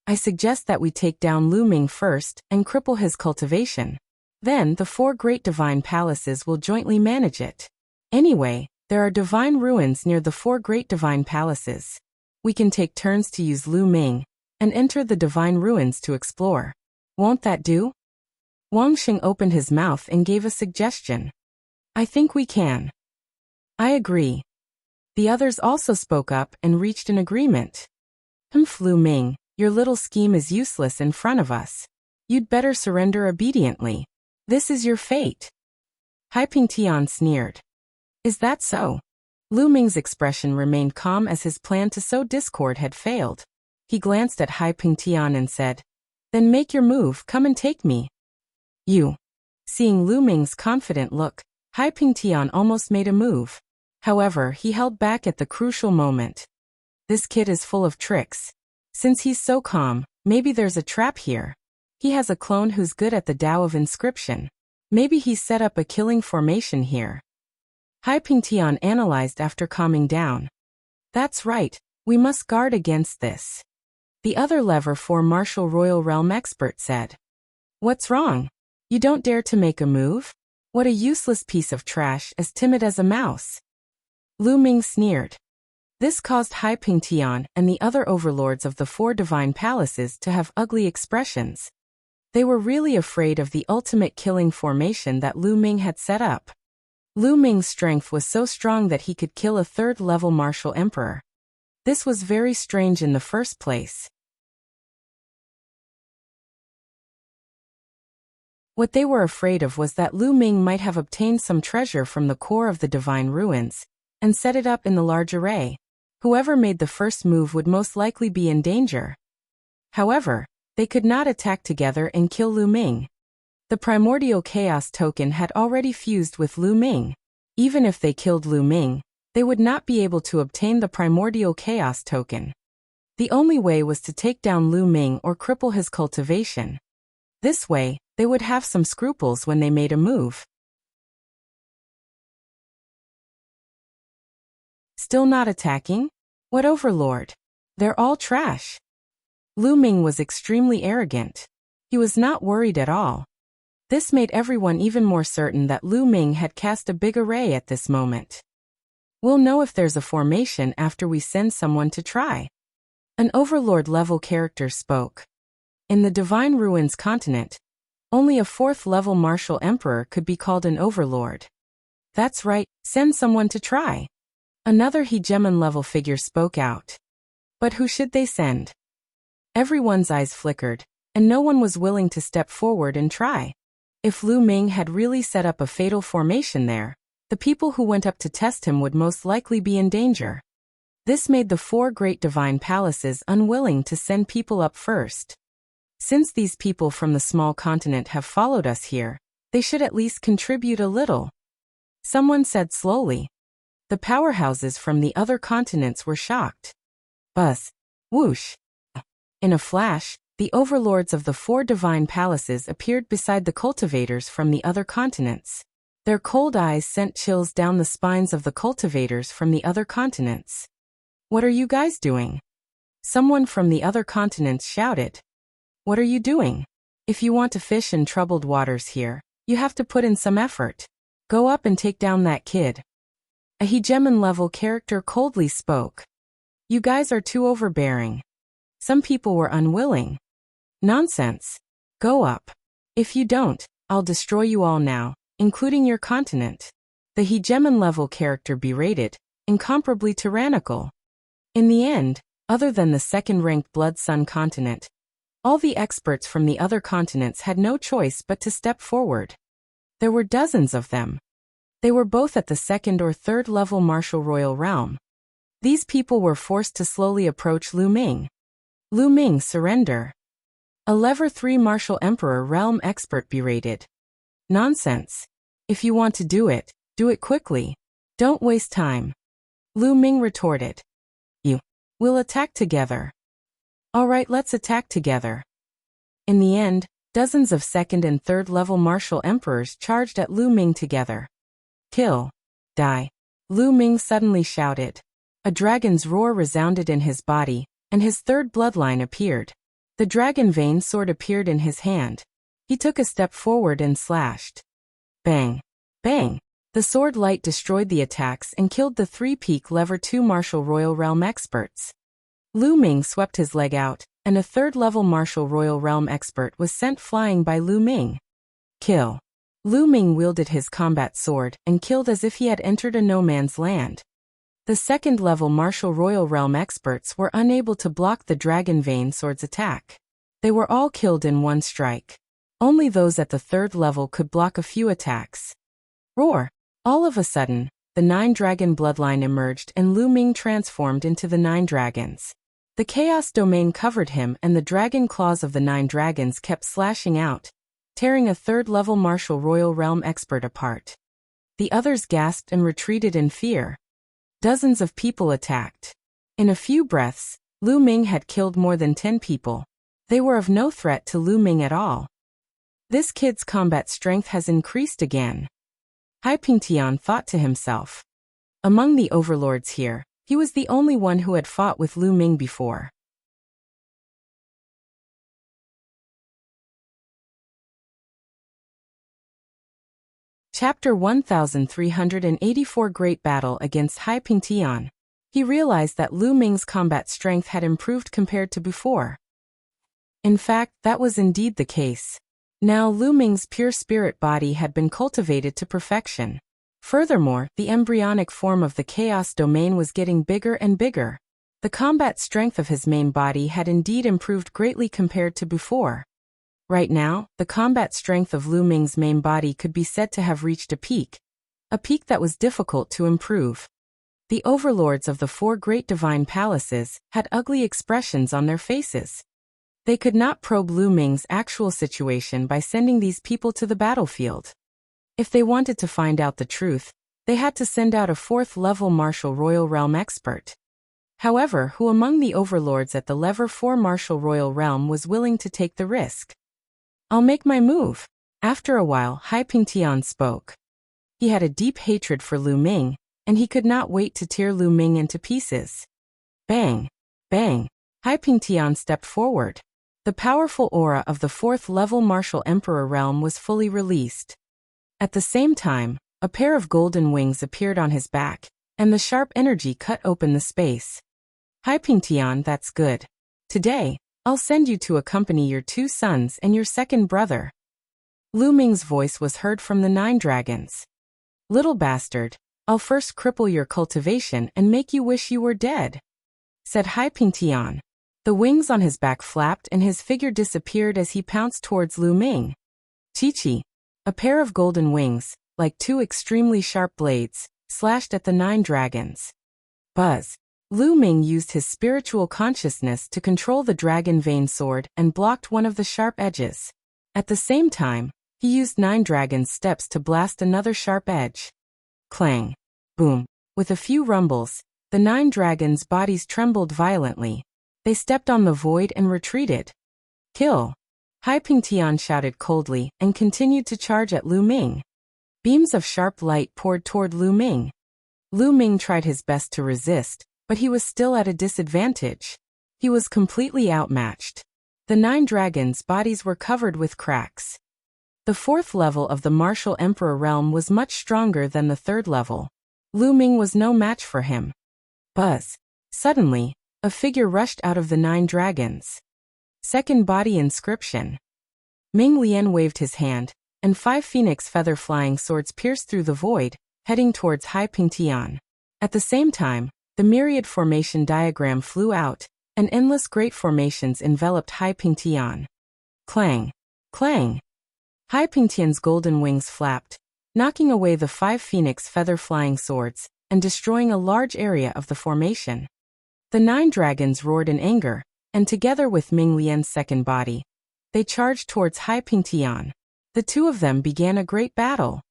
"I suggest that we take down Lu Ming first and cripple his cultivation. Then the 4 great divine palaces will jointly manage it. Anyway, there are divine ruins near the 4 great divine palaces. We can take turns to use Lu Ming and enter the divine ruins to explore. Won't that do?" Wang Xing opened his mouth and gave a suggestion. "I think we can." "I agree." The others also spoke up and reached an agreement. Lu Ming, your little scheme is useless in front of us. You'd better surrender obediently. This is your fate." Hai Pingtian sneered. "Is that so? Lu Ming's expression remained calm as his plan to sow discord had failed. He glanced at Hai Pingtian and said, "Then make your move, come and take me." You. Seeing Lu Ming's confident look, Hai Pingtian almost made a move. However, he held back at the crucial moment. This kid is full of tricks. Since he's so calm, maybe there's a trap here. He has a clone who's good at the Tao of Inscription. Maybe he's set up a killing formation here. Hai Pingtian analyzed after calming down. That's right, we must guard against this. The other level 4 Martial Royal Realm expert said. What's wrong? You don't dare to make a move? What a useless piece of trash, as timid as a mouse. Lu Ming sneered. This caused Hai Pingtian and the other overlords of the 4 divine palaces to have ugly expressions. They were really afraid of the ultimate killing formation that Lu Ming had set up. Lu Ming's strength was so strong that he could kill a 3rd-level martial emperor. This was very strange in the first place. What they were afraid of was that Lu Ming might have obtained some treasure from the core of the divine ruins and set it up in the large array. Whoever made the first move would most likely be in danger. However, they could not attack together and kill Lu Ming. The primordial chaos token had already fused with Lu Ming. Even if they killed Lu Ming, they would not be able to obtain the primordial chaos token. The only way was to take down Lu Ming or cripple his cultivation. This way, they would have some scruples when they made a move. Still not attacking? What overlord? They're all trash. Lu Ming was extremely arrogant. He was not worried at all. This made everyone even more certain that Lu Ming had cast a big array at this moment. We'll know if there's a formation after we send someone to try. An overlord-level character spoke. In the Divine Ruins continent, only a 4th-level martial emperor could be called an overlord. That's right, send someone to try. Another hegemon-level figure spoke out. But who should they send? Everyone's eyes flickered, and no one was willing to step forward and try. If Lu Ming had really set up a fatal formation there, the people who went up to test him would most likely be in danger. This made the 4 great divine palaces unwilling to send people up first. Since these people from the small continent have followed us here, they should at least contribute a little. Someone said slowly. The powerhouses from the other continents were shocked. Buzz. Whoosh. In a flash, the overlords of the 4 divine palaces appeared beside the cultivators from the other continents. Their cold eyes sent chills down the spines of the cultivators from the other continents. What are you guys doing? Someone from the other continents shouted. What are you doing? If you want to fish in troubled waters here, you have to put in some effort. Go up and take down that kid. A hegemon-level character coldly spoke. You guys are too overbearing. Some people were unwilling. Nonsense. Go up. If you don't, I'll destroy you all now, including your continent. The hegemon-level character berated, incomparably tyrannical. In the end, other than the 2nd-ranked Blood Sun continent, all the experts from the other continents had no choice but to step forward. There were dozens of them. They were both at the 2nd or 3rd level martial royal realm. These people were forced to slowly approach Lu Ming. Lu Ming, surrender. A level 3 martial emperor realm expert berated. Nonsense. If you want to do it quickly. Don't waste time. Lu Ming retorted. We'll attack together. Alright, let's attack together. In the end, dozens of 2nd and 3rd level martial emperors charged at Lu Ming together. Kill. Die. Lu Ming suddenly shouted. A dragon's roar resounded in his body, and his 3rd bloodline appeared. The dragon vein sword appeared in his hand. He took a step forward and slashed. Bang. Bang. The sword light destroyed the attacks and killed the 3-peak level 2 martial royal realm experts. Lu Ming swept his leg out, and a 3rd level martial royal realm expert was sent flying by Lu Ming. Kill. Lu Ming wielded his combat sword and killed as if he had entered a no-man's land. The 2nd level martial royal realm experts were unable to block the dragon vein sword's attack. They were all killed in one strike. Only those at the 3rd level could block a few attacks. Roar! All of a sudden, the the nine-dragon bloodline emerged and Lu Ming transformed into the nine dragons. The chaos domain covered him and the dragon claws of the nine dragons kept slashing out, tearing a third-level martial royal realm expert apart. The others gasped and retreated in fear. Dozens of people attacked. In a few breaths, Lu Ming had killed more than 10 people. They were of no threat to Lu Ming at all. This kid's combat strength has increased again. Hai Pingtian thought to himself. Among the overlords here, he was the only one who had fought with Lu Ming before. Chapter 1384 Great Battle against Hai Pingtian. He realized that Lu Ming's combat strength had improved compared to before. In fact, that was indeed the case. Now Lu Ming's pure spirit body had been cultivated to perfection. Furthermore, the embryonic form of the chaos domain was getting bigger and bigger. The combat strength of his main body had indeed improved greatly compared to before. Right now, the combat strength of Lu Ming's main body could be said to have reached a peak that was difficult to improve. The overlords of the four great divine palaces had ugly expressions on their faces. They could not probe Lu Ming's actual situation by sending these people to the battlefield. If they wanted to find out the truth, they had to send out a fourth-level martial royal realm expert. However, who among the overlords at the level 4 martial royal realm was willing to take the risk? I'll make my move. After a while, Hai Pingtian spoke. He had a deep hatred for Lu Ming, and he could not wait to tear Lu Ming into pieces. Bang! Bang! Hai Pingtian stepped forward. The powerful aura of the fourth-level martial emperor realm was fully released. At the same time, a pair of golden wings appeared on his back, and the sharp energy cut open the space. Hai Pingtian, that's good. Today, I'll send you to accompany your 2 sons and your second brother. Lu Ming's voice was heard from the 9 dragons. Little bastard, I'll first cripple your cultivation and make you wish you were dead, said Hai Pingtian. The wings on his back flapped and his figure disappeared as he pounced towards Lu Ming. Chi-Chi, a pair of golden wings, like 2 extremely sharp blades, slashed at the 9 dragons. Buzz. Lu Ming used his spiritual consciousness to control the dragon vein sword and blocked one of the sharp edges. At the same time, he used 9 dragon's steps to blast another sharp edge. Clang. Boom. With a few rumbles, the 9 dragons' bodies trembled violently. They stepped on the void and retreated. Kill! Hai Pingtian shouted coldly and continued to charge at Lu Ming. Beams of sharp light poured toward Lu Ming. Lu Ming tried his best to resist, but he was still at a disadvantage. He was completely outmatched. The 9 dragons' bodies were covered with cracks. The 4th level of the martial emperor realm was much stronger than the 3rd level. Lu Ming was no match for him. Buzz. Suddenly, a figure rushed out of the 9 dragons. Second body inscription. Ming Lian waved his hand, and 5 phoenix feather flying swords pierced through the void, heading towards Hai Pingtian. At the same time, the myriad formation diagram flew out, and endless great formations enveloped Hai Pingtian. Clang! Clang! Hai Pingtian's golden wings flapped, knocking away the 5 phoenix feather flying swords, and destroying a large area of the formation. The 9 dragons roared in anger, and together with Ming Lian's second body, they charged towards Hai Pingtian. The 2 of them began a great battle.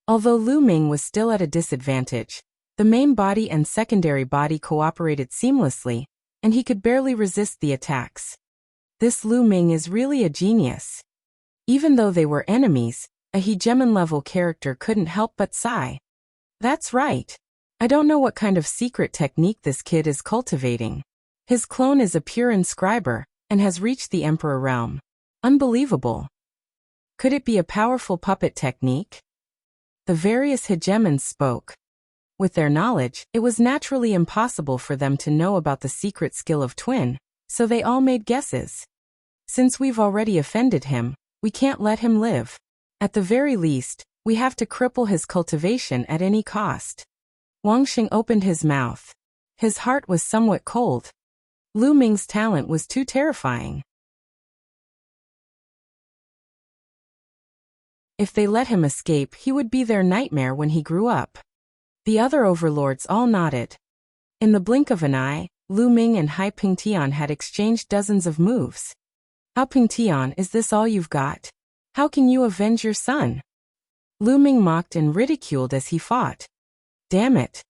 Although Lu Ming was still at a disadvantage, the main body and secondary body cooperated seamlessly, and he could barely resist the attacks. This Lu Ming is really a genius. Even though they were enemies, a hegemon-level character couldn't help but sigh. That's right. I don't know what kind of secret technique this kid is cultivating. His clone is a pure inscriber, and has reached the Emperor realm. Unbelievable. Could it be a powerful puppet technique? The various hegemons spoke. With their knowledge, it was naturally impossible for them to know about the secret skill of Twin, so they all made guesses. Since we've already offended him, we can't let him live. At the very least, we have to cripple his cultivation at any cost. Wang Xing opened his mouth. His heart was somewhat cold. Lu Ming's talent was too terrifying. If they let him escape, he would be their nightmare when he grew up. The other overlords all nodded. In the blink of an eye, Lu Ming and Hai Pingtian had exchanged dozens of moves. How Pingtian, is this all you've got? How can you avenge your son? Lu Ming mocked and ridiculed as he fought. Damn it!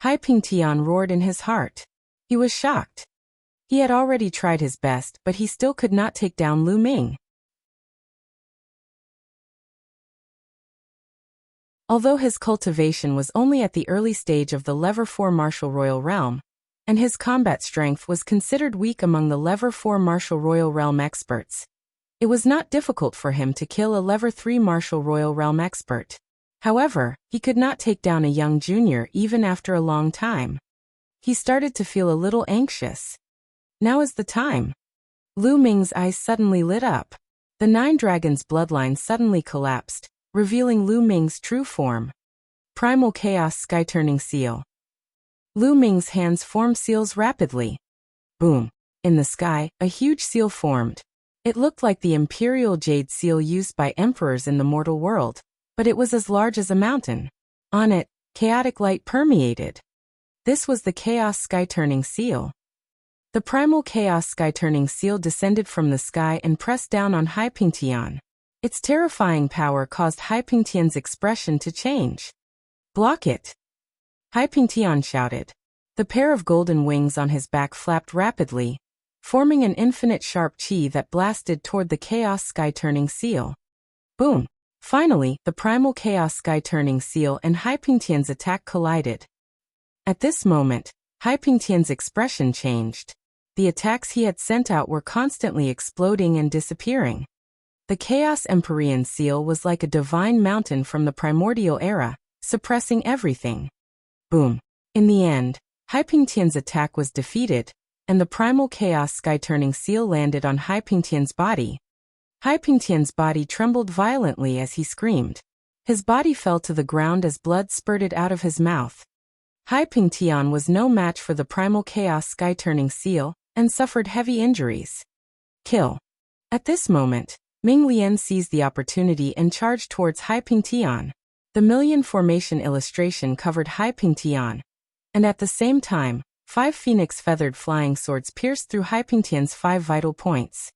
Hai Pingtian roared in his heart. He was shocked. He had already tried his best, but he still could not take down Lu Ming. Although his cultivation was only at the early stage of the Level 4 Martial Royal Realm, and his combat strength was considered weak among the Level 4 Martial Royal Realm experts, it was not difficult for him to kill a Level 3 Martial Royal Realm expert. However, he could not take down a young junior even after a long time. He started to feel a little anxious. Now is the time. Lu Ming's eyes suddenly lit up. The Nine Dragons bloodline suddenly collapsed, revealing Lu Ming's true form. Primal Chaos Sky-Turning Seal. Lu Ming's hands formed seals rapidly. Boom. In the sky, a huge seal formed. It looked like the Imperial Jade seal used by emperors in the mortal world, but it was as large as a mountain. On it, chaotic light permeated. This was the Chaos Sky-Turning Seal. The Primal Chaos Sky-Turning Seal descended from the sky and pressed down on Hai Pingtian. Its terrifying power caused Hai Pingtian's expression to change. Block it! Hai Pingtian shouted. The pair of golden wings on his back flapped rapidly, forming an infinite sharp chi that blasted toward the Chaos Sky-Turning Seal. Boom! Finally, the Primal Chaos Sky-Turning Seal and Hai Pingtian's attack collided. At this moment, Hai Pingtian's expression changed. The attacks he had sent out were constantly exploding and disappearing. The Chaos Empyrean Seal was like a divine mountain from the primordial era, suppressing everything. Boom! In the end, Hai Pingtian's attack was defeated, and the Primal Chaos Sky-Turning Seal landed on Hai Pingtian's body. Hai Pingtian's body trembled violently as he screamed. His body fell to the ground as blood spurted out of his mouth. Hai Pingtian was no match for the Primal Chaos Sky-Turning Seal, and suffered heavy injuries. Kill. At this moment, Ming Lian seized the opportunity and charged towards Hai Pingtian. The Million Formation illustration covered Hai Pingtian, and at the same time, 5 phoenix-feathered flying swords pierced through Hai Pingtian's 5 vital points.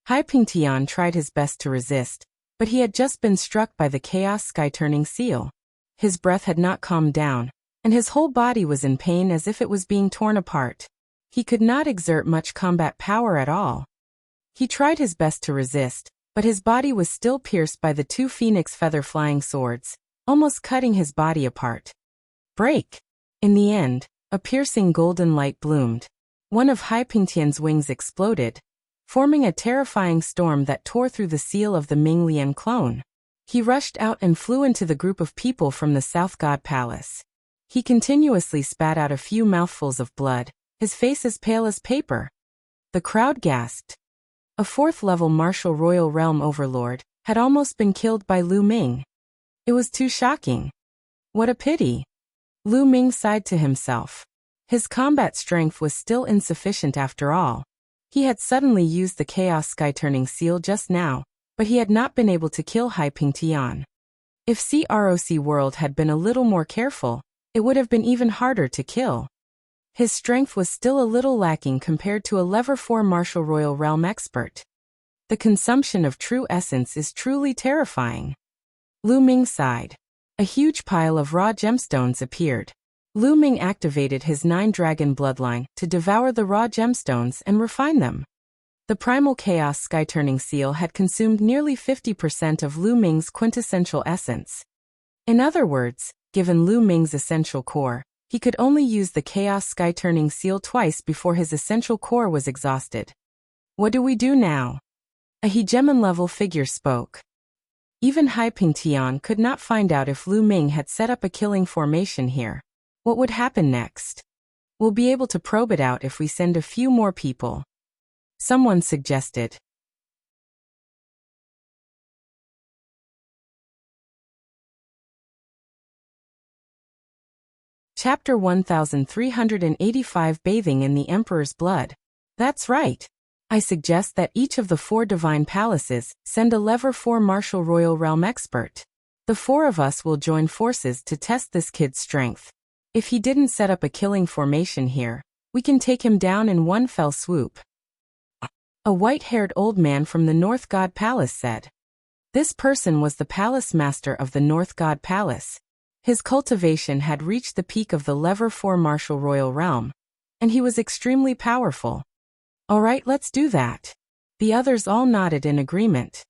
Hai Pingtian tried his best to resist, but he had just been struck by the Chaos Sky-Turning Seal. His breath had not calmed down, and his whole body was in pain as if it was being torn apart. He could not exert much combat power at all. He tried his best to resist, but his body was still pierced by the 2 phoenix feather flying swords, almost cutting his body apart. Break! In the end, a piercing golden light bloomed. One of Hai Pingtian's wings exploded, forming a terrifying storm that tore through the seal of the Ming Lian clone. He rushed out and flew into the group of people from the South God Palace. He continuously spat out a few mouthfuls of blood, his face as pale as paper. The crowd gasped. A 4th-level Martial Royal Realm Overlord had almost been killed by Lu Ming. It was too shocking. What a pity. Lu Ming sighed to himself. His combat strength was still insufficient after all. He had suddenly used the Chaos Sky-Turning Seal just now, but he had not been able to kill Hai Pingtian. If CROC World had been a little more careful, it would have been even harder to kill. His strength was still a little lacking compared to a Level 4 Martial Royal Realm expert. The consumption of true essence is truly terrifying. Lu Ming sighed. A huge pile of raw gemstones appeared. Lu Ming activated his 9-dragon bloodline to devour the raw gemstones and refine them. The Primal Chaos Sky-Turning Seal had consumed nearly 50% of Lu Ming's quintessential essence. In other words, given Lu Ming's essential core, he could only use the Chaos Sky-Turning Seal twice before his essential core was exhausted. What do we do now? A hegemon-level figure spoke. Even Hai Pingtian could not find out if Lu Ming had set up a killing formation here. What would happen next? We'll be able to probe it out if we send a few more people. Someone suggested. Chapter 1385 Bathing in the Emperor's Blood. That's right. I suggest that each of the 4 divine palaces send a Level 4 Martial Royal Realm expert. The four of us will join forces to test this kid's strength. If he didn't set up a killing formation here, we can take him down in one fell swoop. A white-haired old man from the North God Palace said. This person was the palace master of the North God Palace. His cultivation had reached the peak of the Level 4 martial royal realm, and he was extremely powerful. All right, let's do that. The others all nodded in agreement.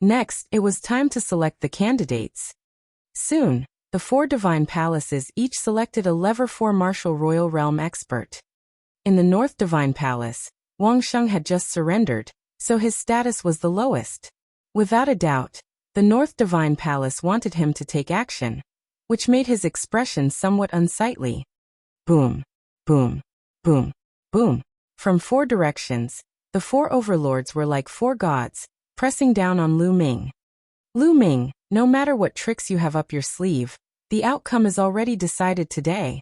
Next, it was time to select the candidates. Soon, the four divine palaces each selected a Level 4 martial royal realm expert. In the North Divine Palace, Wang Sheng had just surrendered, so his status was the lowest. Without a doubt, the North Divine Palace wanted him to take action, which made his expression somewhat unsightly. Boom, boom, boom, boom. From four directions, the four overlords were like four gods, pressing down on Lu Ming. Lu Ming, no matter what tricks you have up your sleeve, the outcome is already decided today.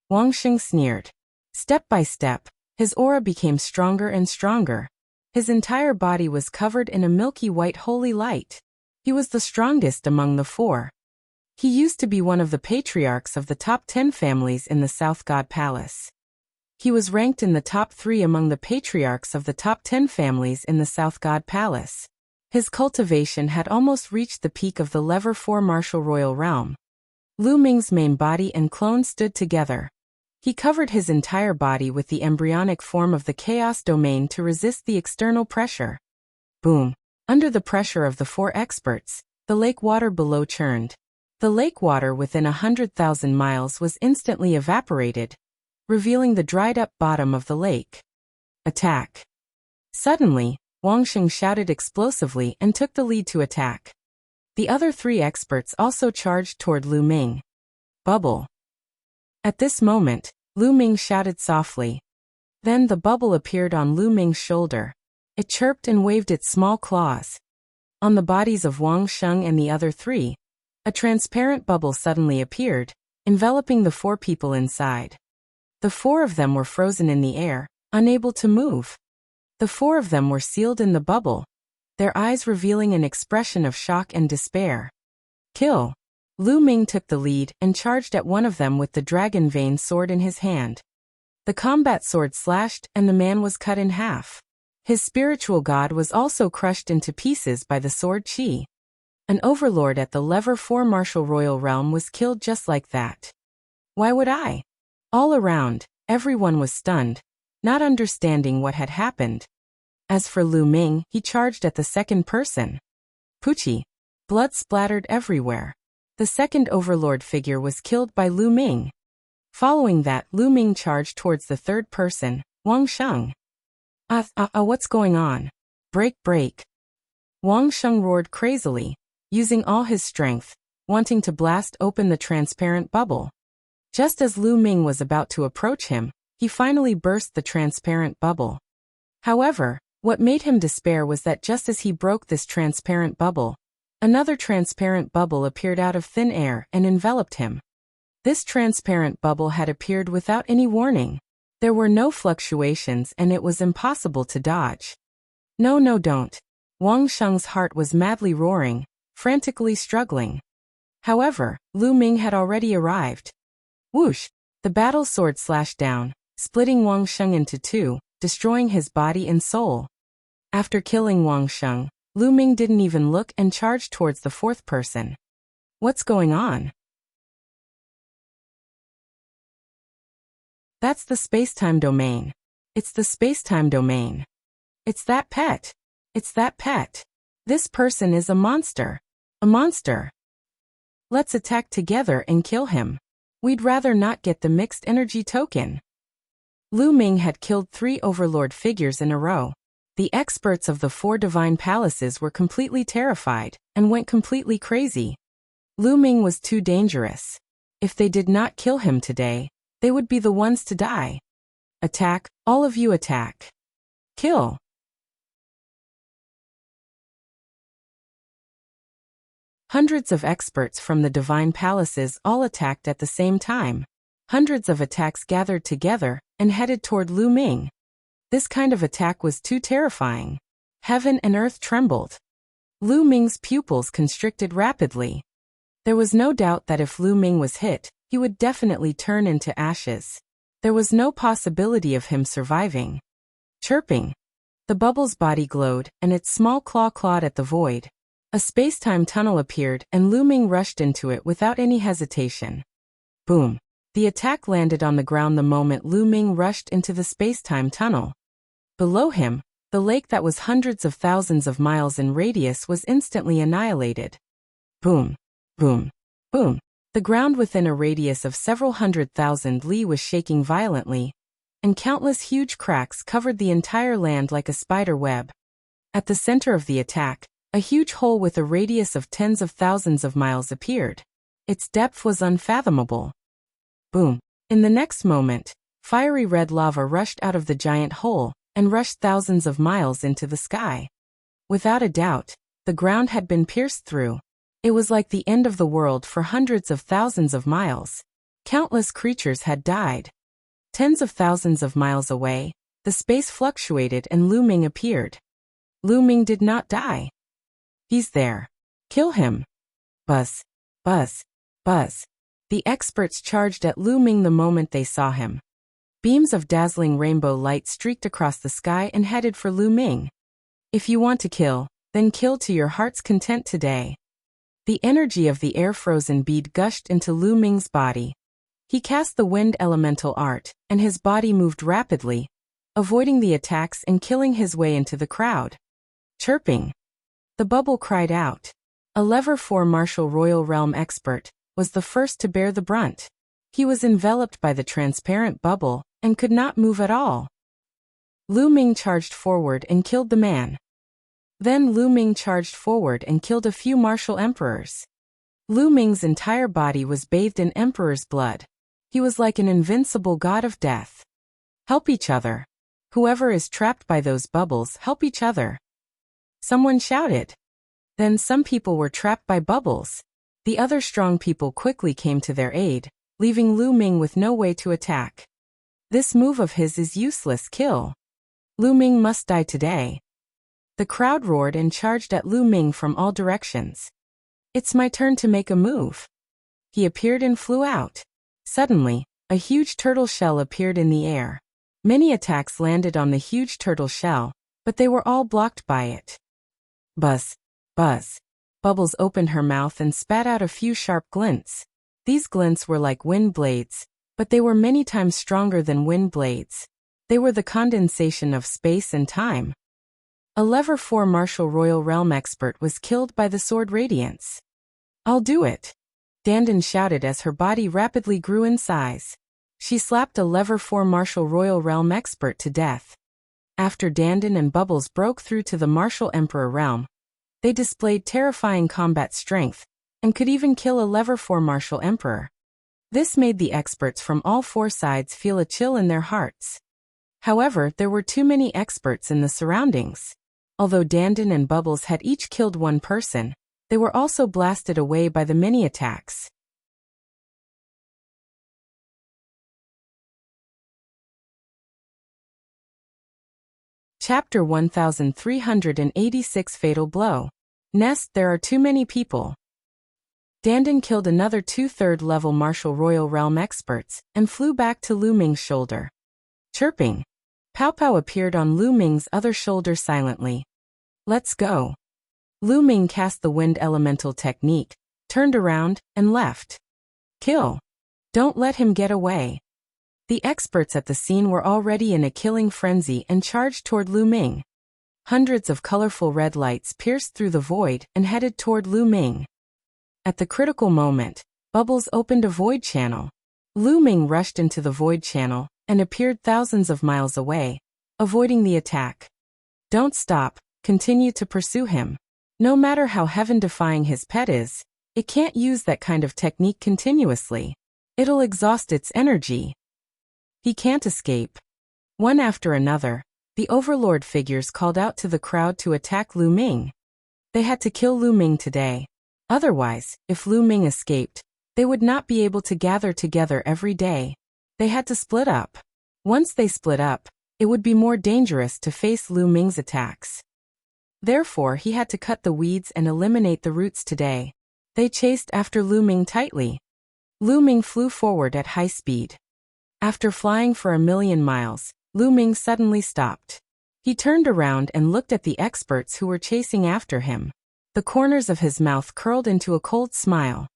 Wang Sheng sneered. Step by step, his aura became stronger and stronger. His entire body was covered in a milky white holy light. He was the strongest among the four. He used to be one of the patriarchs of the top 10 families in the South God Palace. He was ranked in the top 3 among the patriarchs of the top 10 families in the South God Palace. His cultivation had almost reached the peak of the Level 4 martial royal realm. Lu Ming's main body and clone stood together. He covered his entire body with the embryonic form of the chaos domain to resist the external pressure. Boom. Under the pressure of the four experts, the lake water below churned. The lake water within 100,000 miles was instantly evaporated, revealing the dried-up bottom of the lake. Attack. Suddenly, Wang Sheng shouted explosively and took the lead to attack. The other three experts also charged toward Lu Ming. Bubble. At this moment, Lu Ming shouted softly. Then the bubble appeared on Lu Ming's shoulder. It chirped and waved its small claws. On the bodies of Wang Sheng and the other three, a transparent bubble suddenly appeared, enveloping the four people inside. The four of them were frozen in the air, unable to move. The four of them were sealed in the bubble, their eyes revealing an expression of shock and despair. Kill. Lu Ming took the lead and charged at one of them with the dragon vein sword in his hand. The combat sword slashed and the man was cut in half. His spiritual god was also crushed into pieces by the sword chi. An overlord at the Level 4 martial royal realm was killed just like that. Why would I? All around, everyone was stunned, not understanding what had happened. As for Lu Ming, he charged at the second person. Poochie. Blood splattered everywhere. The second overlord figure was killed by Lu Ming. Following that, Lu Ming charged towards the third person, Wang Sheng. What's going on? Break, break. Wang Sheng roared crazily, using all his strength, wanting to blast open the transparent bubble. Just as Lu Ming was about to approach him, he finally burst the transparent bubble. However, what made him despair was that just as he broke this transparent bubble, another transparent bubble appeared out of thin air and enveloped him. This transparent bubble had appeared without any warning. There were no fluctuations and it was impossible to dodge. No, don't. Wang Sheng's heart was madly roaring, frantically struggling. However, Lu Ming had already arrived. Whoosh! The battle sword slashed down, splitting Wang Sheng into two, destroying his body and soul. After killing Wang Sheng, Lu Ming didn't even look and charged towards the fourth person. What's going on? That's the space-time domain. It's the space-time domain. It's that pet. It's that pet. This person is a monster. A monster. Let's attack together and kill him. We'd rather not get the mixed energy token. Lu Ming had killed 3 overlord figures in a row. The experts of the 4 divine palaces were completely terrified and went completely crazy. Lu Ming was too dangerous. If they did not kill him today, they would be the ones to die. Attack, all of you attack. Kill. Hundreds of experts from the divine palaces all attacked at the same time. Hundreds of attacks gathered together and headed toward Lu Ming. This kind of attack was too terrifying. Heaven and earth trembled. Lu Ming's pupils constricted rapidly. There was no doubt that if Lu Ming was hit, he would definitely turn into ashes. There was no possibility of him surviving. Chirping. The bubble's body glowed, and its small claw clawed at the void. A space-time tunnel appeared, and Lu Ming rushed into it without any hesitation. Boom. The attack landed on the ground the moment Lu Ming rushed into the space-time tunnel. Below him, the lake that was hundreds of thousands of miles in radius was instantly annihilated. Boom. Boom. Boom. The ground within a radius of several 100,000 li was shaking violently, and countless huge cracks covered the entire land like a spider web. At the center of the attack, a huge hole with a radius of tens of thousands of miles appeared. Its depth was unfathomable. Boom. In the next moment, fiery red lava rushed out of the giant hole and rushed thousands of miles into the sky. Without a doubt, the ground had been pierced through. It was like the end of the world for hundreds of thousands of miles. Countless creatures had died. Tens of thousands of miles away, the space fluctuated and Lu Ming appeared. Lu Ming did not die. He's there. Kill him. Buzz. Buzz. Buzz. The experts charged at Lu Ming the moment they saw him. Beams of dazzling rainbow light streaked across the sky and headed for Lu Ming. If you want to kill, then kill to your heart's content today. The energy of the air-frozen bead gushed into Lu Ming's body. He cast the wind elemental art, and his body moved rapidly, avoiding the attacks and killing his way into the crowd. Chirping. The bubble cried out. A Level 4 Martial Royal Realm expert was the first to bear the brunt. He was enveloped by the transparent bubble and could not move at all. Lu Ming charged forward and killed the man. Then Lu Ming charged forward and killed a few martial emperors. Lu Ming's entire body was bathed in emperor's blood. He was like an invincible god of death. Help each other. Whoever is trapped by those bubbles, help each other. Someone shouted. Then some people were trapped by bubbles. The other strong people quickly came to their aid, leaving Lu Ming with no way to attack. This move of his is useless. Kill. Lu Ming must die today. The crowd roared and charged at Lu Ming from all directions. It's my turn to make a move. He appeared and flew out. Suddenly, a huge turtle shell appeared in the air. Many attacks landed on the huge turtle shell, but they were all blocked by it. Buzz. Buzz. Bubbles opened her mouth and spat out a few sharp glints. These glints were like wind blades, but they were many times stronger than wind blades. They were the condensation of space and time. A Level 4 Martial Royal Realm expert was killed by the sword radiance. I'll do it. Dandan shouted as her body rapidly grew in size. She slapped a Level 4 Martial Royal Realm expert to death. After Dandan and Bubbles broke through to the Martial Emperor realm, they displayed terrifying combat strength, and could even kill a Level 4 Martial Emperor. This made the experts from all four sides feel a chill in their hearts. However, there were too many experts in the surroundings. Although Dandan and Bubbles had each killed one person, they were also blasted away by the many attacks. Chapter 1386 Fatal Blow. Nest. There are too many people. Dandan killed another 2/3 level Martial Royal Realm experts and flew back to Lu Ming's shoulder. Chirping. Pow Pow appeared on Lu Ming's other shoulder silently. Let's go. Lu Ming cast the wind elemental technique, turned around, and left. Kill. Don't let him get away. The experts at the scene were already in a killing frenzy and charged toward Lu Ming. Hundreds of colorful red lights pierced through the void and headed toward Lu Ming. At the critical moment, Bubbles opened a void channel. Lu Ming rushed into the void channel and appeared thousands of miles away, avoiding the attack. Don't stop, continue to pursue him. No matter how heaven-defying his pet is, it can't use that kind of technique continuously. It'll exhaust its energy. He can't escape. One after another, the overlord figures called out to the crowd to attack Lu Ming. They had to kill Lu Ming today. Otherwise, if Lu Ming escaped, they would not be able to gather together every day. They had to split up. Once they split up, it would be more dangerous to face Lu Ming's attacks. Therefore, he had to cut the weeds and eliminate the roots today. They chased after Lu Ming tightly. Lu Ming flew forward at high speed. After flying for 1,000,000 miles, Lu Ming suddenly stopped. He turned around and looked at the experts who were chasing after him. The corners of his mouth curled into a cold smile.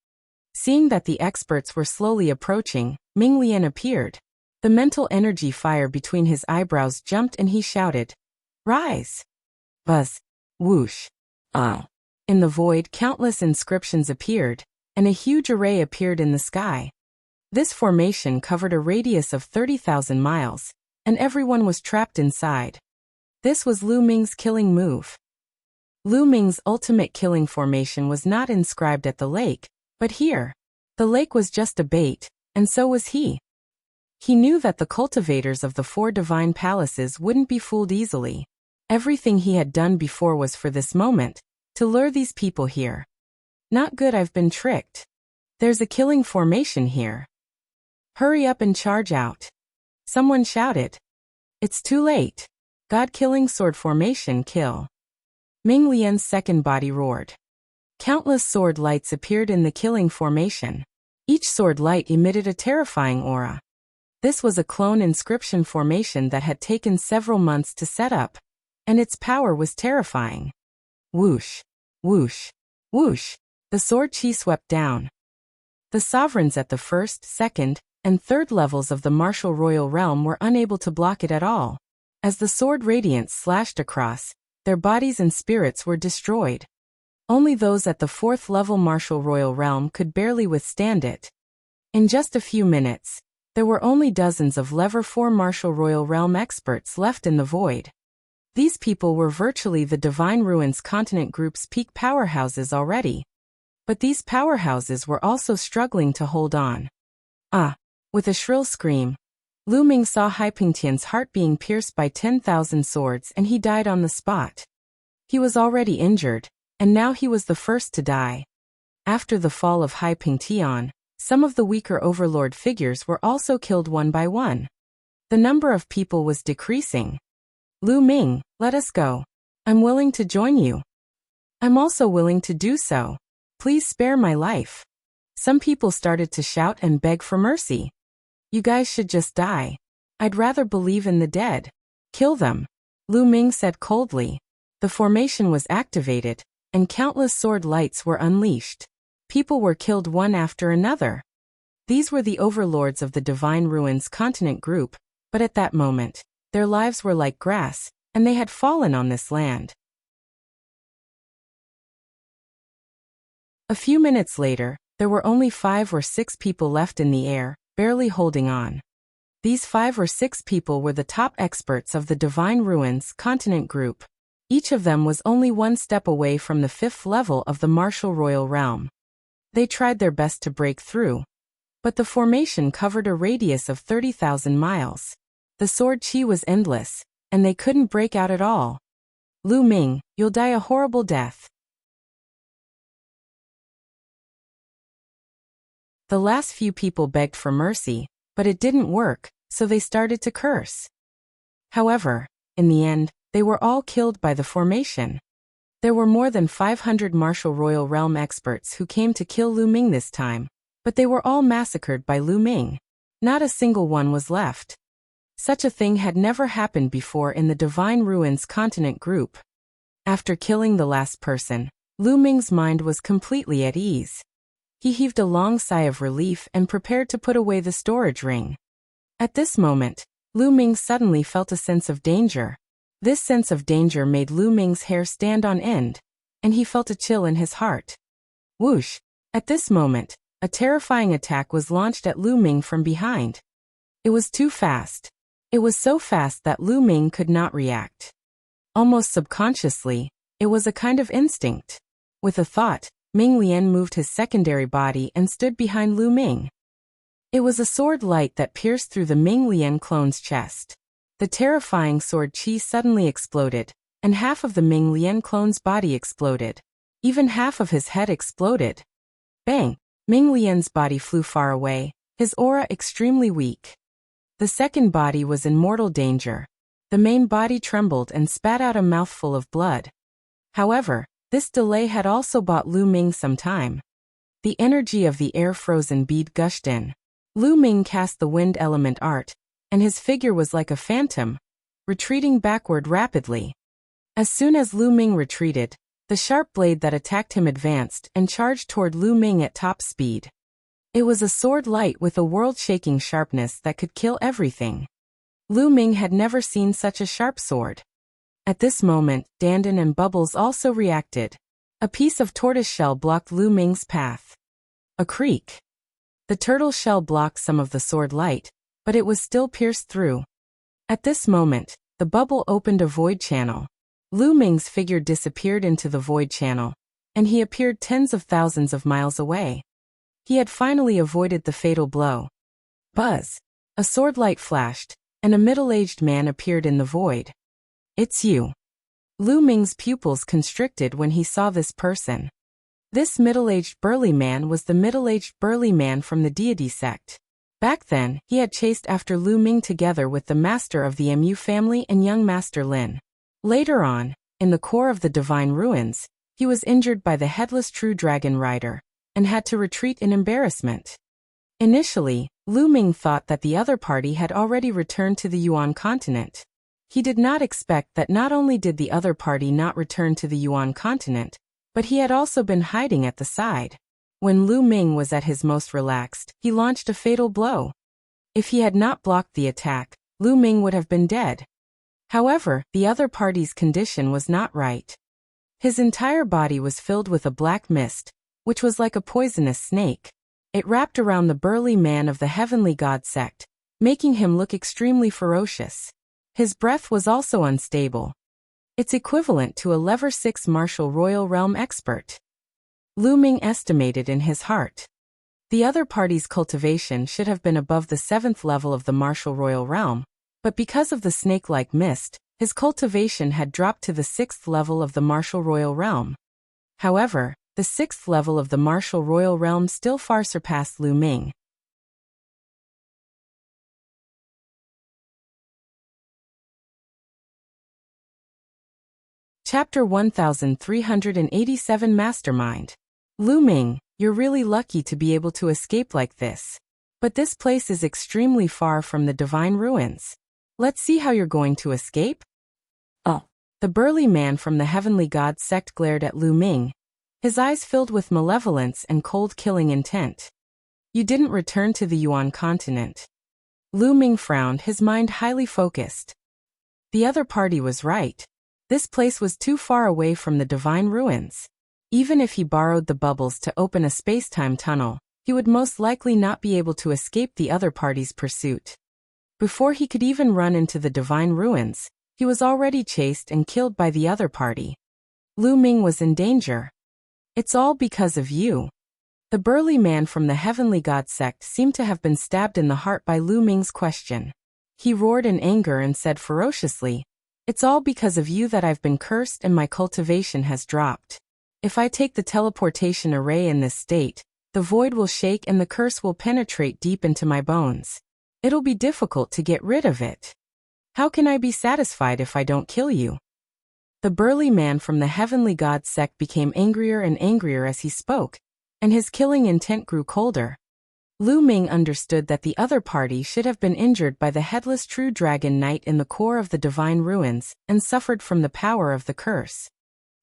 Seeing that the experts were slowly approaching, Ming Lian appeared. The mental energy fire between his eyebrows jumped and he shouted, "Rise!" Buzz. Whoosh. In the void, countless inscriptions appeared, and a huge array appeared in the sky. This formation covered a radius of 30,000 miles, and everyone was trapped inside. This was Lu Ming's killing move. Lu Ming's ultimate killing formation was not inscribed at the lake, but here. The lake was just a bait, and so was he. He knew that the cultivators of the 4 divine palaces wouldn't be fooled easily. Everything he had done before was for this moment, to lure these people here. Not good, I've been tricked. There's a killing formation here. Hurry up and charge out. Someone shouted. It's too late. God-killing sword formation, kill. Ming Lian's second body roared. Countless sword lights appeared in the killing formation. Each sword light emitted a terrifying aura. This was a clone inscription formation that had taken several months to set up, and its power was terrifying. Whoosh, whoosh, whoosh, the sword chi swept down. The sovereigns at the first, second, and third levels of the martial royal realm were unable to block it at all. As the sword radiance slashed across, their bodies and spirits were destroyed. Only those at the 4th level martial royal realm could barely withstand it. In just a few minutes, there were only dozens of level 4 martial royal realm experts left in the void. These people were virtually the Divine Ruins Continent Group's peak powerhouses already. But these powerhouses were also struggling to hold on. With a shrill scream, Lu Ming saw Hai Pingtian's heart being pierced by 10,000 swords and he died on the spot. He was already injured, and now he was the first to die. After the fall of Hai Pingtian, some of the weaker overlord figures were also killed one by one. The number of people was decreasing. Lu Ming, let us go. I'm willing to join you. I'm also willing to do so. Please spare my life. Some people started to shout and beg for mercy. You guys should just die. I'd rather believe in the dead. Kill them. Lu Ming said coldly. The formation was activated, and countless sword lights were unleashed. People were killed one after another. These were the overlords of the Divine Ruins Continent Group, but at that moment, their lives were like grass, and they had fallen on this land. A few minutes later, there were only 5 or 6 people left in the air, barely holding on. These 5 or 6 people were the top experts of the Divine Ruins Continent Group. Each of them was only one step away from the 5th level of the martial royal realm. They tried their best to break through, but the formation covered a radius of 30,000 miles. The sword chi was endless, and they couldn't break out at all. Lu Ming, you'll die a horrible death. The last few people begged for mercy, but it didn't work, so they started to curse. However, in the end, they were all killed by the formation. There were more than 500 martial royal realm experts who came to kill Lu Ming this time, but they were all massacred by Lu Ming. Not a single one was left. Such a thing had never happened before in the Divine Ruins Continent Group. After killing the last person, Lu Ming's mind was completely at ease. He heaved a long sigh of relief and prepared to put away the storage ring. At this moment, Lu Ming suddenly felt a sense of danger. This sense of danger made Lu Ming's hair stand on end, and he felt a chill in his heart. Whoosh! At this moment, a terrifying attack was launched at Lu Ming from behind. It was too fast. It was so fast that Lu Ming could not react. Almost subconsciously, it was a kind of instinct. With a thought, Ming Lian moved his secondary body and stood behind Lu Ming. It was a sword light that pierced through the Ming Lian clone's chest. The terrifying sword chi suddenly exploded, and half of the Ming Lian clone's body exploded. Even half of his head exploded. Bang! Ming Lian's body flew far away, his aura extremely weak. The second body was in mortal danger. The main body trembled and spat out a mouthful of blood. However, this delay had also bought Lu Ming some time. The energy of the air-frozen bead gushed in. Lu Ming cast the wind element art, and his figure was like a phantom, retreating backward rapidly. As soon as Lu Ming retreated, the sharp blade that attacked him advanced and charged toward Lu Ming at top speed. It was a sword light with a world-shaking sharpness that could kill everything. Lu Ming had never seen such a sharp sword. At this moment, Dandan and Bubbles also reacted. A piece of tortoise shell blocked Lu Ming's path. A creak. The turtle shell blocked some of the sword light, but it was still pierced through. At this moment, the bubble opened a void channel. Lu Ming's figure disappeared into the void channel, and he appeared tens of thousands of miles away. He had finally avoided the fatal blow. Buzz! A sword light flashed, and a middle-aged man appeared in the void. It's you. Lu Ming's pupils constricted when he saw this person. This middle-aged burly man was the middle-aged burly man from the deity sect. Back then, he had chased after Lu Ming together with the master of the Mu family and young Master Lin. Later on, in the core of the Divine Ruins, he was injured by the headless true dragon rider, and had to retreat in embarrassment. Initially, Lu Ming thought that the other party had already returned to the Yuan continent. He did not expect that not only did the other party not return to the Yuan continent, but he had also been hiding at the side. When Lu Ming was at his most relaxed, he launched a fatal blow. If he had not blocked the attack, Lu Ming would have been dead. However, the other party's condition was not right. His entire body was filled with a black mist, which was like a poisonous snake. It wrapped around the burly man of the heavenly god sect, making him look extremely ferocious. His breath was also unstable. It's equivalent to a level 6 martial royal realm expert. Lu Ming estimated in his heart. The other party's cultivation should have been above the 7th level of the martial royal realm, but because of the snake-like mist, his cultivation had dropped to the 6th level of the martial royal realm. However, the 6th level of the martial royal realm still far surpassed Lu Ming. Chapter 1387 Mastermind. Lu Ming, you're really lucky to be able to escape like this. But this place is extremely far from the Divine Ruins. Let's see how you're going to escape. Oh. The burly man from the heavenly god sect glared at Lu Ming, his eyes filled with malevolence and cold killing intent. You didn't return to the Yuan continent. Lu Ming frowned, his mind highly focused. The other party was right. This place was too far away from the Divine Ruins. Even if he borrowed the bubbles to open a space-time tunnel, he would most likely not be able to escape the other party's pursuit. Before he could even run into the Divine Ruins, he was already chased and killed by the other party. Lu Ming was in danger. It's all because of you. The burly man from the heavenly god sect seemed to have been stabbed in the heart by Lu Ming's question. He roared in anger and said ferociously, "It's all because of you that I've been cursed and my cultivation has dropped. If I take the teleportation array in this state, the void will shake and the curse will penetrate deep into my bones. It'll be difficult to get rid of it. How can I be satisfied if I don't kill you?" The burly man from the heavenly god sect became angrier and angrier as he spoke, and his killing intent grew colder. Lu Ming understood that the other party should have been injured by the headless true dragon knight in the core of the Divine Ruins and suffered from the power of the curse.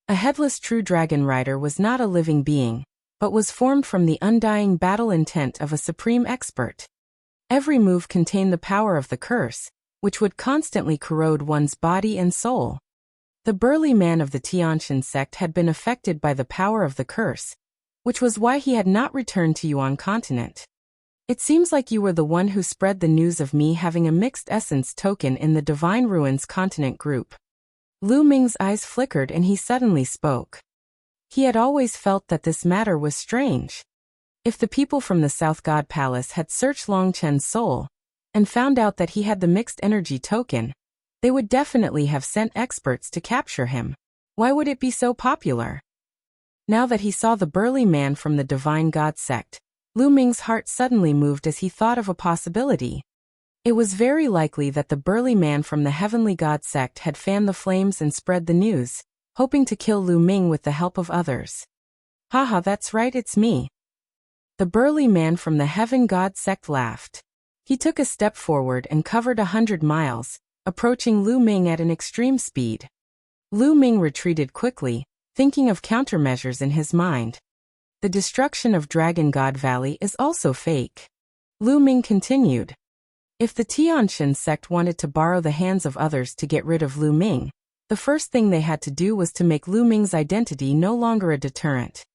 A headless true dragon rider was not a living being, but was formed from the undying battle intent of a supreme expert. Every move contained the power of the curse, which would constantly corrode one's body and soul. The burly man of the Tiantian sect had been affected by the power of the curse, which was why he had not returned to Yuan continent. It seems like you were the one who spread the news of me having a mixed essence token in the Divine Ruins continent group. Lu Ming's eyes flickered and he suddenly spoke. He had always felt that this matter was strange. If the people from the South God Palace had searched Long Chen's soul and found out that he had the mixed energy token, they would definitely have sent experts to capture him. Why would it be so popular? Now that he saw the burly man from the Divine God sect, Lu Ming's heart suddenly moved as he thought of a possibility. It was very likely that the burly man from the heavenly god sect had fanned the flames and spread the news, hoping to kill Lu Ming with the help of others. Haha, that's right, it's me. The burly man from the heaven god sect laughed. He took a step forward and covered 100 miles, approaching Lu Ming at an extreme speed. Lu Ming retreated quickly, thinking of countermeasures in his mind. The destruction of Dragon God Valley is also fake. Lu Ming continued. If the Tianshan sect wanted to borrow the hands of others to get rid of Lu Ming, the first thing they had to do was to make Lu Ming's identity no longer a deterrent.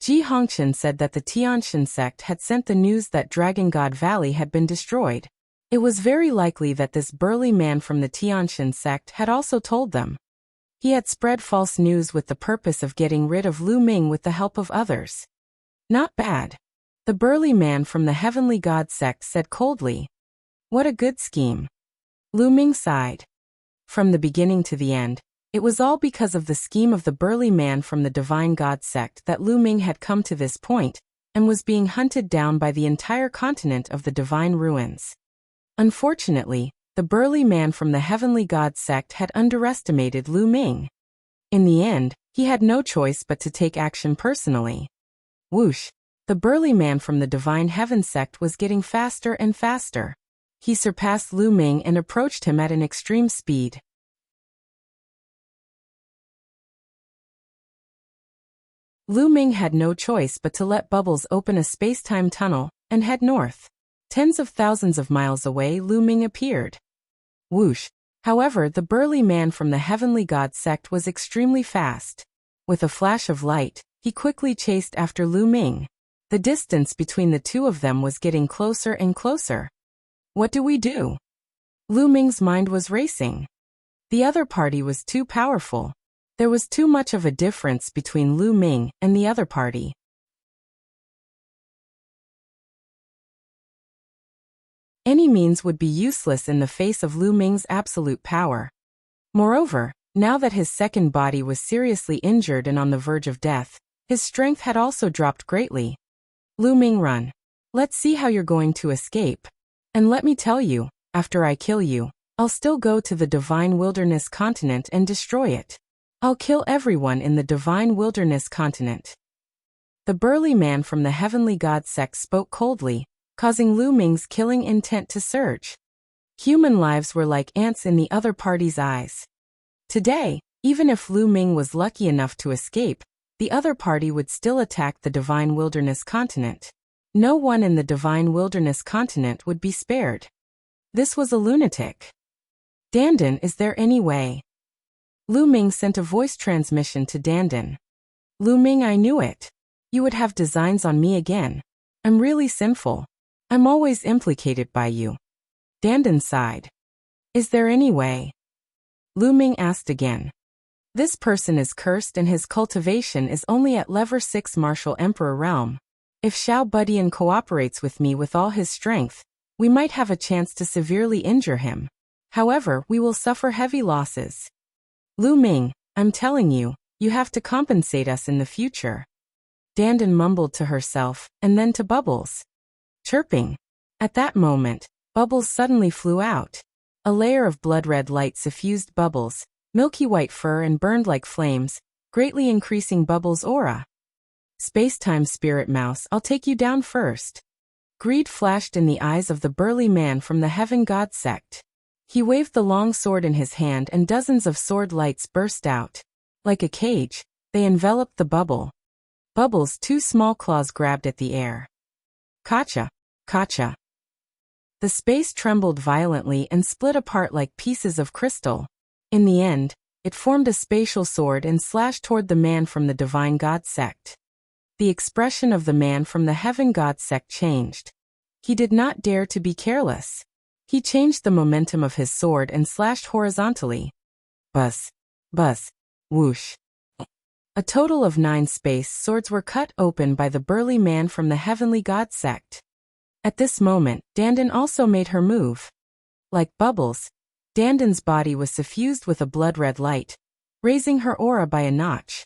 Ji Hongqian said that the Tianshan sect had sent the news that Dragon God Valley had been destroyed. It was very likely that this burly man from the Tianshan sect had also told them. He had spread false news with the purpose of getting rid of Lu Ming with the help of others. Not bad. The burly man from the heavenly god sect said coldly. What a good scheme. Lu Ming sighed. From the beginning to the end, it was all because of the scheme of the burly man from the divine god sect that Lu Ming had come to this point, and was being hunted down by the entire continent of the divine ruins. Unfortunately, the burly man from the heavenly god sect had underestimated Lu Ming. In the end, he had no choice but to take action personally. Whoosh! The burly man from the divine heaven sect was getting faster and faster. He surpassed Lu Ming and approached him at an extreme speed. Lu Ming had no choice but to let Bubbles open a space-time tunnel and head north. Tens of thousands of miles away, Lu Ming appeared. Whoosh! However, the burly man from the heavenly god sect was extremely fast. With a flash of light, he quickly chased after Lu Ming. The distance between the two of them was getting closer and closer. What do we do? Lu Ming's mind was racing. The other party was too powerful. There was too much of a difference between Lu Ming and the other party. Any means would be useless in the face of Lu Ming's absolute power. Moreover, now that his second body was seriously injured and on the verge of death, his strength had also dropped greatly. Lu Ming, run. Let's see how you're going to escape. And let me tell you, after I kill you, I'll still go to the Divine Wilderness continent and destroy it. I'll kill everyone in the Divine Wilderness continent. The burly man from the heavenly god sect spoke coldly, causing Lu Ming's killing intent to surge. Human lives were like ants in the other party's eyes. Today, even if Lu Ming was lucky enough to escape, the other party would still attack the Divine Wilderness continent. No one in the Divine Wilderness continent would be spared. This was a lunatic. Dandan, is there any way? Lu Ming sent a voice transmission to Dandan. Lu Ming, I knew it. You would have designs on me again. I'm really sinful. I'm always implicated by you. Dandan sighed. Is there any way? Lu Ming asked again. This person is cursed and his cultivation is only at level 6 Martial Emperor realm. If Xiao Budian cooperates with me with all his strength, we might have a chance to severely injure him. However, we will suffer heavy losses. Lu Ming, I'm telling you, you have to compensate us in the future. Dandan mumbled to herself, and then to Bubbles. Chirping. At that moment, Bubbles suddenly flew out. A layer of blood-red light suffused Bubbles, milky white fur and burned like flames, greatly increasing Bubbles' aura. Space-time spirit mouse, I'll take you down first. Greed flashed in the eyes of the burly man from the heaven god sect. He waved the long sword in his hand and dozens of sword lights burst out. Like a cage, they enveloped the bubble. Bubbles' two small claws grabbed at the air. Kacha! Kacha! The space trembled violently and split apart like pieces of crystal. In the end, it formed a spatial sword and slashed toward the man from the divine god sect. The expression of the man from the heaven god sect changed. He did not dare to be careless. He changed the momentum of his sword and slashed horizontally. Buzz. Buzz. Whoosh. A total of 9 space swords were cut open by the burly man from the heavenly god sect. At this moment, Dandan also made her move. Like Bubbles, Dandan's body was suffused with a blood-red light, raising her aura by a notch.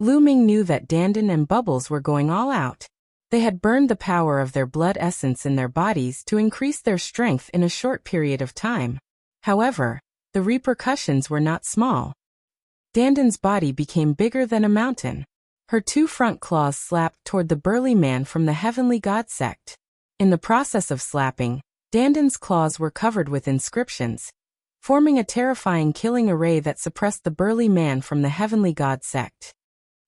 Lu Ming knew that Dandan and Bubbles were going all out. They had burned the power of their blood essence in their bodies to increase their strength in a short period of time. However, the repercussions were not small. Dandan's body became bigger than a mountain. Her two front claws slapped toward the burly man from the heavenly god sect. In the process of slapping, Dandan's claws were covered with inscriptions, forming a terrifying killing array that suppressed the burly man from the heavenly god sect.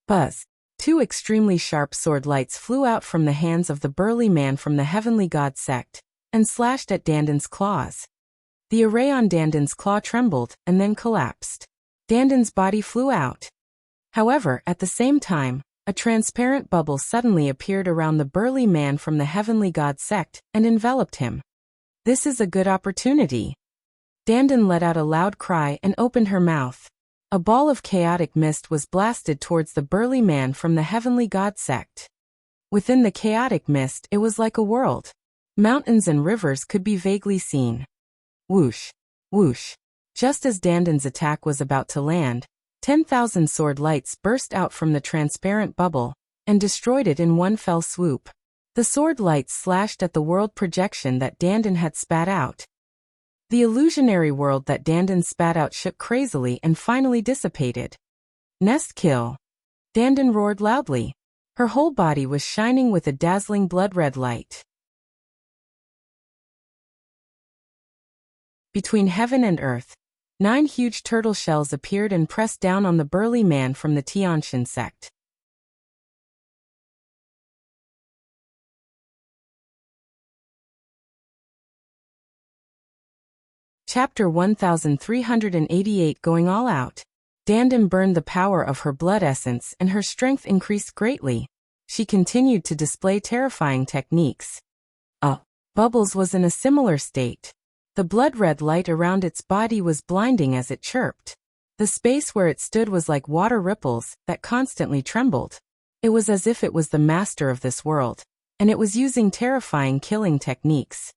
Buzz! Two extremely sharp sword lights flew out from the hands of the burly man from the heavenly god sect, and slashed at Dandan's claws. The array on Dandan's claw trembled and then collapsed. Dandan's body flew out. However, at the same time, a transparent bubble suddenly appeared around the burly man from the heavenly god sect and enveloped him. This is a good opportunity. Dandan let out a loud cry and opened her mouth. A ball of chaotic mist was blasted towards the burly man from the heavenly god sect. Within the chaotic mist, it was like a world. Mountains and rivers could be vaguely seen. Whoosh! Whoosh! Just as Dandan's attack was about to land, 10,000 sword lights burst out from the transparent bubble and destroyed it in one fell swoop. The sword lights slashed at the world projection that Dandan had spat out. The illusionary world that Dandan spat out shook crazily and finally dissipated. Nest kill! Dandan roared loudly. Her whole body was shining with a dazzling blood-red light. Between heaven and earth, 9 huge turtle shells appeared and pressed down on the burly man from the Tianshan sect. Chapter 1388 Going All Out. Dandan burned the power of her blood essence and her strength increased greatly. She continued to display terrifying techniques. Bubbles was in a similar state. The blood-red light around its body was blinding as it chirped. The space where it stood was like water ripples that constantly trembled. It was as if it was the master of this world, and it was using terrifying killing techniques.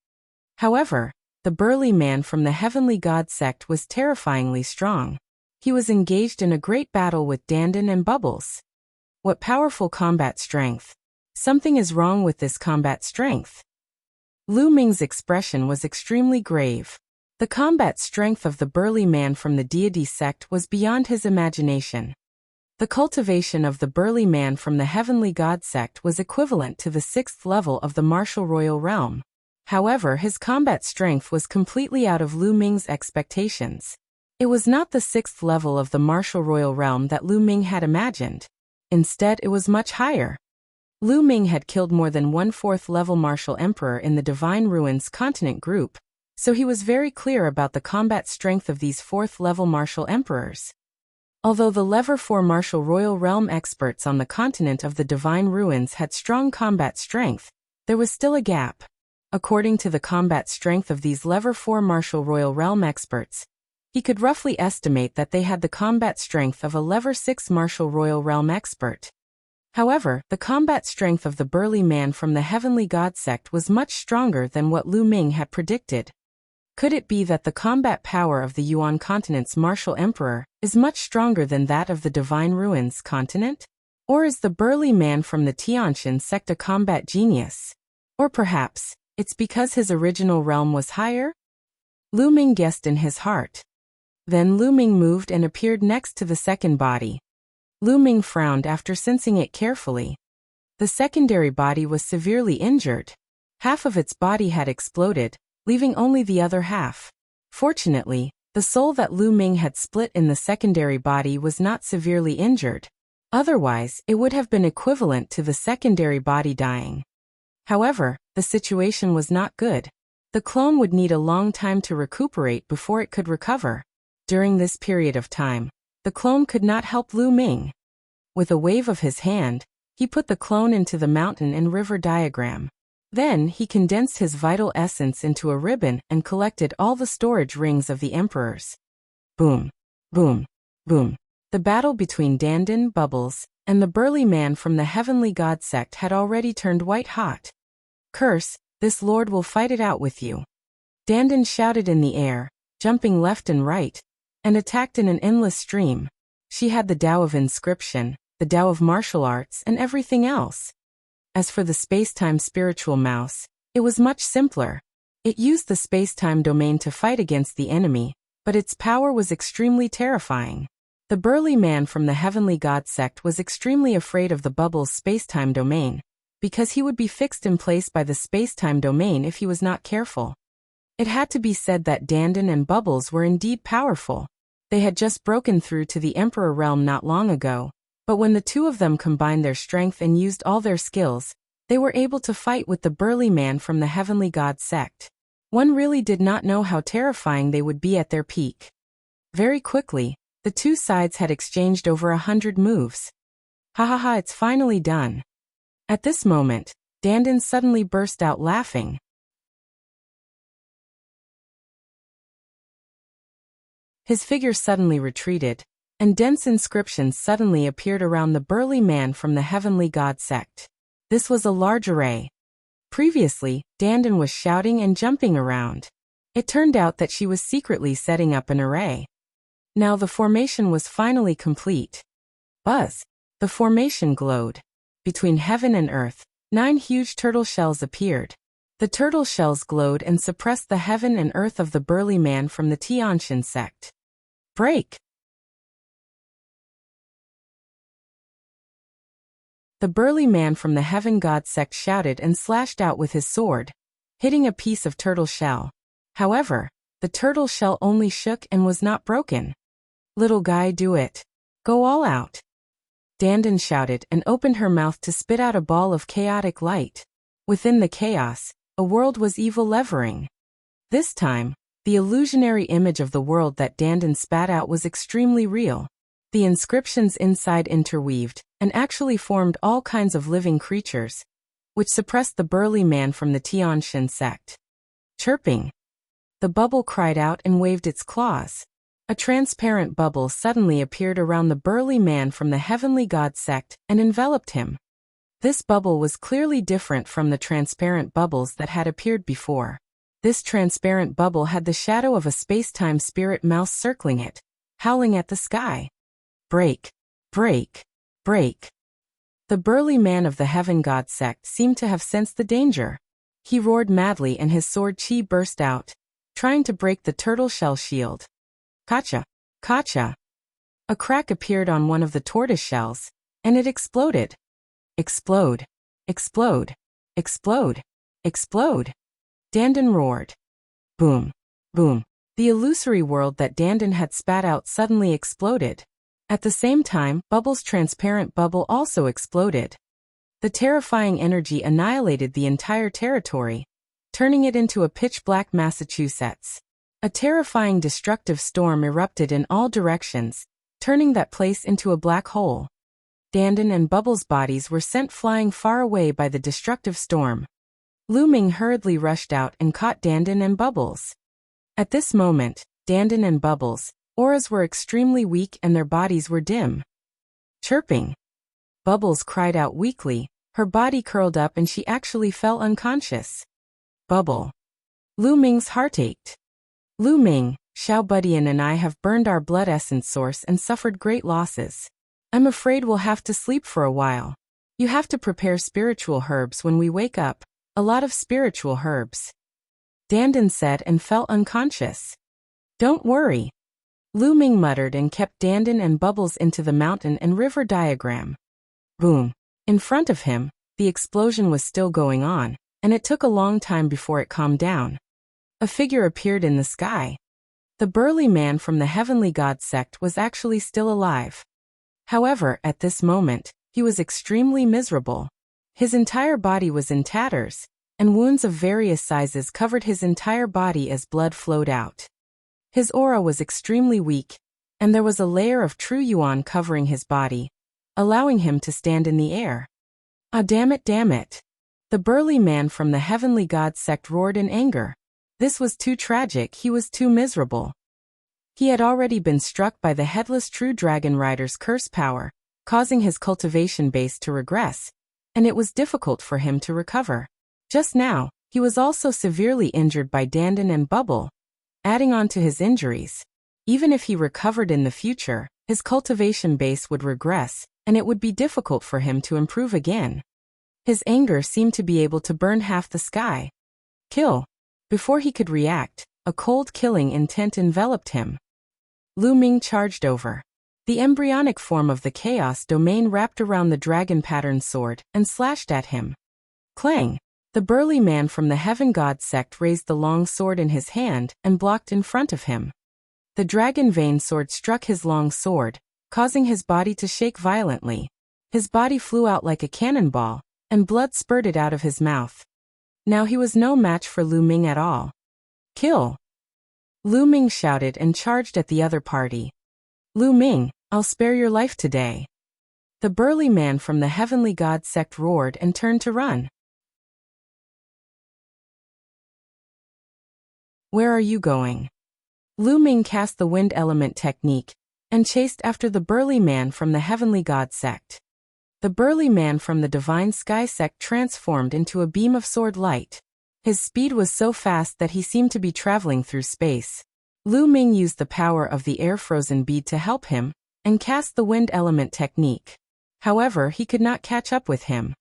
However, the burly man from the heavenly god sect was terrifyingly strong. He was engaged in a great battle with Dandan and Bubbles. What powerful combat strength! Something is wrong with this combat strength. Lu Ming's expression was extremely grave. The combat strength of the burly man from the deity sect was beyond his imagination. The cultivation of the burly man from the heavenly god sect was equivalent to the 6th level of the martial royal realm. However, his combat strength was completely out of Lu Ming's expectations. It was not the 6th level of the martial royal realm that Lu Ming had imagined. Instead, it was much higher. Lu Ming had killed more than 1/4 level martial emperor in the Divine Ruins continent group, so he was very clear about the combat strength of these 4th level martial emperors. Although the level 4 martial royal realm experts on the continent of the Divine Ruins had strong combat strength, there was still a gap. According to the combat strength of these level 4 martial royal realm experts, he could roughly estimate that they had the combat strength of a level 6 martial royal realm expert. However, the combat strength of the burly man from the heavenly god sect was much stronger than what Lu Ming had predicted. Could it be that the combat power of the Yuan continent's martial emperor is much stronger than that of the Divine Ruins continent? Or is the burly man from the Tianshan sect a combat genius? Or perhaps, it's because his original realm was higher? Lu Ming guessed in his heart. Then Lu Ming moved and appeared next to the second body. Lu Ming frowned after sensing it carefully. The secondary body was severely injured. Half of its body had exploded, leaving only the other half. Fortunately, the soul that Lu Ming had split in the secondary body was not severely injured. Otherwise, it would have been equivalent to the secondary body dying. However, the situation was not good. The clone would need a long time to recuperate before it could recover. During this period of time, the clone could not help Lu Ming. With a wave of his hand, he put the clone into the mountain and river diagram. Then he condensed his vital essence into a ribbon and collected all the storage rings of the emperors. Boom! Boom! Boom! The battle between Dandan, Bubbles, and the burly man from the heavenly god sect had already turned white hot. Curse, this lord will fight it out with you. Dandan shouted in the air, jumping left and right, and attacked in an endless stream. She had the Tao of inscription, the Tao of martial arts, and everything else. As for the space-time spiritual mouse, it was much simpler. It used the space-time domain to fight against the enemy, but its power was extremely terrifying. The burly man from the heavenly god sect was extremely afraid of the bubble's space-time domain, because he would be fixed in place by the space-time domain if he was not careful. It had to be said that Dandan and Bubbles were indeed powerful. They had just broken through to the Emperor realm not long ago, but when the two of them combined their strength and used all their skills, they were able to fight with the burly man from the heavenly god sect. One really did not know how terrifying they would be at their peak. Very quickly, the two sides had exchanged over 100 moves. Ha ha ha, it's finally done. At this moment, Dandan suddenly burst out laughing. His figure suddenly retreated, and dense inscriptions suddenly appeared around the burly man from the heavenly god sect. This was a large array. Previously, Dandan was shouting and jumping around. It turned out that she was secretly setting up an array. Now the formation was finally complete. Buzz! The formation glowed. Between heaven and earth, 9 huge turtle shells appeared. The turtle shells glowed and suppressed the heaven and earth of the burly man from the Tianxin sect. Break! The burly man from the heaven god sect shouted and slashed out with his sword, hitting a piece of turtle shell. However, the turtle shell only shook and was not broken. Little guy, do it. Go all out. Dandan shouted and opened her mouth to spit out a ball of chaotic light. Within the chaos, a world was evil levering. This time, the illusionary image of the world that Dandan spat out was extremely real. The inscriptions inside interweaved and actually formed all kinds of living creatures, which suppressed the burly man from the Tianxin sect. Chirping. The bubble cried out and waved its claws. A transparent bubble suddenly appeared around the burly man from the heavenly god sect and enveloped him. This bubble was clearly different from the transparent bubbles that had appeared before. This transparent bubble had the shadow of a space-time spirit mouse circling it, howling at the sky. Break! Break! Break! The burly man of the heaven god sect seemed to have sensed the danger. He roared madly and his sword chi burst out, trying to break the turtle shell shield. Kacha! Kacha! A crack appeared on one of the tortoise shells, and it exploded. Explode! Explode! Explode! Explode! Dandan roared. Boom! Boom! The illusory world that Dandan had spat out suddenly exploded. At the same time, Bubbles' transparent bubble also exploded. The terrifying energy annihilated the entire territory, turning it into a pitch-black Massachusetts. A terrifying destructive storm erupted in all directions, turning that place into a black hole. Dandan and Bubbles' bodies were sent flying far away by the destructive storm. Lu Ming hurriedly rushed out and caught Dandan and Bubbles. At this moment, Dandan and Bubbles' auras were extremely weak and their bodies were dim. Chirping. Bubbles cried out weakly, her body curled up and she actually fell unconscious. Bubble. Lu Ming's heart ached. Lu Ming, Xiao Budian and I have burned our blood essence source and suffered great losses. I'm afraid we'll have to sleep for a while. You have to prepare spiritual herbs when we wake up, a lot of spiritual herbs. Dandan said and fell unconscious. Don't worry. Lu Ming muttered and kept Dandan and Bubbles into the mountain and river diagram. Boom. In front of him, the explosion was still going on, and it took a long time before it calmed down. A figure appeared in the sky. The burly man from the heavenly god sect was actually still alive. However, at this moment, he was extremely miserable. His entire body was in tatters, and wounds of various sizes covered his entire body as blood flowed out. His aura was extremely weak, and there was a layer of true yuan covering his body, allowing him to stand in the air. Ah, damn it, damn it. The burly man from the heavenly god sect roared in anger. This was too tragic, he was too miserable. He had already been struck by the headless true dragon rider's curse power, causing his cultivation base to regress, and it was difficult for him to recover. Just now, he was also severely injured by Dandan and Bubble, adding on to his injuries. Even if he recovered in the future, his cultivation base would regress, and it would be difficult for him to improve again. His anger seemed to be able to burn half the sky. Kill. Before he could react, a cold killing intent enveloped him. Lu Ming charged over. The embryonic form of the chaos domain wrapped around the dragon-patterned sword and slashed at him. Clang! The burly man from the Heaven God sect raised the long sword in his hand and blocked in front of him. The dragon vein sword struck his long sword, causing his body to shake violently. His body flew out like a cannonball, and blood spurted out of his mouth. Now he was no match for Lu Ming at all. Kill! Lu Ming shouted and charged at the other party. Lu Ming, I'll spare your life today. The burly man from the Heavenly God sect roared and turned to run. Where are you going? Lu Ming cast the wind element technique and chased after the burly man from the Heavenly God sect. The burly man from the Divine Sky sect transformed into a beam of sword light. His speed was so fast that he seemed to be traveling through space. Lu Ming used the power of the air frozen bead to help him and cast the wind element technique. However, he could not catch up with him.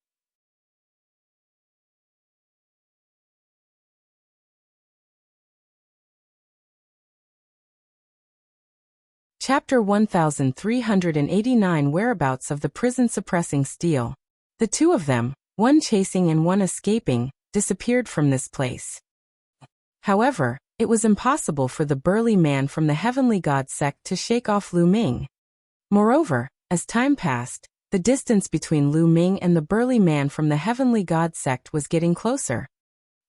Chapter 1389 Whereabouts of the Prison Suppressing Steel. The two of them, one chasing and one escaping, disappeared from this place. However, it was impossible for the burly man from the Heavenly God sect to shake off Lu Ming. Moreover, as time passed, the distance between Lu Ming and the burly man from the Heavenly God sect was getting closer.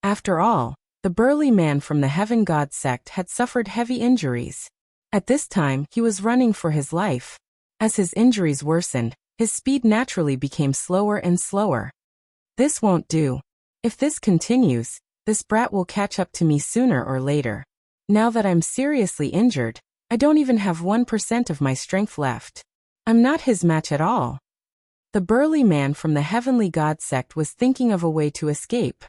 After all, the burly man from the Heaven God sect had suffered heavy injuries. At this time, he was running for his life. As his injuries worsened, his speed naturally became slower and slower. This won't do. If this continues, this brat will catch up to me sooner or later. Now that I'm seriously injured, I don't even have 1% of my strength left. I'm not his match at all. The burly man from the Heavenly God sect was thinking of a way to escape.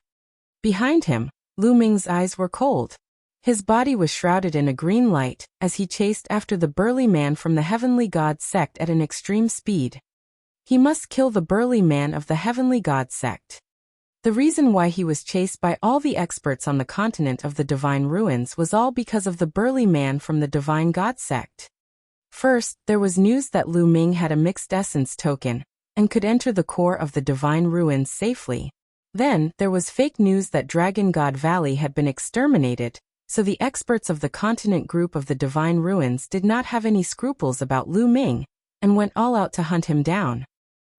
Behind him, Lu Ming's eyes were cold. His body was shrouded in a green light as he chased after the burly man from the Heavenly God sect at an extreme speed. He must kill the burly man of the Heavenly God sect. The reason why he was chased by all the experts on the continent of the Divine Ruins was all because of the burly man from the Divine God sect. First, there was news that Lu Ming had a mixed essence token and could enter the core of the Divine Ruins safely. Then, there was fake news that Dragon God Valley had been exterminated, so the experts of the continent group of the Divine Ruins did not have any scruples about Lu Ming and went all out to hunt him down.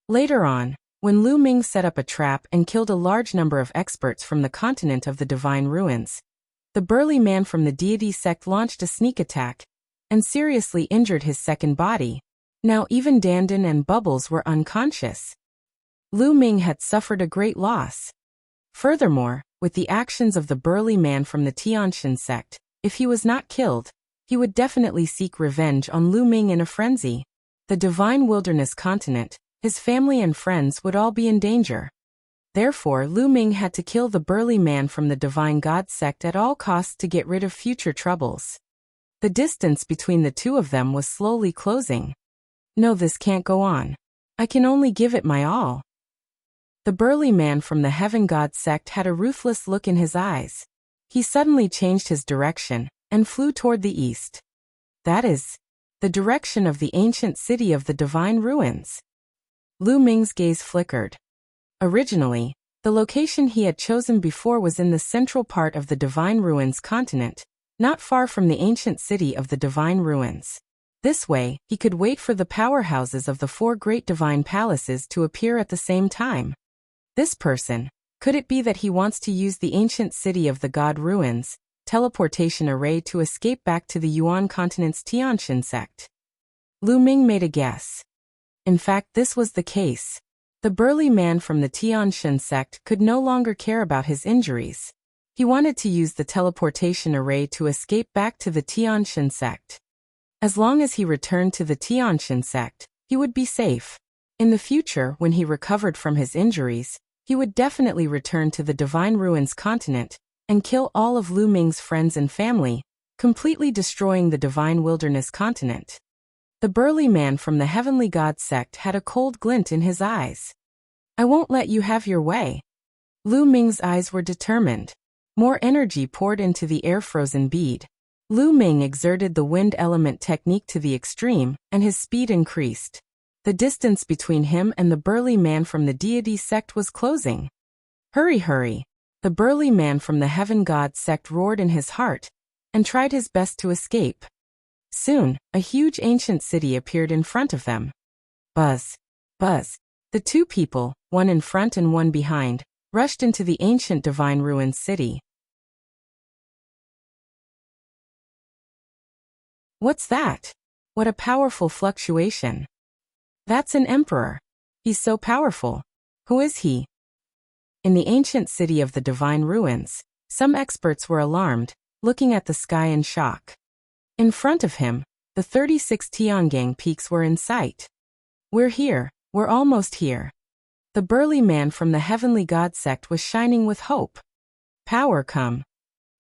Later on, when Lu Ming set up a trap and killed a large number of experts from the continent of the Divine Ruins, the burly man from the deity sect launched a sneak attack and seriously injured his second body. Now even Dandan and Bubbles were unconscious. Lu Ming had suffered a great loss. Furthermore, with the actions of the burly man from the Tianshan sect, if he was not killed, he would definitely seek revenge on Lu Ming in a frenzy. The Divine Wilderness continent, his family and friends would all be in danger. Therefore, Lu Ming had to kill the burly man from the Divine God sect at all costs to get rid of future troubles. The distance between the two of them was slowly closing. No, this can't go on. I can only give it my all. The burly man from the Heaven God sect had a ruthless look in his eyes. He suddenly changed his direction and flew toward the east. That is, the direction of the ancient city of the Divine Ruins. Lu Ming's gaze flickered. Originally, the location he had chosen before was in the central part of the Divine Ruins continent, not far from the ancient city of the Divine Ruins. This way, he could wait for the powerhouses of the four great divine palaces to appear at the same time. This person, could it be that he wants to use the ancient city of the God Ruins teleportation array to escape back to the Yuan continent's Tianshan sect? Lu Ming made a guess. In fact, this was the case. The burly man from the Tianshan sect could no longer care about his injuries. He wanted to use the teleportation array to escape back to the Tianshan sect. As long as he returned to the Tianshan sect, he would be safe. In the future, when he recovered from his injuries, he would definitely return to the Divine Ruins continent and kill all of Lu Ming's friends and family, completely destroying the Divine Wilderness continent. The burly man from the Heavenly God sect had a cold glint in his eyes. I won't let you have your way. Lu Ming's eyes were determined. More energy poured into the air-frozen bead. Lu Ming exerted the wind element technique to the extreme, and his speed increased. The distance between him and the burly man from the deity sect was closing. Hurry, hurry! The burly man from the heaven god sect roared in his heart, and tried his best to escape. Soon, a huge ancient city appeared in front of them. Buzz! Buzz! The two people, one in front and one behind, rushed into the ancient divine ruins city. What's that? What a powerful fluctuation. That's an emperor. He's so powerful. Who is he? In the ancient city of the divine ruins, some experts were alarmed, looking at the sky in shock. In front of him, the 36 Tiangang peaks were in sight. We're here, we're almost here. The burly man from the heavenly god sect was shining with hope. Power come.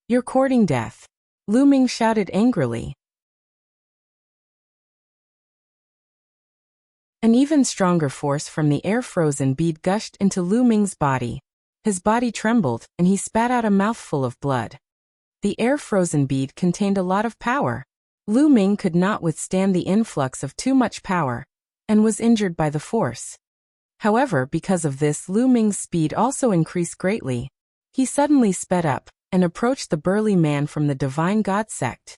You're courting death. Lu Ming shouted angrily. An even stronger force from the air-frozen bead gushed into Lu Ming's body. His body trembled, and he spat out a mouthful of blood. The air-frozen bead contained a lot of power. Lu Ming could not withstand the influx of too much power, and was injured by the force. However, because of this, Lu Ming's speed also increased greatly. He suddenly sped up, and approached the burly man from the divine god sect.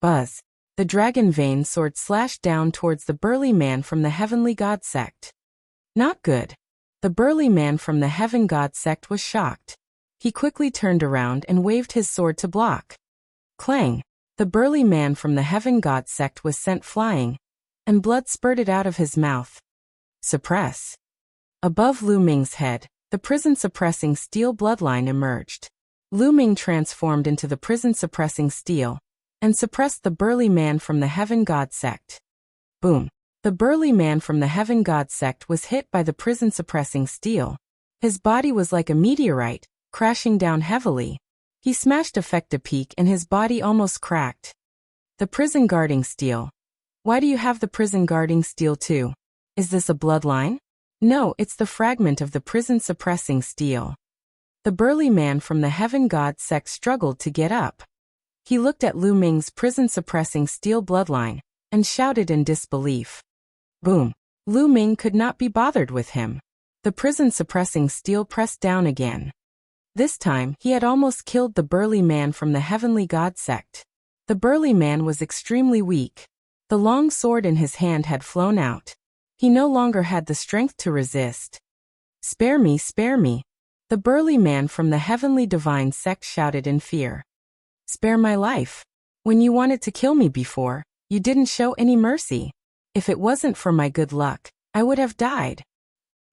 Buzz! The dragon vein sword slashed down towards the burly man from the heavenly god sect. Not good. The burly man from the heaven god sect was shocked. He quickly turned around and waved his sword to block. Clang! The burly man from the heaven god sect was sent flying, and blood spurted out of his mouth. Suppress! Above Lu Ming's head, the prison-suppressing steel bloodline emerged. Lu Ming transformed into the prison-suppressing steel, and suppressed the burly man from the heaven god sect. Boom! The burly man from the heaven god sect was hit by the prison-suppressing steel. His body was like a meteorite, crashing down heavily. He smashed Effecta Peak and his body almost cracked. The prison-guarding steel. Why do you have the prison-guarding steel too? Is this a bloodline? No, it's the fragment of the prison-suppressing steel. The burly man from the heaven god sect struggled to get up. He looked at Lu Ming's prison-suppressing steel bloodline, and shouted in disbelief. Boom! Lu Ming could not be bothered with him. The prison-suppressing steel pressed down again. This time, he had almost killed the burly man from the heavenly god sect. The burly man was extremely weak. The long sword in his hand had flown out. He no longer had the strength to resist. Spare me, spare me! The burly man from the heavenly divine sect shouted in fear. Spare my life. When you wanted to kill me before, you didn't show any mercy. If it wasn't for my good luck, I would have died.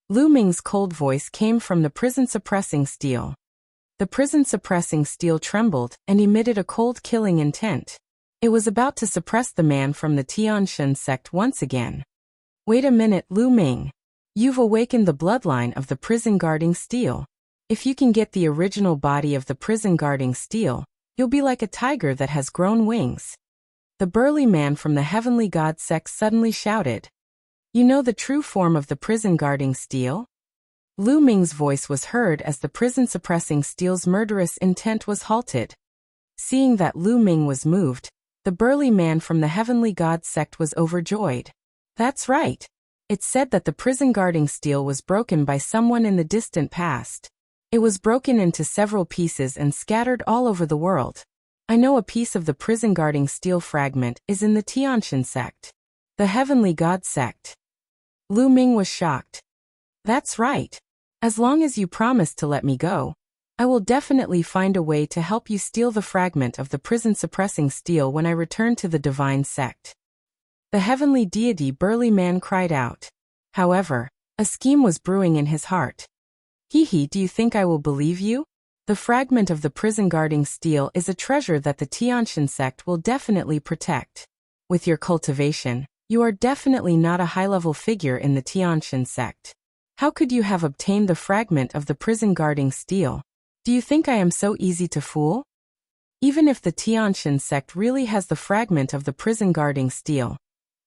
Lu Ming's cold voice came from the prison-suppressing steel. The prison-suppressing steel trembled and emitted a cold killing intent. It was about to suppress the man from the Tianshan sect once again. Wait a minute, Lu Ming. You've awakened the bloodline of the prison-guarding steel. If you can get the original body of the prison-guarding steel, you'll be like a tiger that has grown wings. The burly man from the heavenly god sect suddenly shouted. You know the true form of the prison-guarding steel? Lu Ming's voice was heard as the prison-suppressing steel's murderous intent was halted. Seeing that Lu Ming was moved, the burly man from the heavenly god sect was overjoyed. That's right. It's said that the prison-guarding steel was broken by someone in the distant past. It was broken into several pieces and scattered all over the world. I know a piece of the prison-guarding steel fragment is in the Tianshan sect. The heavenly god sect. Lu Ming was shocked. That's right. As long as you promise to let me go, I will definitely find a way to help you steal the fragment of the prison-suppressing steel when I return to the divine sect. The heavenly deity burly man cried out. However, a scheme was brewing in his heart. Hee, do you think I will believe you? The fragment of the prison-guarding steel is a treasure that the Tianshan sect will definitely protect. With your cultivation, you are definitely not a high-level figure in the Tianshan sect. How could you have obtained the fragment of the prison-guarding steel? Do you think I am so easy to fool? Even if the Tianshan sect really has the fragment of the prison-guarding steel,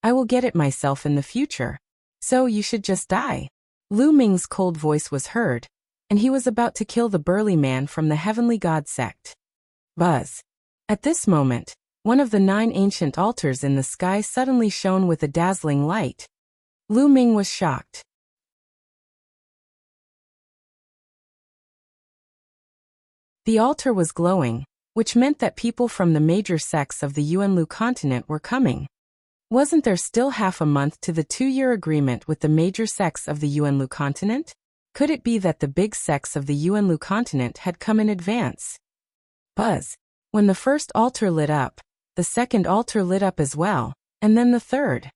I will get it myself in the future. So you should just die. Lu Ming's cold voice was heard, and he was about to kill the burly man from the heavenly god sect. Buzz! At this moment, One of the 9 ancient altars in the sky suddenly shone with a dazzling light. Lu Ming was shocked. The altar was glowing, which meant that people from the major sects of the Yuanlu continent were coming. Wasn't there still half a month to the 2-year agreement with the major sects of the Yuanlu continent? Could it be that the big sects of the Yuanlu continent had come in advance? Buzz. When the first altar lit up, the second altar lit up as well, and then the third.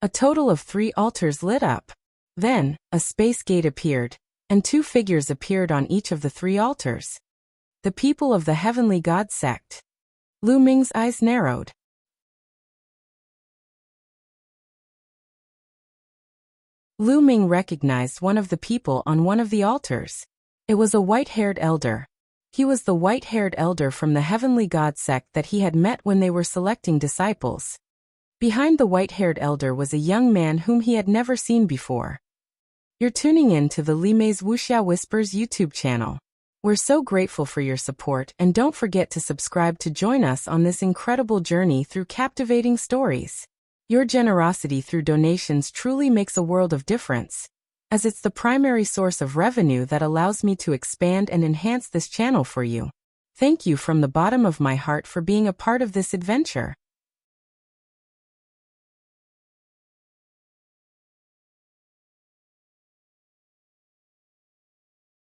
A total of 3 altars lit up. Then, a space gate appeared, and 2 figures appeared on each of the 3 altars. The people of the Heavenly God sect. Lu Ming's eyes narrowed. Lu Ming recognized one of the people on one of the altars. It was a white-haired elder. He was the white-haired elder from the Heavenly God sect that he had met when they were selecting disciples. Behind the white-haired elder was a young man whom he had never seen before. You're tuning in to the Li Mei's Wuxia Whispers YouTube channel. We're so grateful for your support, and don't forget to subscribe to join us on this incredible journey through captivating stories. Your generosity through donations truly makes a world of difference, as it's the primary source of revenue that allows me to expand and enhance this channel for you. Thank you from the bottom of my heart for being a part of this adventure.